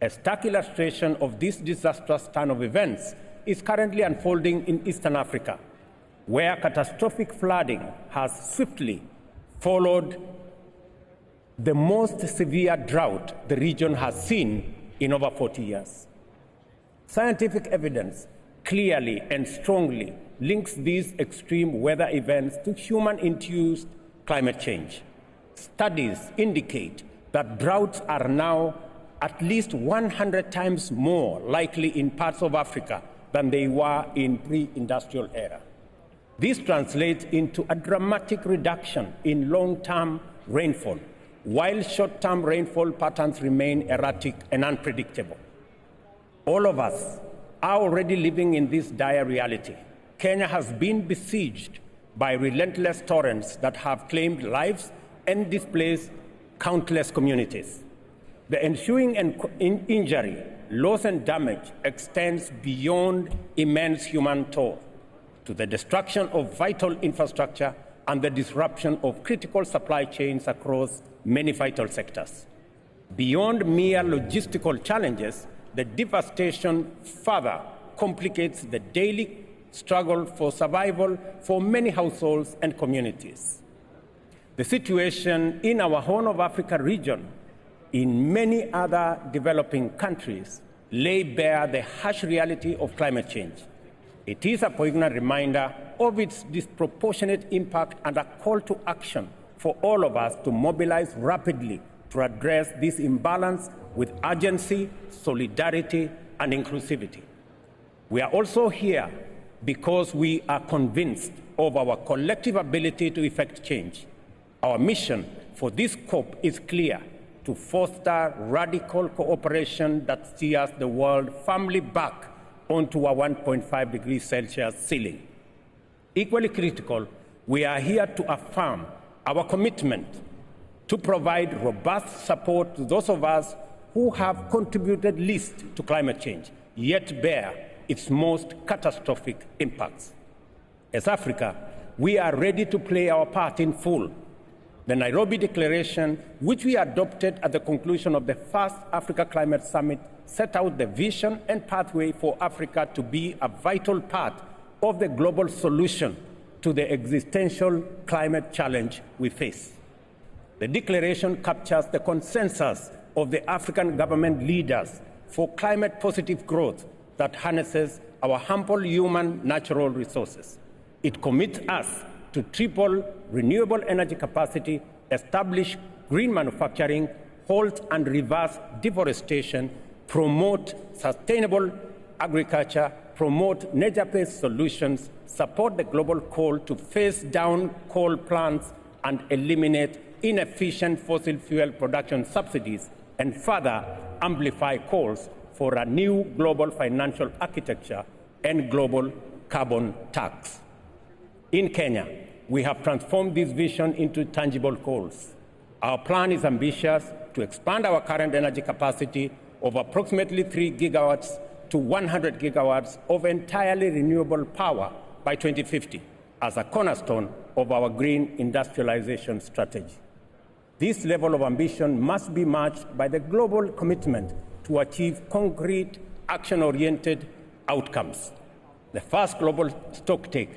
A stark illustration of this disastrous turn of events is currently unfolding in Eastern Africa, where catastrophic flooding has swiftly followed the most severe drought the region has seen in over 40 years. Scientific evidence clearly and strongly links these extreme weather events to human-induced climate change. Studies indicate that droughts are now at least 100 times more likely in parts of Africa than they were in pre-industrial era. This translates into a dramatic reduction in long-term rainfall, while short-term rainfall patterns remain erratic and unpredictable. All of us are already living in this dire reality. Kenya has been besieged by relentless torrents that have claimed lives and displaced countless communities. The ensuing injury, loss, and damage extends beyond immense human toll to the destruction of vital infrastructure and the disruption of critical supply chains across many vital sectors. Beyond mere logistical challenges, the devastation further complicates the daily struggle for survival for many households and communities. The situation in our Horn of Africa region, in many other developing countries, lay bare the harsh reality of climate change. It is a poignant reminder of its disproportionate impact and a call to action for all of us to mobilize rapidly to address this imbalance with urgency, solidarity, and inclusivity. We are also here because we are convinced of our collective ability to effect change. Our mission for this COP is clear: to foster radical cooperation that steers the world firmly back onto a 1.5 degrees Celsius ceiling. Equally critical, we are here to affirm our commitment to provide robust support to those of us who have contributed least to climate change, yet bear its most catastrophic impacts. As Africa, we are ready to play our part in full. The Nairobi Declaration, which we adopted at the conclusion of the first Africa Climate Summit, set out the vision and pathway for Africa to be a vital part of the global solution to the existential climate challenge we face. The declaration captures the consensus of the African government leaders for climate-positive growth that harnesses our ample human natural resources. It commits us to triple renewable energy capacity, establish green manufacturing, halt and reverse deforestation, promote sustainable agriculture, promote nature-based solutions, support the global call to phase down coal plants and eliminate inefficient fossil fuel production subsidies, and further amplify calls for a new global financial architecture and global carbon tax. In Kenya, we have transformed this vision into tangible goals. Our plan is ambitious to expand our current energy capacity of approximately 3 gigawatts to 100 gigawatts of entirely renewable power by 2050 as a cornerstone of our green industrialization strategy. This level of ambition must be matched by the global commitment to achieve concrete, action-oriented outcomes. The first global stocktake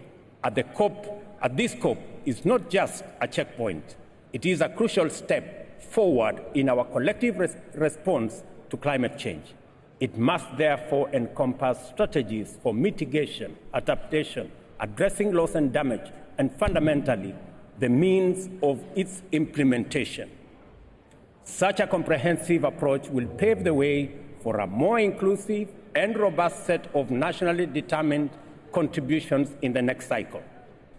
at this COP is not just a checkpoint. It is a crucial step forward in our collective response to climate change. It must therefore encompass strategies for mitigation, adaptation, addressing loss and damage, and fundamentally, the means of its implementation. Such a comprehensive approach will pave the way for a more inclusive and robust set of nationally determined contributions in the next cycle.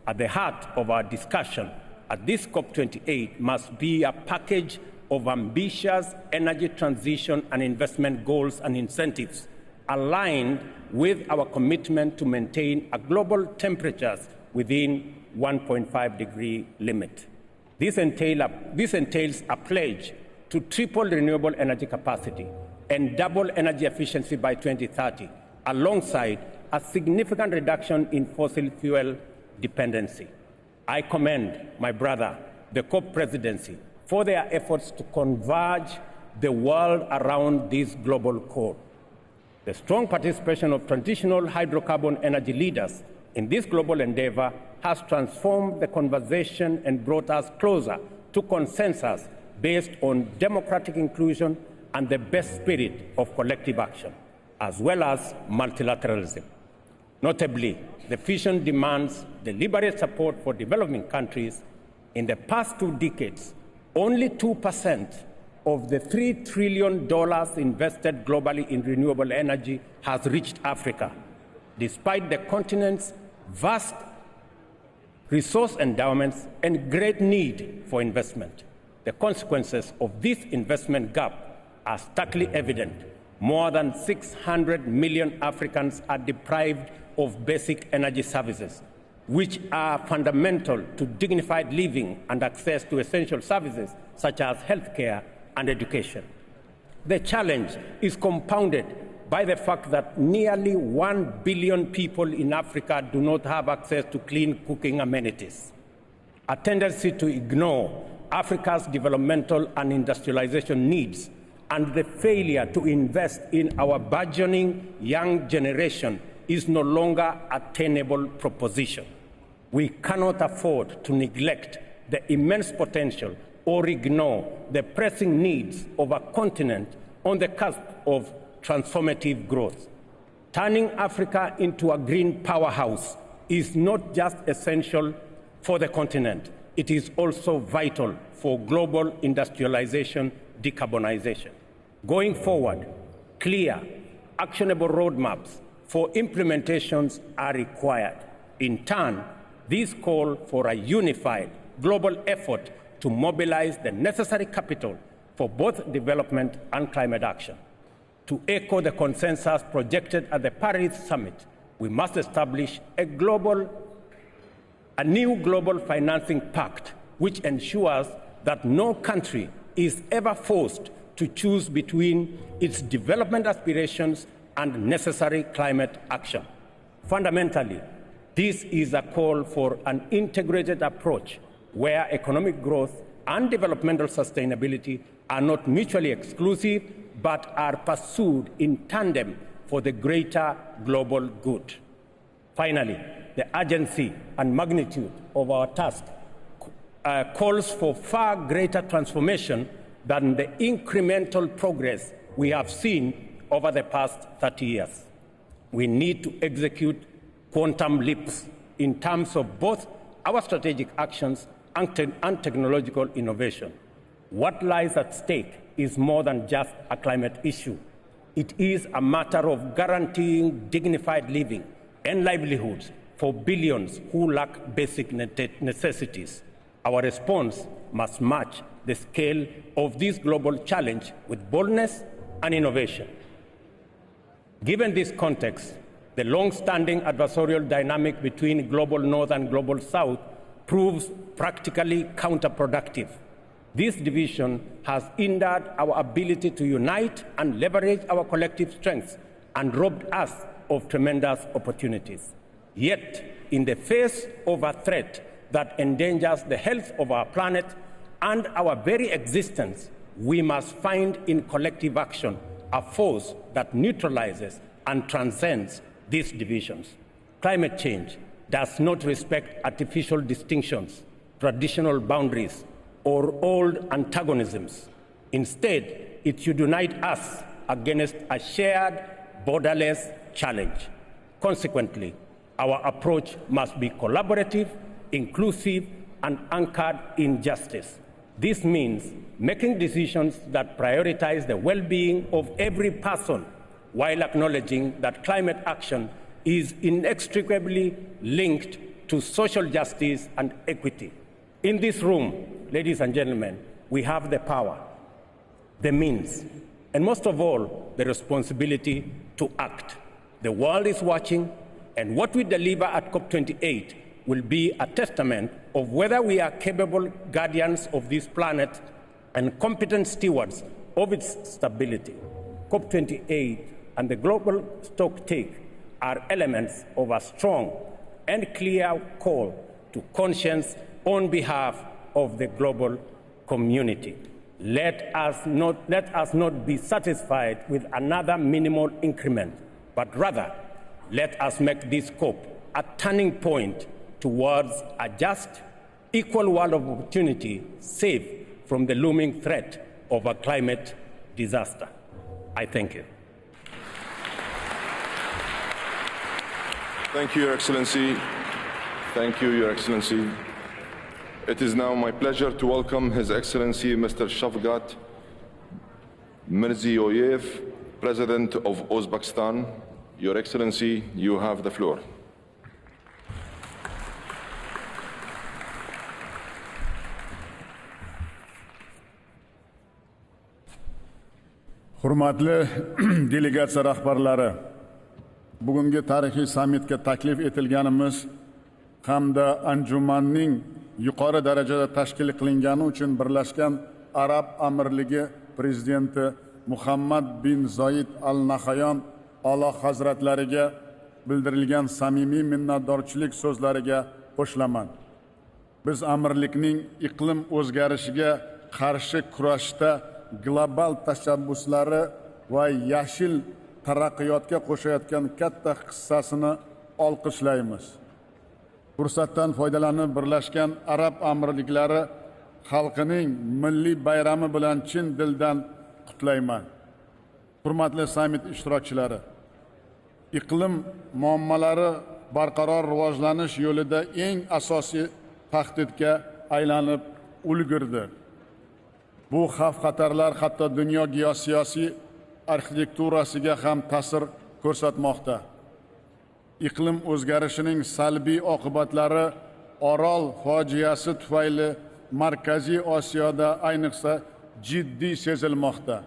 At the heart of our discussion at this COP28 must be a package of ambitious energy transition and investment goals and incentives aligned with our commitment to maintain a global temperatures within 1.5-degree limit. This entails a pledge to triple renewable energy capacity and double energy efficiency by 2030, alongside a significant reduction in fossil fuel dependency. I commend my brother, the COP presidency, for their efforts to converge the world around this global call. The strong participation of traditional hydrocarbon energy leaders in this global endeavor has transformed the conversation and brought us closer to consensus based on democratic inclusion and the best spirit of collective action, as well as multilateralism. Notably, the vision demands deliberate support for developing countries. In the past 2 decades, only 2% of the $3 trillion invested globally in renewable energy has reached Africa, despite the continent's vast resource endowments and great need for investment. The consequences of this investment gap are starkly evident. More than 600 million Africans are deprived of basic energy services, which are fundamental to dignified living and access to essential services such as healthcare and education. The challenge is compounded by the fact that nearly 1 billion people in Africa do not have access to clean cooking amenities. A tendency to ignore Africa's developmental and industrialization needs and the failure to invest in our burgeoning young generation is no longer a tenable proposition. We cannot afford to neglect the immense potential or ignore the pressing needs of a continent on the cusp of transformative growth. Turning Africa into a green powerhouse is not just essential for the continent, it is also vital for global industrialization, decarbonization. Going forward, clear, actionable roadmaps for implementations are required. In turn, these call for a unified global effort to mobilize the necessary capital for both development and climate action. To echo the consensus projected at the Paris Summit, we must establish a new global financing pact which ensures that no country is ever forced to choose between its development aspirations and necessary climate action. Fundamentally, this is a call for an integrated approach where economic growth and developmental sustainability are not mutually exclusive but are pursued in tandem for the greater global good. Finally, the urgency and magnitude of our task calls for far greater transformation than the incremental progress we have seen over the past 30 years. We need to execute quantum leaps in terms of both our strategic actions and technological innovation. What lies at stake is more than just a climate issue. It is a matter of guaranteeing dignified living and livelihoods for billions who lack basic necessities. Our response must match the scale of this global challenge with boldness and innovation. Given this context, the long-standing adversarial dynamic between global North and global South proves practically counterproductive. This division has hindered our ability to unite and leverage our collective strengths and robbed us of tremendous opportunities. Yet, in the face of a threat that endangers the health of our planet and our very existence, we must find in collective action a force that neutralizes and transcends these divisions. Climate change does not respect artificial distinctions, traditional boundaries, or old antagonisms. Instead, it should unite us against a shared, borderless challenge. Consequently, our approach must be collaborative, inclusive, and anchored in justice. This means making decisions that prioritize the well-being of every person while acknowledging that climate action is inextricably linked to social justice and equity. In this room, ladies and gentlemen, we have the power, the means, and most of all, the responsibility to act. The world is watching, and what we deliver at COP28 will be a testament of whether we are capable guardians of this planet and competent stewards of its stability. COP28 and the global stocktake are elements of a strong and clear call to conscience on behalf of the global community. Let us not be satisfied with another minimal increment, but rather let us make this COP a turning point towards a just, equal world of opportunity, safe from the looming threat of a climate disaster. I thank you. Thank you, Your Excellency. Thank you, Your Excellency. It is now my pleasure to welcome His Excellency Mr. Shavkat Mirziyoyev, President of Uzbekistan. Your Excellency, you have the floor. Hurmatli delegatsiya rahbarlari, bugungi tarixiy sammitga taklif etilganimiz hamda anjumanning yuqori darajada tashkil qilingani uchun Birlashgan Arab Amirligi prezidenti Muhammad bin Zoid Al Nahyan Alloh hazratlariga bildirilgan samimiy minnatdorchilik so'zlariga qo'shilaman. Biz amirlikning iqlim o'zgarishiga qarshi kurashda global tashabbuslari va yashil taraqqiyotga qo'shayotgan katta hissasini olqishlaymiz. Fursatdan foydalanib Birlashgan Arab Amirliklari xalqining milliy bayrami bilan chin dildan qutlayman. Hurmatli sammit ishtirokchilari, iqlim muammolari barqaror rivojlanish yo'lida eng asosiy tahdidga aylanib ulgurdi. Bu xavf-xatarlar hatto dunyo geosiyosiy arxitekturasiga ham ta'sir ko'rsatmoqda. Iqlim o'zgarishining salbiy oqibatlari Orol fojiasi tufayli Markaziy Osiyoda ayniqsa jiddiy sezilmoqda.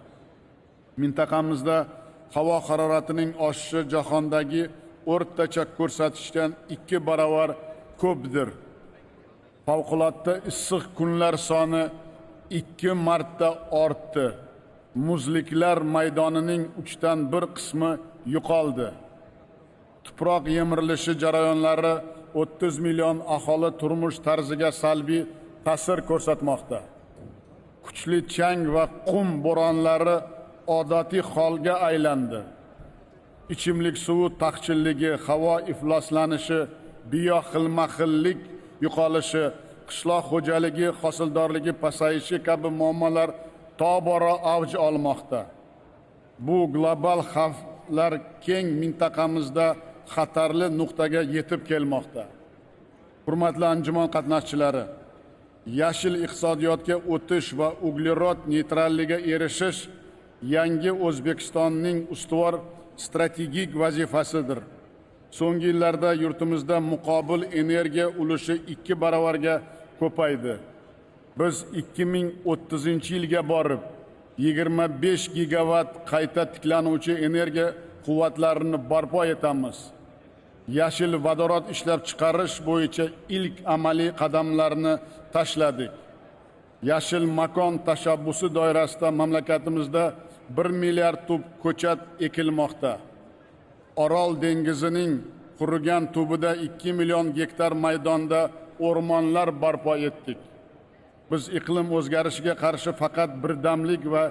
Mintaqamizda havo haroratining oshishi jahondagi o'rtacha ko'rsatkichdan 2 barobar ko'pdir. Favqulodda issiq kunlar soni 2 marta ortdi. Muzliklar maydonining 3dan 1 qismi yo'qoldi. Tuproq yemirilishi jarayonlari 30 million aholi turmush tarziga salbiy ta'sir ko'rsatmoqda. Kuchli chang va qum bo'ronlari odatiy holga aylandi. Ichimlik suvi taqchilligi, havo ifloslanishi, biyo xilma-xillik yo'qolishi, qishloq xo'jaligi hosildorligi pasayishi kabi muammolar tobora avj olmoqda. Bu global xavflar keng mintaqamizda xatarli nuqtaga yetib kelmoqda. Hurmatli anjuman qatnashchilari, yashil iqtisodiyotga o'tish va uglerod neytralligiga erishish yangi O'zbekistonning ustuvor strategik vazifasidir. So'nggi yillarda yurtimizda muqobil energiya ulushi 2 barobarga ko'paydi. Biz 2030-yilga borib 25 gigavat qayta tiklanuvchi energiya quvvatlarini barpo etamiz. Yashil vodorod ishlab chiqarish bo'yicha ilk amaliy qadamlarni tashladik. Yashil makon tashabbusi doirasida mamlakatimizda 1 milliard tub ko'chat ekilmoqda. Orol dengizining qurigan tubida 2 million gektar maydonda o'rmonlar barpo etdik. Biz iqlim o'zgarishiga qarshi faqat birdamlik va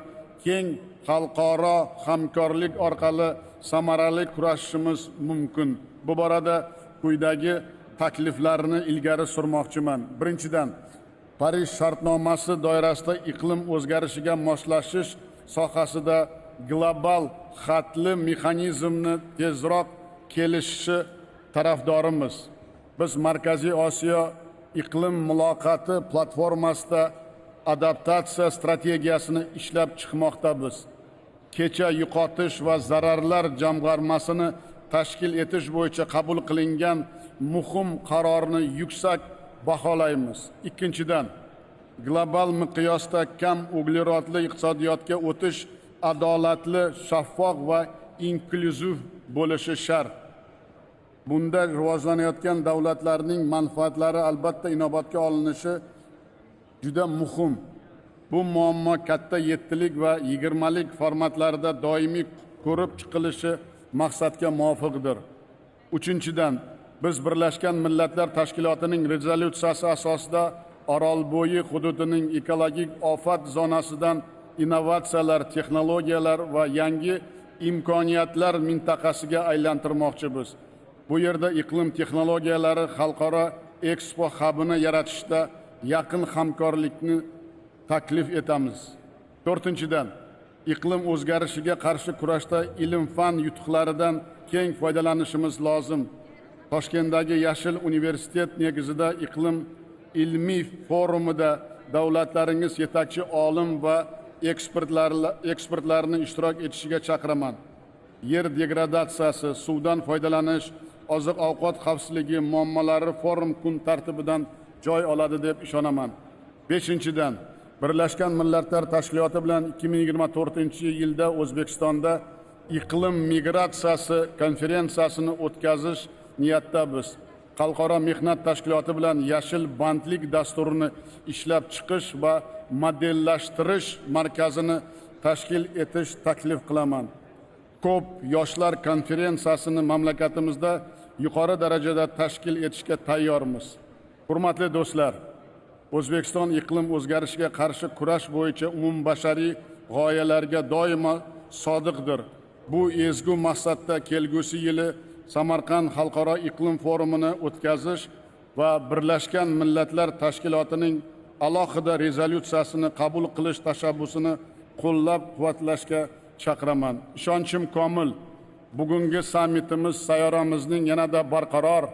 keng xalqaro hamkorlik orqali samarali kurashishimiz mumkin. Bu borada quyidagi takliflarni ilgari surmoqchiman. Birinchidan, Parij shartnomasi doirasida iqlim o'zgarishiga moslashish sohasida global xatli mexanizmni tezroq kelishishi tarafdorimiz. Biz Markaziy Osiyo iqlim muloqoti platformasida adaptatsiya strategiyasini ishlab chiqmoqdamiz. Kecha yo'qotish va zararlar jamg'armasini tashkil etish bo'yicha qabul qilingan muhim qarorni yuksak baholaymiz. Ikkinchidan, global miqyosda kam uglerodli iqtisodiyotga o'tish adolatli, shaffof va inklyuziv bo'lishi shart. Bunda rivojlanayotgan davlatlarning manfaatlari albatta inobatga olinishi juda muhim. Bu muammo katta 7lik va 20lik formatlarida doimiy ko'rib chiqilishi maqsadga muvofiqdir. Uchinchidan, biz Birlashgan Millatlar Tashkilotining rezolyutsiyasi asosida Orolbo'yi hududining ekologik ofat zonasidan innovatsiyalar, texnologiyalar va yangi imkoniyatlar mintaqasiga aylantirmoqchimiz. Bu yerda iqlim texnologiyalari xalqaro ekspo hubini yaratishda yaqin hamkorlikni taklif etamiz. 4-dan, iqlim o'zgarishiga qarshi kurashda ilm-fan yutuqlaridan keng foydalanishimiz lozim. Toshkentdagi Yashil universitet negizida iqlim ilmiy forumida davlatlaringiz yetakchi olim va ekspertlarni ishtirok etishiga chaqiraman. Yer degradatsiyasi, suvdan foydalanish, oziq-ovqat xavfsizligi muammolari forum kun tartibidan joy oladi deb ishonaman. 5-dan, Birlashgan Millatlar Tashkiloti bilan 2024-yilda O'zbekistonda iqlim migratsiyasi konferensiyasini o'tkazish niyatdamiz. Xalqaro mehnat tashkiloti bilan yashil bandlik dasturini ishlab chiqish va modellashtirish markazini tashkil etish taklif qilaman. Ko'p yoshlar konferensiyasini mamlakatimizda yuqori darajada tashkil etishga tayyormiz. Hurmatli do'stlar, O'zbekiston iqlim o'zgarishiga qarshi kurash bo'yicha umumbashariy g'oyalarga doimo sodiqdir. Bu ezgu maqsadda kelgusi yili Samarqand xalqaro iqlim forumini o'tkazish va Birlashgan Millatlar Tashkilotining alohida rezolyutsiyasini qabul qilish tashabbusini qo'llab-quvvatlashga chaqiraman. Ishonchim komil, bugungi sammitimiz sayyoramizning yanada barqaror,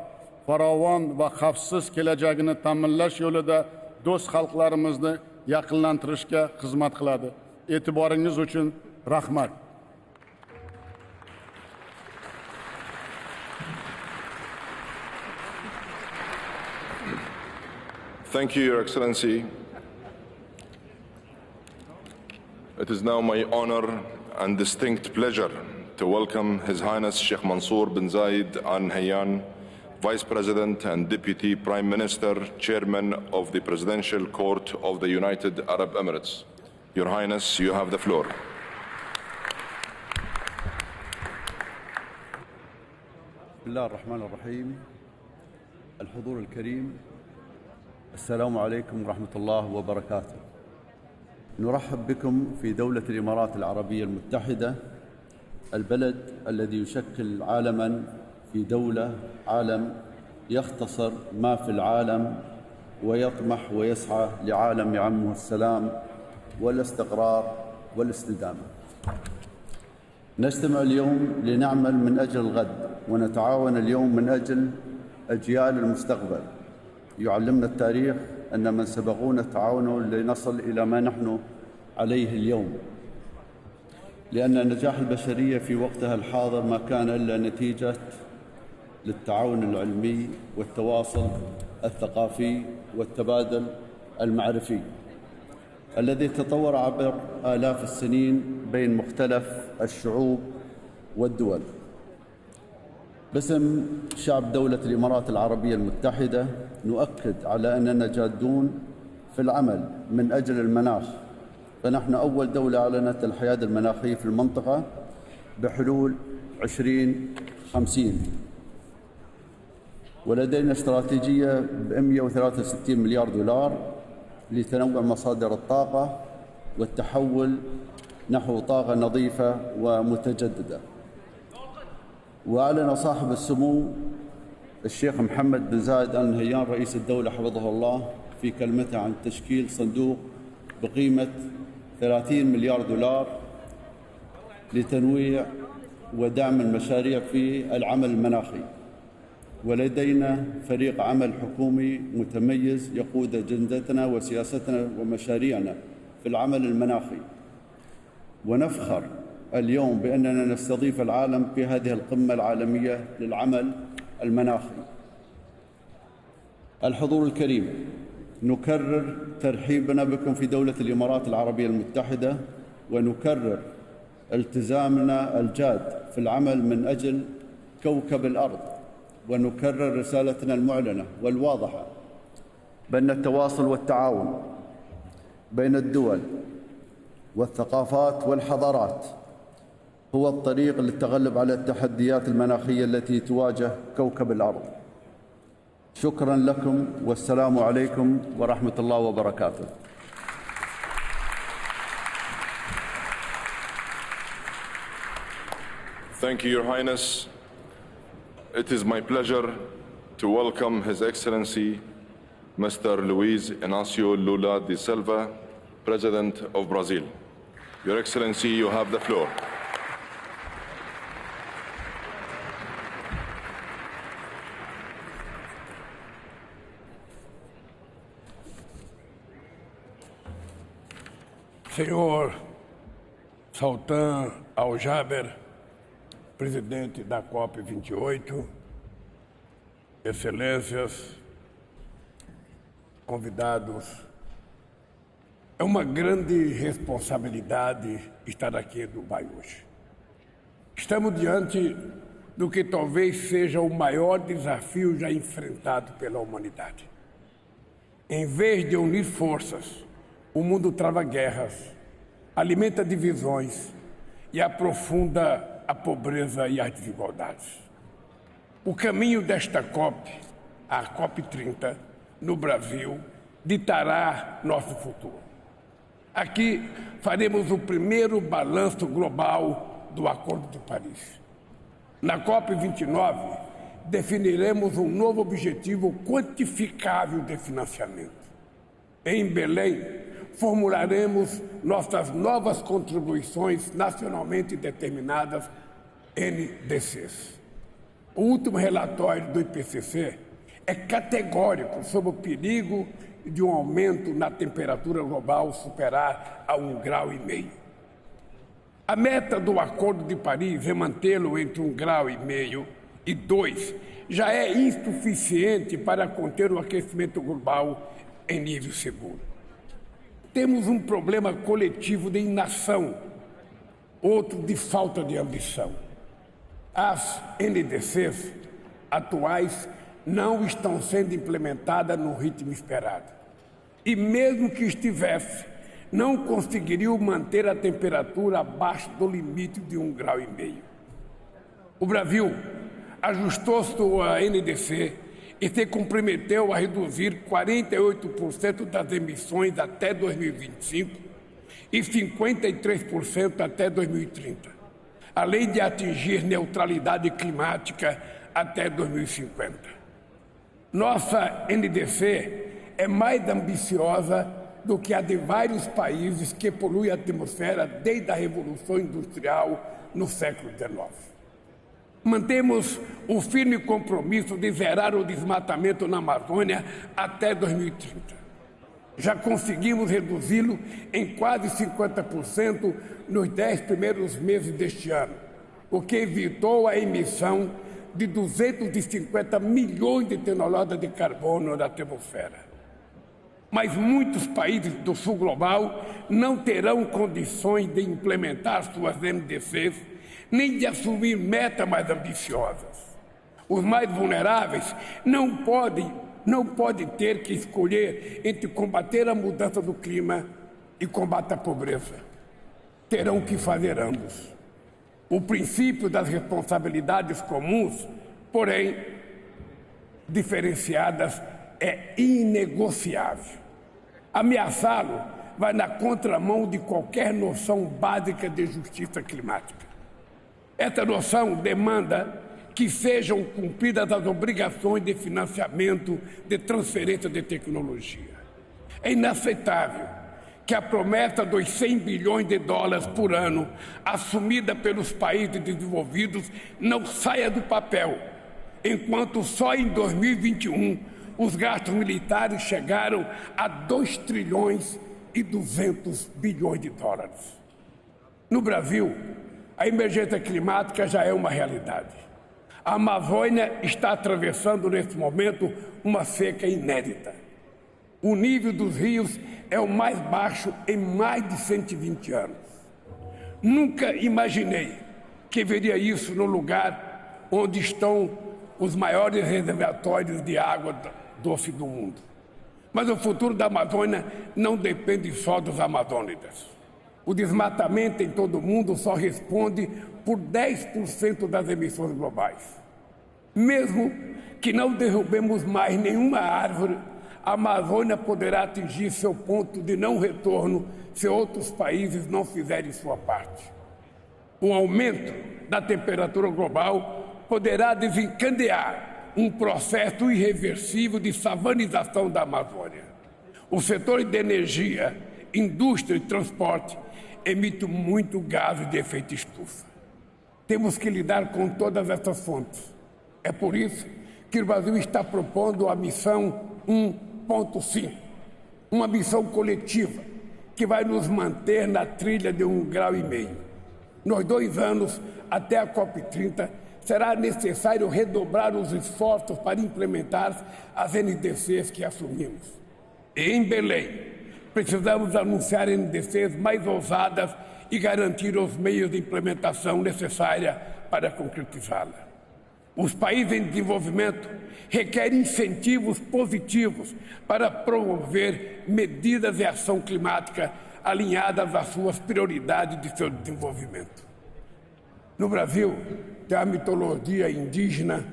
farovon va xavfsiz kelajagini ta'minlash yo'lida do'st xalqlarimizni yaqinlantirishga xizmat qiladi. E'tiboringiz uchun rahmat. Thank you, Your Excellency. It is now my honor and distinct pleasure to welcome His Highness Sheikh Mansour bin Zayed Al Nahyan, Vice President and Deputy Prime Minister, Chairman of the Presidential Court of the United Arab Emirates. Your Highness, you have the floor. بسم الله الرحمن الرحيم. الحضور الكريم، السلام عليكم ورحمة الله وبركاته. نرحب بكم في دولة الإمارات العربية المتحدة، البلد الذي يشكل عالماً في دولة عالم يختصر ما في العالم ويطمح ويسعى لعالم يعمه السلام والاستقرار والاستدامة. نجتمع اليوم لنعمل من أجل الغد، ونتعاون اليوم من أجل أجيال المستقبل. يعلمنا التاريخ أن من سبقونا تعاونوا لنصل إلى ما نحن عليه اليوم، لأن نجاح البشرية في وقتها الحاضر ما كان إلا نتيجة للتعاون العلمي والتواصل الثقافي والتبادل المعرفي الذي تطور عبر آلاف السنين بين مختلف الشعوب والدول. باسم شعب دولة الإمارات العربية المتحدة نؤكد على أننا جادون في العمل من أجل المناخ، فنحن أول دولة أعلنت الحياد المناخية في المنطقة بحلول 2050، ولدينا استراتيجية ب 163 مليار دولار لتنوع مصادر الطاقة والتحول نحو طاقة نظيفة ومتجددة. وأعلن صاحب السمو الشيخ محمد بن زايد آل نهيان رئيس الدولة حفظه الله في كلمته عن تشكيل صندوق بقيمة 30 مليار دولار لتنويع ودعم المشاريع في العمل المناخي. ولدينا فريق عمل حكومي متميز يقود أجندتنا وسياستنا ومشاريعنا في العمل المناخي، ونفخر اليوم بأننا نستضيف العالم في هذه القمة العالمية للعمل المناخي. الحضور الكريم، نكرر ترحيبنا بكم في دولة الإمارات العربية المتحدة، ونكرر التزامنا الجاد في العمل من أجل كوكب الأرض ونكرر رسالتنا المعلنة والواضحة بأن التواصل والتعاون بين الدول والثقافات والحضارات هو الطريق للتغلب على التحديات المناخية التي تواجه كوكب الأرض. شكرا لكم والسلام عليكم ورحمة الله وبركاته. Thank you, Your Highness. It is my pleasure to welcome His Excellency Mr. Luiz Inácio Lula da Silva, President of Brazil. Your Excellency, you have the floor. Senhor Sultan Al-Jaber, presidente da COP28, excelências, convidados, é uma grande responsabilidade estar aqui em Dubái hoje. Estamos diante do que talvez seja o maior desafio já enfrentado pela humanidade. Em vez de unir forças, o mundo trava guerras, alimenta divisões e aprofunda a pobreza e as desigualdades. O caminho desta COP, a COP30, no Brasil, ditará nosso futuro. Aqui faremos o primeiro balanço global do Acordo de Paris. Na COP29, definiremos um novo objetivo quantificável de financiamento. Em Belém, formularemos nossas novas contribuições nacionalmente determinadas, NDCs. O último relatório do IPCC é categórico sobre o perigo de um aumento na temperatura global superar a 1,5 grau. A meta do Acordo de Paris é mantê-lo entre 1,5 grau e 2, já é insuficiente para conter o aquecimento global em nível seguro. Temos um problema coletivo de inação, outro de falta de ambição. As NDCs atuais não estão sendo implementadas no ritmo esperado. E mesmo que estivesse, não conseguiriam manter a temperatura abaixo do limite de 1,5 grau. O Brasil ajustou sua NDC e se comprometeu a reduzir 48% das emissões até 2025 e 53% até 2030, além de atingir neutralidade climática até 2050. Nossa NDC é mais ambiciosa do que a de vários países que poluem a atmosfera desde a Revolução Industrial no século XIX. Mantemos o firme compromisso de zerar o desmatamento na Amazônia até 2030. Já conseguimos reduzi-lo em quase 50% nos 10 primeiros meses deste ano, o que evitou a emissão de 250 milhões de toneladas de carbono na atmosfera. Mas muitos países do sul global não terão condições de implementar suas NDCs nem de assumir metas mais ambiciosas. Os mais vulneráveis não podem ter que escolher entre combater a mudança do clima e combater a pobreza. Terão que fazer ambos. O princípio das responsabilidades comuns, porém diferenciadas, é inegociável. Ameaçá-lo vai na contramão de qualquer noção básica de justiça climática. Essa noção demanda que sejam cumpridas as obrigações de financiamento de transferência de tecnologia. É inaceitável que a promessa dos 100 bilhões de dólares por ano assumida pelos países desenvolvidos não saia do papel, enquanto só em 2021 os gastos militares chegaram a 2 trilhões e 200 bilhões de dólares. No Brasil, a emergência climática já é uma realidade. A Amazônia está atravessando nesse momento uma seca inédita. O nível dos rios é o mais baixo em mais de 120 anos. Nunca imaginei que veria isso no lugar onde estão os maiores reservatórios de água doce do mundo. Mas o futuro da Amazônia não depende só dos amazônidas. O desmatamento em todo o mundo só responde por 10% das emissões globais. Mesmo que não derrubemos mais nenhuma árvore, a Amazônia poderá atingir seu ponto de não retorno se outros países não fizerem sua parte. O aumento da temperatura global poderá desencadear um processo irreversível de savanização da Amazônia. O setor de energia, indústria e transporte emite muito gás de efeito estufa. Temos que lidar com todas essas fontes. É por isso que o Brasil está propondo a missão 1.5, uma missão coletiva que vai nos manter na trilha de 1,5 grau. Nos 2 anos, até a COP30, será necessário redobrar os esforços para implementar as NDCs que assumimos. E em Belém, precisamos anunciar NDCs mais ousadas e garantir os meios de implementação necessária para concretizá-la. Os países em desenvolvimento requerem incentivos positivos para promover medidas de ação climática alinhadas às suas prioridades de seu desenvolvimento. No Brasil, tem a mitologia indígena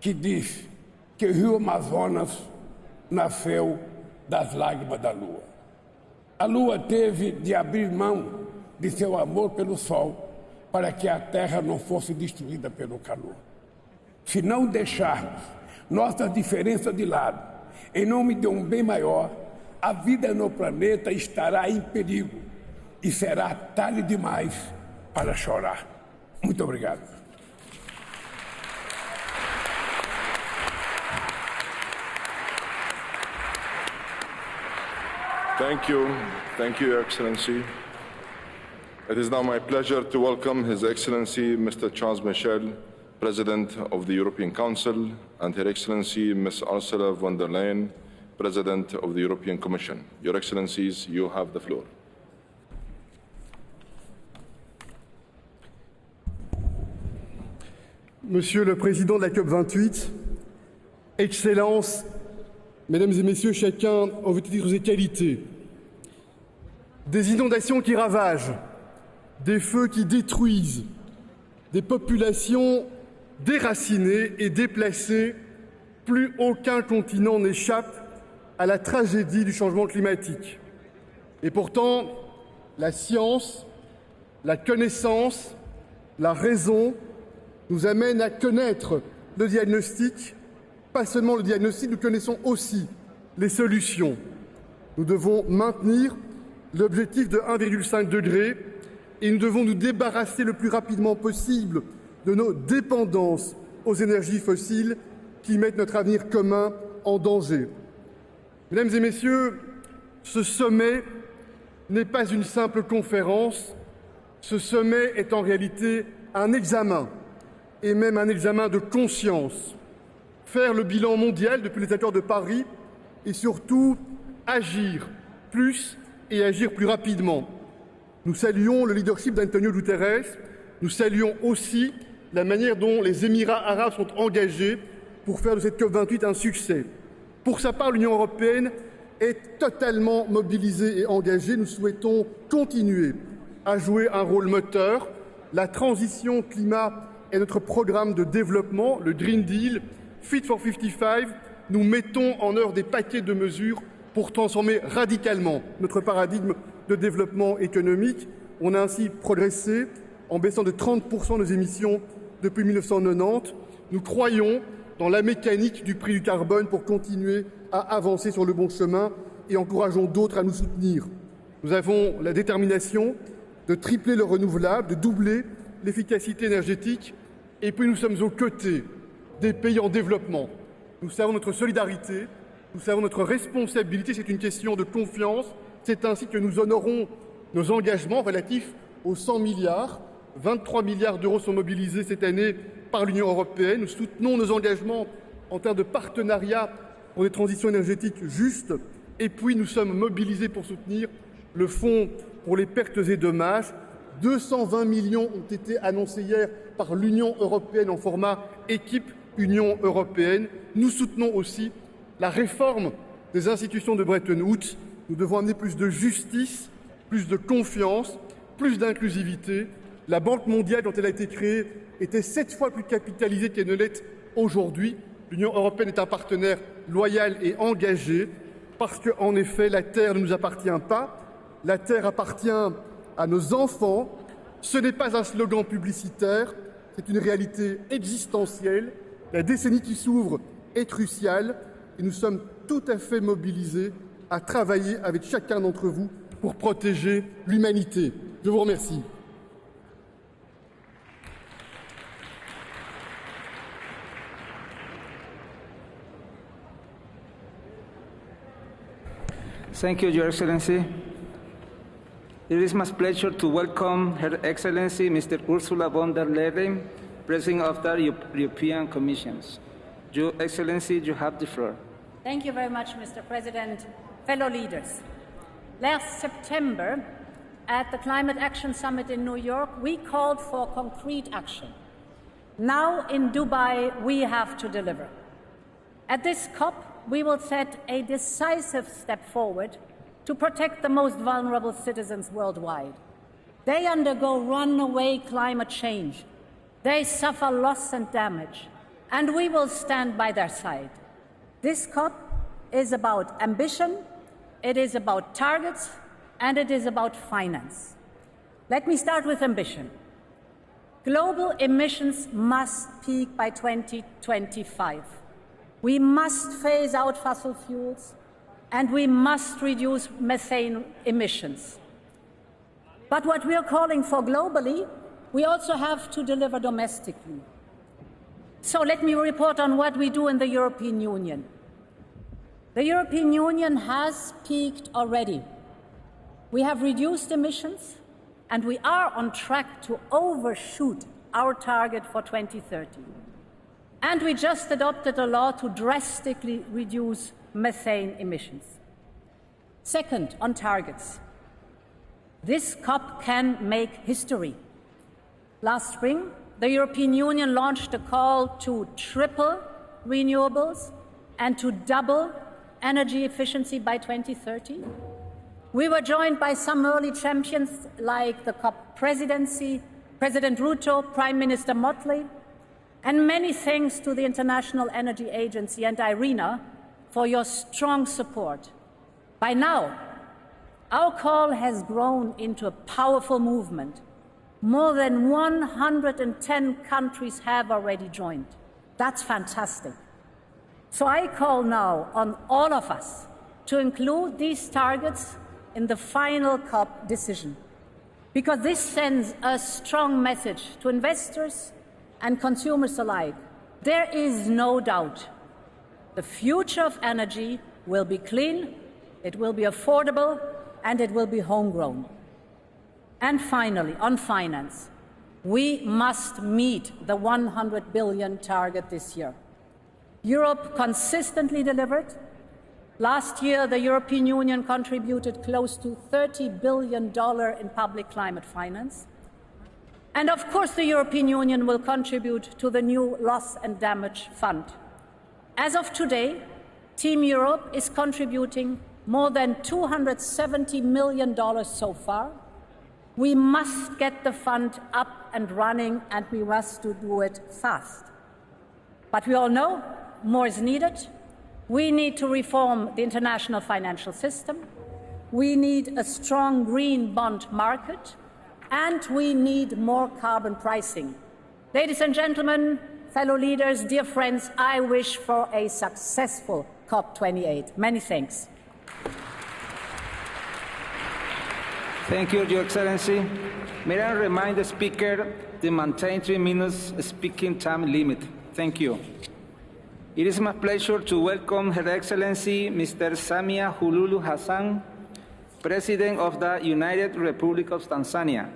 que diz que o rio Amazonas nasceu das lágrimas da lua. A lua teve de abrir mão de seu amor pelo sol para que a terra não fosse destruída pelo calor. Se não deixarmos nossas diferenças de lado, em nome de um bem maior, a vida no planeta estará em perigo e será tarde demais para chorar. Muito obrigado. Thank you, Your Excellency. It is now my pleasure to welcome His Excellency Mr. Charles Michel, President of the European Council, and Her Excellency Ms. Ursula von der Leyen, President of the European Commission. Your Excellencies, you have the floor. Monsieur le Président de la COP28, Excellences, Mesdames et Messieurs, chacun en vos titres et qualités, des inondations qui ravagent, des feux qui détruisent, des populations déracinées et déplacées, plus aucun continent n'échappe à la tragédie du changement climatique. Et pourtant, la science, la connaissance, la raison nous amènent à connaître le diagnostic. Pas seulement le diagnostic, nous connaissons aussi les solutions. Nous devons maintenir l'objectif de 1,5 degré et nous devons nous débarrasser le plus rapidement possible de nos dépendances aux énergies fossiles qui mettent notre avenir commun en danger. Mesdames et Messieurs, ce sommet n'est pas une simple conférence, ce sommet est en réalité un examen, et même un examen de conscience. Faire le bilan mondial depuis les accords de Paris et surtout agir plus et agir plus rapidement. Nous saluons le leadership d'Antonio Guterres, nous saluons aussi la manière dont les Émirats arabes sont engagés pour faire de cette COP28 un succès. Pour sa part, l'Union européenne est totalement mobilisée et engagée. Nous souhaitons continuer à jouer un rôle moteur. La transition climat est notre programme de développement, le Green Deal, Fit for 55. Nous mettons en œuvre des paquets de mesures pour transformer radicalement notre paradigme de développement économique. On a ainsi progressé en baissant de 30% nos émissions depuis 1990. Nous croyons dans la mécanique du prix du carbone pour continuer à avancer sur le bon chemin et encourageons d'autres à nous soutenir. Nous avons la détermination de tripler le renouvelable, de doubler l'efficacité énergétique et puis nous sommes aux côtés des pays en développement. Nous savons notre solidarité, nous savons notre responsabilité, c'est une question de confiance. C'est ainsi que nous honorons nos engagements relatifs aux 100 milliards. 23 milliards d'euros sont mobilisés cette année par l'Union européenne. Nous soutenons nos engagements en termes de partenariat pour des transitions énergétiques justes. Et puis nous sommes mobilisés pour soutenir le fonds pour les pertes et dommages. 220 millions ont été annoncés hier par l'Union européenne en format équipe Union européenne. Nous soutenons aussi la réforme des institutions de Bretton Woods. Nous devons amener plus de justice, plus de confiance, plus d'inclusivité. La Banque mondiale, dont elle a été créée, était 7 fois plus capitalisée qu'elle ne l'est aujourd'hui. L'Union européenne est un partenaire loyal et engagé parce qu'en effet, la Terre ne nous appartient pas. La Terre appartient à nos enfants. Ce n'est pas un slogan publicitaire, c'est une réalité existentielle. La décennie qui s'ouvre est cruciale et nous sommes tout à fait mobilisés à travailler avec chacun d'entre vous pour protéger l'humanité. Je vous remercie. Thank you, Your Excellency. It is my pleasure to welcome Her Excellency Mr. Ursula von der Leyen, President of the European Commission. Your Excellency, you have the floor. Thank you very much, Mr. President. Fellow leaders, last September at the Climate Action Summit in New York, we called for concrete action. Now in Dubai, we have to deliver. At this COP, we will set a decisive step forward to protect the most vulnerable citizens worldwide. They undergo runaway climate change. They suffer loss and damage, and we will stand by their side. This COP is about ambition, it is about targets, and it is about finance. Let me start with ambition. Global emissions must peak by 2025. We must phase out fossil fuels, and we must reduce methane emissions. But what we are calling for globally, we also have to deliver domestically. So let me report on what we do in the European Union. The European Union has peaked already. We have reduced emissions, and we are on track to overshoot our target for 2030. And we just adopted a law to drastically reduce methane emissions. Second, on targets. This COP can make history. Last spring, the European Union launched a call to triple renewables and to double energy efficiency by 2030. We were joined by some early champions like the COP presidency, President Ruto, Prime Minister Motley, and many thanks to the International Energy Agency and IRENA for your strong support. By now, our call has grown into a powerful movement. More than 110 countries have already joined. That's fantastic. So I call now on all of us to include these targets in the final COP decision, because this sends a strong message to investors and consumers alike. There is no doubt the future of energy will be clean, it will be affordable, and it will be homegrown. And finally, on finance, we must meet the 100 billion target this year. Europe consistently delivered. Last year, the European Union contributed close to $30 billion in public climate finance. And of course, the European Union will contribute to the new Loss and Damage Fund. As of today, Team Europe is contributing more than $270 million so far. We must get the fund up and running, and we must do it fast. But we all know more is needed. We need to reform the international financial system. We need a strong green bond market. And we need more carbon pricing. Ladies and gentlemen, fellow leaders, dear friends, I wish for a successful COP28. Many thanks. Thank you, Your Excellency. May I remind the Speaker to maintain 3 minutes speaking time limit. Thank you. It is my pleasure to welcome Her Excellency Mr. Samia Suluhu Hassan, President of the United Republic of Tanzania.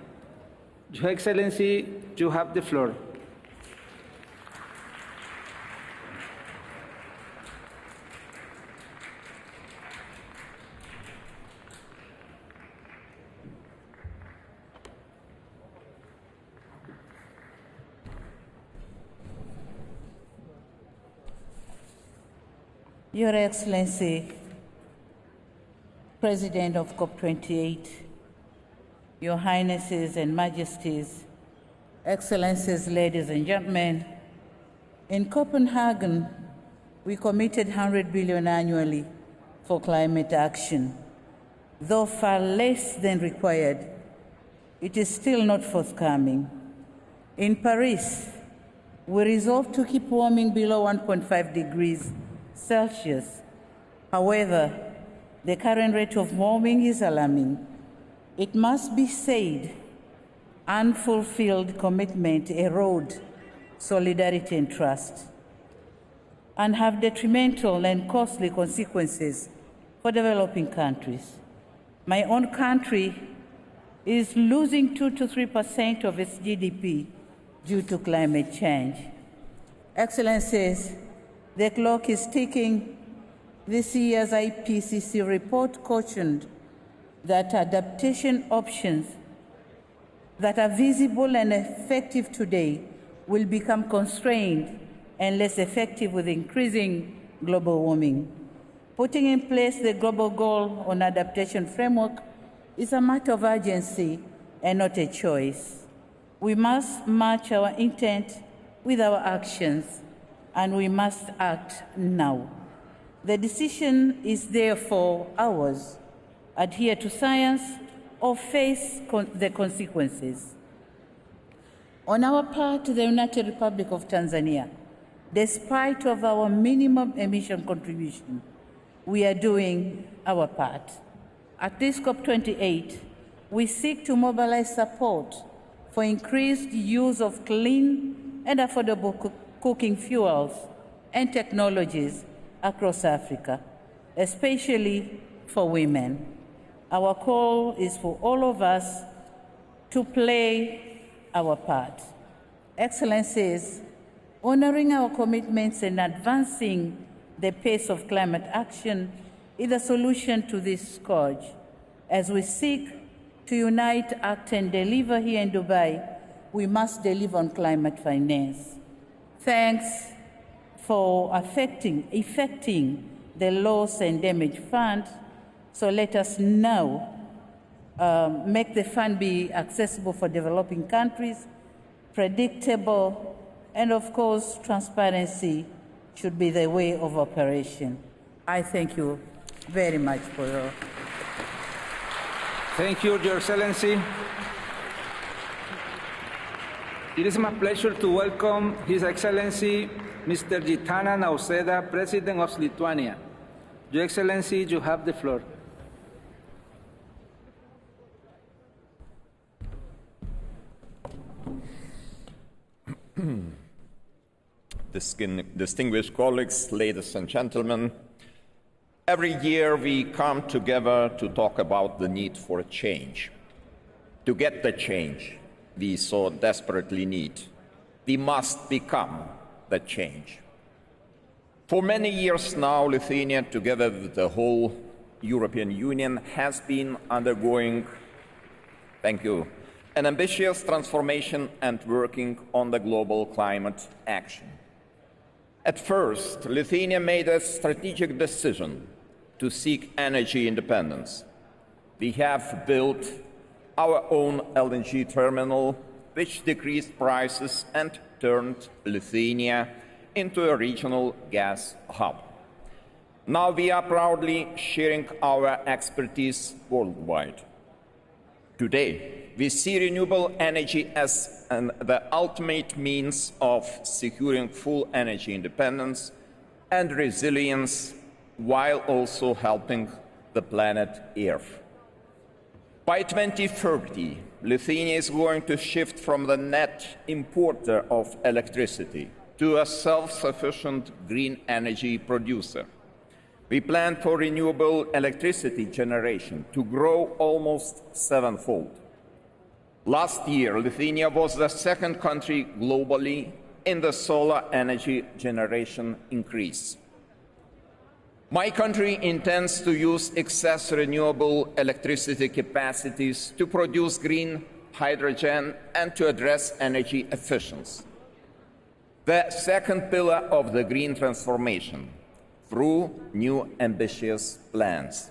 Your Excellency, you have the floor. Your Excellency, President of COP28, Your Highnesses and Majesties, Excellencies, ladies and gentlemen, in Copenhagen, we committed 100 billion annually for climate action. Though far less than required, it is still not forthcoming. In Paris, we resolved to keep warming below 1.5 degrees Celsius. However, the current rate of warming is alarming. It must be said, unfulfilled commitment erode solidarity and trust, and have detrimental and costly consequences for developing countries. My own country is losing 2 to 3% of its GDP due to climate change. Excellencies, the clock is ticking. This year's IPCC report cautioned that adaptation options that are visible and effective today will become constrained and less effective with increasing global warming. Putting in place the global goal on adaptation framework is a matter of urgency and not a choice. We must match our intent with our actions, and we must act now. The decision is therefore ours: adhere to science or face the consequences. On our part, the United Republic of Tanzania, despite of our minimum emission contribution, we are doing our part. At this COP28, we seek to mobilize support for increased use of clean and affordable cooking fuels and technologies across Africa, especially for women. Our call is for all of us to play our part. Excellencies, honoring our commitments and advancing the pace of climate action is a solution to this scourge. As we seek to unite, act, and deliver here in Dubai, we must deliver on climate finance. Thanks for effecting the loss and damage fund. So let us now make the fund be accessible for developing countries, predictable, and of course, transparency should be the way of operation. I thank you very much for your... Thank you, Your Excellency. It is my pleasure to welcome His Excellency Mr. Gitanas Nausėda, President of Lithuania. Your Excellency, you have the floor. Distinguished colleagues, ladies and gentlemen, every year we come together to talk about the need for change. To get the change we so desperately need, we must become the change. For many years now, Lithuania, together with the whole European Union, has been undergoing, an ambitious transformation and working on the global climate action. At first, Lithuania made a strategic decision to seek energy independence. We have built our own LNG terminal, which decreased prices and turned Lithuania into a regional gas hub. Now we are proudly sharing our expertise worldwide. Today, we see renewable energy as the ultimate means of securing full energy independence and resilience, while also helping the planet Earth. By 2030, Lithuania is going to shift from the net importer of electricity to a self-sufficient green energy producer. We plan for renewable electricity generation to grow almost sevenfold. Last year, Lithuania was the second country globally in the solar energy generation increase. My country intends to use excess renewable electricity capacities to produce green hydrogen and to address energy efficiency. The second pillar of the green transformation, through new ambitious plans.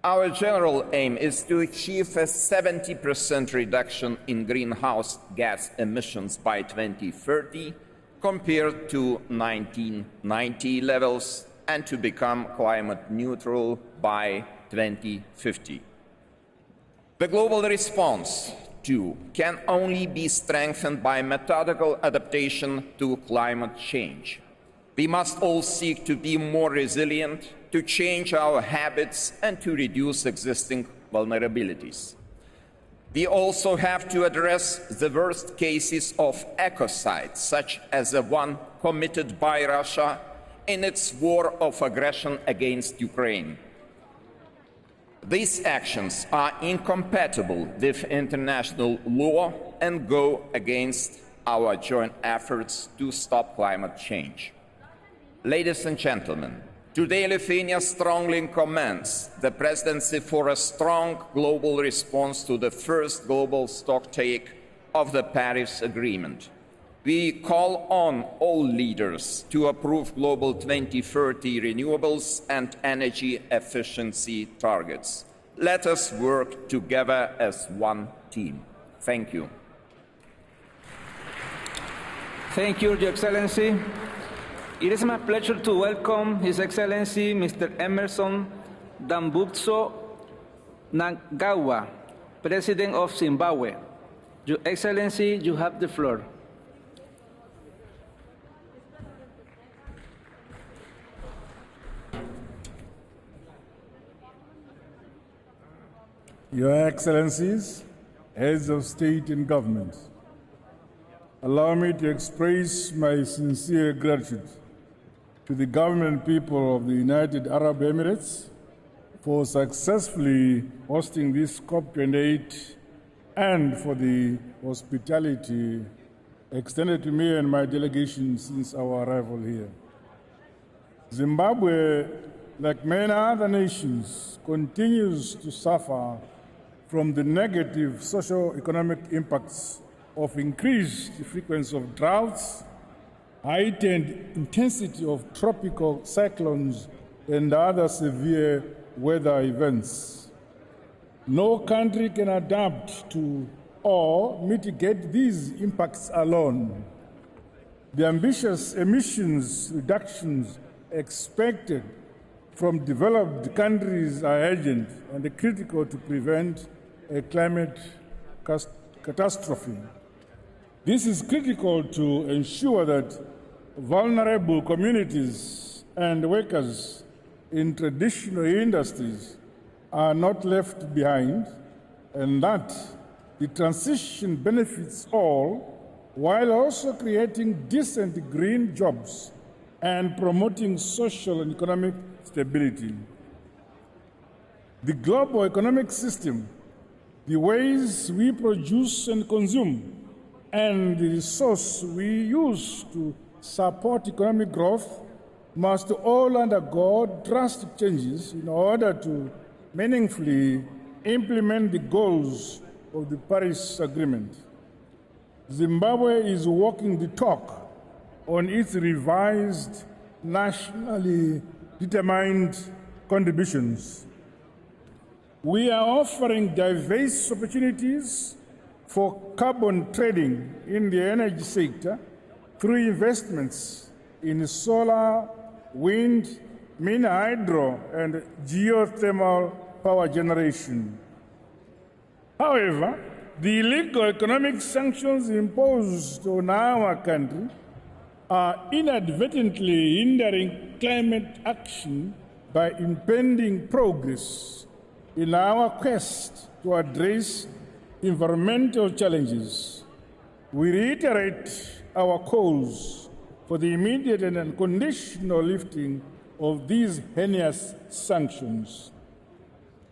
Our general aim is to achieve a 70% reduction in greenhouse gas emissions by 2030 compared to 1990 levels and to become climate neutral by 2050. The global response, too, can only be strengthened by methodical adaptation to climate change. We must all seek to be more resilient, to change our habits, and to reduce existing vulnerabilities. We also have to address the worst cases of ecocide, such as the one committed by Russia in its war of aggression against Ukraine. These actions are incompatible with international law and go against our joint efforts to stop climate change. Ladies and gentlemen, today Lithuania strongly commends the Presidency for a strong global response to the first global stocktake of the Paris Agreement. We call on all leaders to approve global 2030 renewables and energy efficiency targets. Let us work together as one team. Thank you. Thank you, Your Excellency. It is my pleasure to welcome His Excellency Mr. Emerson Dambudzo Mnangagwa, President of Zimbabwe. Your Excellency, you have the floor. Your Excellencies, Heads of State and Government, allow me to express my sincere gratitude to the government and people of the United Arab Emirates for successfully hosting this COP28 and for the hospitality extended to me and my delegation since our arrival here. Zimbabwe, like many other nations, continues to suffer from the negative socio-economic impacts of increased frequency of droughts, heightened intensity of tropical cyclones, and other severe weather events. No country can adapt to or mitigate these impacts alone. The ambitious emissions reductions expected from developed countries are urgent and critical to prevent a climate catastrophe. This is critical to ensure that vulnerable communities and workers in traditional industries are not left behind, and that the transition benefits all while also creating decent green jobs and promoting social and economic stability. The global economic system, the ways we produce and consume, and the resource we use to support economic growth must all undergo drastic changes in order to meaningfully implement the goals of the Paris Agreement. Zimbabwe is walking the talk on its revised, nationally determined contributions. We are offering diverse opportunities for carbon trading in the energy sector through investments in solar, wind, mini hydro, and geothermal power generation. However, the illegal economic sanctions imposed on our country are inadvertently hindering climate action by impeding progress in our quest to address environmental challenges. We reiterate our calls for the immediate and unconditional lifting of these heinous sanctions.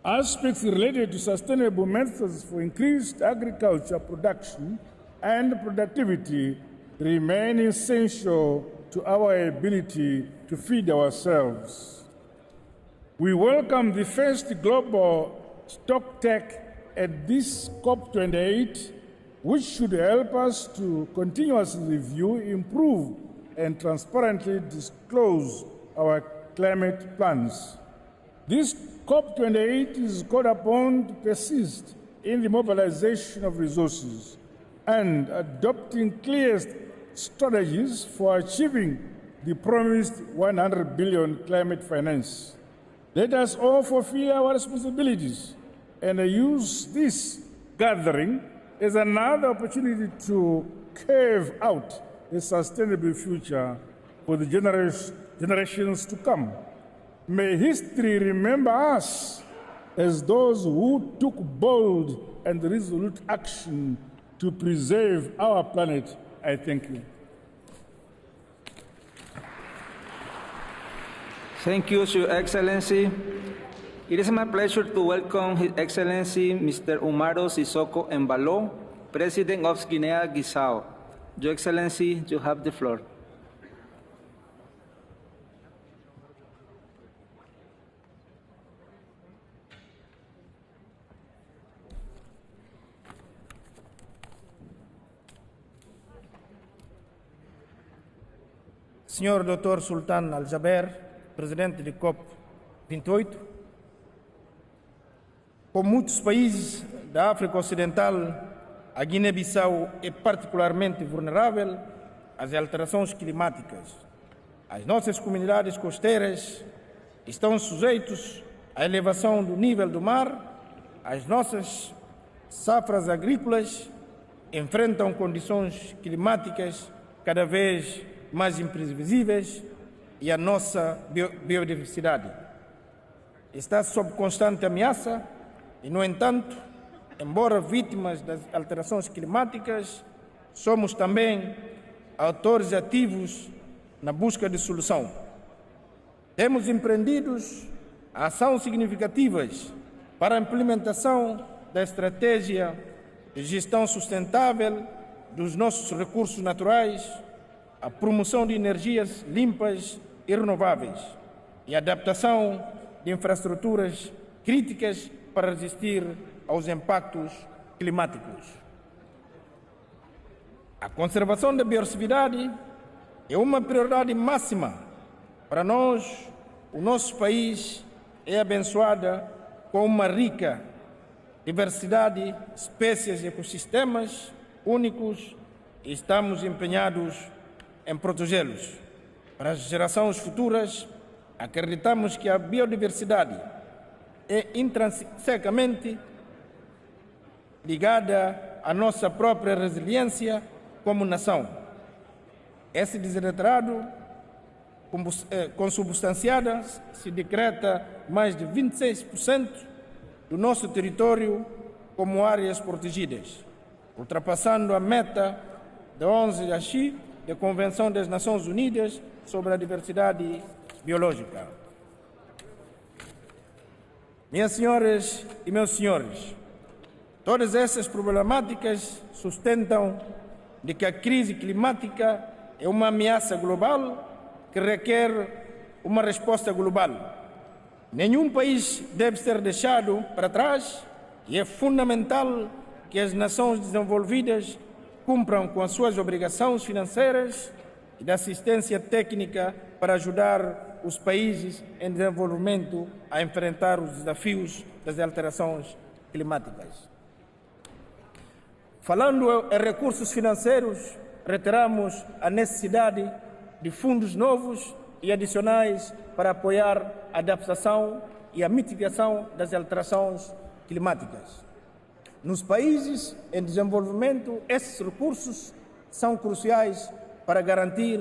Aspects related to sustainable methods for increased agriculture production and productivity remain essential to our ability to feed ourselves. We welcome the first global stocktake at this COP28, which should help us to continuously review, improve, and transparently disclose our climate plans. This COP28 is called upon to persist in the mobilization of resources and adopting clear strategies for achieving the promised 100 billion climate finance. Let us all fulfill our responsibilities and use this gathering as another opportunity to carve out a sustainable future for the generations to come. May history remember us as those who took bold and resolute action to preserve our planet. I thank you. Thank you, Your Excellency. It is my pleasure to welcome His Excellency Mr. Umaro Sissoko Embalo, President of Guinea-Bissau. Your Excellency, you have the floor. Senhor Dr. Sultan Al-Jaber, presidente de COP28, como muitos países da África Ocidental, a Guiné-Bissau é particularmente vulnerável às alterações climáticas. As nossas comunidades costeiras estão sujeitas à elevação do nível do mar, as nossas safras agrícolas enfrentam condições climáticas cada vez mais imprevisíveis e a nossa biodiversidade está sob constante ameaça e, no entanto, embora vítimas das alterações climáticas, somos também autores ativos na busca de solução. Temos empreendido ações significativas para a implementação da estratégia de gestão sustentável dos nossos recursos naturais, a promoção de energias limpas e renováveis e a adaptação de infraestruturas críticas para resistir aos impactos climáticos. A conservação da biodiversidade é uma prioridade máxima para nós. O nosso país é abençoado com uma rica diversidade de espécies e ecossistemas únicos e estamos empenhados em protegê-los. Para as gerações futuras, acreditamos que a biodiversidade é intrinsecamente ligada à nossa própria resiliência como nação. Esse desiderato consubstanciado se decreta mais de 26% do nosso território como áreas protegidas, ultrapassando a meta de 11 AXI da Convenção das Nações Unidas sobre a Diversidade Biológica. Minhas senhoras e meus senhores, todas essas problemáticas sustentam de que a crise climática é uma ameaça global que requer uma resposta global. Nenhum país deve ser deixado para trás e é fundamental que as nações desenvolvidas cumpram com as suas obrigações financeiras e de assistência técnica para ajudar os países em desenvolvimento a enfrentar os desafios das alterações climáticas. Falando em recursos financeiros, reiteramos a necessidade de fundos novos e adicionais para apoiar a adaptação e a mitigação das alterações climáticas. Nos países em desenvolvimento, esses recursos são cruciais para garantir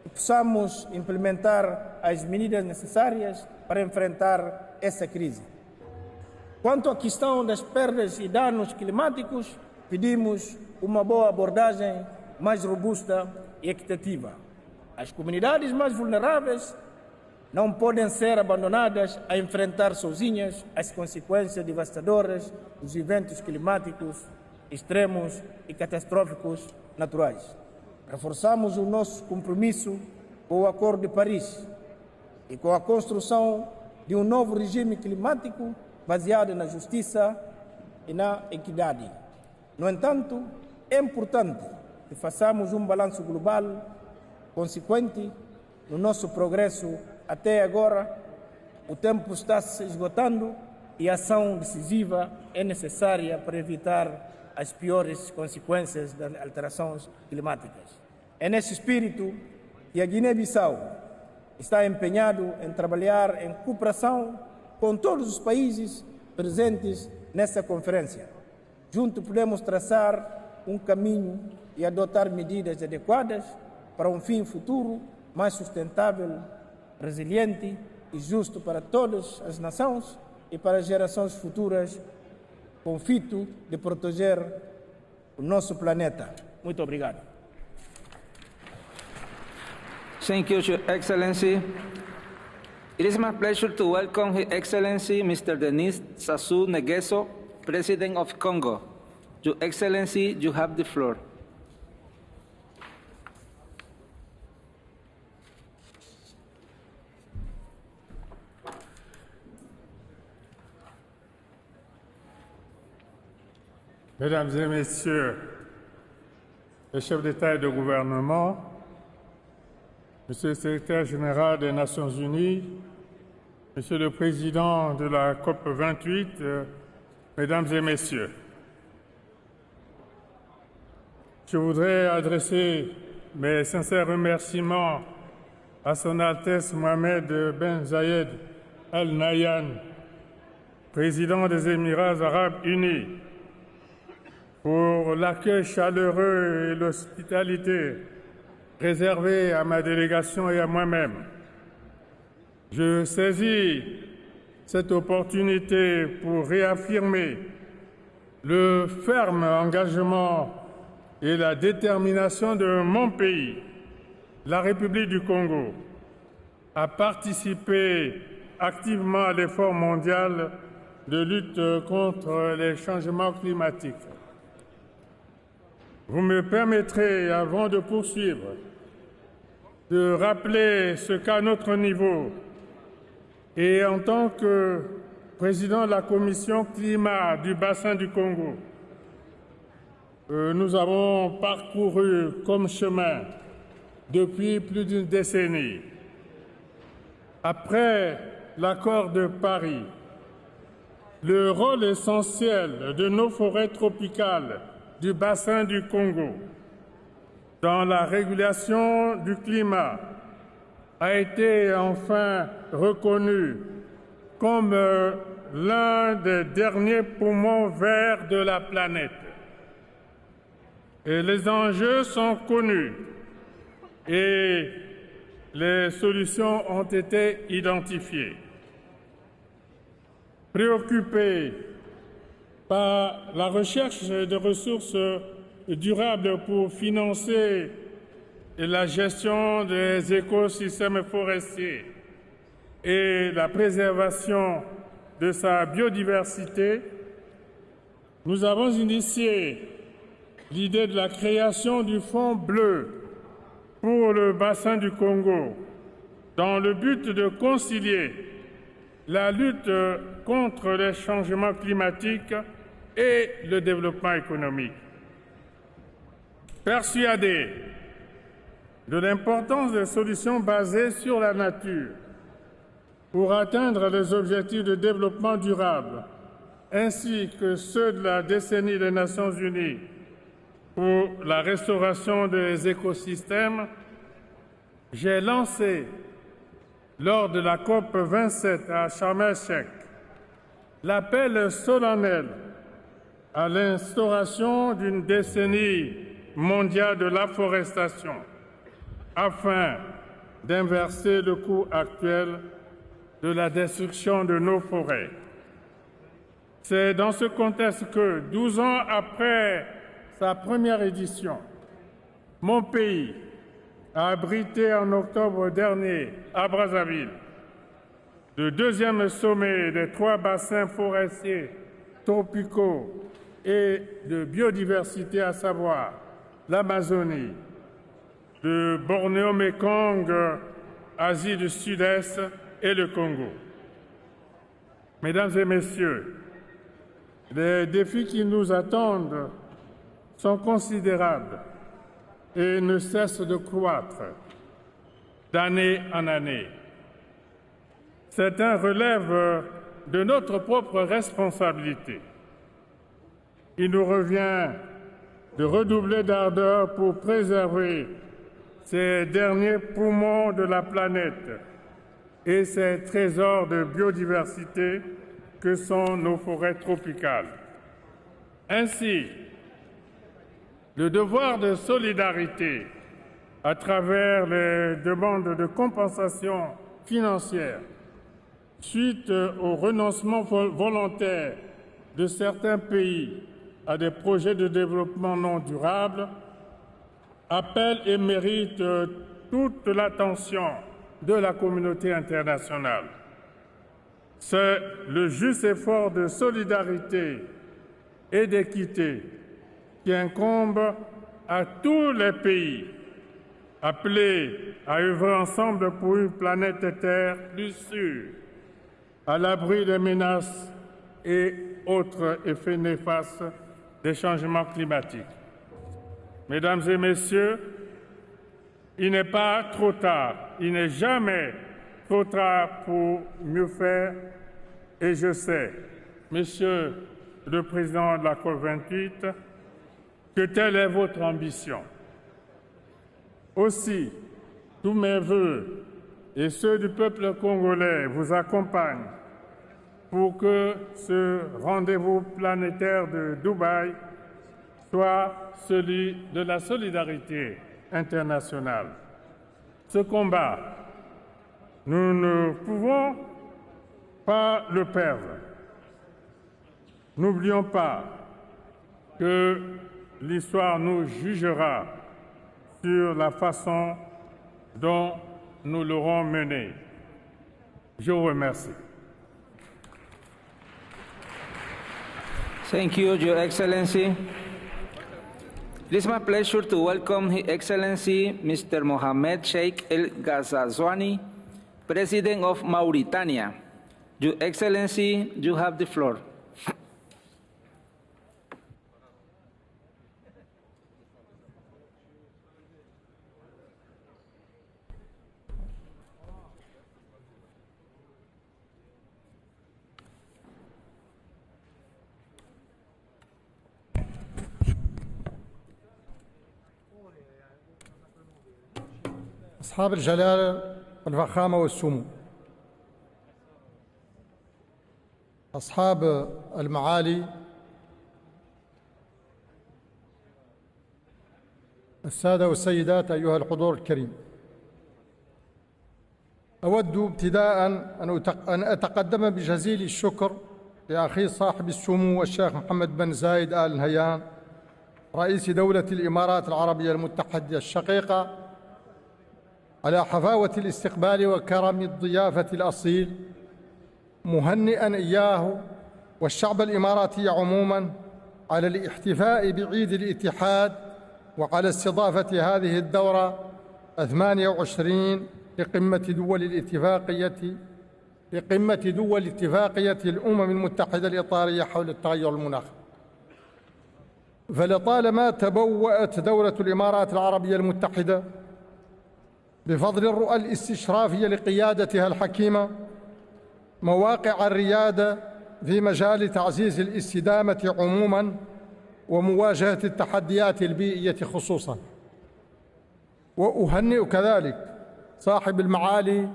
que possamos implementar as medidas necessárias para enfrentar essa crise. Quanto à questão das perdas e danos climáticos, pedimos uma boa abordagem mais robusta e equitativa. As comunidades mais vulneráveis não podem ser abandonadas a enfrentar sozinhas as consequências devastadoras dos eventos climáticos extremos e catastróficos naturais. Reforçamos o nosso compromisso com o Acordo de Paris e com a construção de um novo regime climático baseado na justiça e na equidade. No entanto, é importante que façamos um balanço global consequente no nosso progresso até agora, o tempo está se esgotando e a ação decisiva é necessária para evitar as piores consequências das alterações climáticas. É nesse espírito que a Guiné-Bissau está empenhado em trabalhar em cooperação com todos os países presentes nessa conferência. Juntos podemos traçar um caminho e adotar medidas adequadas para um fim futuro mais sustentável, resiliente e justo para todas as nações e para as gerações futuras, com o fito de proteger o nosso planeta. Muito obrigado. Thank you, Your Excellency. It is my pleasure to welcome His Excellency Mr. Denis Sassou Nguesso, President of Congo. Your Excellency, you have the floor. Mesdames et Messieurs les chefs d'État et de gouvernement, Monsieur le Secrétaire général des Nations Unies, Monsieur le Président de la COP28, Mesdames et Messieurs, je voudrais adresser mes sincères remerciements à Son Altesse Mohamed Ben Zayed Al Nahyan, Président des Émirats arabes unis, pour l'accueil chaleureux et l'hospitalité réservée à ma délégation et à moi-même. Je saisis cette opportunité pour réaffirmer le ferme engagement et la détermination de mon pays, la République du Congo, à participer activement à l'effort mondial de lutte contre les changements climatiques. Vous me permettrez, avant de poursuivre, de rappeler ce qu'à notre niveau, et en tant que président de la Commission climat du bassin du Congo, nous avons parcouru comme chemin depuis plus d'une décennie. Après l'accord de Paris, le rôle essentiel de nos forêts tropicales du bassin du Congo dans la régulation du climat a été enfin reconnu comme l'un des derniers poumons verts de la planète. Et les enjeux sont connus et les solutions ont été identifiées. Préoccupés par la recherche de ressources durables pour financer la gestion des écosystèmes forestiers et la préservation de sa biodiversité, nous avons initié l'idée de la création du Fonds bleu pour le bassin du Congo, dans le but de concilier la lutte contre les changements climatiques et le développement économique. Persuadé de l'importance des solutions basées sur la nature pour atteindre les objectifs de développement durable, ainsi que ceux de la décennie des Nations Unies pour la restauration des écosystèmes, j'ai lancé, lors de la COP27 à Sharm el-Sheikh, l'appel solennel à l'instauration d'une décennie mondiale de l'afforestation afin d'inverser le cours actuel de la destruction de nos forêts. C'est dans ce contexte que, 12 ans après sa première édition, mon pays a abrité en octobre dernier à Brazzaville le deuxième sommet des 3 bassins forestiers tropicaux et de biodiversité, à savoir l'Amazonie, le Bornéo-Mékong, Asie du Sud-Est et le Congo. Mesdames et Messieurs, les défis qui nous attendent sont considérables et ne cessent de croître. d'année en année. Certains relèvent de notre propre responsabilité. Il nous revient de redoubler d'ardeur pour préserver ces derniers poumons de la planète et ces trésors de biodiversité que sont nos forêts tropicales. Ainsi, le devoir de solidarité à travers les demandes de compensation financière suite au renoncement volontaire de certains pays à des projets de développement non durable appelle et mérite toute l'attention de la communauté internationale. C'est le juste effort de solidarité et d'équité qui incombe à tous les pays appelés à œuvrer ensemble pour une planète Terre plus sûre, à l'abri des menaces et autres effets néfastes des changements climatiques. Mesdames et messieurs, il n'est pas trop tard, il n'est jamais trop tard pour mieux faire, et je sais, Monsieur le Président de la COP28, que telle est votre ambition. Aussi, tous mes vœux et ceux du peuple congolais vous accompagnent pour que ce rendez-vous planétaire de Dubaï soit celui de la solidarité internationale. Ce combat, nous ne pouvons pas le perdre. N'oublions pas que l'histoire nous jugera sur la façon dont nous l'aurons mené. Je vous remercie. Thank you, Your Excellency. It is my pleasure to welcome His Excellency Mr. Mohamed Sheikh El Ghazazwani, President of Mauritania. Your Excellency, you have the floor. أصحاب الجلالة والفخامة والسمو، أصحاب المعالي، السادة والسيدات، أيها الحضور الكريم، أود ابتداء أن أتقدم بجزيل الشكر لأخي صاحب السمو الشيخ محمد بن زايد آل نهيان رئيس دولة الإمارات العربية المتحدة الشقيقة على حفاوة الاستقبال وكرم الضيافة الأصيل، مهنئا إياه والشعب الإماراتي عموما على الاحتفاء بعيد الاتحاد وعلى استضافة هذه الدورة 28 لقمة دول اتفاقية الأمم المتحدة الإطارية حول التغير المناخي. فلطالما تبوأت دولة الإمارات العربية المتحدة بفضل الرؤى الاستشرافية لقيادتها الحكيمة مواقع الريادة في مجال تعزيز الاستدامة عموماً ومواجهة التحديات البيئية خصوصاً. وأهنئ كذلك صاحب المعالي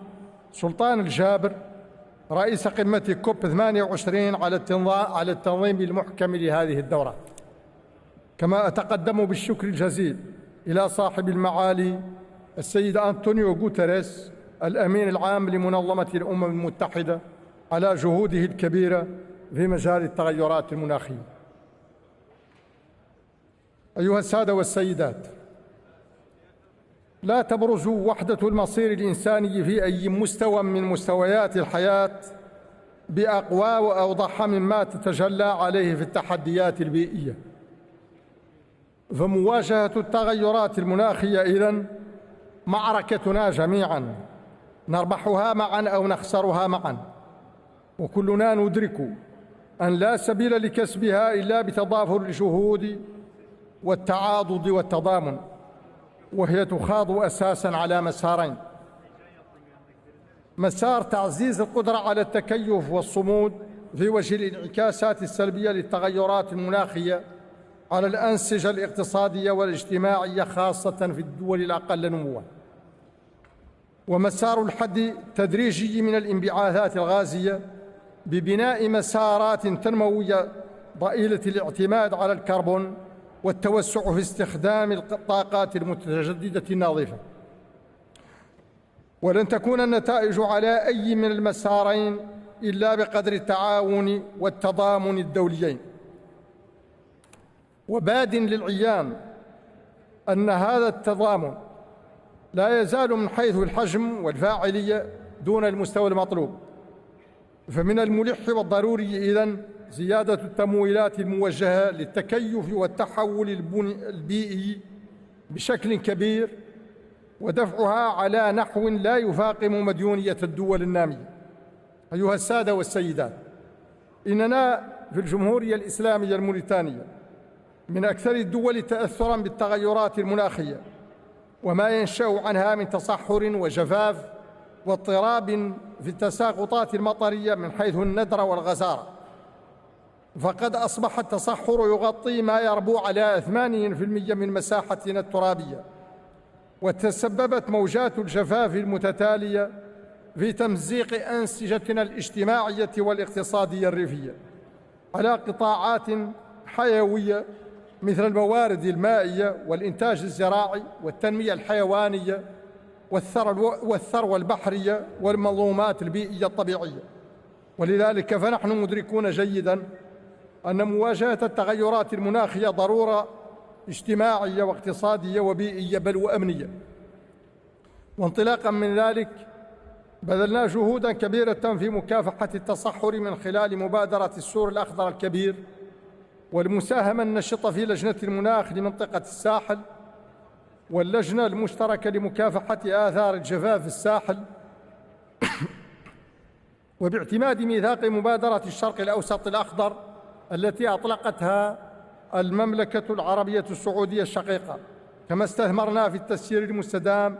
سلطان الجابر رئيس قمة كوب 28 على التنظيم المحكم لهذه الدورة. كما أتقدم بالشكر الجزيل إلى صاحب المعالي السيد أنطونيو غوتيريس الأمين العام لمنظمة الأمم المتحدة على جهوده الكبيرة في مجال التغيرات المناخية. أيها السادة والسيدات، لا تبرز وحدة المصير الإنساني في أي مستوى من مستويات الحياة بأقوى وأوضح مما تتجلى عليه في التحديات البيئية. فمواجهة التغيرات المناخية إذن معركتنا جميعاً، نربحها معاً أو نخسرها معاً، وكلنا ندرك أن لا سبيل لكسبها إلا بتضافر الجهود والتعاضد والتضامن، وهي تخاض أساساً على مسارين: مسار تعزيز القدرة على التكيف والصمود في وجه الانعكاسات السلبية للتغيرات المناخية على الأنسجة الاقتصادية والاجتماعية خاصة في الدول الأقل نمواً، ومسار الحد التدريجي من الانبعاثات الغازية ببناء مسارات تنموية ضئيلة الاعتماد على الكربون والتوسع في استخدام الطاقات المتجددة النظيفة. ولن تكون النتائج على أي من المسارين إلا بقدر التعاون والتضامن الدوليين. وباد للعيان أن هذا التضامن لا يزال من حيث الحجم والفاعلية دون المستوى المطلوب، فمن الملح والضروري إذن زيادة التمويلات الموجهة للتكيف والتحول البيئي بشكل كبير ودفعها على نحو لا يفاقم مديونية الدول النامية. أيها السادة والسيدات، إننا في الجمهورية الإسلامية الموريتانية من أكثر الدول تأثراً بالتغيرات المناخية وما ينشأ عنها من تصحر وجفاف واضطراب في التساقطات المطرية من حيث الندرة والغزارة، فقد أصبح التصحر يغطي ما يربو على 80% من مساحتنا الترابية، وتسببت موجات الجفاف المتتالية في تمزيق أنسجتنا الاجتماعية والاقتصادية الريفية على قطاعات حيوية مثل الموارد المائية والإنتاج الزراعي والتنمية الحيوانية والثروة البحرية والمنظومات البيئية الطبيعية. ولذلك فنحن مدركون جيداً أن مواجهة التغيرات المناخية ضرورة اجتماعية واقتصادية وبيئية بل وأمنية. وانطلاقاً من ذلك بذلنا جهوداً كبيرة في مكافحة التصحر من خلال مبادرة السور الأخضر الكبير والمساهمة النشطة في لجنة المناخ لمنطقة الساحل واللجنة المشتركة لمكافحة آثار الجفاف في الساحل، وباعتماد ميثاق مبادرة الشرق الأوسط الأخضر التي أطلقتها المملكة العربية السعودية الشقيقة، كما استثمرنا في التسيير المستدام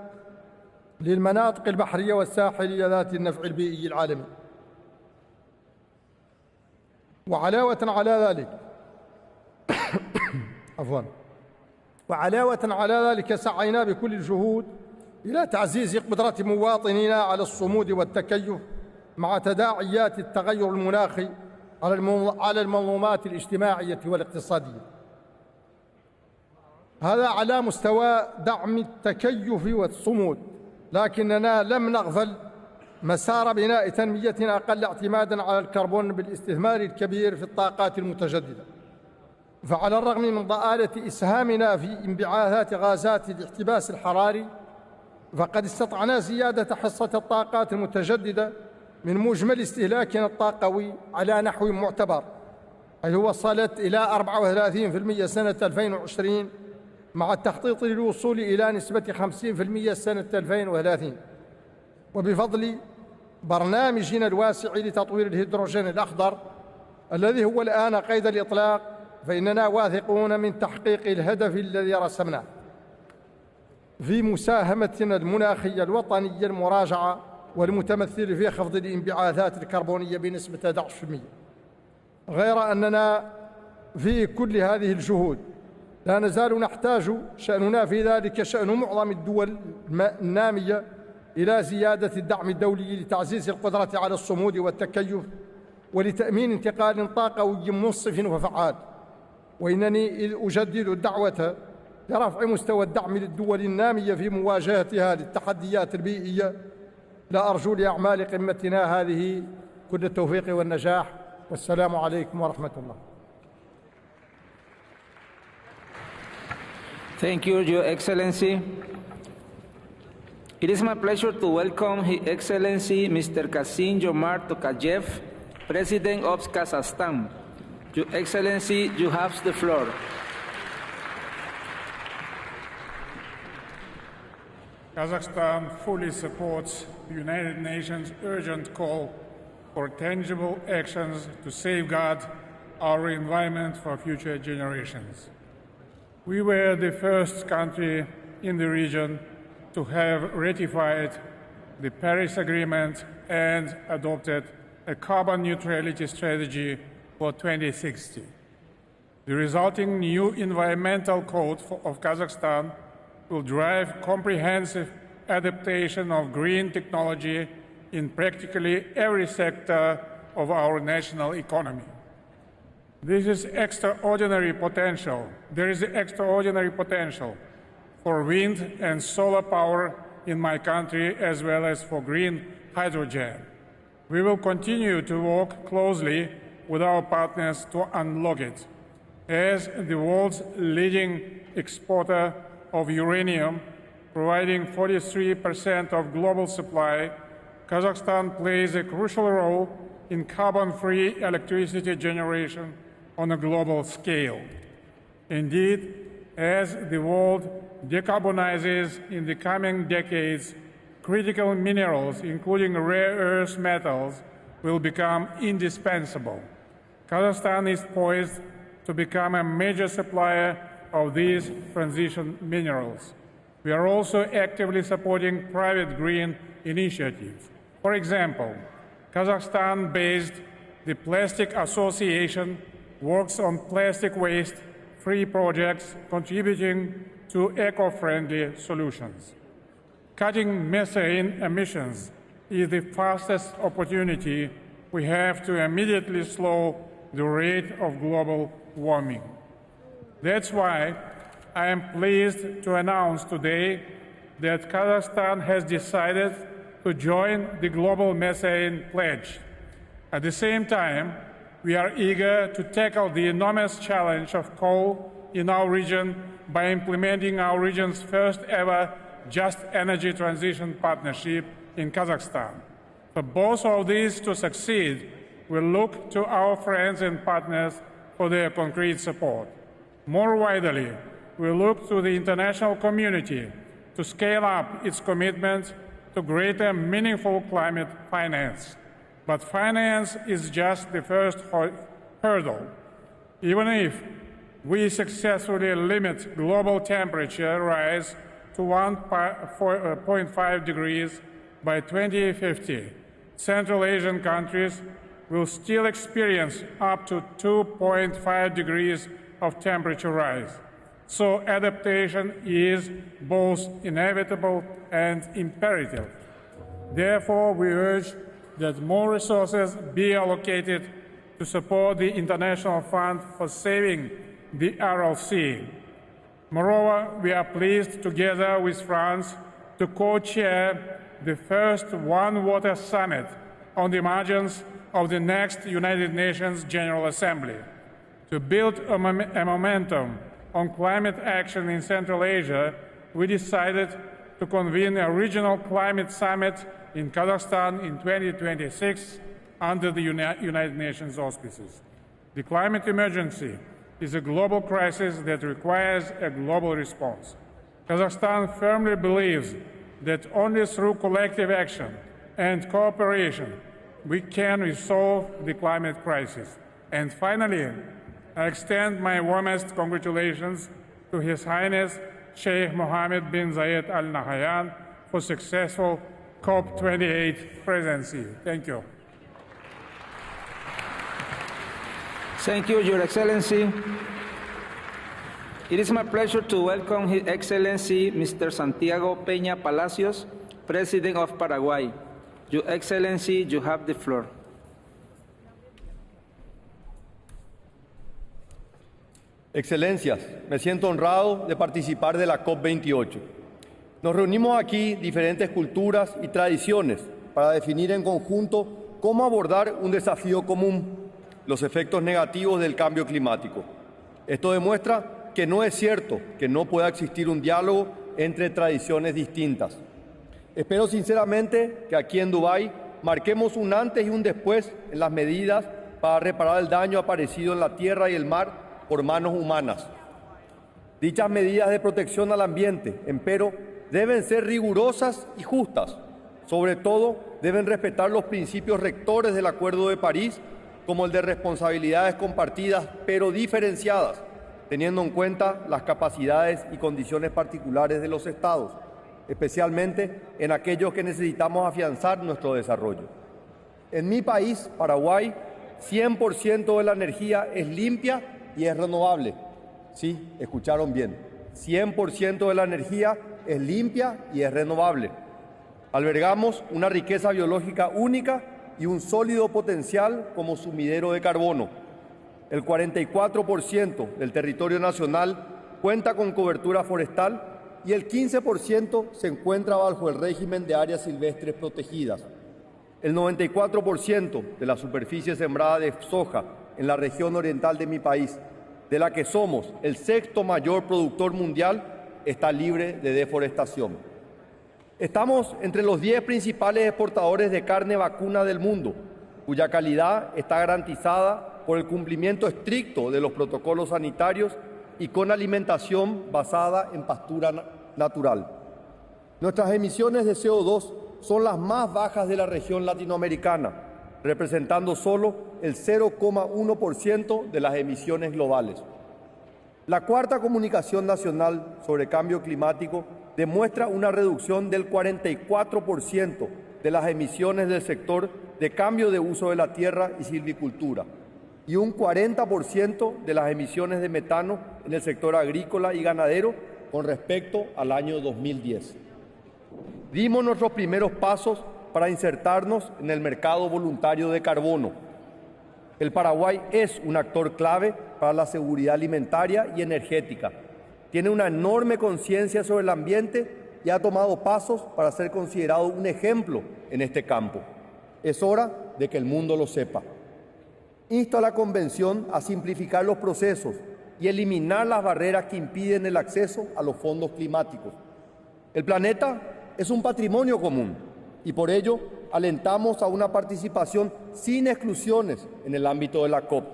للمناطق البحرية والساحلية ذات النفع البيئي العالمي. وعلاوة على ذلك سعينا بكل الجهود إلى تعزيز قدرة مواطنينا على الصمود والتكيف مع تداعيات التغير المناخي على المنظومات الاجتماعية والاقتصادية. هذا على مستوى دعم التكيف والصمود، لكننا لم نغفل مسار بناء تنمية أقل اعتماداً على الكربون بالاستثمار الكبير في الطاقات المتجددة. فعلى الرغم من ضآلة إسهامنا في انبعاثات غازات الاحتباس الحراري، فقد استطعنا زيادة حصة الطاقات المتجددة من مجمل استهلاكنا الطاقوي على نحو معتبر، حيث وصلت إلى 34% سنة 2020 مع التخطيط للوصول إلى نسبة 50% سنة 2030. وبفضل برنامجنا الواسع لتطوير الهيدروجين الأخضر الذي هو الآن قيد الإطلاق، فإننا واثقون من تحقيق الهدف الذي رسمناه في مساهمتنا المناخية الوطنية المراجعة والمتمثل في خفض الانبعاثات الكربونية بنسبة 11%. غير أننا في كل هذه الجهود لا نزال نحتاج شأننا في ذلك شأن معظم الدول النامية إلى زيادة الدعم الدولي لتعزيز القدرة على الصمود والتكيف ولتأمين انتقال طاقوي منصف وفعال. وإنني إذ أجدد الدعوة لرفع مستوى الدعم للدول النامية في مواجهتها للتحديات البيئية، لا أرجو لأعمال قمتنا هذه كل التوفيق والنجاح، والسلام عليكم ورحمة الله. Thank you, Your Excellency. It is my pleasure to welcome His Excellency Mr. Kassym-Jomart Tokayev, President of Kazakhstan. Your Excellency, you have the floor. Kazakhstan fully supports the United Nations' urgent call for tangible actions to safeguard our environment for future generations. We were the first country in the region to have ratified the Paris Agreement and adopted a carbon neutrality strategy for 2060. The resulting new environmental code of Kazakhstan will drive comprehensive adaptation of green technology in practically every sector of our national economy. There is extraordinary potential for wind and solar power in my country, as well as for green hydrogen. We will continue to work closely with our partners to unlock it. As the world's leading exporter of uranium, providing 43% of global supply, Kazakhstan plays a crucial role in carbon-free electricity generation on a global scale. Indeed, as the world decarbonizes in the coming decades, critical minerals, including rare earth metals, will become indispensable. Kazakhstan is poised to become a major supplier of these transition minerals. We are also actively supporting private green initiatives. For example, Kazakhstan-based the Plastic Association works on plastic waste-free projects contributing to eco-friendly solutions. Cutting methane emissions is the fastest opportunity we have to immediately slow the rate of global warming. That's why I am pleased to announce today that Kazakhstan has decided to join the Global Methane Pledge. At the same time, we are eager to tackle the enormous challenge of coal in our region by implementing our region's first ever Just Energy Transition Partnership in Kazakhstan. For both of these to succeed, we look to our friends and partners for their concrete support. More widely, we look to the international community to scale up its commitment to greater meaningful climate finance. But finance is just the first hurdle. Even if we successfully limit global temperature rise to 1.5 degrees by 2050, Central Asian countries will still experience up to 2.5 degrees of temperature rise. So adaptation is both inevitable and imperative. Therefore, we urge that more resources be allocated to support the International Fund for Saving the Aral Sea. Moreover, we are pleased, together with France, to co-chair the first One Water Summit on the margins of the next United Nations General Assembly. To build a momentum on climate action in Central Asia, we decided to convene a regional climate summit in Kazakhstan in 2026 under the United Nations auspices. The climate emergency is a global crisis that requires a global response. Kazakhstan firmly believes that only through collective action and cooperation we can resolve the climate crisis. And finally, I extend my warmest congratulations to His Highness Sheikh Mohammed bin Zayed Al Nahyan for successful COP28 presidency. Thank you. Thank you, Your Excellency. It is my pleasure to welcome His Excellency Mr. Santiago Peña Palacios, President of Paraguay. Your Excellency, you have the floor. Excelencias, me siento honrado de participar de la COP28. Nos reunimos aquí diferentes culturas y tradiciones para definir en conjunto cómo abordar un desafío común, los efectos negativos del cambio climático. Esto demuestra que no es cierto que no pueda existir un diálogo entre tradiciones distintas. Espero sinceramente que aquí en Dubái marquemos un antes y un después en las medidas para reparar el daño aparecido en la tierra y el mar por manos humanas. Dichas medidas de protección al ambiente, empero, deben ser rigurosas y justas. Sobre todo, deben respetar los principios rectores del Acuerdo de París, como el de responsabilidades compartidas pero diferenciadas, teniendo en cuenta las capacidades y condiciones particulares de los Estados. especialmente en aquellos que necesitamos afianzar nuestro desarrollo. En mi país, Paraguay, 100% de la energía es limpia y es renovable. Sí, escucharon bien. 100% de la energía es limpia y es renovable. Albergamos una riqueza biológica única y un sólido potencial como sumidero de carbono. El 44% del territorio nacional cuenta con cobertura forestal y el 15% se encuentra bajo el régimen de áreas silvestres protegidas. El 94% de la superficie sembrada de soja en la región oriental de mi país, de la que somos el sexto mayor productor mundial, está libre de deforestación. Estamos entre los 10 principales exportadores de carne vacuna del mundo, cuya calidad está garantizada por el cumplimiento estricto de los protocolos sanitarios y con alimentación basada en pastura natural. Nuestras emisiones de CO2 son las más bajas de la región latinoamericana, representando solo el 0,1% de las emisiones globales. La cuarta comunicación nacional sobre cambio climático demuestra una reducción del 44% de las emisiones del sector de cambio de uso de la tierra y silvicultura y un 40% de las emisiones de metano en el sector agrícola y ganadero con respecto al año 2010. Dimos nuestros primeros pasos para insertarnos en el mercado voluntario de carbono. El Paraguay es un actor clave para la seguridad alimentaria y energética. Tiene una enorme conciencia sobre el ambiente y ha tomado pasos para ser considerado un ejemplo en este campo. Es hora de que el mundo lo sepa. Insto a la Convención a simplificar los procesos y eliminar las barreras que impiden el acceso a los fondos climáticos. El planeta es un patrimonio común y por ello alentamos a una participación sin exclusiones en el ámbito de la COP.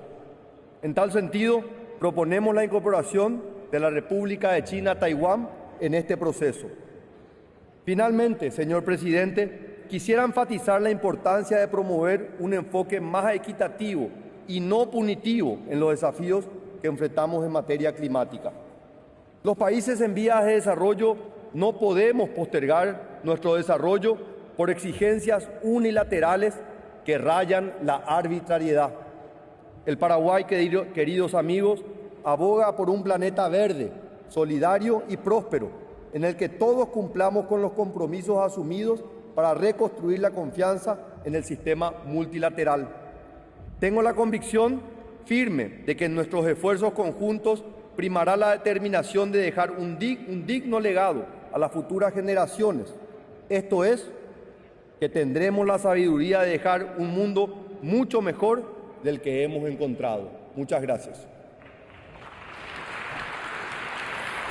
En tal sentido, proponemos la incorporación de la República de China-Taiwán en este proceso. Finalmente, señor presidente, quisiera enfatizar la importancia de promover un enfoque más equitativo y no punitivo en los desafíos que enfrentamos en materia climática. Los países en vías de desarrollo no podemos postergar nuestro desarrollo por exigencias unilaterales que rayan la arbitrariedad. El Paraguay, queridos amigos, aboga por un planeta verde, solidario y próspero, en el que todos cumplamos con los compromisos asumidos para reconstruir la confianza en el sistema multilateral. Tengo la convicción firme de que en nuestros esfuerzos conjuntos primará la determinación de dejar un digno legado a las futuras generaciones. Esto es, que tendremos la sabiduría de dejar un mundo mucho mejor del que hemos encontrado. Muchas gracias.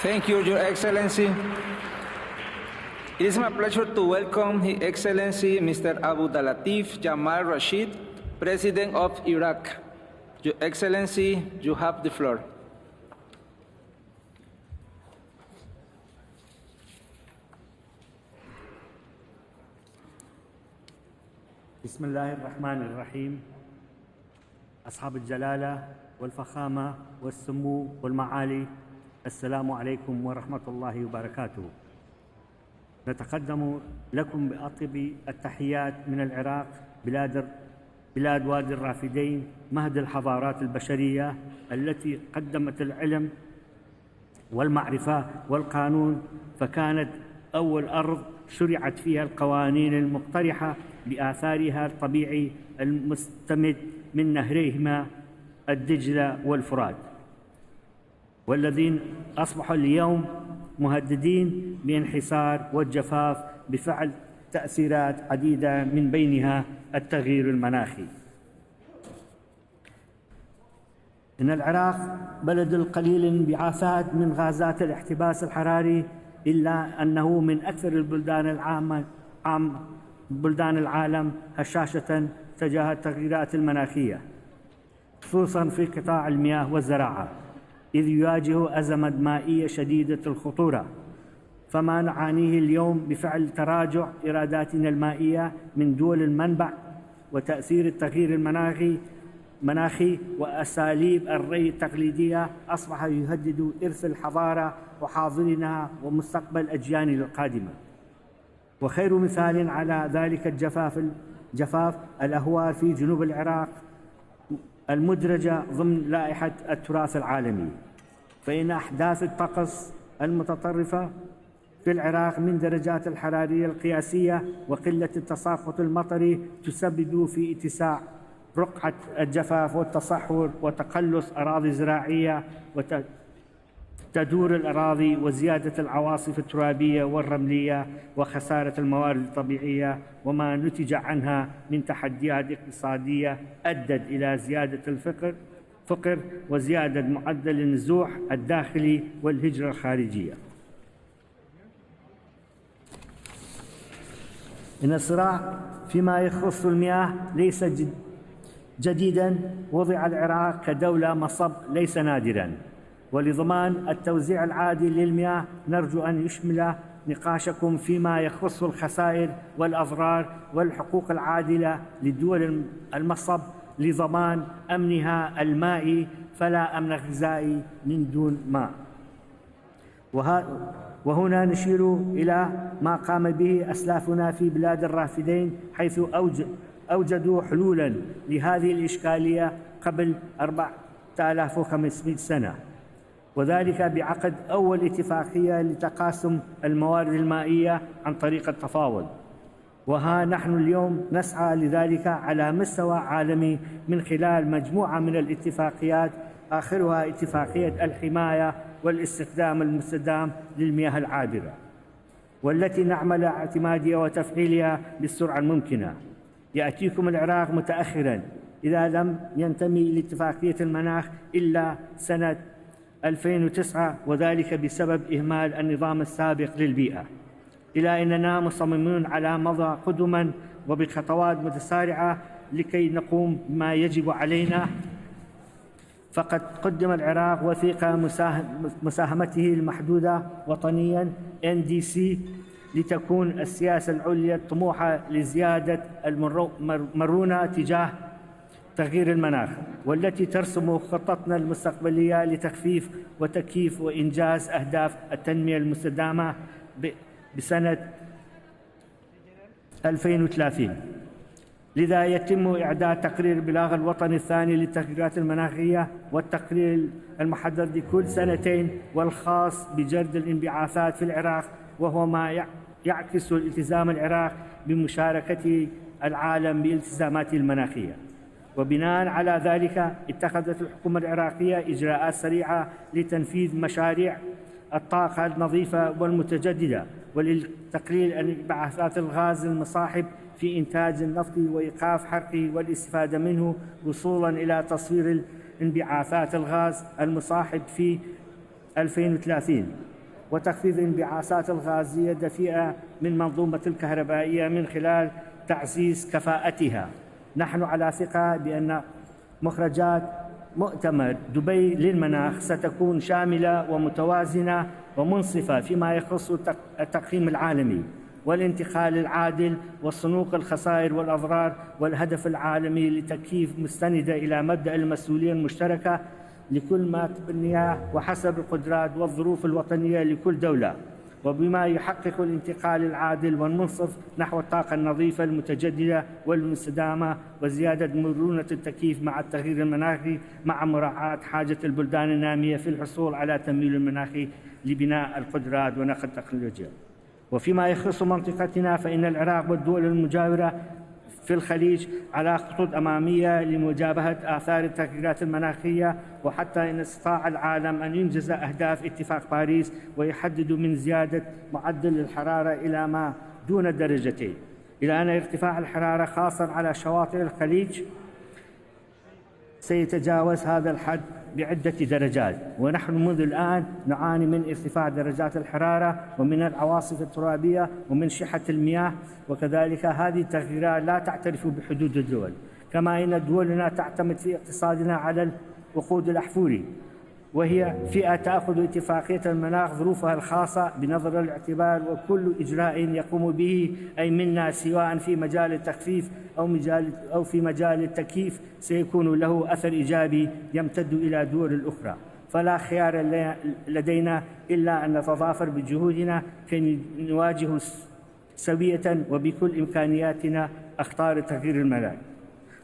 Thank you, Your Excellency. It is my pleasure to welcome His Excellency Mr. Abdulatif Jamal Rashid, President of Iraq. Your Excellency, you have the floor. بسم الله الرحمن الرحيم. أصحاب الجلالة والفخامة والسمو والمعالي، السلام عليكم ورحمة الله وبركاته. نتقدم لكم بأطيب التحيات من العراق، بلاد وادي الرافدين، مهد الحضارات البشرية التي قدمت العلم والمعرفة والقانون، فكانت أول أرض شرعت فيها القوانين المقترحة بآثارها الطبيعي المستمد من نهريهما الدجلة والفرات، والذين أصبحوا اليوم مهددين بانحسار والجفاف بفعل تأثيرات عديدة من بينها التغيير المناخي. إن العراق بلد القليل انبعاثات من غازات الاحتباس الحراري، إلا أنه من أكثر بلدان العالم هشاشة تجاه التغييرات المناخية، خصوصا في قطاع المياه والزراعة، إذ يواجه أزمة مائية شديدة الخطورة. فما نعانيه اليوم بفعل تراجع إيراداتنا المائية من دول المنبع وتأثير التغيير المناخي وأساليب الري التقليدية أصبح يهدد إرث الحضارة وحاضرنا ومستقبل أجيالنا القادمة. وخير مثال على ذلك جفاف الأهوار في جنوب العراق المدرجة ضمن لائحة التراث العالمي. فإن أحداث الطقس المتطرفة في العراق من درجات الحرارية القياسية وقلة التساقط المطري تسبب في اتساع رقعة الجفاف والتصحر وتقلص أراضي زراعية وتدور الأراضي وزيادة العواصف الترابية والرملية وخسارة الموارد الطبيعية، وما نتج عنها من تحديات اقتصادية أدت إلى زيادة الفقر وزيادة معدل النزوح الداخلي والهجرة الخارجية. إن الصراع فيما يخص المياه ليس جديداً، وضع العراق كدولة مصب ليس نادراً، ولضمان التوزيع العادل للمياه نرجو أن يشمل نقاشكم فيما يخص الخسائر والأضرار والحقوق العادلة للدول المصب لضمان أمنها المائي، فلا أمن غذائي من دون ماء. وهنا نشير إلى ما قام به أسلافنا في بلاد الرافدين، حيث أوجدوا حلولا لهذه الإشكالية قبل 4500 سنة، وذلك بعقد أول اتفاقية لتقاسم الموارد المائية عن طريق التفاوض. وها نحن اليوم نسعى لذلك على مستوى عالمي من خلال مجموعة من الاتفاقيات، آخرها اتفاقية الحماية والاستخدام المستدام للمياه العابرة، والتي نعمل على اعتمادها وتفعيلها بالسرعة الممكنة. يأتيكم العراق متأخراً إذا لم ينتمي لاتفاقية المناخ إلا سنة 2009، وذلك بسبب إهمال النظام السابق للبيئة، إلى أننا مصممون على مضى قدما وبخطوات متسارعة لكي نقوم بما يجب علينا. فقد قدم العراق وثيقة مساهمته المحدودة وطنياً NDC لتكون السياسة العليا الطموحة لزيادة المرونة تجاه تغيير المناخ، والتي ترسم خطتنا المستقبلية لتخفيف وتكييف وإنجاز أهداف التنمية المستدامة بسنة 2030. لذا يتم إعداد تقرير البلاغ الوطني الثاني للتغييرات المناخية، والتقرير المحدد لكل سنتين والخاص بجرد الانبعاثات في العراق، وهو ما يعكس التزام العراق بمشاركة العالم بالالتزاماته المناخية. وبناء على ذلك اتخذت الحكومة العراقية إجراءات سريعة لتنفيذ مشاريع الطاقة النظيفة والمتجددة ولتقليل انبعاثات الغاز المصاحب في إنتاج النفط وإيقاف حرقه والاستفادة منه، وصولاً إلى تصوير انبعاثات الغاز المصاحب في 2030، وتخفيض الانبعاثات الغازية الدفيئة من منظومة الكهربائية من خلال تعزيز كفاءتها. نحن على ثقة بأن مخرجات مؤتمر دبي للمناخ ستكون شاملة ومتوازنة ومنصفة فيما يخص التقييم العالمي والانتقال العادل وصنوع الخسائر والأضرار، والهدف العالمي لتكييف مستندة إلى مبدأ المسؤولية المشتركة لكل ما تبنيها وحسب القدرات والظروف الوطنية لكل دولة، وبما يحقق الانتقال العادل والمنصف نحو الطاقة النظيفة المتجددة والمستدامة وزيادة مرونة التكييف مع التغيير المناخي، مع مراعاة حاجة البلدان النامية في الحصول على تمويل المناخي لبناء القدرات ونقل التكنولوجيا. وفيما يخص منطقتنا فإن العراق والدول المجاورة في الخليج على خطوط أمامية لمجابهة آثار التغييرات المناخية، وحتى إن استطاع العالم أن ينجز أهداف اتفاق باريس ويحدد من زيادة معدل الحرارة إلى ما دون درجتين، إلى أن ارتفاع الحرارة خاصة على شواطئ الخليج سيتجاوز هذا الحد بعدة درجات. ونحن منذ الآن نعاني من ارتفاع درجات الحرارة ومن العواصف الترابية ومن شحة المياه، وكذلك هذه التغييرات لا تعترف بحدود الدول، كما إن دولنا تعتمد في اقتصادنا على الوقود الأحفوري، وهي فئة تأخذ اتفاقية المناخ ظروفها الخاصة بنظر الاعتبار، وكل إجراء يقوم به أي منا سواء في مجال التخفيف أو في مجال التكييف سيكون له أثر إيجابي يمتد إلى دول الأخرى. فلا خيار لدينا إلا أن نتضافر بجهودنا كي نواجه سوية وبكل إمكانياتنا أخطار التغيير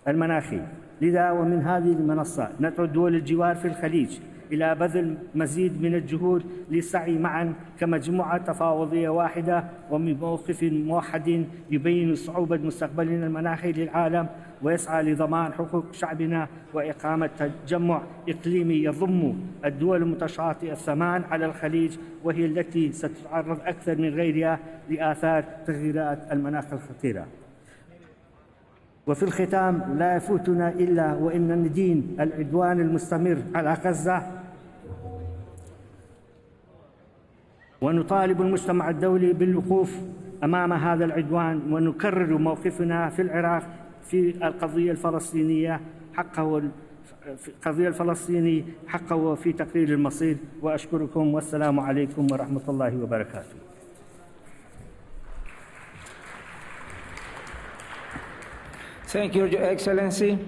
المناخي. لذا ومن هذه المنصة ندعو دول الجوار في الخليج إلى بذل مزيد من الجهود للسعي معا كمجموعة تفاوضية واحدة وبموقف موحد يبين صعوبة مستقبلنا المناخي للعالم ويسعى لضمان حقوق شعبنا وإقامة تجمع إقليمي يضم الدول المتشاطئة الثمان على الخليج، وهي التي ستتعرض أكثر من غيرها لآثار تغييرات المناخ الخطيرة. وفي الختام لا يفوتنا إلا وإن ندين العدوان المستمر على غزة ونطالب المجتمع الدولي بالوقوف أمام هذا العدوان، ونكرر موقفنا في العراق في القضية الفلسطينية حقه في تقرير المصير. وأشكركم والسلام عليكم ورحمة الله وبركاته. Thank you, Your Excellency.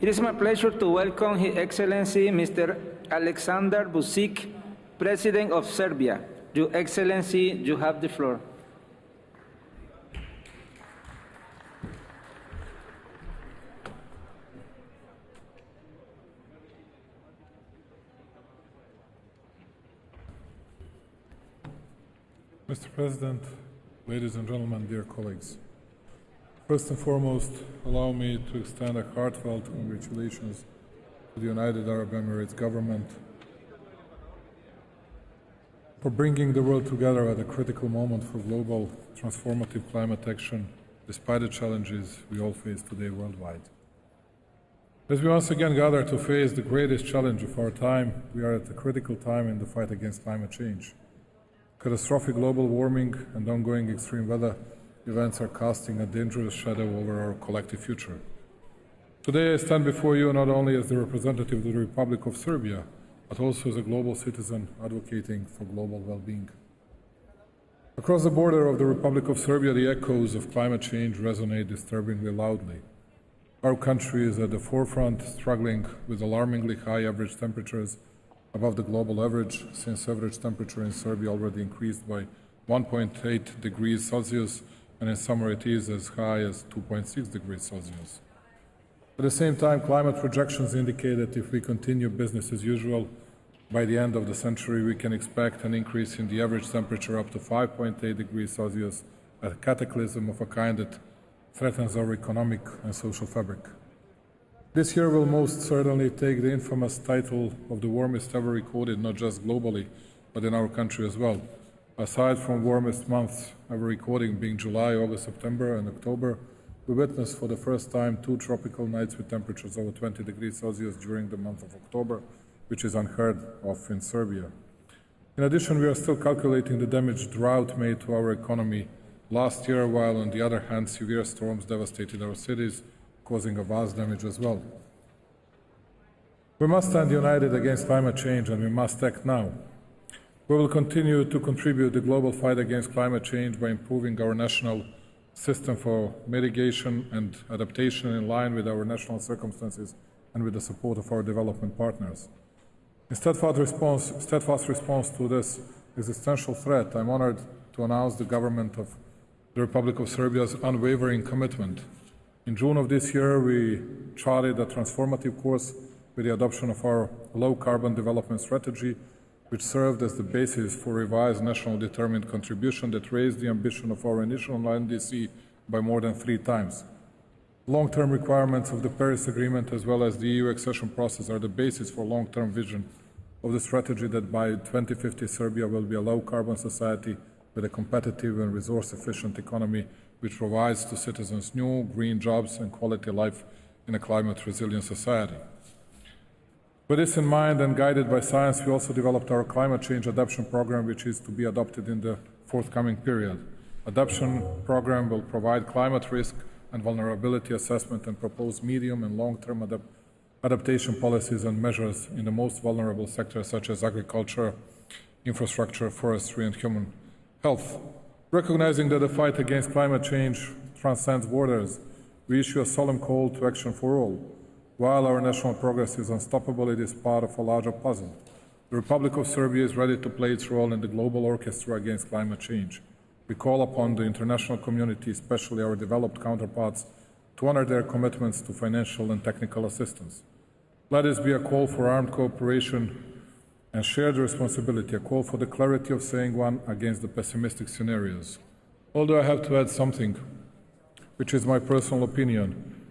It is my pleasure to welcome His Excellency Mr. Alexander Vučić, President of Serbia. Your Excellency, you have the floor. Mr. President, ladies and gentlemen, dear colleagues. First and foremost, allow me to extend a heartfelt congratulations to the United Arab Emirates government for bringing the world together at a critical moment for global transformative climate action, despite the challenges we all face today worldwide. As we once again gather to face the greatest challenge of our time, we are at a critical time in the fight against climate change. Catastrophic global warming and ongoing extreme weather events are casting a dangerous shadow over our collective future. Today I stand before you not only as the representative of the Republic of Serbia, but also as a global citizen advocating for global well-being. Across the border of the Republic of Serbia, the echoes of climate change resonate disturbingly loudly. Our country is at the forefront, struggling with alarmingly high average temperatures above the global average, since average temperature in Serbia already increased by 1.8 degrees Celsius, and in summer it is as high as 2.6 degrees Celsius. At the same time, climate projections indicate that if we continue business as usual, by the end of the century we can expect an increase in the average temperature up to 5.8 degrees Celsius, a cataclysm of a kind that threatens our economic and social fabric. This year will most certainly take the infamous title of the warmest ever recorded, not just globally, but in our country as well. Aside from warmest months ever recording being July, August, September, and October, we witnessed for the first time 2 tropical nights with temperatures over 20 degrees Celsius during the month of October, which is unheard of in Serbia. In addition, we are still calculating the damage drought made to our economy last year, while on the other hand, severe storms devastated our cities, causing a vast damage as well. We must stand united against climate change, and we must act now. We will continue to contribute to the global fight against climate change by improving our national system for mitigation and adaptation in line with our national circumstances and with the support of our development partners. In steadfast response to this existential threat, I'm honored to announce the government of the Republic of Serbia's unwavering commitment. In June of this year, we charted a transformative course with the adoption of our low-carbon development strategy, which served as the basis for revised national determined contribution that raised the ambition of our initial NDC by more than 3 times. Long-term requirements of the Paris Agreement as well as the EU accession process are the basis for long-term vision of the strategy that by 2050 Serbia will be a low-carbon society with a competitive and resource-efficient economy which provides to citizens new green jobs and quality life in a climate-resilient society. With this in mind and guided by science, we also developed our climate change adaptation program, which is to be adopted in the forthcoming period. Adaptation program will provide climate risk and vulnerability assessment and propose medium and long-term adaptation policies and measures in the most vulnerable sectors such as agriculture, infrastructure, forestry, and human health. Recognizing that the fight against climate change transcends borders, we issue a solemn call to action for all. While our national progress is unstoppable, it is part of a larger puzzle. The Republic of Serbia is ready to play its role in the global orchestra against climate change. We call upon the international community, especially our developed counterparts, to honor their commitments to financial and technical assistance. Let this be a call for armed cooperation and shared responsibility, a call for the clarity of saying one against the pessimistic scenarios. Although I have to add something, which is my personal opinion.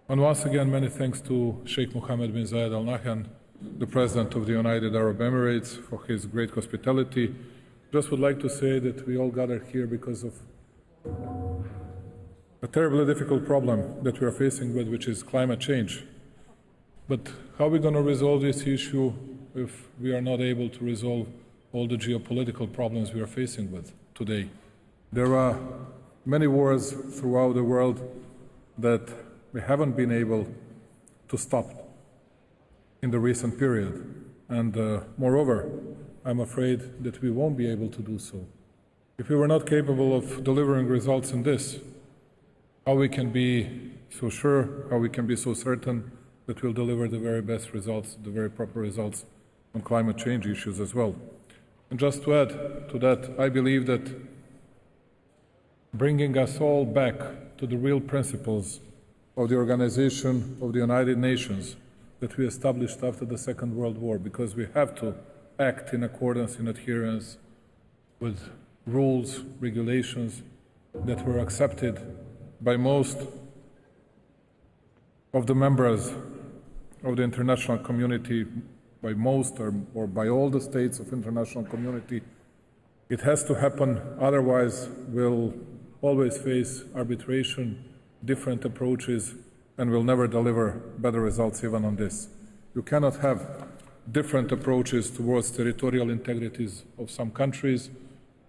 And once again, many thanks to Sheikh Mohammed bin Zayed Al Nahyan, the President of the United Arab Emirates, for his great hospitality. Just would like to say that we all gathered here because of a terribly difficult problem that we are facing with, which is climate change. But how are we going to resolve this issue if we are not able to resolve all the geopolitical problems we are facing with today? There are many wars throughout the world that we haven't been able to stop in the recent period. And moreover, I'm afraid that we won't be able to do so. If we were not capable of delivering results in this, how we can be so sure, how we can be so certain that we'll deliver the very best results, the very proper results on climate change issues as well. And just to add to that, I believe that bringing us all back to the real principles of the Organization of the United Nations that we established after the Second World War, because we have to act in accordance, in adherence with rules, regulations that were accepted by most of the members of the international community, by most or by all the states of international community. It has to happen, otherwise we'll always face arbitration, different approaches, and we'll never deliver better results even on this. You cannot have different approaches towards territorial integrities of some countries,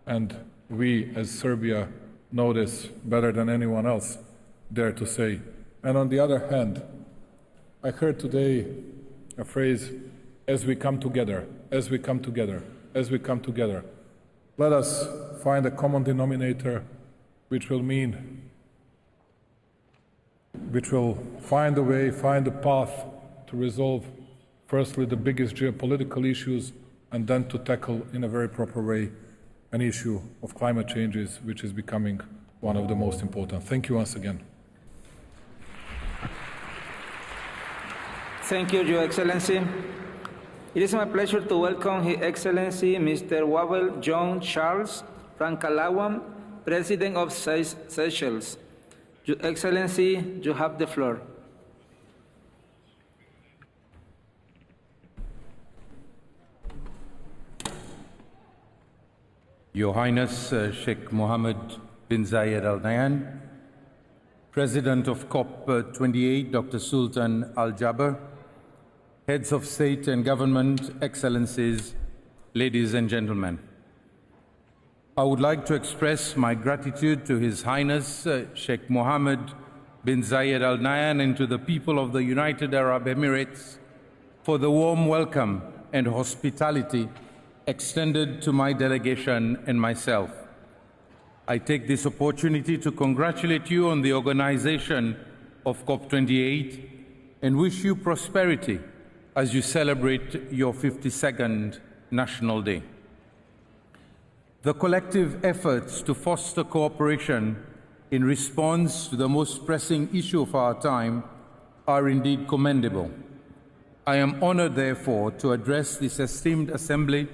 and we as Serbia know this better than anyone else dare to say. And on the other hand, I heard today a phrase, as we come together, as we come together, as we come together. Let us find a common denominator which will find a way, find a path to resolve firstly the biggest geopolitical issues, and then to tackle in a very proper way an issue of climate changes, which is becoming one of the most important. Thank you once again. Thank you, Your Excellency. It is my pleasure to welcome His Excellency Mr. Wawel John Charles Frankalawan, President of Seychelles. Your Excellency, you have the floor. Your Highness Sheikh Mohammed bin Zayed Al Nahyan, President of COP28 Dr. Sultan Al Jaber, Heads of State and Government, Excellencies, ladies and gentlemen. I would like to express my gratitude to His Highness Sheikh Mohammed bin Zayed Al Nahyan and to the people of the United Arab Emirates for the warm welcome and hospitality extended to my delegation and myself. I take this opportunity to congratulate you on the organization of COP28 and wish you prosperity as you celebrate your 52nd National Day. The collective efforts to foster cooperation in response to the most pressing issue of our time are indeed commendable. I am honored, therefore, to address this esteemed assembly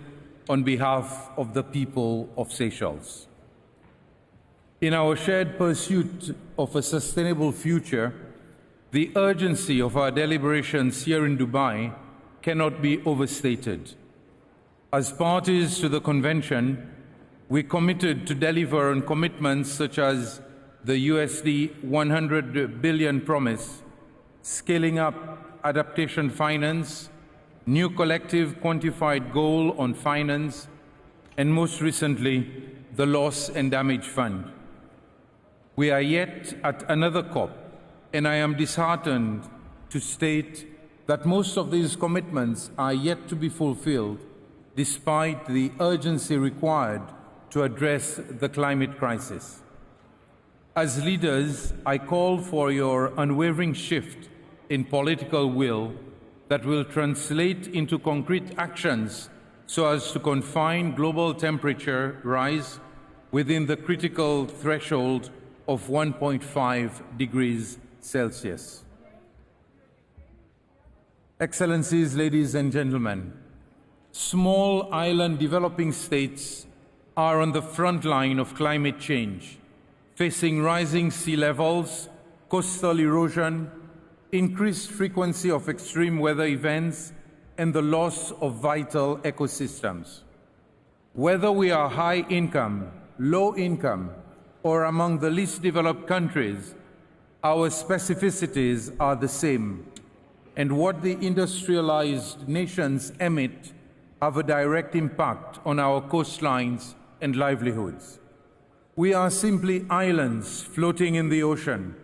on behalf of the people of Seychelles. In our shared pursuit of a sustainable future, the urgency of our deliberations here in Dubai cannot be overstated. As parties to the Convention, we committed to deliver on commitments such as the USD 100 billion promise, scaling up adaptation finance, new collective quantified goal on finance, and most recently, the Loss and Damage Fund. We are yet at another COP, and I am disheartened to state that most of these commitments are yet to be fulfilled, despite the urgency required to address the climate crisis. As leaders, I call for your unwavering shift in political will that will translate into concrete actions so as to confine global temperature rise within the critical threshold of 1.5 degrees Celsius. Excellencies, ladies and gentlemen, small island developing states are on the front line of climate change, facing rising sea levels, coastal erosion, increased frequency of extreme weather events, and the loss of vital ecosystems. Whether we are high income, low income, or among the least developed countries, our specificities are the same, and what the industrialized nations emit have a direct impact on our coastlines and livelihoods. We are simply islands floating in the ocean,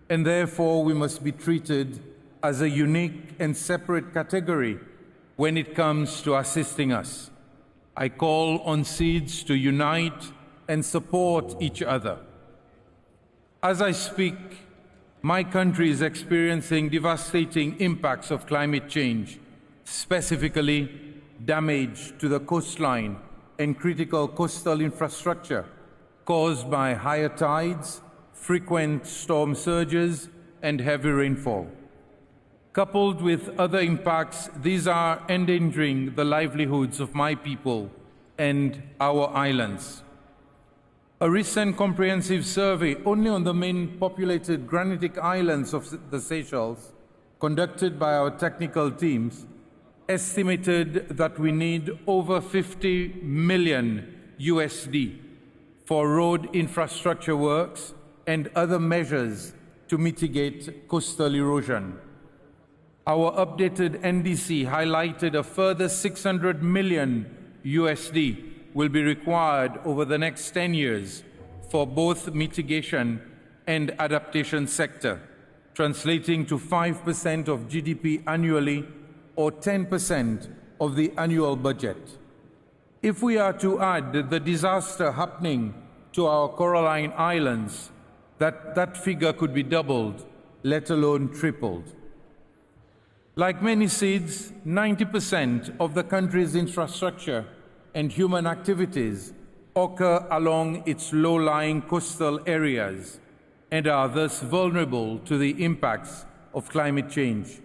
and therefore we must be treated as a unique and separate category when it comes to assisting us. I call on SEEDS to unite and support each other. As I speak, my country is experiencing devastating impacts of climate change, specifically damage to the coastline and critical coastal infrastructure caused by higher tides, frequent storm surges, and heavy rainfall. Coupled with other impacts, these are endangering the livelihoods of my people and our islands. A recent comprehensive survey only on the main populated granitic islands of the Seychelles, conducted by our technical teams, estimated that we need over 50 million USD for road infrastructure works and other measures to mitigate coastal erosion. Our updated NDC highlighted a further 600 million USD will be required over the next 10 years for both mitigation and adaptation sector, translating to 5% of GDP annually or 10% of the annual budget. If we are to add the disaster happening to our Coralline Islands, that figure could be doubled, let alone tripled. Like many seeds, 90% of the country's infrastructure and human activities occur along its low-lying coastal areas and are thus vulnerable to the impacts of climate change.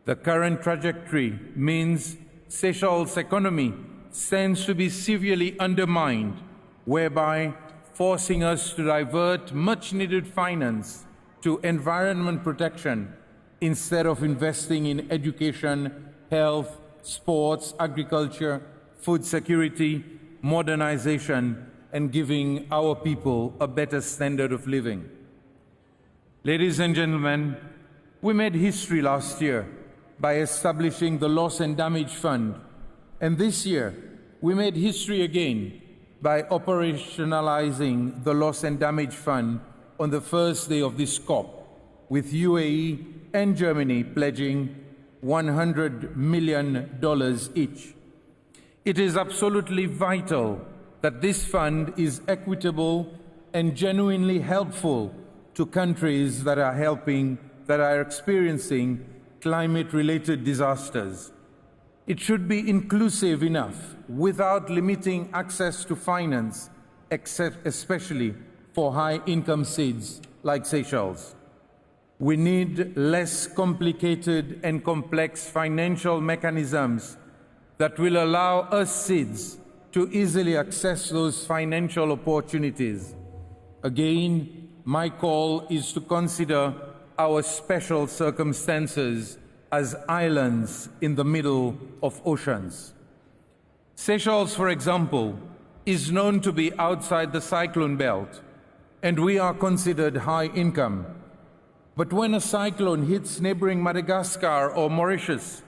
The current trajectory means Seychelles' economy stands to be severely undermined, whereby forcing us to divert much-needed finance to environment protection instead of investing in education, health, sports, agriculture, food security, modernization, and giving our people a better standard of living. Ladies and gentlemen, we made history last year by establishing the Loss and Damage Fund, and this year we made history again by operationalizing the Loss and Damage Fund on the first day of this COP, with UAE and Germany pledging $100 million each. It is absolutely vital that this fund is equitable and genuinely helpful to countries that are experiencing climate-related disasters. It should be inclusive enough without limiting access to finance, especially for high-income seeds like Seychelles. We need less complicated and complex financial mechanisms that will allow us seeds to easily access those financial opportunities. Again, my call is to consider our special circumstances as islands in the middle of oceans. Seychelles, for example, is known to be outside the cyclone belt, and we are considered high income. But when a cyclone hits neighboring Madagascar or Mauritius,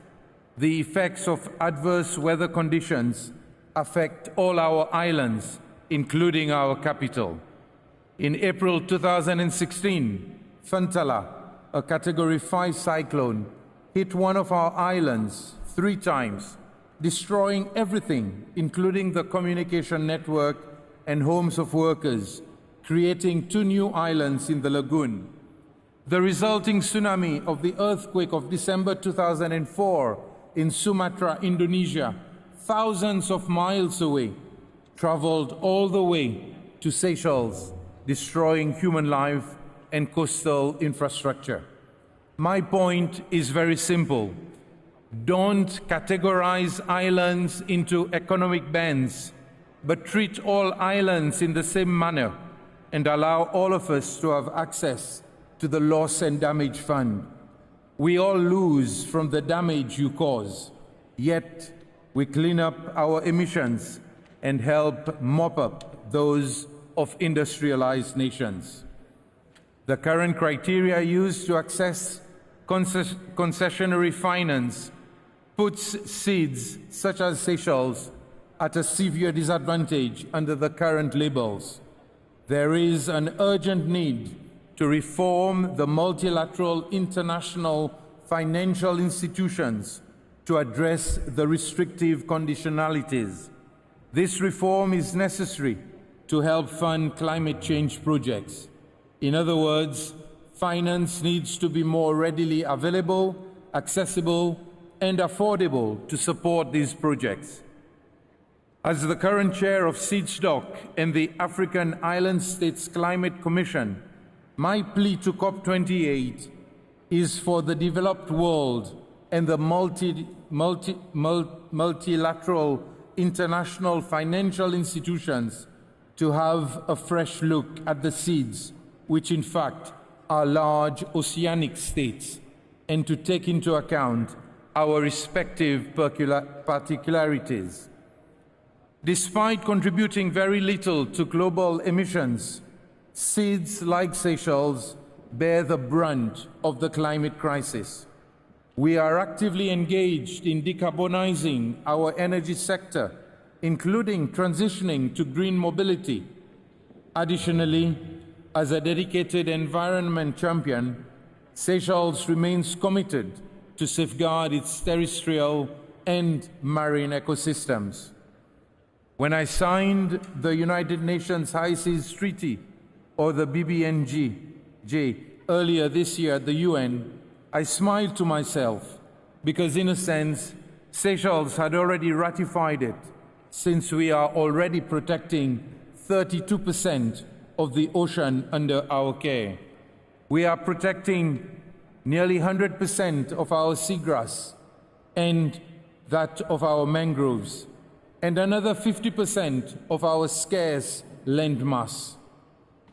the effects of adverse weather conditions affect all our islands, including our capital. In April 2016, Fantala, a Category 5 cyclone, hit one of our islands 3 times, destroying everything, including the communication network and homes of workers, creating 2 new islands in the lagoon. The resulting tsunami of the earthquake of December 2004 in Sumatra, Indonesia, thousands of miles away, traveled all the way to Seychelles, destroying human life and coastal infrastructure. My point is very simple. Don't categorize islands into economic bands, but treat all islands in the same manner and allow all of us to have access to the loss and damage fund. We all lose from the damage you cause, yet we clean up our emissions and help mop up those of industrialized nations. The current criteria used to access concessionary finance puts seeds such as Seychelles at a severe disadvantage under the current labels. There is an urgent need to reform the multilateral international financial institutions to address the restrictive conditionalities. This reform is necessary to help fund climate change projects. In other words, finance needs to be more readily available, accessible, and affordable to support these projects. As the current chair of SEEDSTOCK and the African Island States Climate Commission, my plea to COP28 is for the developed world and the multilateral international financial institutions to have a fresh look at the seeds, which in fact are large oceanic states, and to take into account our respective particularities. Despite contributing very little to global emissions, seeds like Seychelles bear the brunt of the climate crisis. We are actively engaged in decarbonizing our energy sector, including transitioning to green mobility. Additionally, as a dedicated environment champion, Seychelles remains committed to safeguard its terrestrial and marine ecosystems. When I signed the United Nations High Seas Treaty, or the BBNJ, earlier this year at the UN, I smiled to myself because, in a sense, Seychelles had already ratified it, since we are already protecting 32% of the ocean under our care. We are protecting nearly 100% of our seagrass and that of our mangroves, and another 50% of our scarce land mass.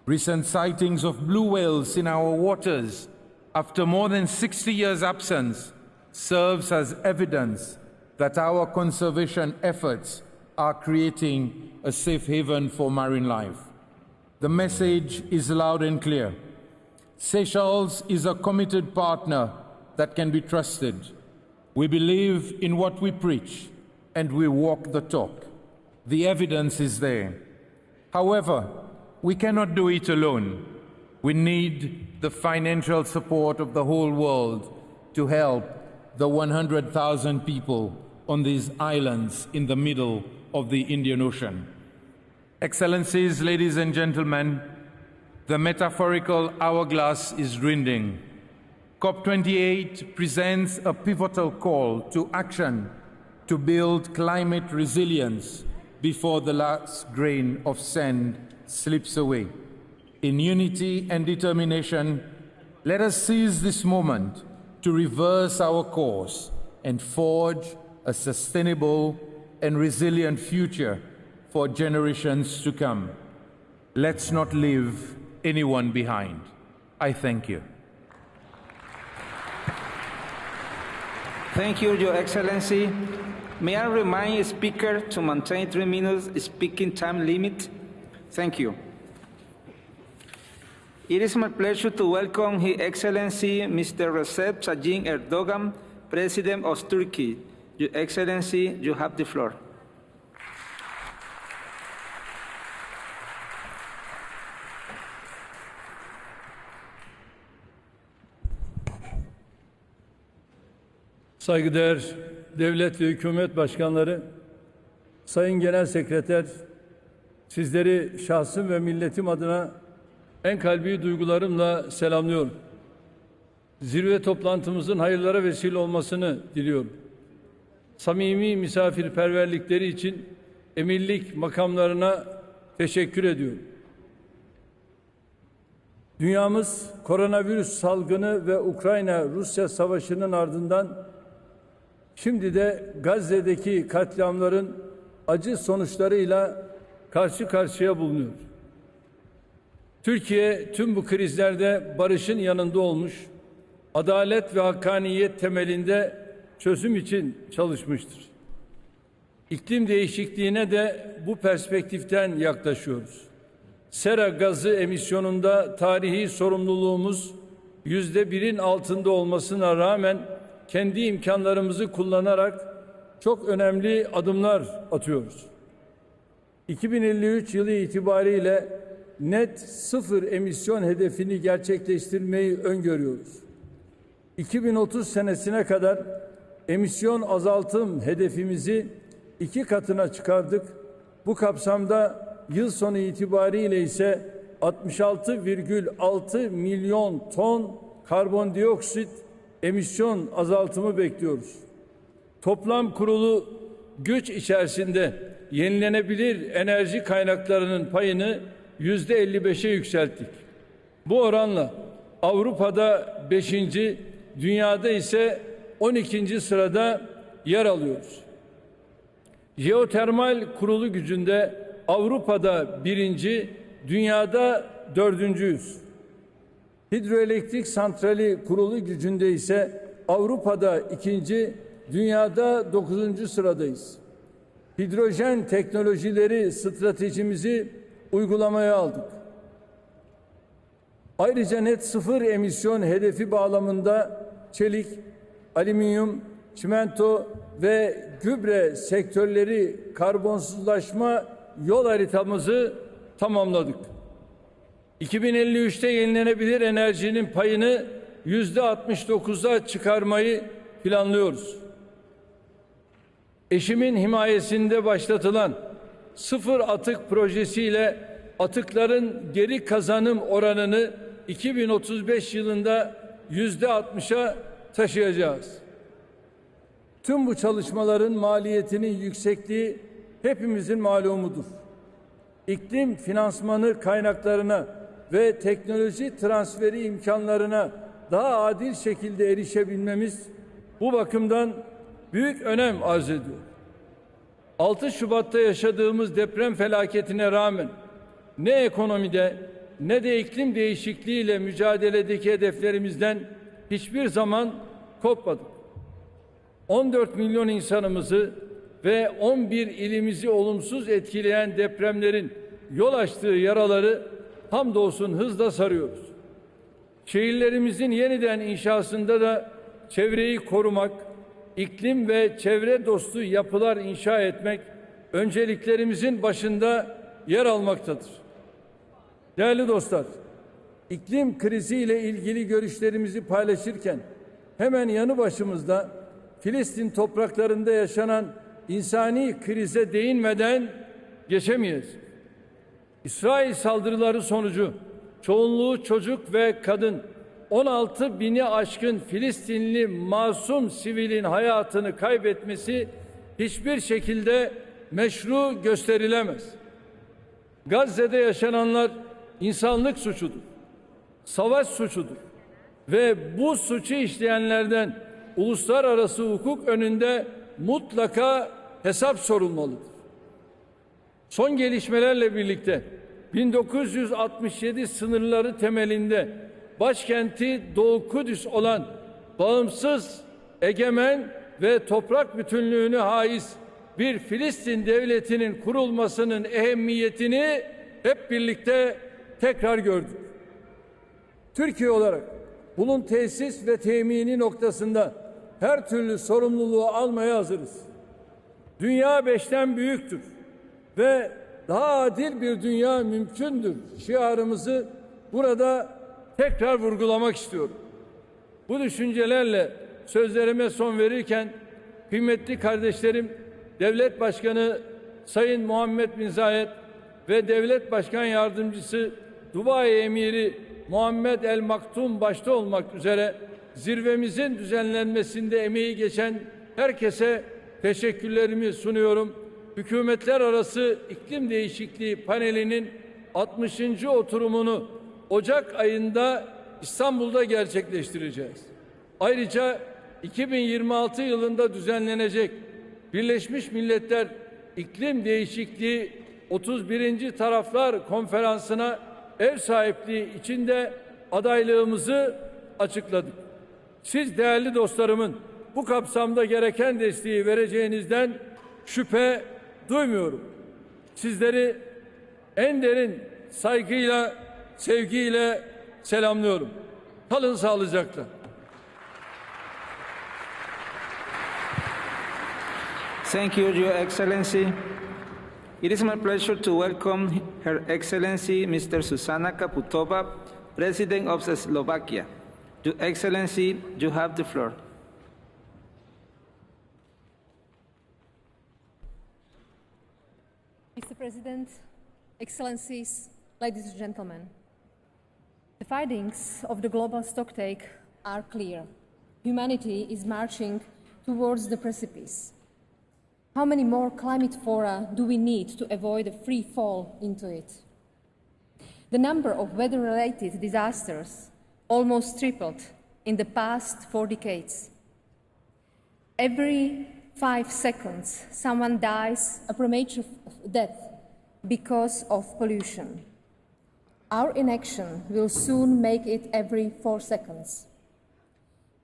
Recent sightings of blue whales in our waters after more than 60 years' absence serves as evidence that our conservation efforts are creating a safe haven for marine life. The message is loud and clear. Seychelles is a committed partner that can be trusted. We believe in what we preach, and we walk the talk. The evidence is there. However, we cannot do it alone. We need the financial support of the whole world to help the 100,000 people on these islands in the middle of the Indian Ocean. Excellencies, ladies and gentlemen, the metaphorical hourglass is dwindling. COP28 presents a pivotal call to action to build climate resilience before the last grain of sand slips away. In unity and determination, let us seize this moment to reverse our course and forge a sustainable and resilient future for generations to come. Let's not leave anyone behind. I thank you. Thank you, Your Excellency. May I remind the speaker to maintain 3 minutes speaking time limit? Thank you. It is my pleasure to welcome His Excellency Mr. Recep Tayyip Erdogan, President of Turkey. Your Excellency, you have the floor. Saygıdeğer devlet ve hükümet başkanları, Sayın Genel Sekreter, sizleri şahsım ve milletim adına en kalbi duygularımla selamlıyorum. Zirve toplantımızın hayırlara vesile olmasını diliyorum. Samimi misafirperverlikleri için emirlik makamlarına teşekkür ediyorum. Dünyamız koronavirüs salgını ve Ukrayna-Rusya savaşının ardından şimdi de Gazze'deki katliamların acı sonuçlarıyla karşı karşıya bulunuyor. Türkiye tüm bu krizlerde barışın yanında olmuş, adalet ve hakkaniyet temelinde çözüm için çalışmıştır. İklim değişikliğine de bu perspektiften yaklaşıyoruz. Sera gazı emisyonunda tarihi sorumluluğumuz %1'in altında olmasına rağmen kendi imkanlarımızı kullanarak çok önemli adımlar atıyoruz. 2053 yılı itibariyle net sıfır emisyon hedefini gerçekleştirmeyi öngörüyoruz. 2030 senesine kadar emisyon azaltım hedefimizi 2 katına çıkardık. Bu kapsamda yıl sonu itibariyle ise 66,6 milyon ton karbondioksit emisyon azaltımı bekliyoruz. Toplam kurulu güç içerisinde yenilenebilir enerji kaynaklarının payını %55'e yükselttik. Bu oranla Avrupa'da 5. dünyada ise 12. sırada yer alıyoruz. Jeotermal kurulu gücünde Avrupa'da 1. dünyada 4.'yüz. Hidroelektrik santrali kurulu gücünde ise Avrupa'da 2. dünyada 9. sıradayız. Hidrojen teknolojileri stratejimizi uygulamaya aldık. Ayrıca net sıfır emisyon hedefi bağlamında çelik, alüminyum, çimento ve gübre sektörleri karbonsuzlaşma yol haritamızı tamamladık. 2053'te yenilenebilir enerjinin payını %69'a çıkarmayı planlıyoruz. Eşimin himayesinde başlatılan sıfır atık projesiyle atıkların geri kazanım oranını 2035 yılında %60'a taşıyacağız. Tüm bu çalışmaların maliyetinin yüksekliği hepimizin malumudur. İklim finansmanı kaynaklarına ve teknoloji transferi imkanlarına daha adil şekilde erişebilmemiz bu bakımdan büyük önem arz ediyor. 6 Şubat'ta yaşadığımız deprem felaketine rağmen ne ekonomide ne de iklim değişikliğiyle mücadeledeki hedeflerimizden hiçbir zaman kopmadık. 14 milyon insanımızı ve 11 ilimizi olumsuz etkileyen depremlerin yol açtığı yaraları hamdolsun hızla sarıyoruz. Şehirlerimizin yeniden inşasında da çevreyi korumak, iklim ve çevre dostu yapılar inşa etmek önceliklerimizin başında yer almaktadır. Değerli dostlar, iklim kriziyle ilgili görüşlerimizi paylaşırken hemen yanı başımızda Filistin topraklarında yaşanan insani krize değinmeden geçemeyiz. İsrail saldırıları sonucu çoğunluğu çocuk ve kadın 16 bini aşkın Filistinli masum sivilin hayatını kaybetmesi hiçbir şekilde meşru gösterilemez. Gazze'de yaşananlar insanlık suçudur, savaş suçudur ve bu suçu işleyenlerden uluslararası hukuk önünde mutlaka hesap sorulmalıdır. Son gelişmelerle birlikte 1967 sınırları temelinde başkenti Doğu Kudüs olan bağımsız, egemen ve toprak bütünlüğüne haiz bir Filistin devletinin kurulmasının ehemmiyetini hep birlikte tekrar gördük. Türkiye olarak bunun tesis ve temini noktasında her türlü sorumluluğu almaya hazırız. Dünya 5'ten büyüktür ve daha adil bir dünya mümkündür şiarımızı burada tekrar vurgulamak istiyorum. Bu düşüncelerle sözlerime son verirken kıymetli kardeşlerim Devlet Başkanı Sayın Muhammed bin Zayed ve Devlet Başkan Yardımcısı Dubái Emiri Muhammed El Maktum başta olmak üzere zirvemizin düzenlenmesinde emeği geçen herkese teşekkürlerimi sunuyorum. Hükümetler Arası İklim Değişikliği Paneli'nin 60. oturumunu Ocak ayında İstanbul'da gerçekleştireceğiz. Ayrıca 2026 yılında düzenlenecek Birleşmiş Milletler İklim Değişikliği 31. Taraflar Konferansı'na ev sahipliği için de adaylığımızı açıkladık. Siz değerli dostlarımın bu kapsamda gereken desteği vereceğinizden şüphe duymuyorum. Sizleri en derin saygıyla, sevgiyle selamlıyorum. Kalın sağlıcakla. Thank you, Your Excellency. It is my pleasure to welcome Her Excellency Mr. Zuzana Kaputova, President of Slovakia. Your Excellency, you have the floor. Mr. President, Excellencies, ladies and gentlemen, the findings of the global stocktake are clear. Humanity is marching towards the precipice. How many more climate fora do we need to avoid a free fall into it? The number of weather-related disasters almost tripled in the past 4 decades. Every 5 seconds, someone dies a premature death because of pollution. Our inaction will soon make it every 4 seconds.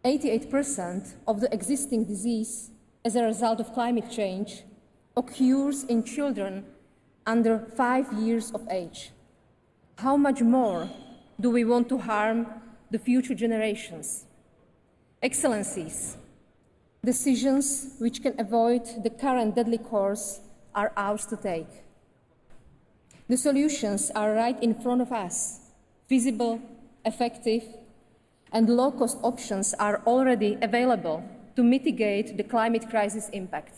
88% of the existing disease as a result of climate change occurs in children under 5 years of age. How much more do we want to harm the future generations? Excellencies, decisions which can avoid the current deadly course are ours to take. The solutions are right in front of us. Feasible, effective, and low-cost options are already available to mitigate the climate crisis impact.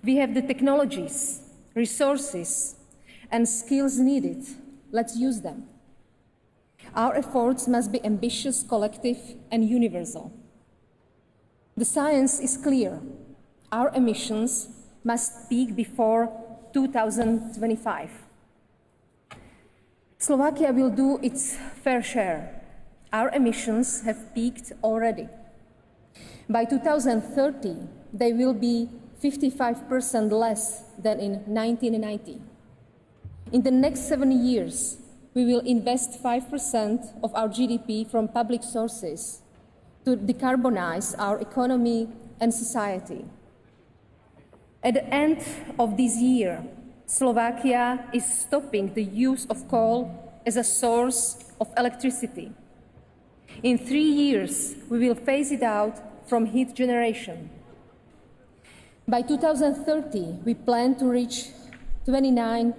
We have the technologies, resources, and skills needed. Let's use them. Our efforts must be ambitious, collective, and universal. The science is clear. Our emissions must peak before 2025. Slovakia will do its fair share. Our emissions have peaked already. By 2030, they will be 55% less than in 1990. In the next 7 years, we will invest 5% of our GDP from public sources to decarbonize our economy and society. At the end of this year, Slovakia is stopping the use of coal as a source of electricity. In 3 years, we will phase it out from heat generation. By 2030, we plan to reach 29%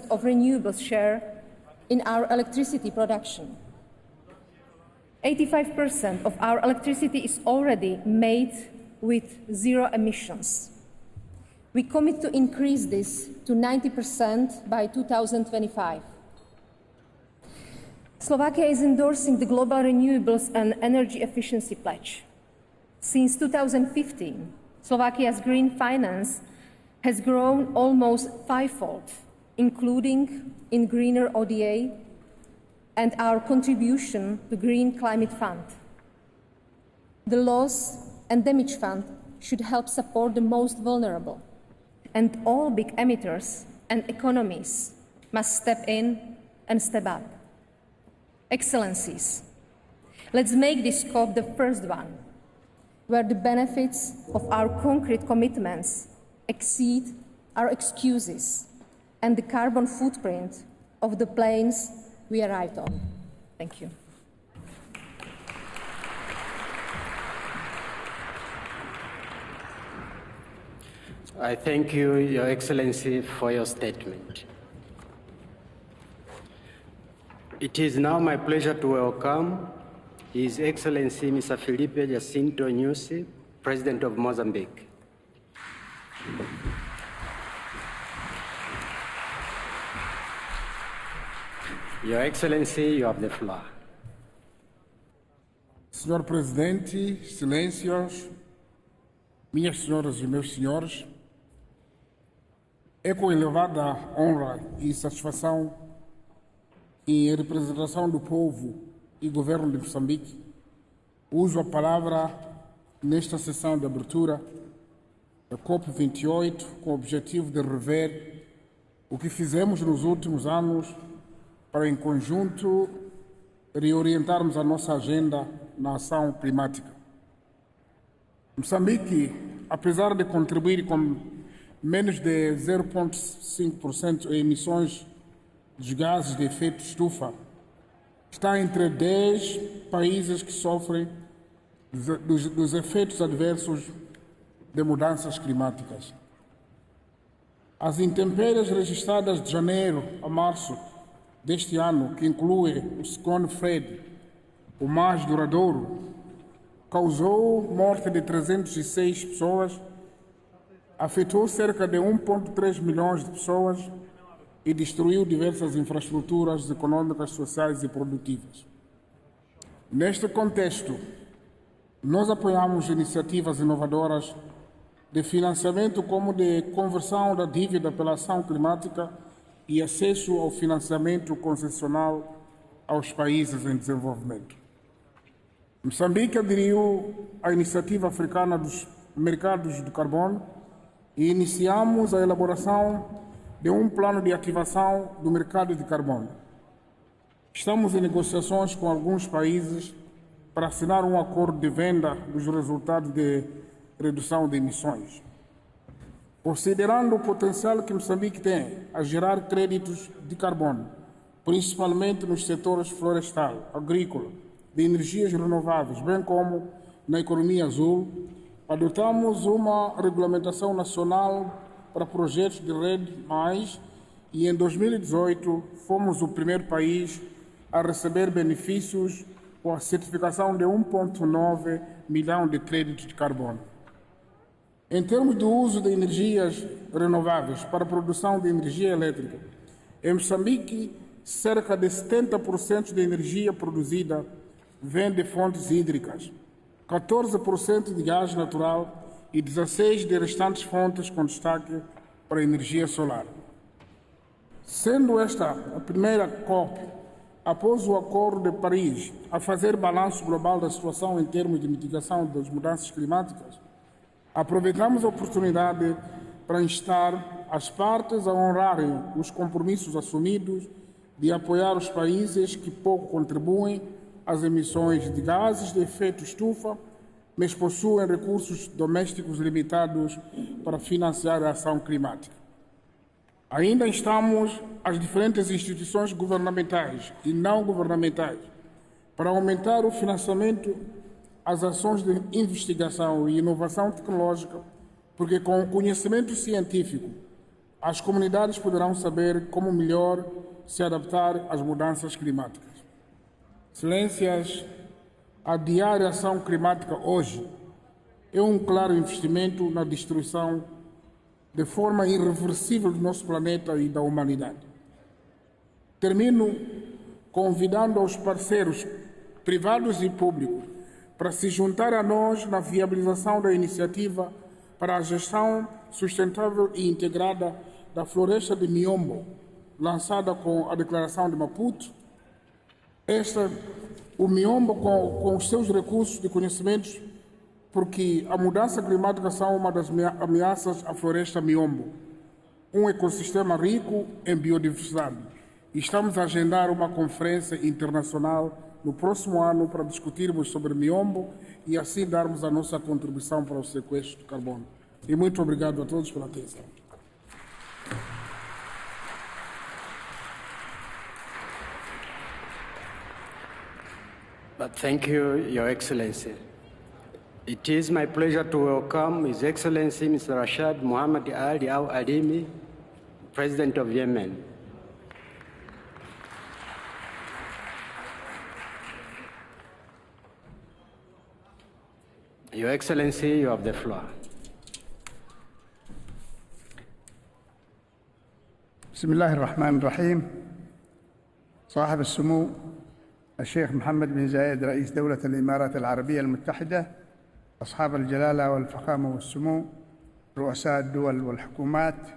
of renewables share in our electricity production. 85% of our electricity is already made with zero emissions. We commit to increase this to 90% by 2025. Slovakia is endorsing the Global Renewables and Energy Efficiency Pledge. Since 2015, Slovakia's green finance has grown almost fivefold, including in greener ODA and our contribution to Green Climate Fund. The Loss and Damage Fund should help support the most vulnerable, and all big emitters and economies must step in and step up. Excellencies, let's make this COP the first one, where the benefits of our concrete commitments exceed our excuses and the carbon footprint of the planes we arrived on. Thank you. I thank you, Your Excellency, for your statement. It is now my pleasure to welcome His Excellency Mr. Felipe Jacinto Nyusi, President of Mozambique. Your Excellency, you have the floor. Senhor Presidente, Excelências, minhas senhoras e meus senhores, é com elevada honra e satisfação em representação do povo e governo de Moçambique, uso a palavra nesta sessão de abertura da COP28 com o objetivo de rever o que fizemos nos últimos anos para, em conjunto, reorientarmos a nossa agenda na ação climática. Moçambique, apesar de contribuir com menos de 0,5% em emissões dos gases de efeito estufa, está entre 10 países que sofrem dos efeitos adversos de mudanças climáticas. As intempéries registradas de janeiro a março deste ano, que inclui o ciclone Fred, o mais duradouro, causou morte de 306 pessoas, afetou cerca de 1,3 milhões de pessoas e destruiu diversas infraestruturas econômicas, sociais e produtivas. Neste contexto, nós apoiamos iniciativas inovadoras de financiamento como de conversão da dívida pela ação climática e acesso ao financiamento concessional aos países em desenvolvimento. Moçambique aderiu à iniciativa africana dos mercados de carbono e iniciamos a elaboração de um plano de ativação do mercado de carbono. Estamos em negociações com alguns países para assinar um acordo de venda dos resultados de redução de emissões. Considerando o potencial que Moçambique tem a gerar créditos de carbono, principalmente nos setores florestal, agrícola, de energias renováveis, bem como na economia azul, adotamos uma regulamentação nacional para projetos de rede mais e em 2018 fomos o primeiro país a receber benefícios com a certificação de 1,9 milhão de créditos de carbono. Em termos do uso de energias renováveis para a produção de energia elétrica, em Moçambique, cerca de 70% da energia produzida vem de fontes hídricas, 14% de gás natural e 16% de restantes fontes com destaque para a energia solar. Sendo esta a primeira COP, após o Acordo de Paris, a fazer balanço global da situação em termos de mitigação das mudanças climáticas, aproveitamos a oportunidade para instar as partes a honrarem os compromissos assumidos de apoiar os países que pouco contribuem às emissões de gases de efeito estufa, mas possuem recursos domésticos limitados para financiar a ação climática. Ainda instamos as diferentes instituições governamentais e não governamentais para aumentar o financiamento às ações de investigação e inovação tecnológica, porque com o conhecimento científico, as comunidades poderão saber como melhor se adaptar às mudanças climáticas. Excelências, adiar a ação climática hoje é um claro investimento na destruição de forma irreversível do nosso planeta e da humanidade. Termino convidando os parceiros privados e públicos para se juntar a nós na viabilização da iniciativa para a gestão sustentável e integrada da floresta de Miombo, lançada com a Declaração de Maputo. O Miombo, com os seus recursos de conhecimentos, porque a mudança climática são uma das ameaças à floresta Miombo, um ecossistema rico em biodiversidade. E estamos a agendar uma conferência internacional no próximo ano para discutirmos sobre Miombo e assim darmos a nossa contribuição para o sequestro de carbono. E muito obrigado a todos pela atenção. But thank you, Your Excellency. It is my pleasure to welcome His Excellency Mr. Rashad Mohammed Ali Al-Alimi, President of Yemen. Your Excellency, you have the floor. بسم الله الرحمن الرحيم. صاحب السمو الشيخ محمد بن زايد رئيس دولة الإمارات العربية المتحدة، أصحاب الجلالة والفخامة والسمو رؤساء الدول والحكومات،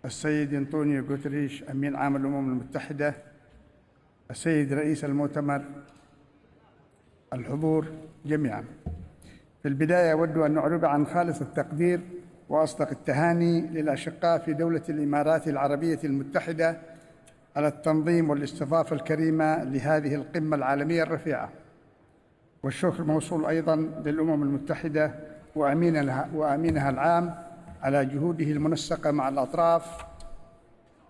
السيد أنطونيو غوتريش أمين عام الأمم المتحدة، السيد رئيس المؤتمر، الحضور جميعا. في البداية أود أن أعرب عن خالص التقدير وأصدق التهاني للأشقاء في دولة الإمارات العربية المتحدة على التنظيم والاستضافة الكريمة لهذه القمة العالمية الرفيعة، والشكر موصول أيضا للأمم المتحدة وأمينها العام على جهوده المنسقة مع الأطراف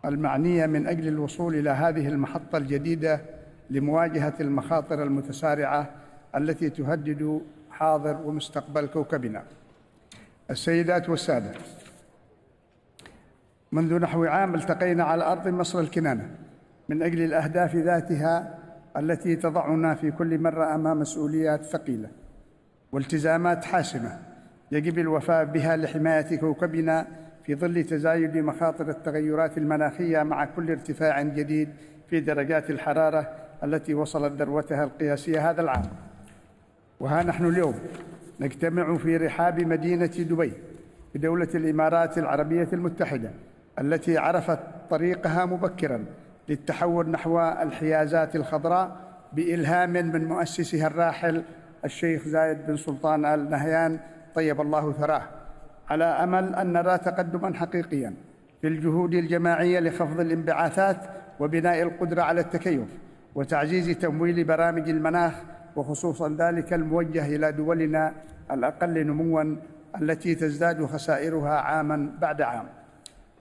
المعنية من أجل الوصول إلى هذه المحطة الجديدة لمواجهة المخاطر المتسارعة التي تهدد حاضر ومستقبل كوكبنا. السيدات والسادة، منذ نحو عام التقينا على أرض مصر الكنانة من أجل الأهداف ذاتها التي تضعنا في كل مرة أمام مسؤوليات ثقيلة والتزامات حاسمة يجب الوفاء بها لحماية كوكبنا في ظل تزايد مخاطر التغيرات المناخية مع كل ارتفاع جديد في درجات الحرارة التي وصلت ذروتها القياسية هذا العام. وها نحن اليوم نجتمع في رحاب مدينة دبي في دولة الإمارات العربية المتحدة التي عرفت طريقها مبكراً للتحول نحو الحيازات الخضراء بإلهام من مؤسسها الراحل الشيخ زايد بن سلطان آل نهيان طيب الله ثراه، على أمل أن نرى تقدماً حقيقياً في الجهود الجماعية لخفض الانبعاثات وبناء القدرة على التكيف وتعزيز تمويل برامج المناخ، وخصوصاً ذلك الموجه إلى دولنا الأقل نمواً التي تزداد خسائرها عاماً بعد عام.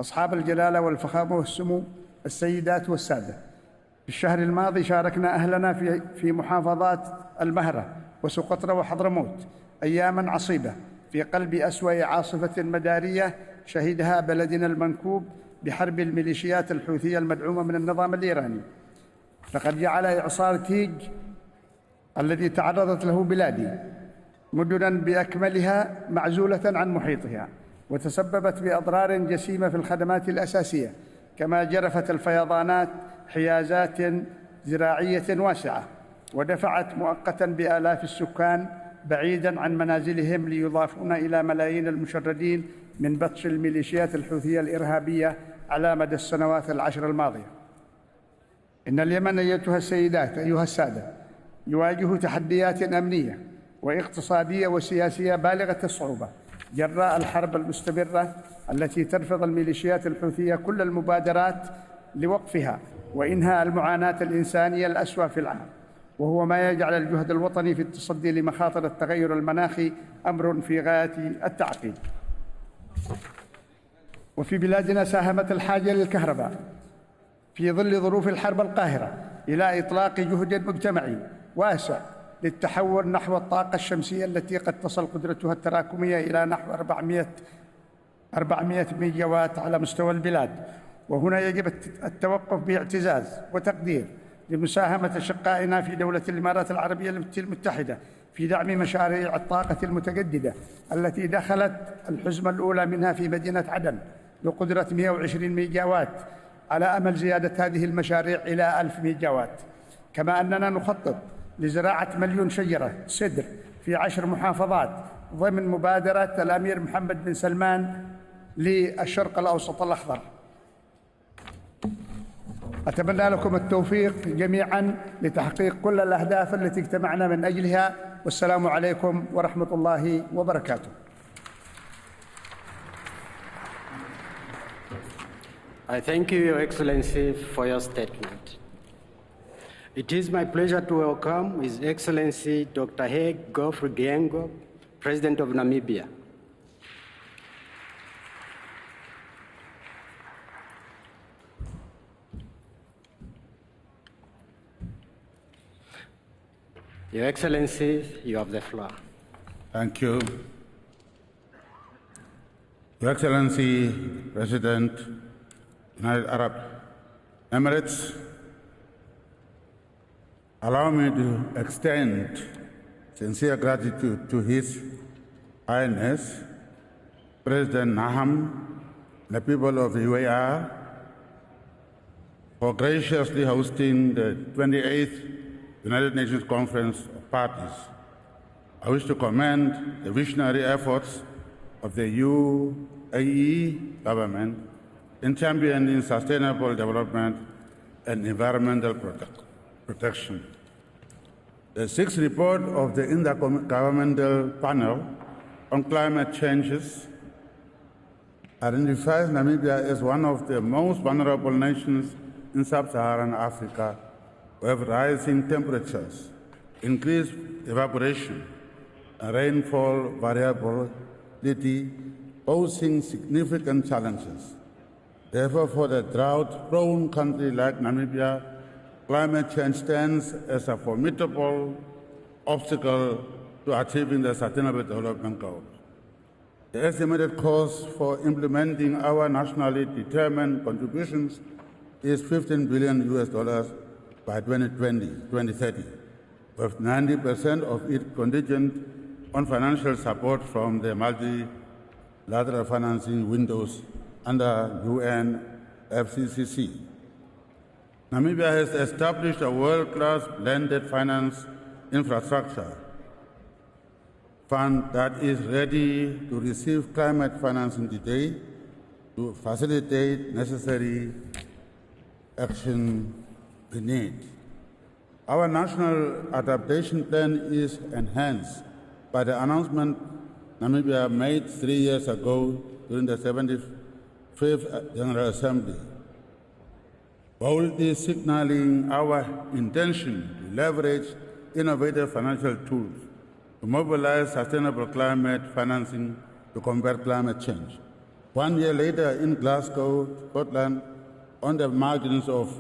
أصحاب الجلالة والفخامة والسمو، السيدات والسادة، في الشهر الماضي شاركنا أهلنا في محافظات المهرة وسقطرى وحضرموت أياماً عصيبة في قلب أسوأ عاصفة مدارية شهدها بلدنا المنكوب بحرب الميليشيات الحوثية المدعومة من النظام الإيراني. لقد جعل إعصار تيج الذي تعرضت له بلادي مدناً بأكملها معزولة عن محيطها، وتسببت بأضرار جسيمة في الخدمات الأساسية، كما جرفت الفيضانات حيازات زراعية واسعة ودفعت مؤقتاً بآلاف السكان بعيداً عن منازلهم ليضافون إلى ملايين المشردين من بطش الميليشيات الحوثية الإرهابية على مدى السنوات العشر الماضية. إن اليمن أيتها السيدات أيها السادة يواجه تحديات أمنية واقتصادية وسياسية بالغة الصعوبة جراء الحرب المستمرة التي ترفض الميليشيات الحوثية كل المبادرات لوقفها وإنهاء المعاناة الإنسانية الأسوأ في العالم، وهو ما يجعل الجهد الوطني في التصدي لمخاطر التغير المناخي أمر في غاية التعقيد. وفي بلادنا ساهمت الحاجة للكهرباء في ظل ظروف الحرب القاهرة إلى إطلاق جهد مجتمعي واسع للتحول نحو الطاقة الشمسية التي قد تصل قدرتها التراكمية إلى نحو 400 ميجاوات على مستوى البلاد. وهنا يجب التوقف باعتزاز وتقدير لمساهمة أشقائنا في دولة الإمارات العربية المتحدة في دعم مشاريع الطاقة المتجددة التي دخلت الحزمة الأولى منها في مدينة عدن بقدرة 120 ميجاوات، على أمل زيادة هذه المشاريع إلى 1000 ميجاوات. كما أننا نخطط لزراعة 1,000,000 شجرة سدر في 10 محافظات ضمن مبادرة الأمير محمد بن سلمان للشرق الأوسط الأخضر. أتمنى لكم التوفيق جميعاً لتحقيق كل الأهداف التي اجتمعنا من أجلها، والسلام عليكم ورحمة الله وبركاته. I thank you, Your Excellency, for your statement. It is my pleasure to welcome His Excellency Dr. Hage Geoffrey Giengo, President of Namibia. Your Excellency, you have the floor. Thank you. Your Excellency, President, United Arab Emirates, allow me to extend sincere gratitude to His Highness, President Naham, the people of the UAR, for graciously hosting the 28th United Nations Conference of Parties. I wish to commend the visionary efforts of the UAE government in championing sustainable development and environmental protection. The sixth report of the Intergovernmental Panel on Climate Changes identifies Namibia as one of the most vulnerable nations in sub-Saharan Africa, with rising temperatures, increased evaporation, and rainfall variability posing significant challenges. Therefore, for the drought-prone country like Namibia, climate change stands as a formidable obstacle to achieving the Sustainable Development Goals. The estimated cost for implementing our nationally determined contributions is $15 billion by 2030, with 90% of it contingent on financial support from the multilateral financing windows under UN FCCC. Namibia has established a world-class blended finance infrastructure fund that is ready to receive climate financing today to facilitate necessary action we need. Our national adaptation plan is enhanced by the announcement Namibia made 3 years ago during the 75th General Assembly, boldly signaling our intention to leverage innovative financial tools to mobilize sustainable climate financing to combat climate change. 1 year later in Glasgow, Scotland, on the margins of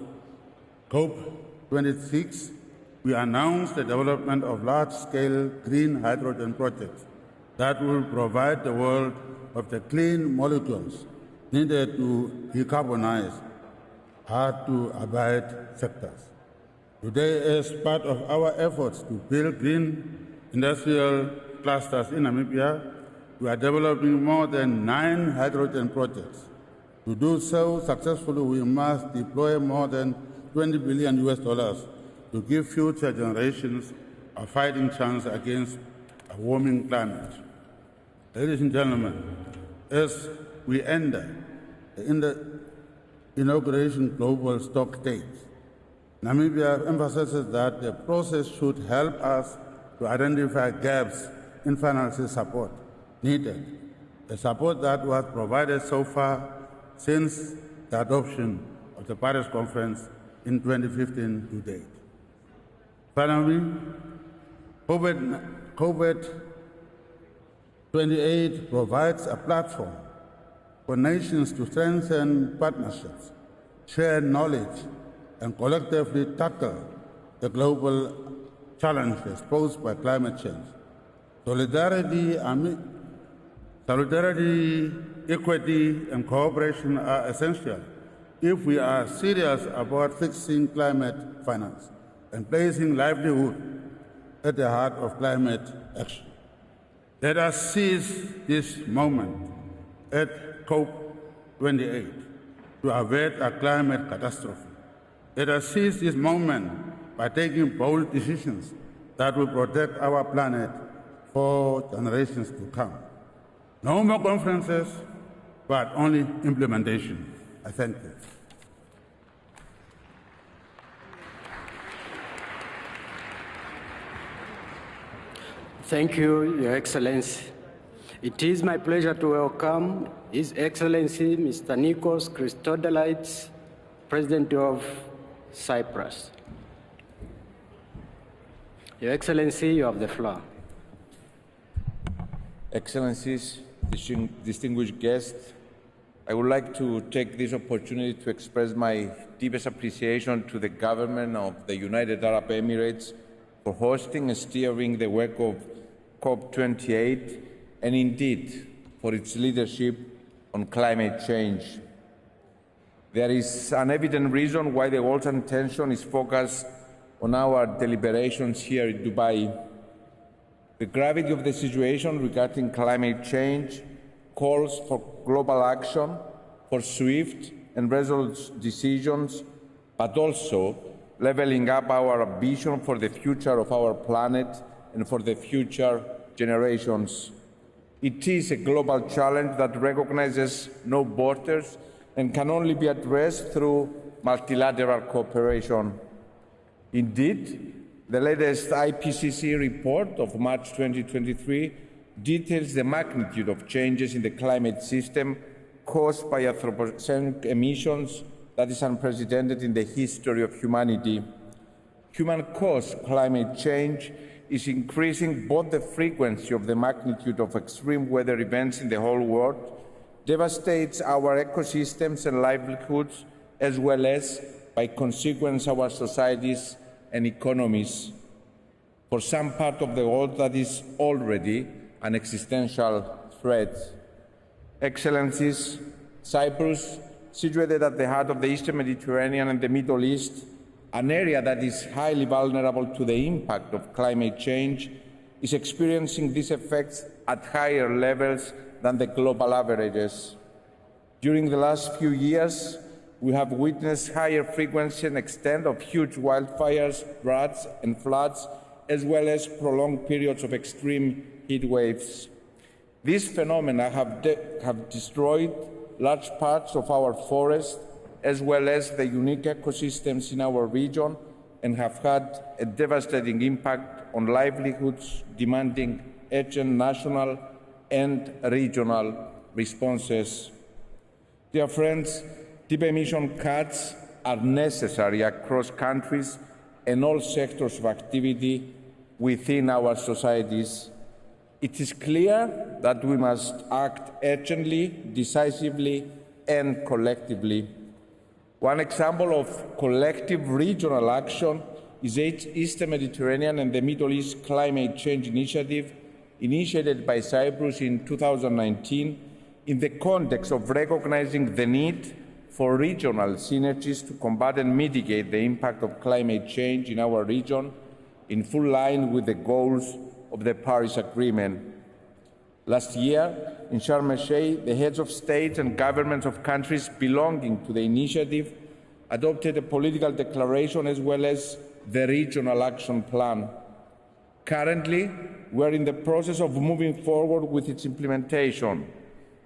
COP26, we announced the development of large-scale green hydrogen projects that will provide the world with the clean molecules needed to decarbonize hard-to-abate sectors. Today, as part of our efforts to build green industrial clusters in Namibia, we are developing more than 9 hydrogen projects. To do so successfully, we must deploy more than $20 billion to give future generations a fighting chance against a warming climate. Ladies and gentlemen, as we enter the inauguration global stock stage, Namibia emphasizes that the process should help us to identify gaps in financial support needed, the support that was provided so far since the adoption of the Paris Conference in 2015 to date. Finally, COVID-28 provides a platform for nations to strengthen partnerships, share knowledge, and collectively tackle the global challenges posed by climate change. Solidarity, equity, and cooperation are essential if we are serious about fixing climate finance and placing livelihood at the heart of climate action. Let us seize this moment at COP28 to avert a climate catastrophe. Let us seize this moment by taking bold decisions that will protect our planet for generations to come. No more conferences, but only implementation. I thank you. Thank you, Your Excellency. It is my pleasure to welcome His Excellency Mr. Nikos Christodoulides, President of Cyprus. Your Excellency, you have the floor. Excellencies, distinguished guests, I would like to take this opportunity to express my deepest appreciation to the government of the United Arab Emirates for hosting and steering the work of COP28 and indeed for its leadership on climate change. There is an evident reason why the world's attention is focused on our deliberations here in Dubai. The gravity of the situation regarding climate change calls for global action, for swift and resolute decisions, but also leveling up our ambition for the future of our planet and for the future generations. It is a global challenge that recognizes no borders and can only be addressed through multilateral cooperation. Indeed, the latest IPCC report of March 2023 details the magnitude of changes in the climate system caused by anthropogenic emissions that is unprecedented in the history of humanity. Human-caused climate change is increasing both the frequency of the magnitude of extreme weather events in the whole world, devastates our ecosystems and livelihoods, as well as, by consequence, our societies and economies. For some part of the world, that is already an existential threat. Excellencies, Cyprus, situated at the heart of the Eastern Mediterranean and the Middle East, an area that is highly vulnerable to the impact of climate change, is experiencing these effects at higher levels than the global averages. During the last few years, we have witnessed higher frequency and extent of huge wildfires, droughts, and floods, as well as prolonged periods of extreme heat waves. These phenomena have destroyed large parts of our forests, as well as the unique ecosystems in our region, and have had a devastating impact on livelihoods, demanding urgent national and regional responses. Dear friends, deep emission cuts are necessary across countries and all sectors of activity within our societies. It is clear that we must act urgently, decisively, and collectively. One example of collective regional action is the Eastern Mediterranean and the Middle East Climate Change Initiative, initiated by Cyprus in 2019, in the context of recognizing the need for regional synergies to combat and mitigate the impact of climate change in our region, in full line with the goals of the Paris Agreement. Last year, in Sharm el-Sheikh, the heads of state and governments of countries belonging to the initiative adopted a political declaration as well as the regional action plan. Currently, we are in the process of moving forward with its implementation.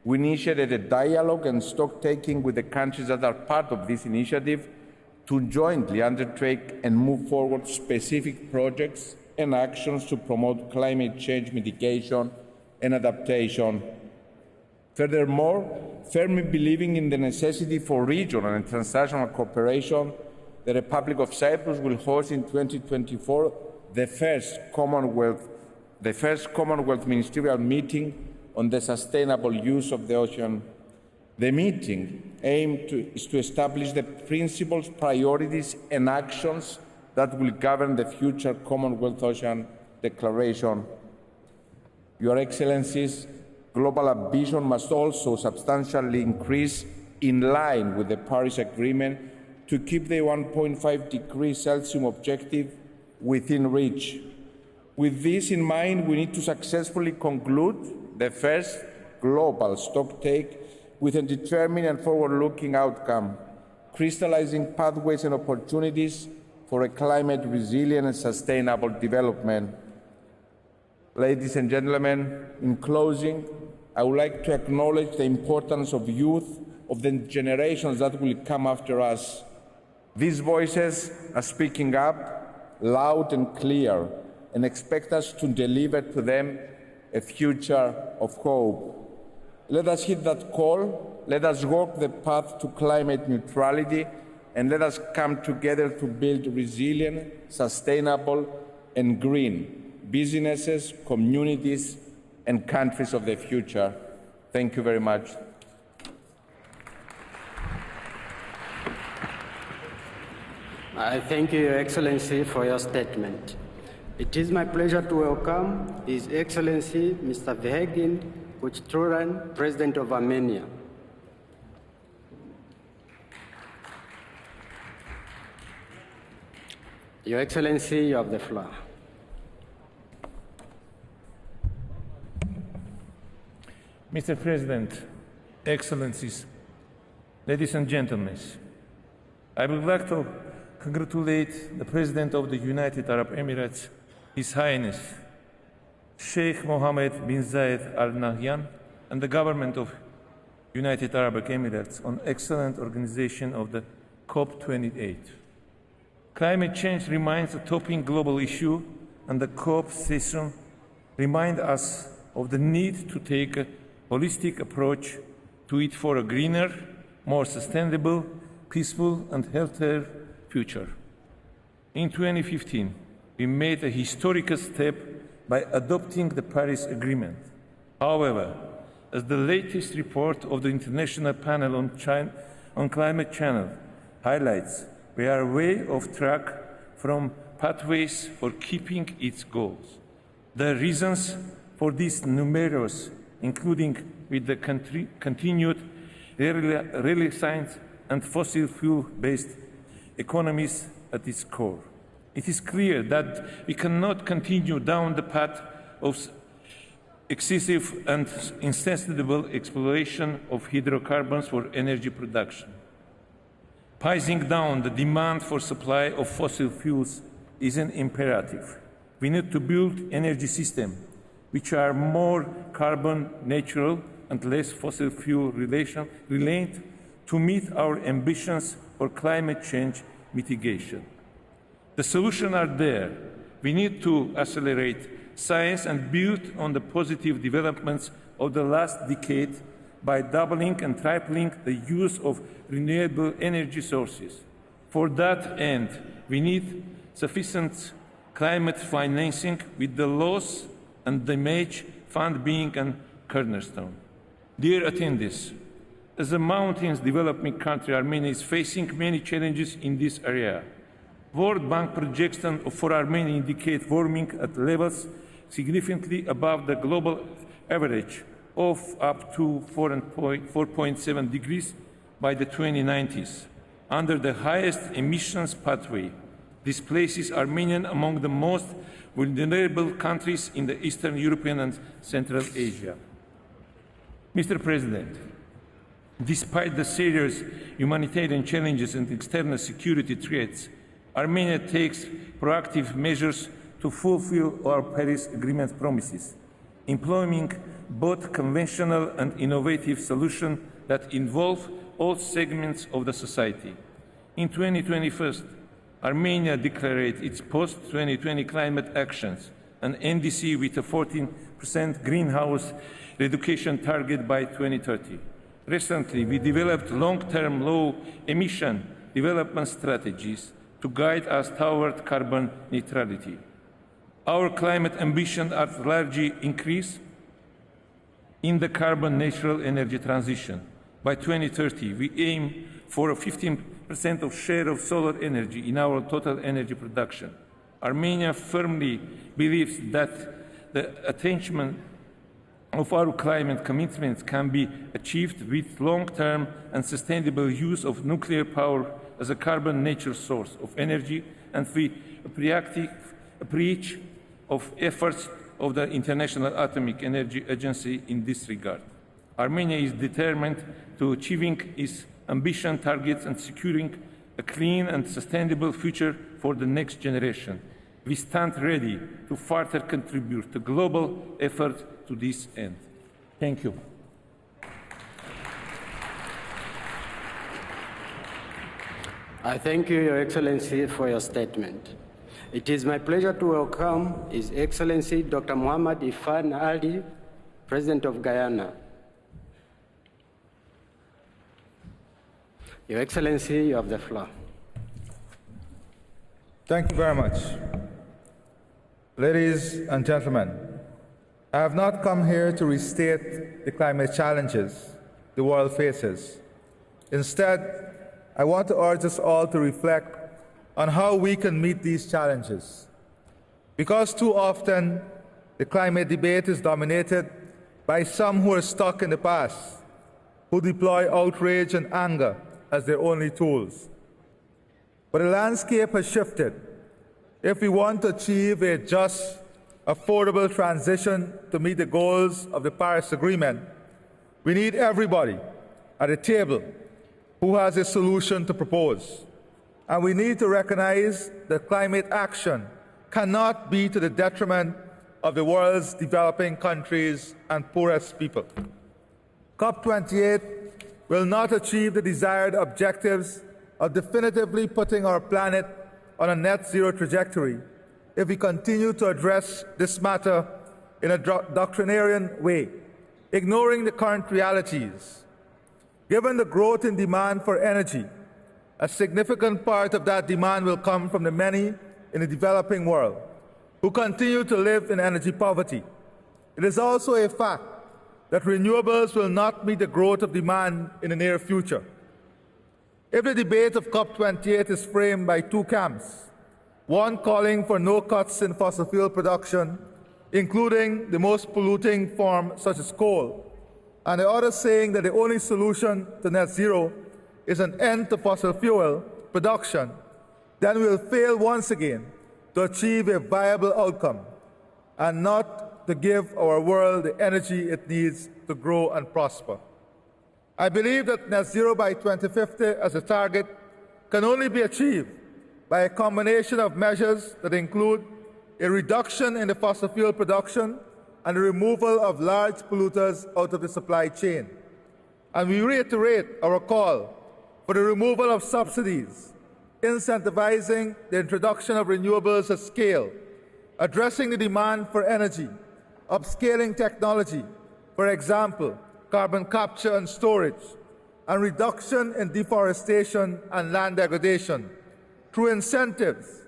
We initiated a dialogue and stock-taking with the countries that are part of this initiative to jointly undertake and move forward specific projects and actions to promote climate change mitigation and adaptation. Furthermore, firmly believing in the necessity for regional and transnational cooperation, the Republic of Cyprus will host in 2024 the first Commonwealth ministerial meeting on the sustainable use of the ocean. The meeting is to establish the principles, priorities, and actions that will govern the future Commonwealth Ocean Declaration. Your Excellencies, global ambition must also substantially increase in line with the Paris Agreement to keep the 1.5 degrees Celsius objective within reach. With this in mind, we need to successfully conclude the first global stocktake with a determined and forward-looking outcome, crystallizing pathways and opportunities for a climate resilient and sustainable development. Ladies and gentlemen, in closing, I would like to acknowledge the importance of youth, of the generations that will come after us. These voices are speaking up loud and clear and expect us to deliver to them a future of hope. Let us heed that call, let us walk the path to climate neutrality, and let us come together to build resilient, sustainable, and green businesses, communities, and countries of the future. Thank you very much. I thank you, Your Excellency, for your statement. It is my pleasure to welcome His Excellency Mr. Vehegin Kuchturan, President of Armenia. Your Excellency, you have the floor. Mr. President, Excellencies, ladies and gentlemen, I would like to congratulate the President of the United Arab Emirates, His Highness Sheikh Mohammed bin Zayed Al Nahyan, and the government of United Arab Emirates on excellent organization of the COP28. Climate change remains a topping global issue, and the COP session reminds us of the need to take a holistic approach to it for a greener, more sustainable, peaceful and healthier future. In 2015, we made a historical step by adopting the Paris Agreement. However, as the latest report of the International Panel on Climate Change highlights, we are way off track from pathways for keeping its goals. The reasons for this numerous, including with the continued reliance and fossil fuel-based economies at its core. It is clear that we cannot continue down the path of excessive and insensible exploration of hydrocarbons for energy production. Pacing down the demand for supply of fossil fuels is an imperative. We need to build energy systems which are more carbon neutral and less fossil fuel related to meet our ambitions for climate change mitigation. The solutions are there. We need to accelerate science and build on the positive developments of the last decade by doubling and tripling the use of renewable energy sources. For that end, we need sufficient climate financing, with the loss and damage fund being a cornerstone. Dear attendees, as a mountains developing country, Armenia is facing many challenges in this area. World Bank projections for Armenia indicate warming at levels significantly above the global average of up to 4.7 degrees by the 2090s. Under the highest emissions pathway, this places Armenia among the most vulnerable countries in the Eastern European and Central Asia. Mr. President, despite the serious humanitarian challenges and external security threats, Armenia takes proactive measures to fulfill our Paris Agreement promises, employing both conventional and innovative solutions that involve all segments of the society. In 2021, Armenia declared its post-2020 climate actions, an NDC with a 14% greenhouse reduction target by 2030. Recently, we developed long-term low-emission development strategies to guide us toward carbon neutrality. Our climate ambitions are largely increased in the carbon-neutral energy transition. By 2030, we aim for a 15% of share of solar energy in our total energy production. Armenia firmly believes that the attainment of our climate commitments can be achieved with long-term and sustainable use of nuclear power as a carbon-neutral source of energy, and we appreciate of efforts of the International Atomic Energy Agency in this regard. Armenia is determined to achieving its ambition targets and securing a clean and sustainable future for the next generation. We stand ready to further contribute to global effort to this end. Thank you. I thank you, Your Excellency, for your statement. It is my pleasure to welcome His Excellency Dr. Muhammad Ifan Ali, President of Guyana. Your Excellency, you have the floor. Thank you very much. Ladies and gentlemen, I have not come here to restate the climate challenges the world faces. Instead, I want to urge us all to reflect on how we can meet these challenges. Because too often, the climate debate is dominated by some who are stuck in the past, who deploy outrage and anger as their only tools. But the landscape has shifted. If we want to achieve a just, affordable transition to meet the goals of the Paris Agreement, we need everybody at the table who has a solution to propose. And we need to recognize that climate action cannot be to the detriment of the world's developing countries and poorest people. COP28 will not achieve the desired objectives of definitively putting our planet on a net zero trajectory if we continue to address this matter in a doctrinarian way, ignoring the current realities. Given the growth in demand for energy, a significant part of that demand will come from the many in the developing world who continue to live in energy poverty. It is also a fact that renewables will not meet the growth of demand in the near future. If the debate of COP28 is framed by two camps, one calling for no cuts in fossil fuel production, including the most polluting form such as coal, and the other saying that the only solution to net zero is an end to fossil fuel production, then we will fail once again to achieve a viable outcome and not to give our world the energy it needs to grow and prosper. I believe that net zero by 2050 as a target can only be achieved by a combination of measures that include a reduction in the fossil fuel production and the removal of large polluters out of the supply chain. And we reiterate our call for the removal of subsidies, incentivizing the introduction of renewables at scale, addressing the demand for energy, upscaling technology, for example, carbon capture and storage, and reduction in deforestation and land degradation through incentives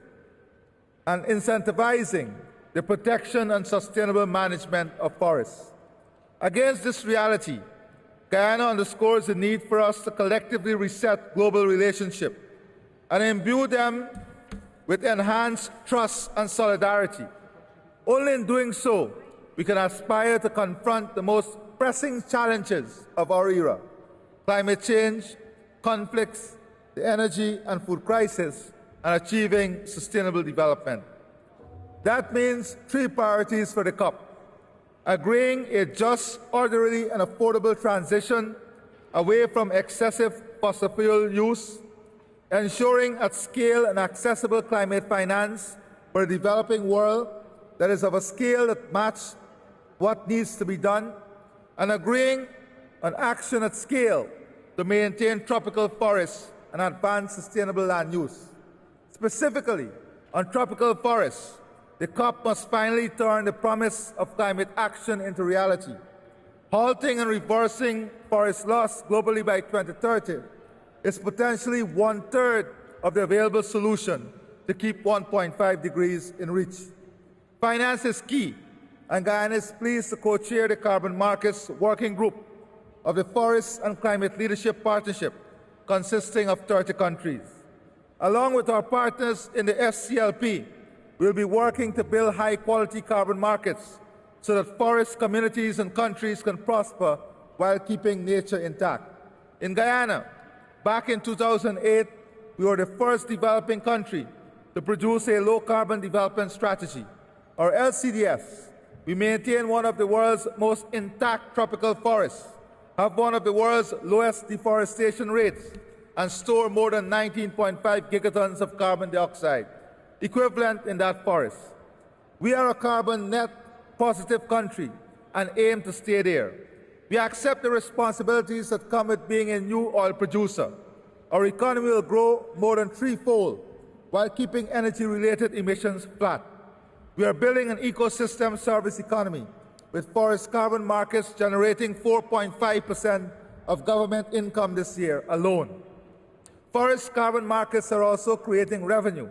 and incentivizing the protection and sustainable management of forests. Against this reality, Guyana underscores the need for us to collectively reset global relationships and imbue them with enhanced trust and solidarity. Only in doing so, we can aspire to confront the most pressing challenges of our era: climate change, conflicts, the energy and food crisis, and achieving sustainable development. That means three priorities for the COP: agreeing a just, orderly, and affordable transition away from excessive fossil fuel use, ensuring at scale and accessible climate finance for the developing world that is of a scale that matches what needs to be done, and agreeing on action at scale to maintain tropical forests and advance sustainable land use. Specifically, on tropical forests, the COP must finally turn the promise of climate action into reality. Halting and reversing forest loss globally by 2030 is potentially 1/3 of the available solution to keep 1.5 degrees in reach. Finance is key, and Guyana is pleased to co-chair the Carbon Markets Working Group of the Forest and Climate Leadership Partnership, consisting of 30 countries. Along with our partners in the FCLP, we will be working to build high-quality carbon markets so that forest communities and countries can prosper while keeping nature intact. In Guyana, back in 2008, we were the first developing country to produce a low-carbon development strategy, or LCDS. We maintain one of the world's most intact tropical forests, have one of the world's lowest deforestation rates, and store more than 19.5 gigatons of carbon dioxide, equivalent in that forest. We are a carbon net positive country and aim to stay there. We accept the responsibilities that come with being a new oil producer. Our economy will grow more than threefold while keeping energy-related emissions flat. We are building an ecosystem service economy with forest carbon markets generating 4.5% of government income this year alone. Forest carbon markets are also creating revenue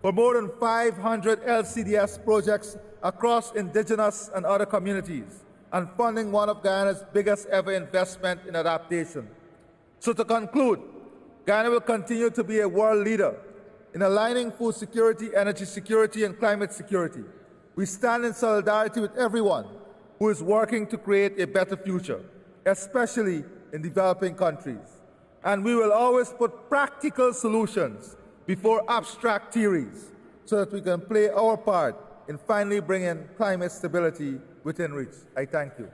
for more than 500 LCDS projects across indigenous and other communities, and funding one of Guyana's biggest ever investment in adaptation. So to conclude, Guyana will continue to be a world leader in aligning food security, energy security, and climate security. We stand in solidarity with everyone who is working to create a better future, especially in developing countries. And we will always put practical solutions before abstract theories so that we can play our part in finally bringing climate stability within reach. I thank you.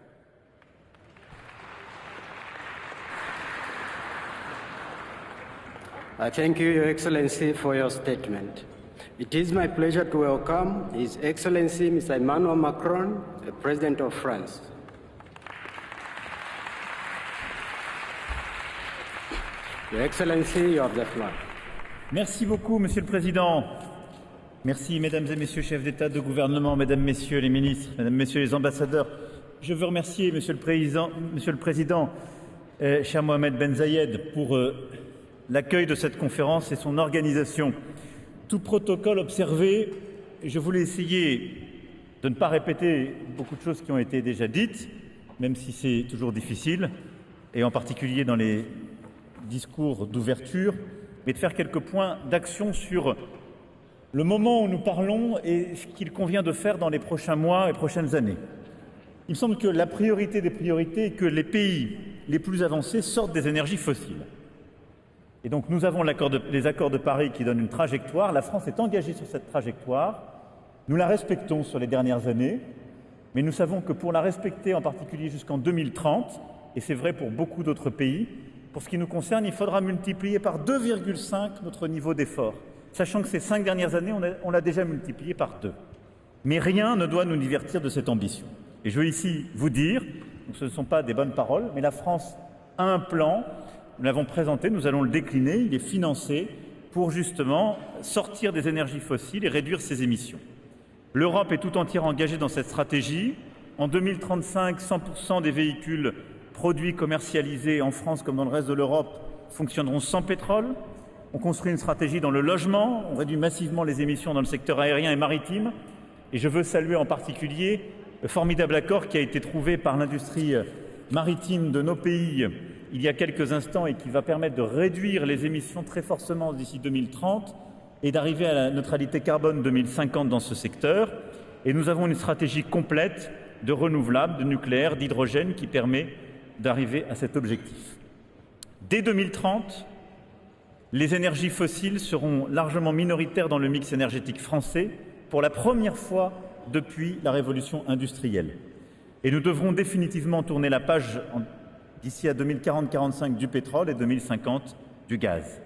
I thank you, Your Excellency, for your statement. It is my pleasure to welcome His Excellency Mr. Emmanuel Macron, the President of France. Your Excellency, you have the floor. Merci beaucoup, Monsieur le Président. Merci, Mesdames et Messieurs, chefs d'État, de gouvernement, Mesdames, Messieurs les ministres, Mesdames, Messieurs les ambassadeurs. Je veux remercier Monsieur le Président, cher Mohamed Ben Zayed, pour l'accueil de cette conférence et son organisation. Tout protocole observé, je voulais essayer de ne pas répéter beaucoup de choses qui ont été déjà dites, même si c'est toujours difficile, et en particulier dans les discours d'ouverture, mais de faire quelques points d'action sur le moment où nous parlons et ce qu'il convient de faire dans les prochains mois et prochaines années. Il me semble que la priorité des priorités est que les pays les plus avancés sortent des énergies fossiles. Et donc nous avons les accords de Paris qui donnent une trajectoire. La France est engagée sur cette trajectoire. Nous la respectons sur les dernières années, mais nous savons que pour la respecter en particulier jusqu'en 2030, et c'est vrai pour beaucoup d'autres pays, pour ce qui nous concerne, il faudra multiplier par 2,5 notre niveau d'effort, sachant que ces 5 dernières années, on l'a déjà multiplié par 2. Mais rien ne doit nous divertir de cette ambition. Et je veux ici vous dire, donc ce ne sont pas des bonnes paroles, mais la France a un plan, nous l'avons présenté, nous allons le décliner, il est financé pour justement sortir des énergies fossiles et réduire ses émissions. L'Europe est tout entière engagée dans cette stratégie. En 2035, 100% des véhicules produits commercialisés en France comme dans le reste de l'Europe fonctionneront sans pétrole. On construit une stratégie dans le logement, on réduit massivement les émissions dans le secteur aérien et maritime. Et je veux saluer en particulier le formidable accord qui a été trouvé par l'industrie maritime de nos pays il y a quelques instants et qui va permettre de réduire les émissions très fortement d'ici 2030 et d'arriver à la neutralité carbone 2050 dans ce secteur. Et nous avons une stratégie complète de renouvelables, de nucléaire, d'hydrogène qui permet d'arriver à cet objectif. Dès 2030, les énergies fossiles seront largement minoritaires dans le mix énergétique français pour la première fois depuis la révolution industrielle. Et nous devrons définitivement tourner la page d'ici à 2040-45 du pétrole et 2050 du gaz.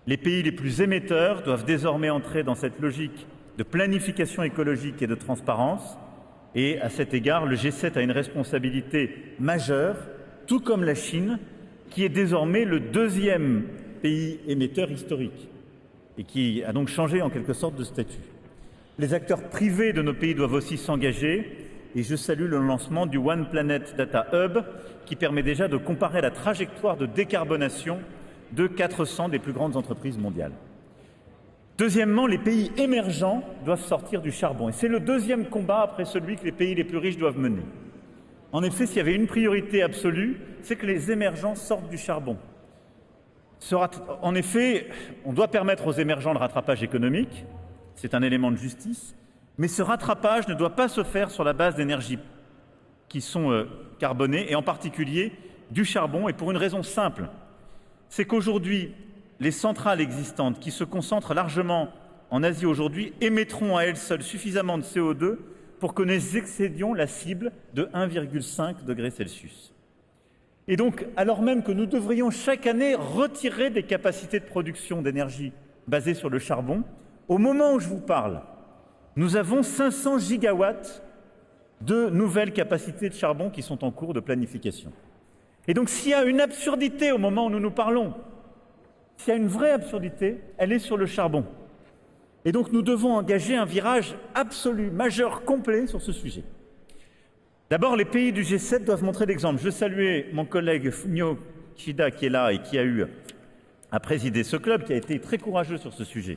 Les pays les plus émetteurs doivent désormais entrer dans cette logique de planification écologique et de transparence. Et à cet égard, le G7 a une responsabilité majeure, tout comme la Chine, qui est désormais le deuxième pays émetteur historique et qui a donc changé en quelque sorte de statut. Les acteurs privés de nos pays doivent aussi s'engager et je salue le lancement du One Planet Data Hub qui permet déjà de comparer la trajectoire de décarbonation de 400 des plus grandes entreprises mondiales. Deuxièmement, les pays émergents doivent sortir du charbon. Et c'est le deuxième combat après celui que les pays les plus riches doivent mener. En effet, s'il y avait une priorité absolue, c'est que les émergents sortent du charbon. En effet, on doit permettre aux émergents le rattrapage économique. C'est un élément de justice. Mais ce rattrapage ne doit pas se faire sur la base d'énergies qui sont carbonées, et en particulier du charbon, et pour une raison simple. C'est qu'aujourd'hui, les centrales existantes qui se concentrent largement en Asie aujourd'hui émettront à elles seules suffisamment de CO2 pour que nous excédions la cible de 1,5 degré Celsius. Et donc, alors même que nous devrions chaque année retirer des capacités de production d'énergie basées sur le charbon, au moment où je vous parle, nous avons 500 gigawatts de nouvelles capacités de charbon qui sont en cours de planification. Et donc, s'il y a une absurdité au moment où nous nous parlons, s'il y a une vraie absurdité, elle est sur le charbon. Et donc nous devons engager un virage absolu, majeur, complet sur ce sujet. D'abord, les pays du G7 doivent montrer l'exemple. Je saluais mon collègue Fumio Kishida qui est là et qui a eu à présider ce club, qui a été très courageux sur ce sujet.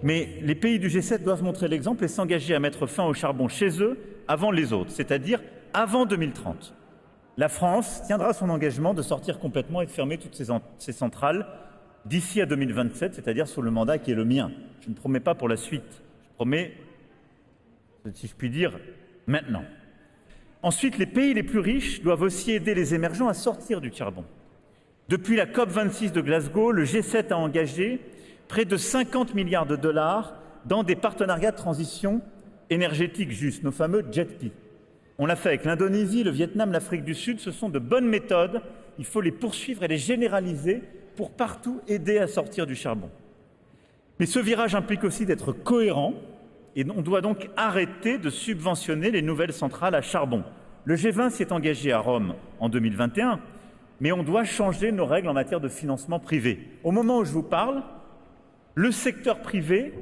Mais les pays du G7 doivent montrer l'exemple et s'engager à mettre fin au charbon chez eux avant les autres, c'est-à-dire avant 2030. La France tiendra son engagement de sortir complètement et de fermer toutes ces centrales d'ici à 2027, c'est-à-dire sous le mandat qui est le mien. Je ne promets pas pour la suite, je promets, si je puis dire, maintenant. Ensuite, les pays les plus riches doivent aussi aider les émergents à sortir du charbon. Depuis la COP26 de Glasgow, le G7 a engagé près de 50 milliards de dollars dans des partenariats de transition énergétique juste, nos fameux JETP. On l'a fait avec l'Indonésie, le Vietnam, l'Afrique du Sud. Ce sont de bonnes méthodes. Il faut les poursuivre et les généraliser pour partout aider à sortir du charbon. Mais ce virage implique aussi d'être cohérent et on doit donc arrêter de subventionner les nouvelles centrales à charbon. Le G20 s'y est engagé à Rome en 2021, mais on doit changer nos règles en matière de financement privé. Au moment où je vous parle, Le secteur privé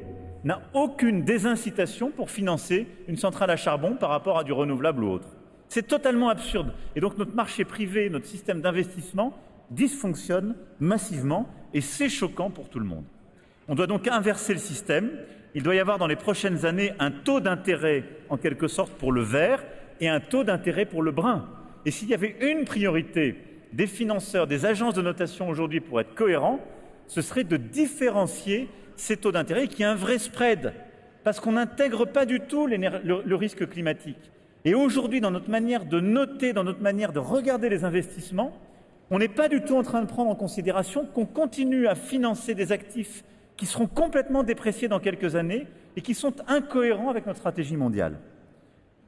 n'a aucune désincitation pour financer une centrale à charbon par rapport à du renouvelable ou autre. C'est totalement absurde. Et donc notre marché privé, notre système d'investissement dysfonctionne massivement et c'est choquant pour tout le monde. On doit donc inverser le système. Il doit y avoir dans les prochaines années un taux d'intérêt en quelque sorte pour le vert et un taux d'intérêt pour le brun. Et s'il y avait une priorité des financeurs, des agences de notation aujourd'hui pour être cohérents, ce serait de différencier ces taux d'intérêt qui a un vrai spread, parce qu'on n'intègre pas du tout le risque climatique. Et aujourd'hui, dans notre manière de noter, dans notre manière de regarder les investissements, on n'est pas du tout en train de prendre en considération qu'on continue à financer des actifs qui seront complètement dépréciés dans quelques années et qui sont incohérents avec notre stratégie mondiale.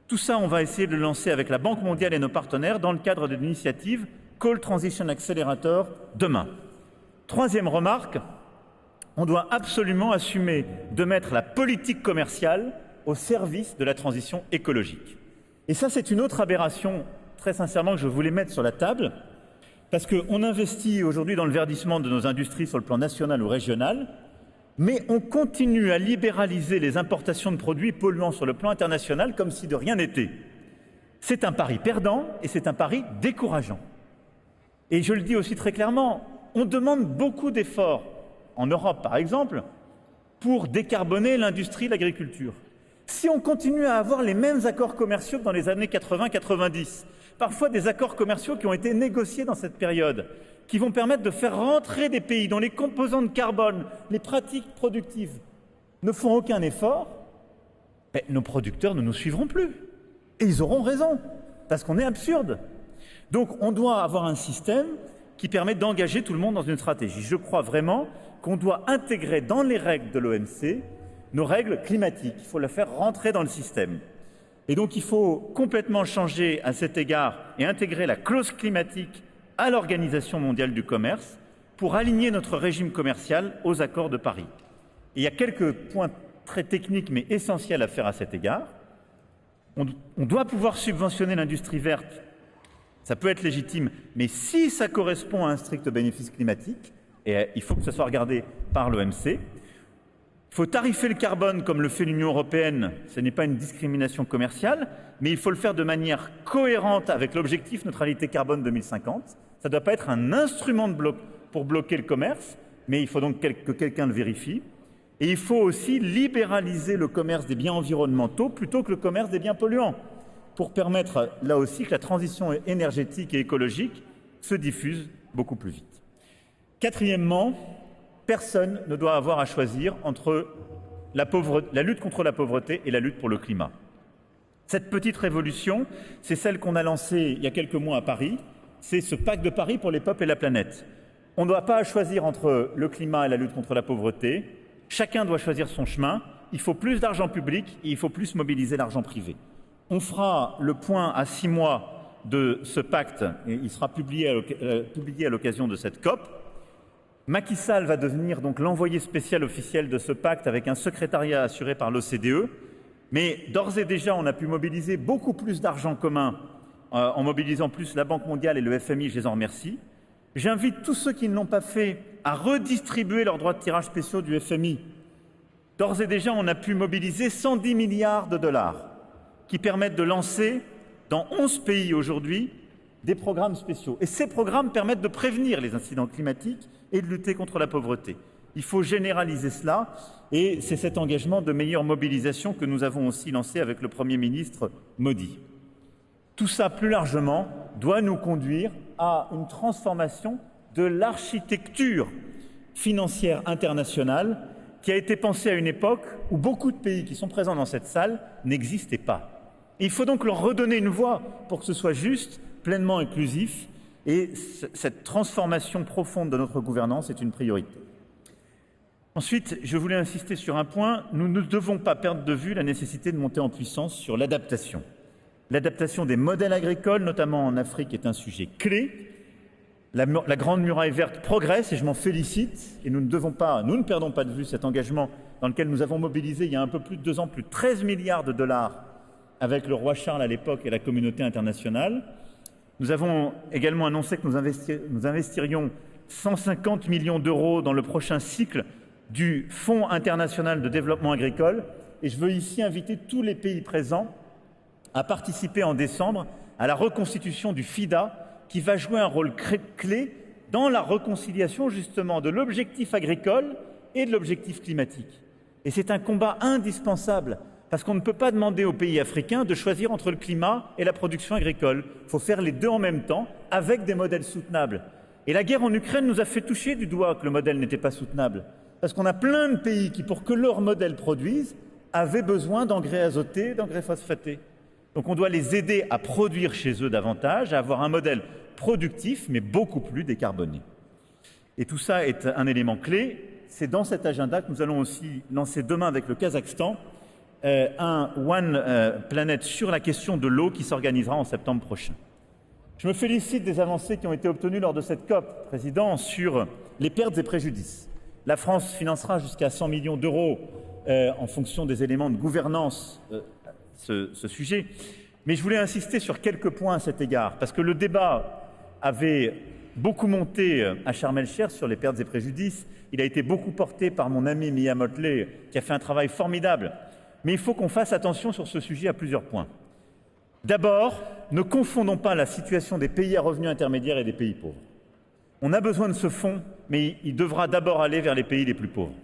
Tout ça, on va essayer de le lancer avec la Banque mondiale et nos partenaires dans le cadre de l'initiative Coal Transition Accelerator demain. Troisième remarque, on doit absolument assumer de mettre la politique commerciale au service de la transition écologique. Et ça, c'est une autre aberration, très sincèrement, que je voulais mettre sur la table, parce qu'on investit aujourd'hui dans le verdissement de nos industries sur le plan national ou régional, mais on continue à libéraliser les importations de produits polluants sur le plan international comme si de rien n'était. C'est un pari perdant et c'est un pari décourageant. Et je le dis aussi très clairement, on demande beaucoup d'efforts, en Europe par exemple, pour décarboner l'industrie, l'agriculture. Si on continue à avoir les mêmes accords commerciaux que dans les années 80-90, parfois des accords commerciaux qui ont été négociés dans cette période, qui vont permettre de faire rentrer des pays dont les composants de carbone, les pratiques productives ne font aucun effort, ben, nos producteurs ne nous suivront plus. Et ils auront raison, parce qu'on est absurde. Donc on doit avoir un système qui permet d'engager tout le monde dans une stratégie. Je crois vraiment qu'on doit intégrer dans les règles de l'OMC nos règles climatiques. Il faut les faire rentrer dans le système. Et donc il faut complètement changer à cet égard et intégrer la clause climatique à l'Organisation mondiale du commerce pour aligner notre régime commercial aux accords de Paris. Et il y a quelques points très techniques mais essentiels à faire à cet égard. On doit pouvoir subventionner l'industrie verte. Ça peut être légitime, mais si ça correspond à un strict bénéfice climatique, et il faut que ce soit regardé par l'OMC, il faut tarifer le carbone comme le fait l'Union européenne. Ce n'est pas une discrimination commerciale, mais il faut le faire de manière cohérente avec l'objectif neutralité carbone 2050. Ça ne doit pas être un instrument pour bloquer le commerce, mais il faut donc que quelqu'un le vérifie. Et il faut aussi libéraliser le commerce des biens environnementaux plutôt que le commerce des biens polluants, pour permettre là aussi que la transition énergétique et écologique se diffuse beaucoup plus vite. Quatrièmement, personne ne doit avoir à choisir entre la lutte contre la pauvreté et la lutte pour le climat. Cette petite révolution, c'est celle qu'on a lancée il y a quelques mois à Paris, c'est ce pacte de Paris pour les peuples et la planète. On ne doit pas choisir entre le climat et la lutte contre la pauvreté, chacun doit choisir son chemin, il faut plus d'argent public et il faut plus mobiliser l'argent privé. On fera le point à 6 mois de ce pacte et il sera publié à l'occasion de cette COP. Macky Sall va devenir donc l'envoyé spécial officiel de ce pacte avec un secrétariat assuré par l'OCDE. Mais d'ores et déjà, on a pu mobiliser beaucoup plus d'argent commun en mobilisant plus la Banque mondiale et le FMI, je les en remercie. J'invite tous ceux qui ne l'ont pas fait à redistribuer leurs droits de tirage spéciaux du FMI. D'ores et déjà, on a pu mobiliser 110 milliards de dollars qui permettent de lancer dans 11 pays aujourd'hui des programmes spéciaux. Et ces programmes permettent de prévenir les incidents climatiques et de lutter contre la pauvreté. Il faut généraliser cela et c'est cet engagement de meilleure mobilisation que nous avons aussi lancé avec le Premier ministre Modi. Tout ça, plus largement, doit nous conduire à une transformation de l'architecture financière internationale qui a été pensée à une époque où beaucoup de pays qui sont présents dans cette salle n'existaient pas. Et il faut donc leur redonner une voix pour que ce soit juste, pleinement inclusif, et cette transformation profonde de notre gouvernance est une priorité. Ensuite, je voulais insister sur un point, nous ne devons pas perdre de vue la nécessité de monter en puissance sur l'adaptation. L'adaptation des modèles agricoles, notamment en Afrique, est un sujet clé. La Grande Muraille verte progresse et je m'en félicite. Et nous ne perdons pas de vue cet engagement dans lequel nous avons mobilisé il y a un peu plus de 2 ans, plus de 13 milliards de dollars avec le roi Charles à l'époque et la communauté internationale. Nous avons également annoncé que nous investirions 150 millions d'euros dans le prochain cycle du Fonds international de développement agricole. Et je veux ici inviter tous les pays présents à participer en décembre à la reconstitution du FIDA, qui va jouer un rôle clé dans la réconciliation justement de l'objectif agricole et de l'objectif climatique. Et c'est un combat indispensable, parce qu'on ne peut pas demander aux pays africains de choisir entre le climat et la production agricole. Il faut faire les deux en même temps, avec des modèles soutenables. Et la guerre en Ukraine nous a fait toucher du doigt que le modèle n'était pas soutenable. Parce qu'on a plein de pays qui, pour que leur modèle produise, avaient besoin d'engrais azotés, d'engrais phosphatés. Donc on doit les aider à produire chez eux davantage, à avoir un modèle productif, mais beaucoup plus décarboné. Et tout ça est un élément clé. C'est dans cet agenda que nous allons aussi lancer demain avec le Kazakhstan un One Planet sur la question de l'eau qui s'organisera en septembre prochain. Je me félicite des avancées qui ont été obtenues lors de cette COP, Président, sur les pertes et préjudices. La France financera jusqu'à 100 millions d'euros en fonction des éléments de gouvernance ce sujet. Mais je voulais insister sur quelques points à cet égard, parce que le débat avait beaucoup monté à Sharm el-Sheikh sur les pertes et préjudices. Il a été beaucoup porté par mon ami Mia Motley, qui a fait un travail formidable. Mais il faut qu'on fasse attention sur ce sujet à plusieurs points. D'abord, ne confondons pas la situation des pays à revenus intermédiaires et des pays pauvres. On a besoin de ce fonds, mais il devra d'abord aller vers les pays les plus pauvres.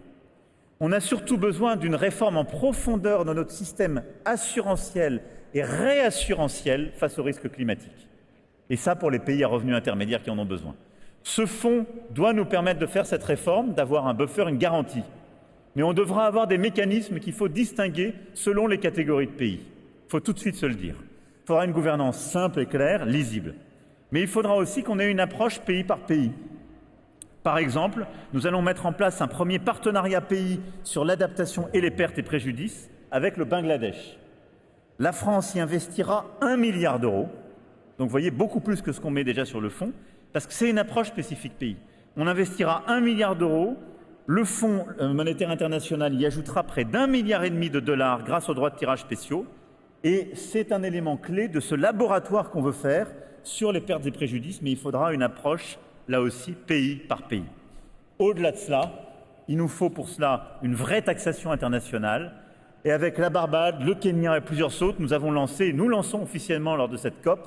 On a surtout besoin d'une réforme en profondeur de notre système assurantiel et réassurantiel face aux risques climatiques. Et ça pour les pays à revenus intermédiaires qui en ont besoin. Ce fonds doit nous permettre de faire cette réforme, d'avoir un buffer, une garantie. Mais on devra avoir des mécanismes qu'il faut distinguer selon les catégories de pays. Il faut tout de suite se le dire. Il faudra une gouvernance simple et claire, lisible. Mais il faudra aussi qu'on ait une approche pays par pays. Par exemple, nous allons mettre en place un premier partenariat pays sur l'adaptation et les pertes et préjudices avec le Bangladesh. La France y investira 1 milliard d'euros, donc vous voyez beaucoup plus que ce qu'on met déjà sur le fonds, parce que c'est une approche spécifique pays. On investira 1 milliard d'euros, le Fonds monétaire international y ajoutera près d'1,5 milliard de dollars grâce aux droits de tirage spéciaux, et c'est un élément clé de ce laboratoire qu'on veut faire sur les pertes et préjudices, mais il faudra une approche là aussi, pays par pays. Au-delà de cela, il nous faut pour cela une vraie taxation internationale. Et avec la Barbade, le Kenya et plusieurs autres, nous avons lancé, nous lançons officiellement lors de cette COP,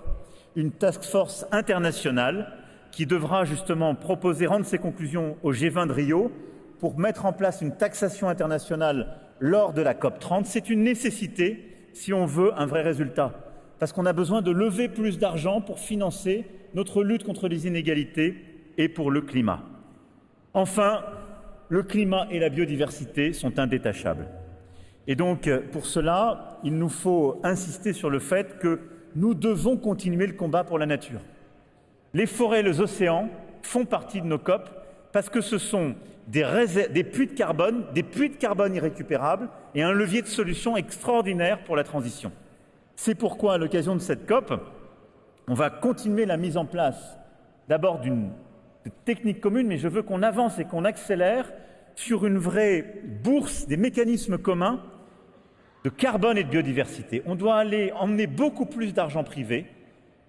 une task force internationale qui devra justement proposer, rendre ses conclusions au G20 de Rio pour mettre en place une taxation internationale lors de la COP30. C'est une nécessité si on veut un vrai résultat. Parce qu'on a besoin de lever plus d'argent pour financer notre lutte contre les inégalités et pour le climat. Enfin, le climat et la biodiversité sont indétachables. Et donc, pour cela, il nous faut insister sur le fait que nous devons continuer le combat pour la nature. Les forêts et les océans font partie de nos COP parce que ce sont des puits de carbone irrécupérables et un levier de solution extraordinaire pour la transition. C'est pourquoi, à l'occasion de cette COP, on va continuer la mise en place d'abord d'une technique commune, mais je veux qu'on avance et qu'on accélère sur une vraie bourse des mécanismes communs de carbone et de biodiversité. On doit aller emmener beaucoup plus d'argent privé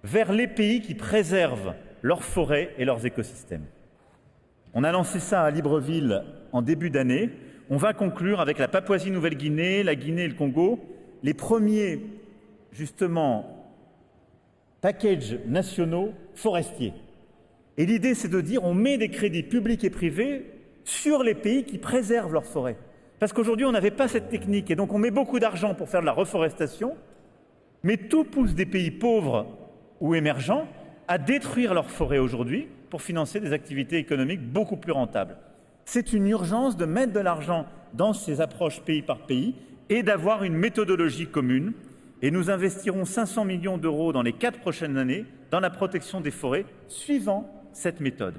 vers les pays qui préservent leurs forêts et leurs écosystèmes. On a lancé ça à Libreville en début d'année. On va conclure avec la Papouasie-Nouvelle-Guinée, la Guinée et le Congo, les premiers, justement, packages nationaux forestiers. Et l'idée, c'est de dire on met des crédits publics et privés sur les pays qui préservent leurs forêts. Parce qu'aujourd'hui, on n'avait pas cette technique, et donc on met beaucoup d'argent pour faire de la reforestation, mais tout pousse des pays pauvres ou émergents à détruire leurs forêts aujourd'hui pour financer des activités économiques beaucoup plus rentables. C'est une urgence de mettre de l'argent dans ces approches pays par pays et d'avoir une méthodologie commune. Et nous investirons 500 millions d'euros dans les 4 prochaines années dans la protection des forêts suivant cette méthode.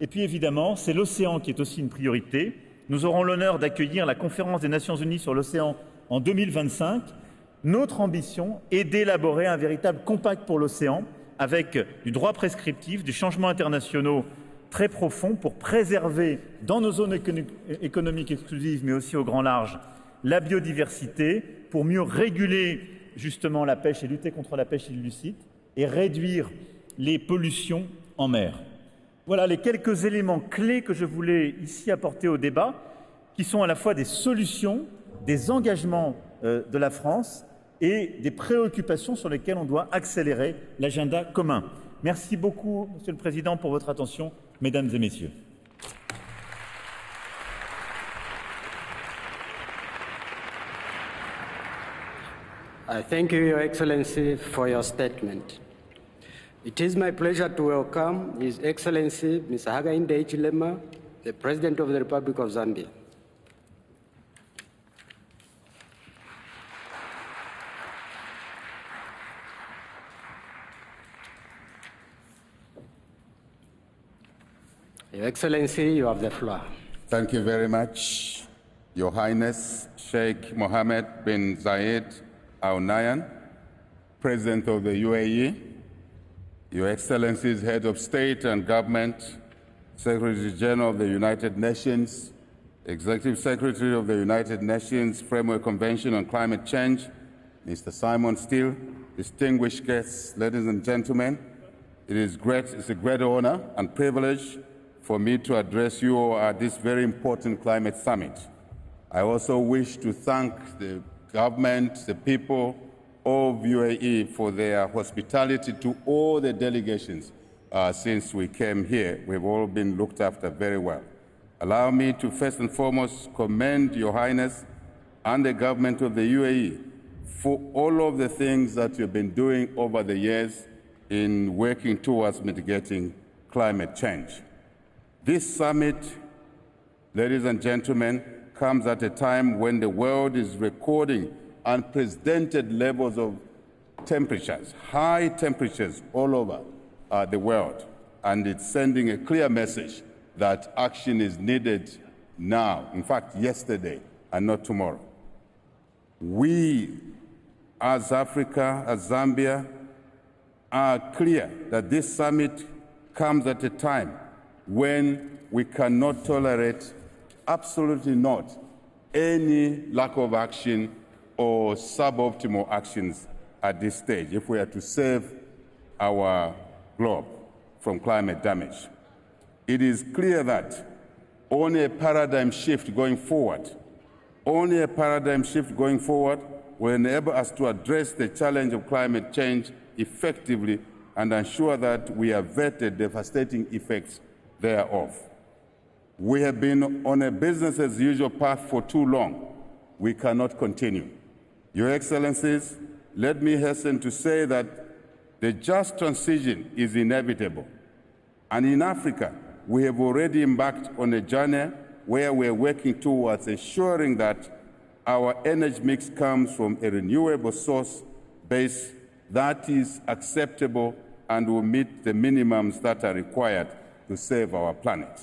Et puis évidemment, c'est l'océan qui est aussi une priorité. Nous aurons l'honneur d'accueillir la conférence des Nations Unies sur l'océan en 2025. Notre ambition est d'élaborer un véritable compact pour l'océan avec du droit prescriptif, des changements internationaux très profonds pour préserver dans nos zones économiques exclusives, mais aussi au grand large, la biodiversité, pour mieux réguler justement la pêche et lutter contre la pêche illicite et réduire les pollutions en mer. Voilà les quelques éléments clés que je voulais ici apporter au débat. qui sont à la fois des solutions, des engagements de la France et des préoccupations sur lesquelles on doit accélérer l'agenda commun. Merci beaucoup, Monsieur le Président, pour votre attention, Mesdames et Messieurs. I thank you, Your Excellency, for your statement. It is my pleasure to welcome His Excellency Mr. Hakainde Hichilema, the President of the Republic of Zambia. Your Excellency, you have the floor. Thank you very much, Your Highness Sheikh Mohammed bin Zayed Al Nahyan, President of the UAE, Your Excellencies, Head of State and Government, Secretary General of the United Nations, Executive Secretary of the United Nations Framework Convention on Climate Change, Mr. Simon Steele, distinguished guests, ladies and gentlemen, it's a great honor and privilege for me to address you all at this very important climate summit. I also wish to thank the government, the people of UAE for their hospitality to all the delegations since we came here. We've all been looked after very well. Allow me to first and foremost commend Your Highness and the government of the UAE for all of the things that you've been doing over the years in working towards mitigating climate change. This summit, ladies and gentlemen, comes at a time when the world is recording unprecedented levels of temperatures, high temperatures all over the world, and it's sending a clear message that action is needed now, in fact, yesterday, and not tomorrow. We, as Africa, as Zambia, are clear that this summit comes at a time when we cannot tolerate, absolutely not, any lack of action or suboptimal actions at this stage if we are to save our globe from climate damage. It is clear that only a paradigm shift going forward, will enable us to address the challenge of climate change effectively and ensure that we avert the devastating effects thereof. We have been on a business as usual path for too long. We cannot continue. Your Excellencies, let me hasten to say that the just transition is inevitable. And in Africa, we have already embarked on a journey where we are working towards ensuring that our energy mix comes from a renewable source base that is acceptable and will meet the minimums that are required to save our planet.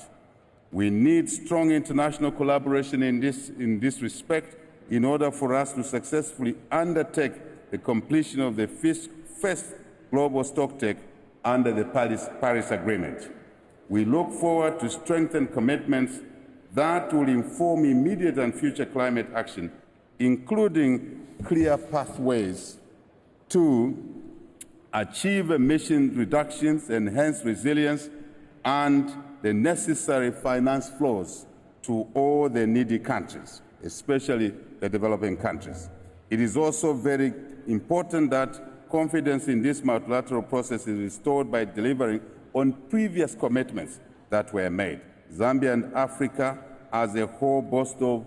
We need strong international collaboration in this respect in order for us to successfully undertake the completion of the first global stocktake under the Paris Agreement. We look forward to strengthened commitments that will inform immediate and future climate action, including clear pathways to achieve emission reductions, enhance resilience, and the necessary finance flows to all the needy countries, especially the developing countries. It is also very important that confidence in this multilateral process is restored by delivering on previous commitments that were made. Zambia and Africa as a whole boast of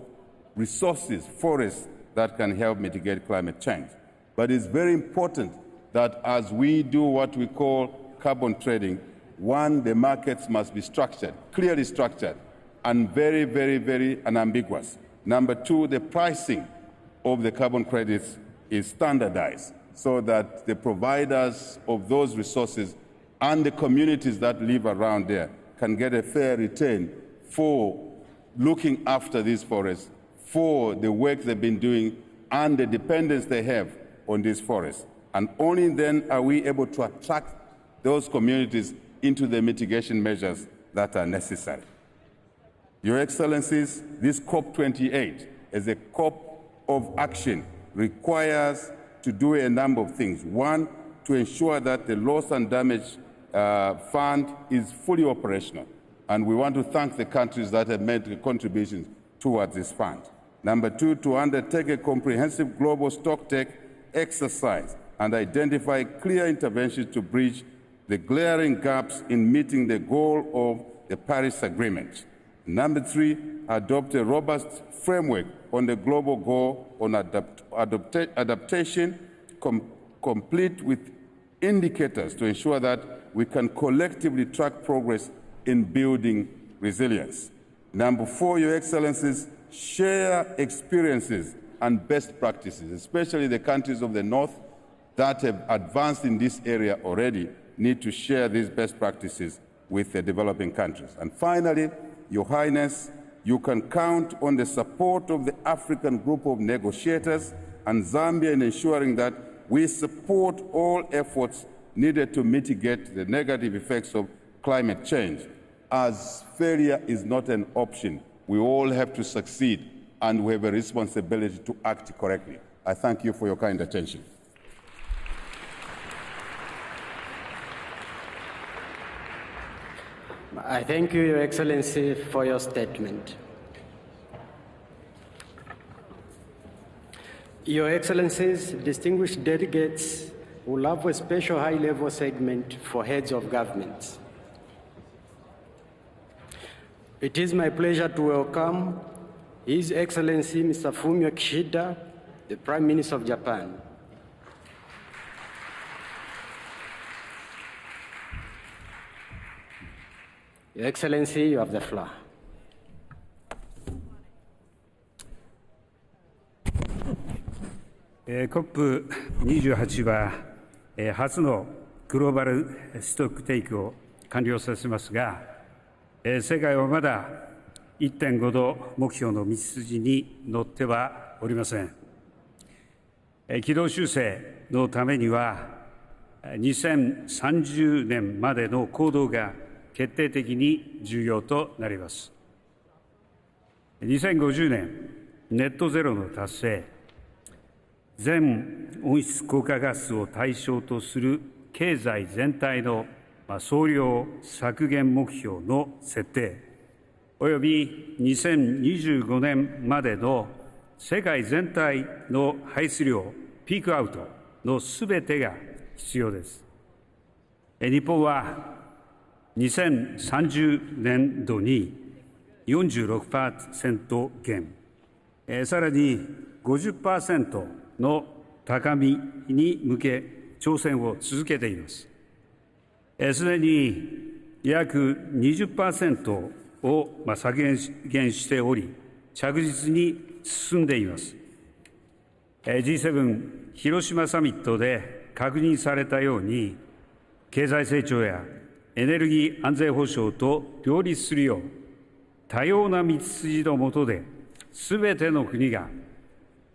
resources, forests, that can help mitigate climate change. But it's very important that as we do what we call carbon trading, one, the markets must be structured, clearly structured, and very, very, very unambiguous. Number two, the pricing of the carbon credits is standardized so that the providers of those resources and the communities that live around there can get a fair return for looking after these forests, for the work they've been doing and the dependence they have on these forests. And only then are we able to attract those communities into the mitigation measures that are necessary. Your Excellencies, this COP28 as a COP of action requires to do a number of things. One, to ensure that the loss and damage fund is fully operational. And we want to thank the countries that have made the contributions towards this fund. Number two, to undertake a comprehensive global stocktake exercise and identify clear interventions to bridge the glaring gaps in meeting the goal of the Paris Agreement. Number three, adopt a robust framework on the global goal on adaptation, complete with indicators to ensure that we can collectively track progress in building resilience. Number four, Your Excellencies, share experiences and best practices, especially the countries of the North that have advanced in this area already need to share these best practices with the developing countries. And finally, Your Highness, you can count on the support of the African group of negotiators and Zambia in ensuring that we support all efforts needed to mitigate the negative effects of climate change. As failure is not an option, we all have to succeed, and we have a responsibility to act correctly. I thank you for your kind attention. I thank you, Your Excellency, for your statement. Your Excellencies, distinguished delegates, will have a special high-level segment for heads of governments. It is my pleasure to welcome His Excellency Mr. Fumio Kishida, the Prime Minister of Japan. Your Excellency, you have the floor. COP28 は初のグローバルストックテイクを完了させますが、世界はまだ 1.5 度目標の道筋に乗ってはおりません。軌道修正のためには2030年までの行動が決定的に重要となります。2050年ネットゼロの達成、全温室効果ガスを対象とする経済全体の総量削減目標の設定、および2025年までの世界全体の排出量ピークアウトのすべてが必要です。日本は2030年度に 46% 減、さらに 50% の高みに向け挑戦を続けています。すでに約 20% を削減しており、着実に進んでいます。G7 広島サミットで確認されたように、経済成長やエネルギー安全保障と両立するよう、多様な道筋の下で、すべての国が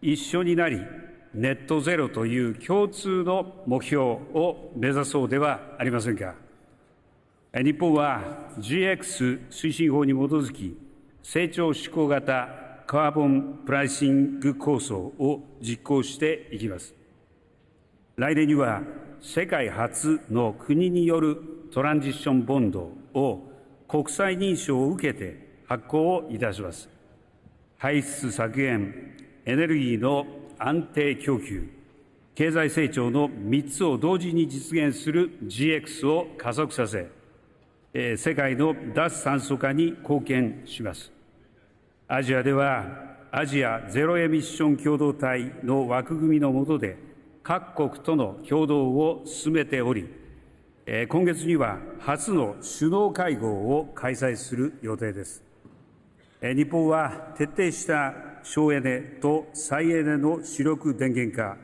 一緒になり、ネットゼロという共通の目標を目指そうではありませんか。日本は GX 推進法に基づき、成長志向型カーボンプライシング構想を実行していきます。来年には世界初の国によるトランジションボンドを国際認証を受けて発行いたします。排出削減、エネルギーの安定供給、経済成長の3つを同時に実現する GX を加速させ、世界の脱炭素化に貢献します。アジアではアジアゼロエミッション共同体の枠組みの下で各国との協働を進めており、今月には初の首脳会合を開催する予定です。日本は徹底した省エネと再エネの主力電源化、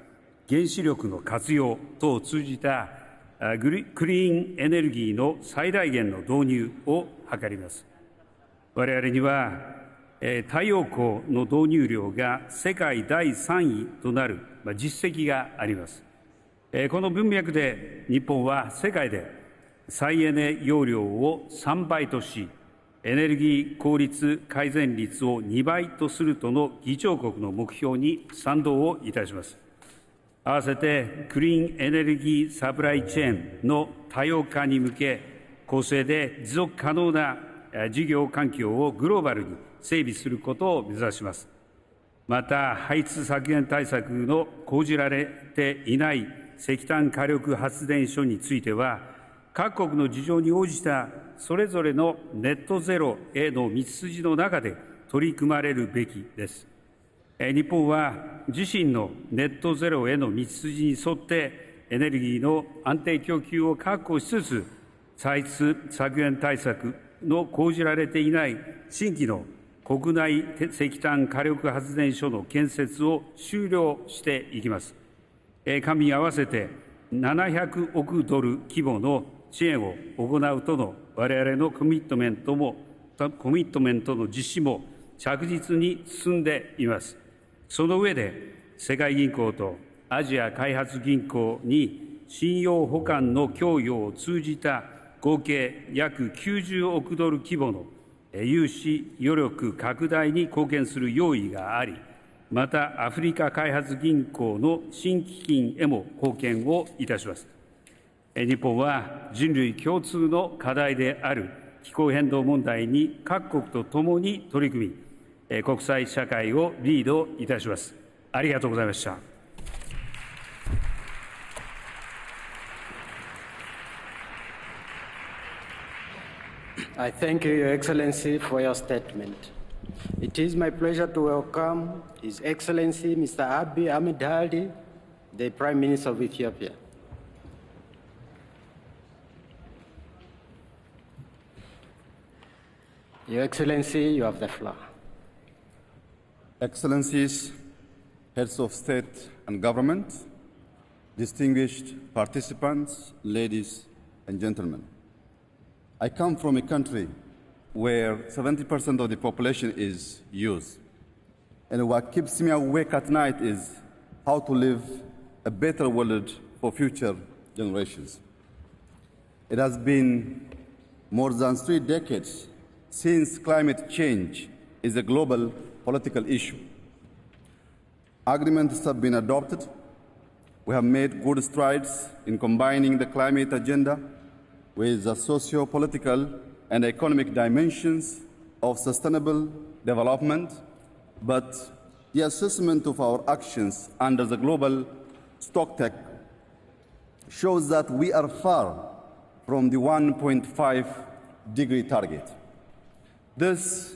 原子力の活用等を通じたクリーンエネルギーの最大限の導入を図ります。我々には太陽光の導入量が世界第3位となる実績があります。この文脈で日本は世界で再エネ容量を3倍とし、エネルギー効率改善率を2倍とするとの議長国の目標に賛同をいたします。合わせてクリーンエネルギーサプライチェーンの多様化に向け、公正で持続可能な事業環境をグローバルに整備することを目指します。また、排出削減対策の講じられていない石炭火力発電所については、各国の事情に応じたそれぞれのネットゼロへの道筋の中で取り組まれるべきです。日本は自身のネットゼロへの道筋に沿ってエネルギーの安定供給を確保しつつ、排出削減対策の講じられていない新規の国内石炭火力発電所の建設を終了していきます。官民合わせて700億ドル規模の支援を行うとの我々のコミットメントの実施も着実に進んでいます。その上で、世界銀行とアジア開発銀行に信用保管の供与を通じた合計約90億ドル規模の融資余力拡大に貢献する用意があり、またアフリカ開発銀行の新基金へも貢献をいたします。日本は人類共通の課題である気候変動問題に各国とともに取り組み、国際社会をリードいたします。ありがとうございました。I thank you, Your Excellency, for your statement. It is my pleasure to welcome His Excellency Mr. Abiy Ahmed Ali, the Prime Minister of Ethiopia. Your Excellency, you have the floor. Excellencies, heads of state and government, distinguished participants, ladies and gentlemen. I come from a country where 70% of the population is youth. And what keeps me awake at night is how to live a better world for future generations. It has been more than 3 decades since climate change is a global political issue. Agreements have been adopted. We have made good strides in combining the climate agenda with the socio-political and economic dimensions of sustainable development, but the assessment of our actions under the global stocktake shows that we are far from the 1.5-degree target. This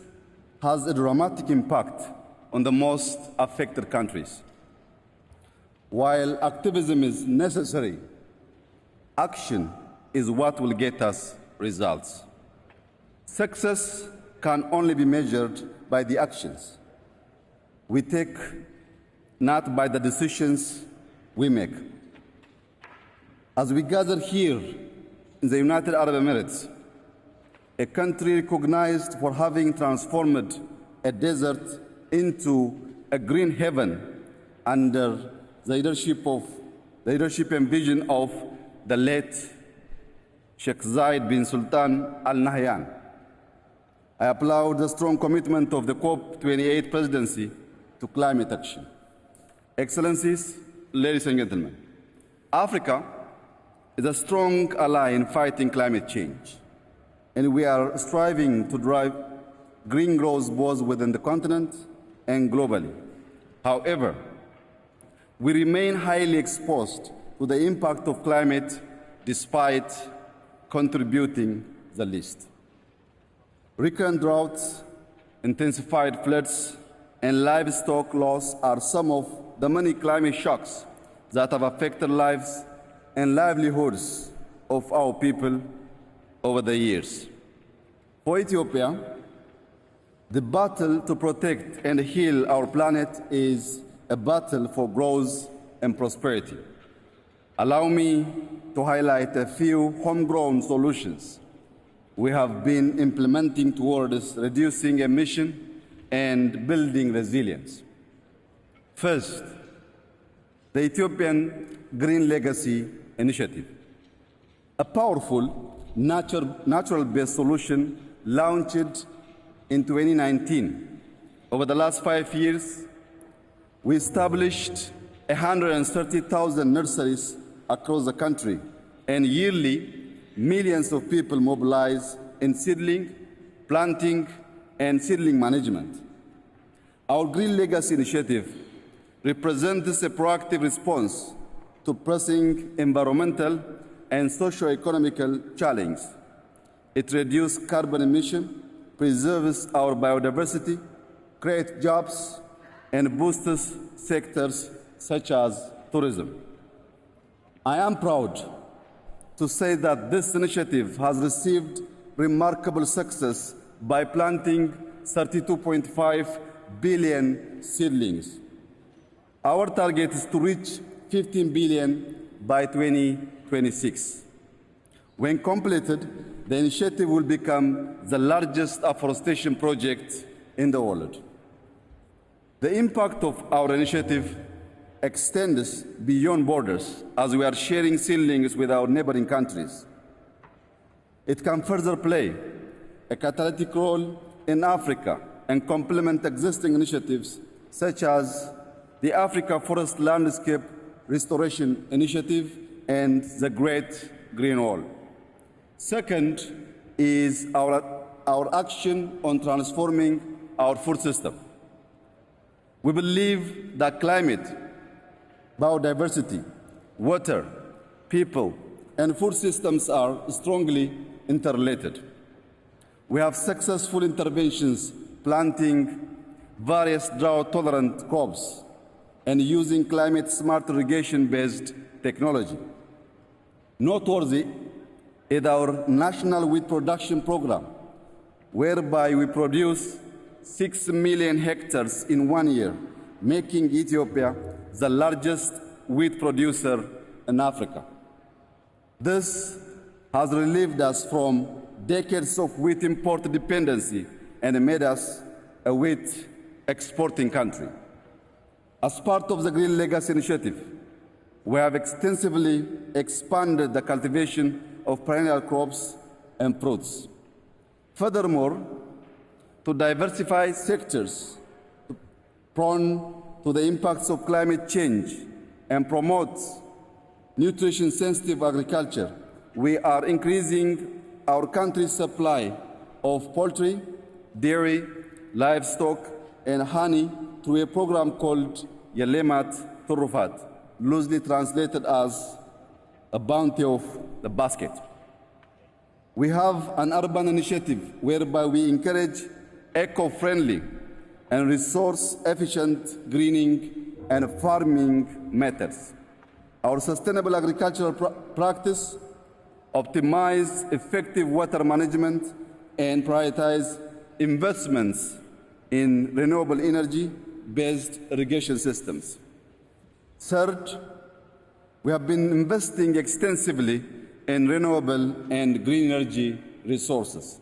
has a dramatic impact on the most affected countries. While activism is necessary, action is what will get us results. Success can only be measured by the actions we take, not by the decisions we make. As we gather here in the United Arab Emirates, a country recognized for having transformed a desert into a green heaven under the leadership and vision of the late Sheikh Zayed bin Sultan Al Nahyan. I applaud the strong commitment of the COP28 presidency to climate action. Excellencies, ladies and gentlemen, Africa is a strong ally in fighting climate change, and we are striving to drive green growth both within the continent and globally. However, we remain highly exposed to the impact of climate despite contributing the least. Recurrent droughts, intensified floods, and livestock loss are some of the many climate shocks that have affected lives and livelihoods of our people over the years. For Ethiopia, the battle to protect and heal our planet is a battle for growth and prosperity. Allow me to highlight a few homegrown solutions we have been implementing towards reducing emission and building resilience. First, the Ethiopian Green Legacy Initiative, a powerful natural-based solution launched in 2019. Over the last 5 years, we established 130,000 nurseries across the country, and yearly millions of people mobilize in seedling, planting, and seedling management. Our Green Legacy Initiative represents a proactive response to pressing environmental and socio-economical challenges. It reduces carbon emission, preserves our biodiversity, creates jobs, and boosts sectors such as tourism. I am proud to say that this initiative has received remarkable success by planting 32.5 billion seedlings. Our target is to reach 15 billion by 2026. When completed, the initiative will become the largest afforestation project in the world. The impact of our initiative extends beyond borders as we are sharing seedlings with our neighboring countries. It can further play a catalytic role in Africa and complement existing initiatives such as the Africa Forest Landscape Restoration Initiative and the Great Green Wall. Second is our action on transforming our food system. We believe that climate, biodiversity, water, people, and food systems are strongly interrelated. We have successful interventions planting various drought-tolerant crops and using climate-smart irrigation-based technology. Noteworthy is our national wheat production program, whereby we produce 6 million hectares in 1 year, making Ethiopia the largest wheat producer in Africa. This has relieved us from decades of wheat import dependency and made us a wheat exporting country. As part of the Green Legacy Initiative, we have extensively expanded the cultivation of perennial crops and fruits. Furthermore, to diversify sectors prone to the impacts of climate change and promote nutrition-sensitive agriculture, we are increasing our country's supply of poultry, dairy, livestock, and honey through a program called Yelemat Turufat, loosely translated as a bounty of the basket. We have an urban initiative whereby we encourage eco-friendly and resource-efficient greening and farming methods. Our sustainable agricultural practice optimize effective water management and prioritize investments in renewable energy-based irrigation systems. Third, we have been investing extensively in renewable and green energy resources.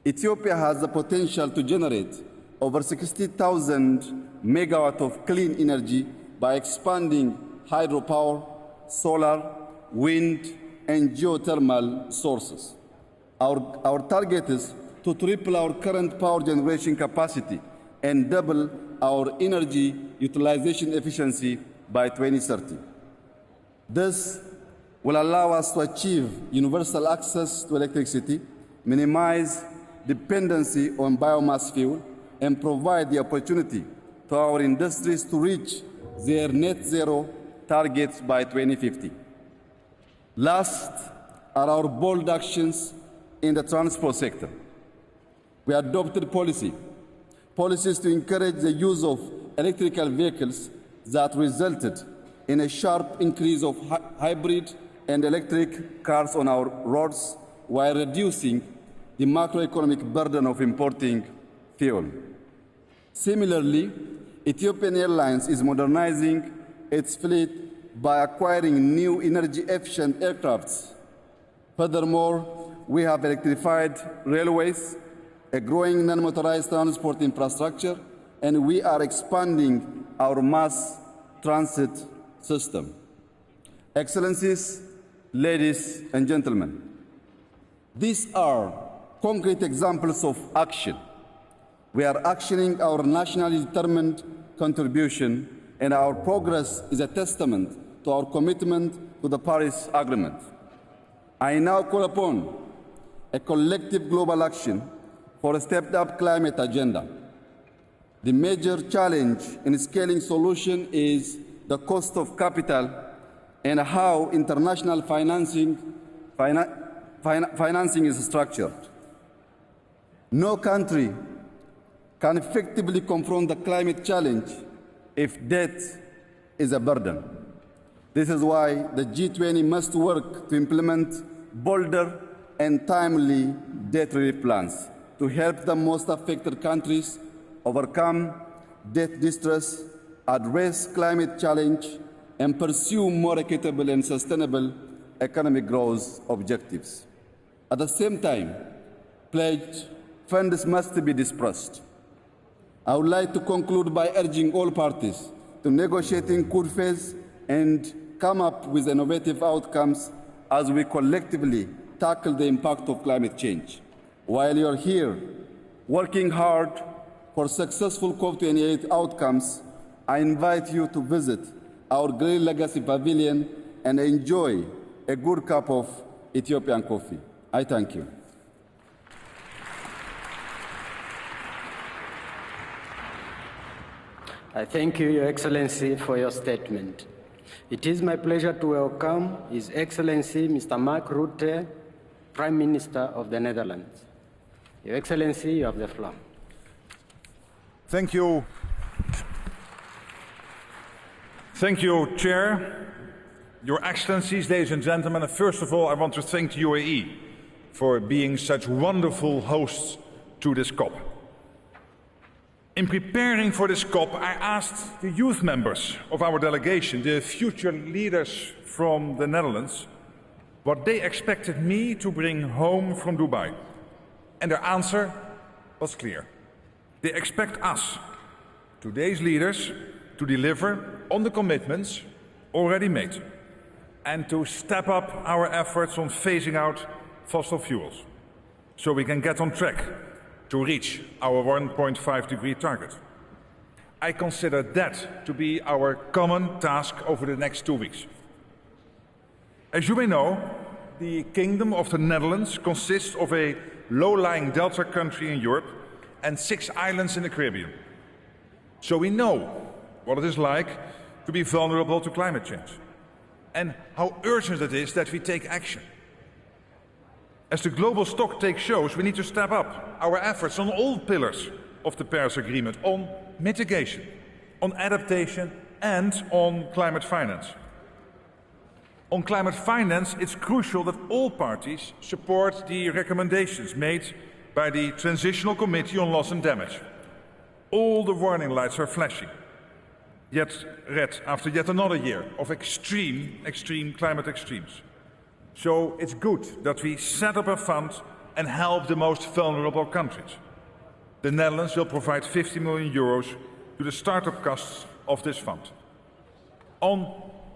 Ethiopia has the potential to generate over 60,000 megawatts of clean energy by expanding hydropower, solar, wind, and geothermal sources. Our target is to triple our current power generation capacity and double our energy utilization efficiency by 2030. This will allow us to achieve universal access to electricity, minimize dependency on biomass fuel, and provide the opportunity to our industries to reach their net zero targets by 2050. Last are our bold actions in the transport sector. We adopted policies to encourage the use of electrical vehicles that resulted in a sharp increase of hybrid and electric cars on our roads while reducing the macroeconomic burden of importing fuel. Similarly, Ethiopian Airlines is modernizing its fleet by acquiring new energy-efficient aircrafts. Furthermore, we have electrified railways, a growing non-motorized transport infrastructure, and we are expanding our mass transit system. Excellencies, ladies and gentlemen, these are concrete examples of action. We are actioning our nationally determined contribution, and our progress is a testament to our commitment to the Paris Agreement. I now call upon a collective global action for a stepped-up climate agenda. The major challenge in scaling solution is the cost of capital and how international financing is structured. No country can effectively confront the climate challenge if debt is a burden. This is why the G20 must work to implement bolder and timely debt relief plans to help the most affected countries overcome debt distress, address climate challenge, and pursue more equitable and sustainable economic growth objectives. At the same time, pledged funds must be dispersed. I would like to conclude by urging all parties to negotiate in good faith and come up with innovative outcomes as we collectively tackle the impact of climate change. While you're here working hard for successful COP28 outcomes, I invite you to visit our Green Legacy Pavilion and enjoy a good cup of Ethiopian coffee. I thank you. I thank you, Your Excellency, for your statement. It is my pleasure to welcome His Excellency Mr. Mark Rutte, Prime Minister of the Netherlands. Your Excellency, you have the floor. Thank you. Thank you, Chair, Your Excellencies, ladies and gentlemen. And first of all, I want to thank the UAE for being such wonderful hosts to this COP. In preparing for this COP, I asked the youth members of our delegation, the future leaders from the Netherlands, what they expected me to bring home from Dubai. And their answer was clear. They expect us, today's leaders, to deliver on the commitments already made and to step up our efforts on phasing out fossil fuels so we can get on track to reach our 1.5 degree target. I consider that to be our common task over the next 2 weeks. As you may know, the Kingdom of the Netherlands consists of a low-lying delta country in Europe and 6 islands in the Caribbean. So we know what it is like to be vulnerable to climate change and how urgent it is that we take action. As the global stocktake shows, we need to step up our efforts on all pillars of the Paris Agreement, on mitigation, on adaptation, and on climate finance. On climate finance, it's crucial that all parties support the recommendations made by the Transitional Committee on Loss and Damage. All the warning lights are flashing, yet red after yet another year of extreme climate extremes. So it's good that we set up a fund and help the most vulnerable countries. The Netherlands will provide 50 million euros to the startup costs of this fund. On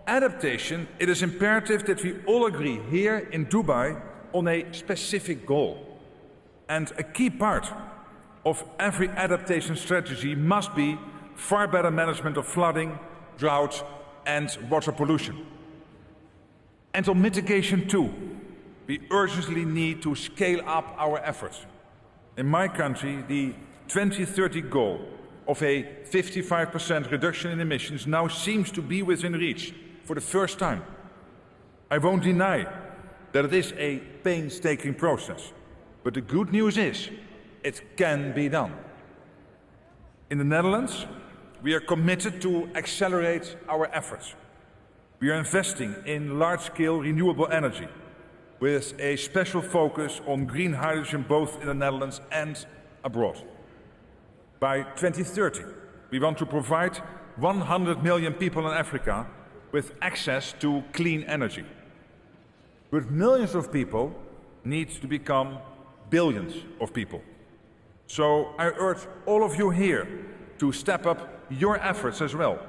adaptation, it is imperative that we all agree here in Dubai on a specific goal. And a key part of every adaptation strategy must be far better management of flooding, drought, and water pollution. And on mitigation too, we urgently need to scale up our efforts. In my country, the 2030 goal of a 55% reduction in emissions now seems to be within reach for the first time. I won't deny that it is a painstaking process, but the good news is it can be done. In the Netherlands, we are committed to accelerate our efforts. We are investing in large-scale renewable energy with a special focus on green hydrogen both in the Netherlands and abroad. By 2030, we want to provide 100 million people in Africa with access to clean energy. But millions of people need to become billions of people. So I urge all of you here to step up your efforts as well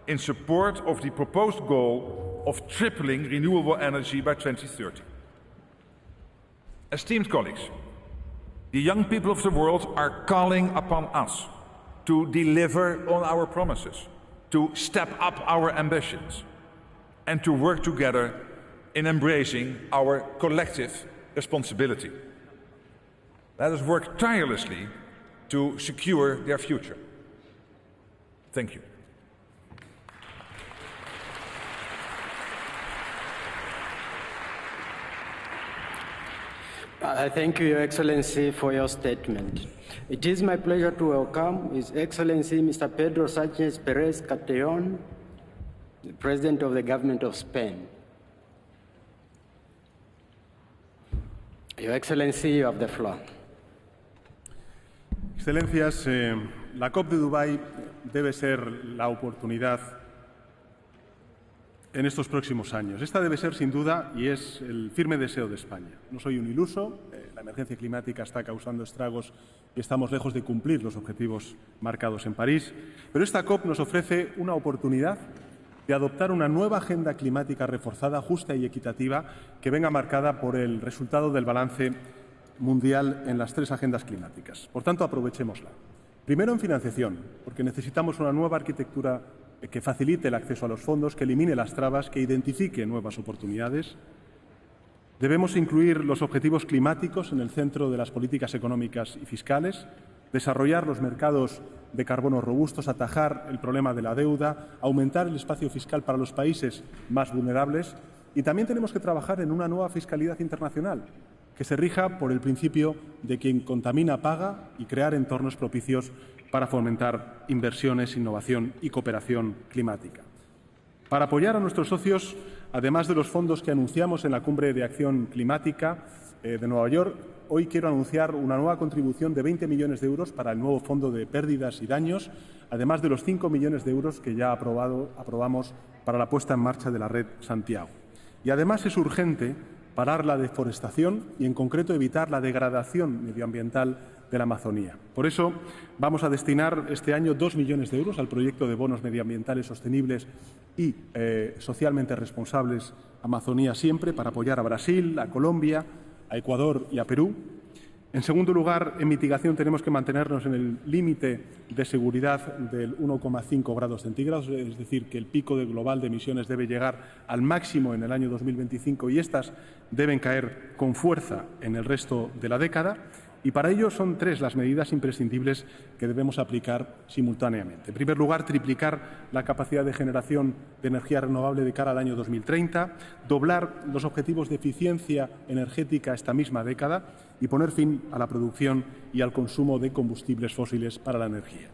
in support of the proposed goal of tripling renewable energy by 2030. Esteemed colleagues, the young people of the world are calling upon us to deliver on our promises, to step up our ambitions, and to work together in embracing our collective responsibility. Let us work tirelessly to secure their future. Thank you. I thank you, Your Excellency, for your statement. It is my pleasure to welcome His Excellency Mr. Pedro Sánchez Perez Castellón, the President of the Government of Spain. Your Excellency, you have the floor. Excelencias, la COP de Dubái debe ser la oportunidad en estos próximos años. Esta debe ser, sin duda, y es el firme deseo de España. No soy un iluso, la emergencia climática está causando estragos y estamos lejos de cumplir los objetivos marcados en París, pero esta COP nos ofrece una oportunidad de adoptar una nueva agenda climática reforzada, justa y equitativa, que venga marcada por el resultado del balance mundial en las 3 agendas climáticas. Por tanto, aprovechémosla. Primero, en financiación, porque necesitamos una nueva arquitectura que facilite el acceso a los fondos, que elimine las trabas, que identifique nuevas oportunidades. Debemos incluir los objetivos climáticos en el centro de las políticas económicas y fiscales, desarrollar los mercados de carbono robustos, atajar el problema de la deuda, aumentar el espacio fiscal para los países más vulnerables y también tenemos que trabajar en una nueva fiscalidad internacional que se rija por el principio de quien contamina paga y crear entornos propicios para fomentar inversiones, innovación y cooperación climática. Para apoyar a nuestros socios, además de los fondos que anunciamos en la Cumbre de Acción Climática de Nueva York, hoy quiero anunciar una nueva contribución de 20 millones de euros para el nuevo Fondo de Pérdidas y Daños, además de los 5 millones de euros que ya aprobamos para la puesta en marcha de la red Santiago. Y además es urgente parar la deforestación y, en concreto, evitar la degradación medioambiental de la Amazonía. Por eso, vamos a destinar este año 2 millones de euros al proyecto de bonos medioambientales sostenibles y socialmente responsables Amazonía Siempre, para apoyar a Brasil, a Colombia, a Ecuador y a Perú. En segundo lugar, en mitigación tenemos que mantenernos en el límite de seguridad del 1,5 grados centígrados, es decir, que el pico global de emisiones debe llegar al máximo en el año 2025 y estas deben caer con fuerza en el resto de la década. Y para ello son 3 las medidas imprescindibles que debemos aplicar simultáneamente. En primer lugar, triplicar la capacidad de generación de energía renovable de cara al año 2030, doblar los objetivos de eficiencia energética esta misma década y poner fin a la producción y al consumo de combustibles fósiles para la energía.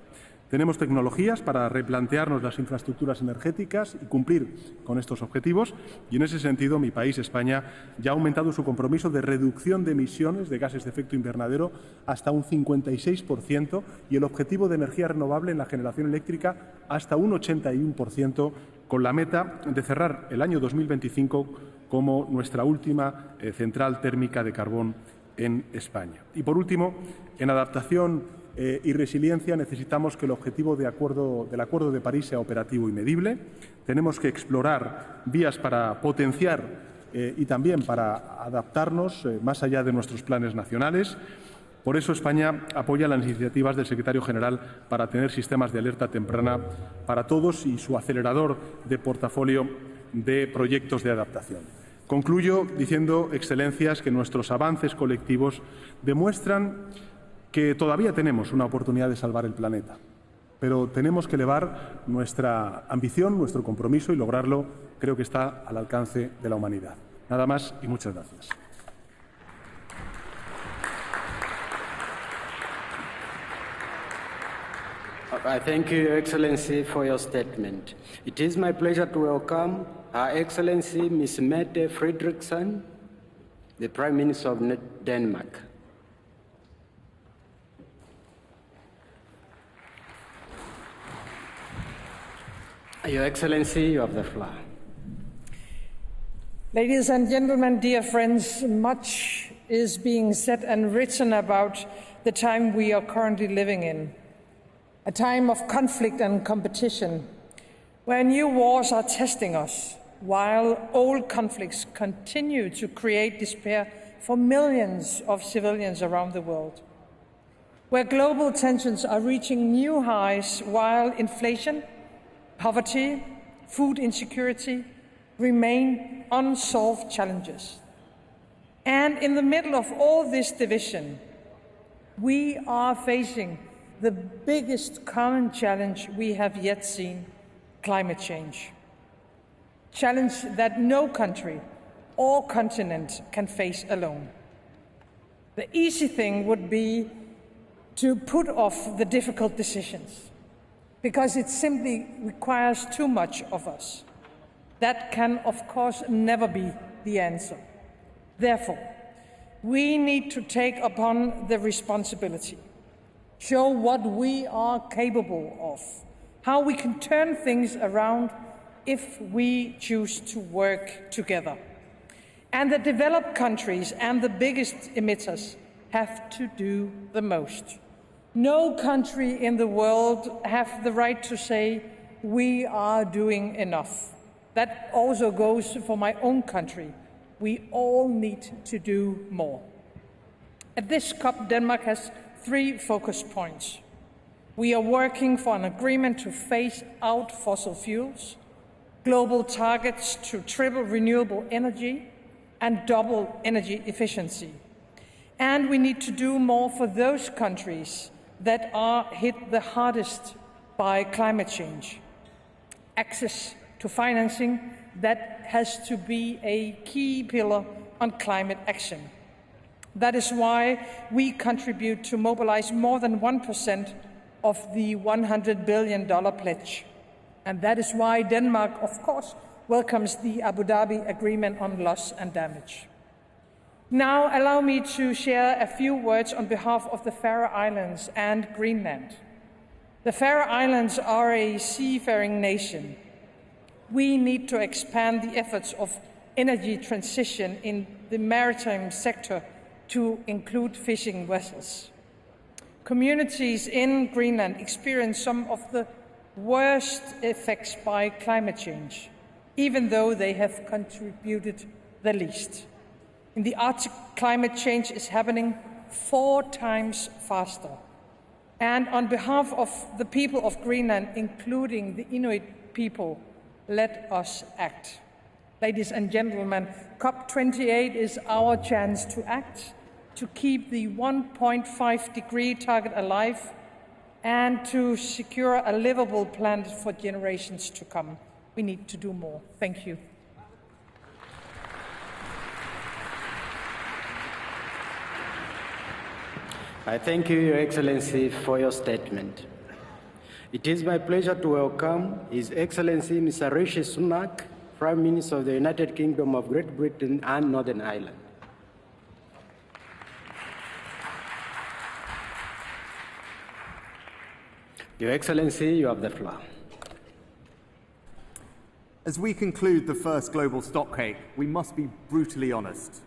Tenemos tecnologías para replantearnos las infraestructuras energéticas y cumplir con estos objetivos y, en ese sentido, mi país, España, ya ha aumentado su compromiso de reducción de emisiones de gases de efecto invernadero hasta un 56% y el objetivo de energía renovable en la generación eléctrica hasta un 81%, con la meta de cerrar el año 2025 como nuestra última central térmica de carbón en España. Y, por último, en adaptación y resiliencia necesitamos que el objetivo del Acuerdo de París sea operativo y medible. Tenemos que explorar vías para potenciar y también para adaptarnos más allá de nuestros planes nacionales. Por eso España apoya las iniciativas del Secretario General para tener sistemas de alerta temprana para todos y su acelerador de portafolio de proyectos de adaptación. Concluyo diciendo, Excelencias, que nuestros avances colectivos demuestran que todavía tenemos una oportunidad de salvar el planeta, pero tenemos que elevar nuestra ambición, nuestro compromiso y lograrlo creo que está al alcance de la humanidad. Nada más y muchas gracias. I thank you, Your Excellency, for your statement. It is my pleasure to welcome Her Excellency Ms. Mette Frederiksen, the Prime Minister of Denmark. Your Excellency, you have the floor. Ladies and gentlemen, dear friends, much is being said and written about the time we are currently living in. A time of conflict and competition, where new wars are testing us, while old conflicts continue to create despair for millions of civilians around the world. Where global tensions are reaching new highs, while inflation, poverty, food insecurity remain unsolved challenges. And in the middle of all this division, We are facing the biggest common challenge we have yet seen, climate change. Challenge that no country or continent can face alone. The easy thing would be to put off the difficult decisions, because it simply requires too much of us. That can, of course, never be the answer. Therefore, we need to take upon the responsibility, show what we are capable of, how we can turn things around if we choose to work together. And the developed countries and the biggest emitters have to do the most. No country in the world has the right to say, we are doing enough. That also goes for my own country. We all need to do more. At this COP, Denmark has 3 focus points. We are working for an agreement to phase out fossil fuels, global targets to triple renewable energy, and double energy efficiency. And we need to do more for those countries that are hit the hardest by climate change. Access to financing, that has to be a key pillar on climate action. That is why we contribute to mobilize more than 1% of the $100 billion pledge. And that is why Denmark, of course, welcomes the Abu Dhabi Agreement on Loss and Damage. Now, allow me to share a few words on behalf of the Faroe Islands and Greenland. The Faroe Islands are a seafaring nation. We need to expand the efforts of energy transition in the maritime sector to include fishing vessels. Communities in Greenland experience some of the worst effects by climate change, even though they have contributed the least. In the Arctic, climate change is happening 4 times faster. And on behalf of the people of Greenland, including the Inuit people, let us act. Ladies and gentlemen, COP28 is our chance to act, to keep the 1.5-degree target alive, and to secure a livable planet for generations to come. We need to do more. Thank you. I thank you, Your Excellency, for your statement. It is my pleasure to welcome His Excellency Mr. Rishi Sunak, Prime Minister of the United Kingdom of Great Britain and Northern Ireland. Your Excellency, you have the floor. As we conclude the first global stocktake, we must be brutally honest.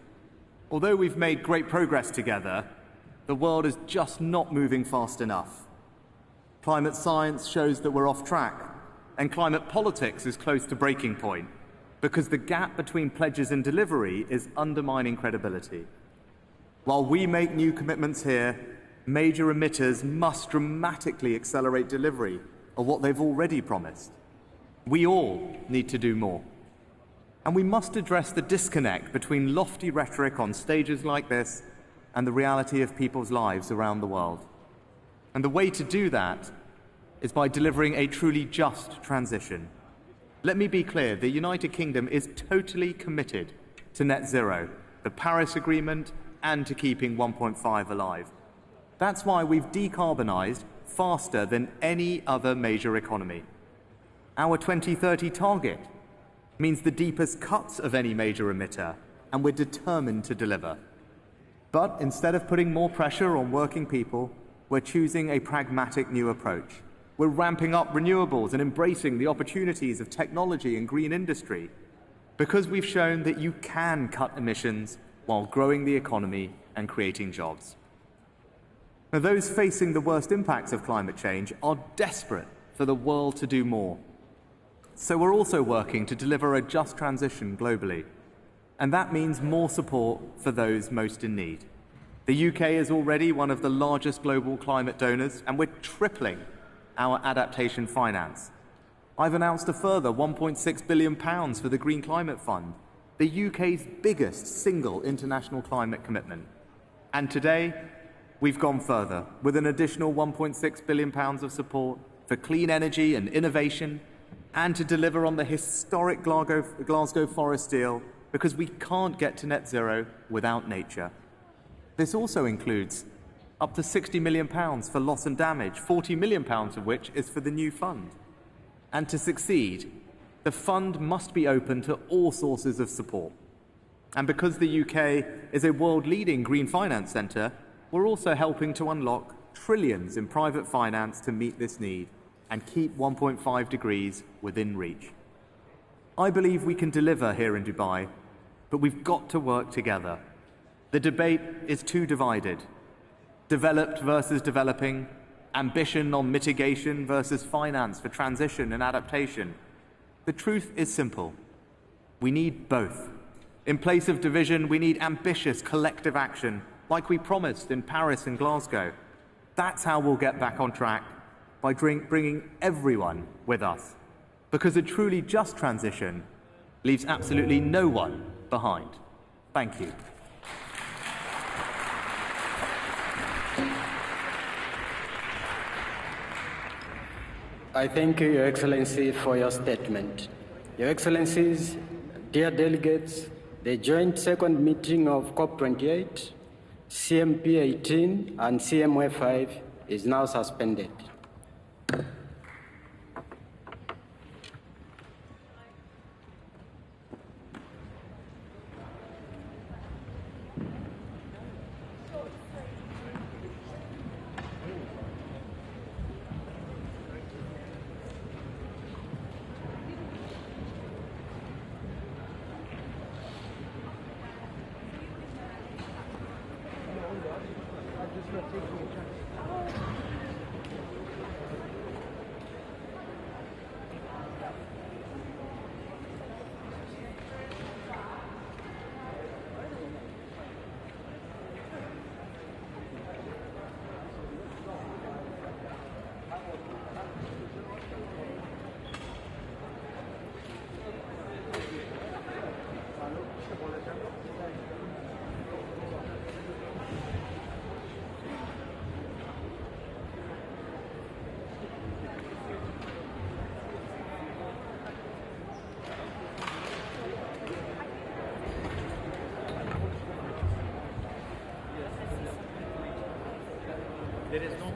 Although we've made great progress together, the world is just not moving fast enough. Climate science shows that we're off track, and climate politics is close to breaking point, because the gap between pledges and delivery is undermining credibility. While we make new commitments here, major emitters must dramatically accelerate delivery of what they've already promised. We all need to do more. And we must address the disconnect between lofty rhetoric on stages like this and the reality of people's lives around the world. And the way to do that is by delivering a truly just transition. Let me be clear, the United Kingdom is totally committed to net zero, the Paris Agreement, and to keeping 1.5 alive. That's why we've decarbonised faster than any other major economy. Our 2030 target means the deepest cuts of any major emitter, and we're determined to deliver. But instead of putting more pressure on working people, we're choosing a pragmatic new approach. We're ramping up renewables and embracing the opportunities of technology and green industry, because we've shown that you can cut emissions while growing the economy and creating jobs. Now, those facing the worst impacts of climate change are desperate for the world to do more. So we're also working to deliver a just transition globally. And that means more support for those most in need. The UK is already one of the largest global climate donors, and we're tripling our adaptation finance. I've announced a further £1.6 billion for the Green Climate Fund, the UK's biggest single international climate commitment. And today, we've gone further with an additional £1.6 billion of support for clean energy and innovation, and to deliver on the historic Glasgow Forest deal, because we can't get to net zero without nature. This also includes up to £60 million for loss and damage, £40 million of which is for the new fund. And to succeed, the fund must be open to all sources of support. And because the UK is a world-leading green finance centre, we're also helping to unlock trillions in private finance to meet this need and keep 1.5 degrees within reach. I believe we can deliver here in Dubai, but we've got to work together. The debate is too divided. Developed versus developing, ambition on mitigation versus finance for transition and adaptation. The truth is simple. We need both. In place of division, we need ambitious collective action, like we promised in Paris and Glasgow. That's how we'll get back on track, by bringing everyone with us. Because a truly just transition leaves absolutely no one behind. Thank you. I thank you, Your Excellency, for your statement. Your Excellencies, dear delegates, the joint second meeting of COP28, CMP 18 and CMW 5 is now suspended. There is no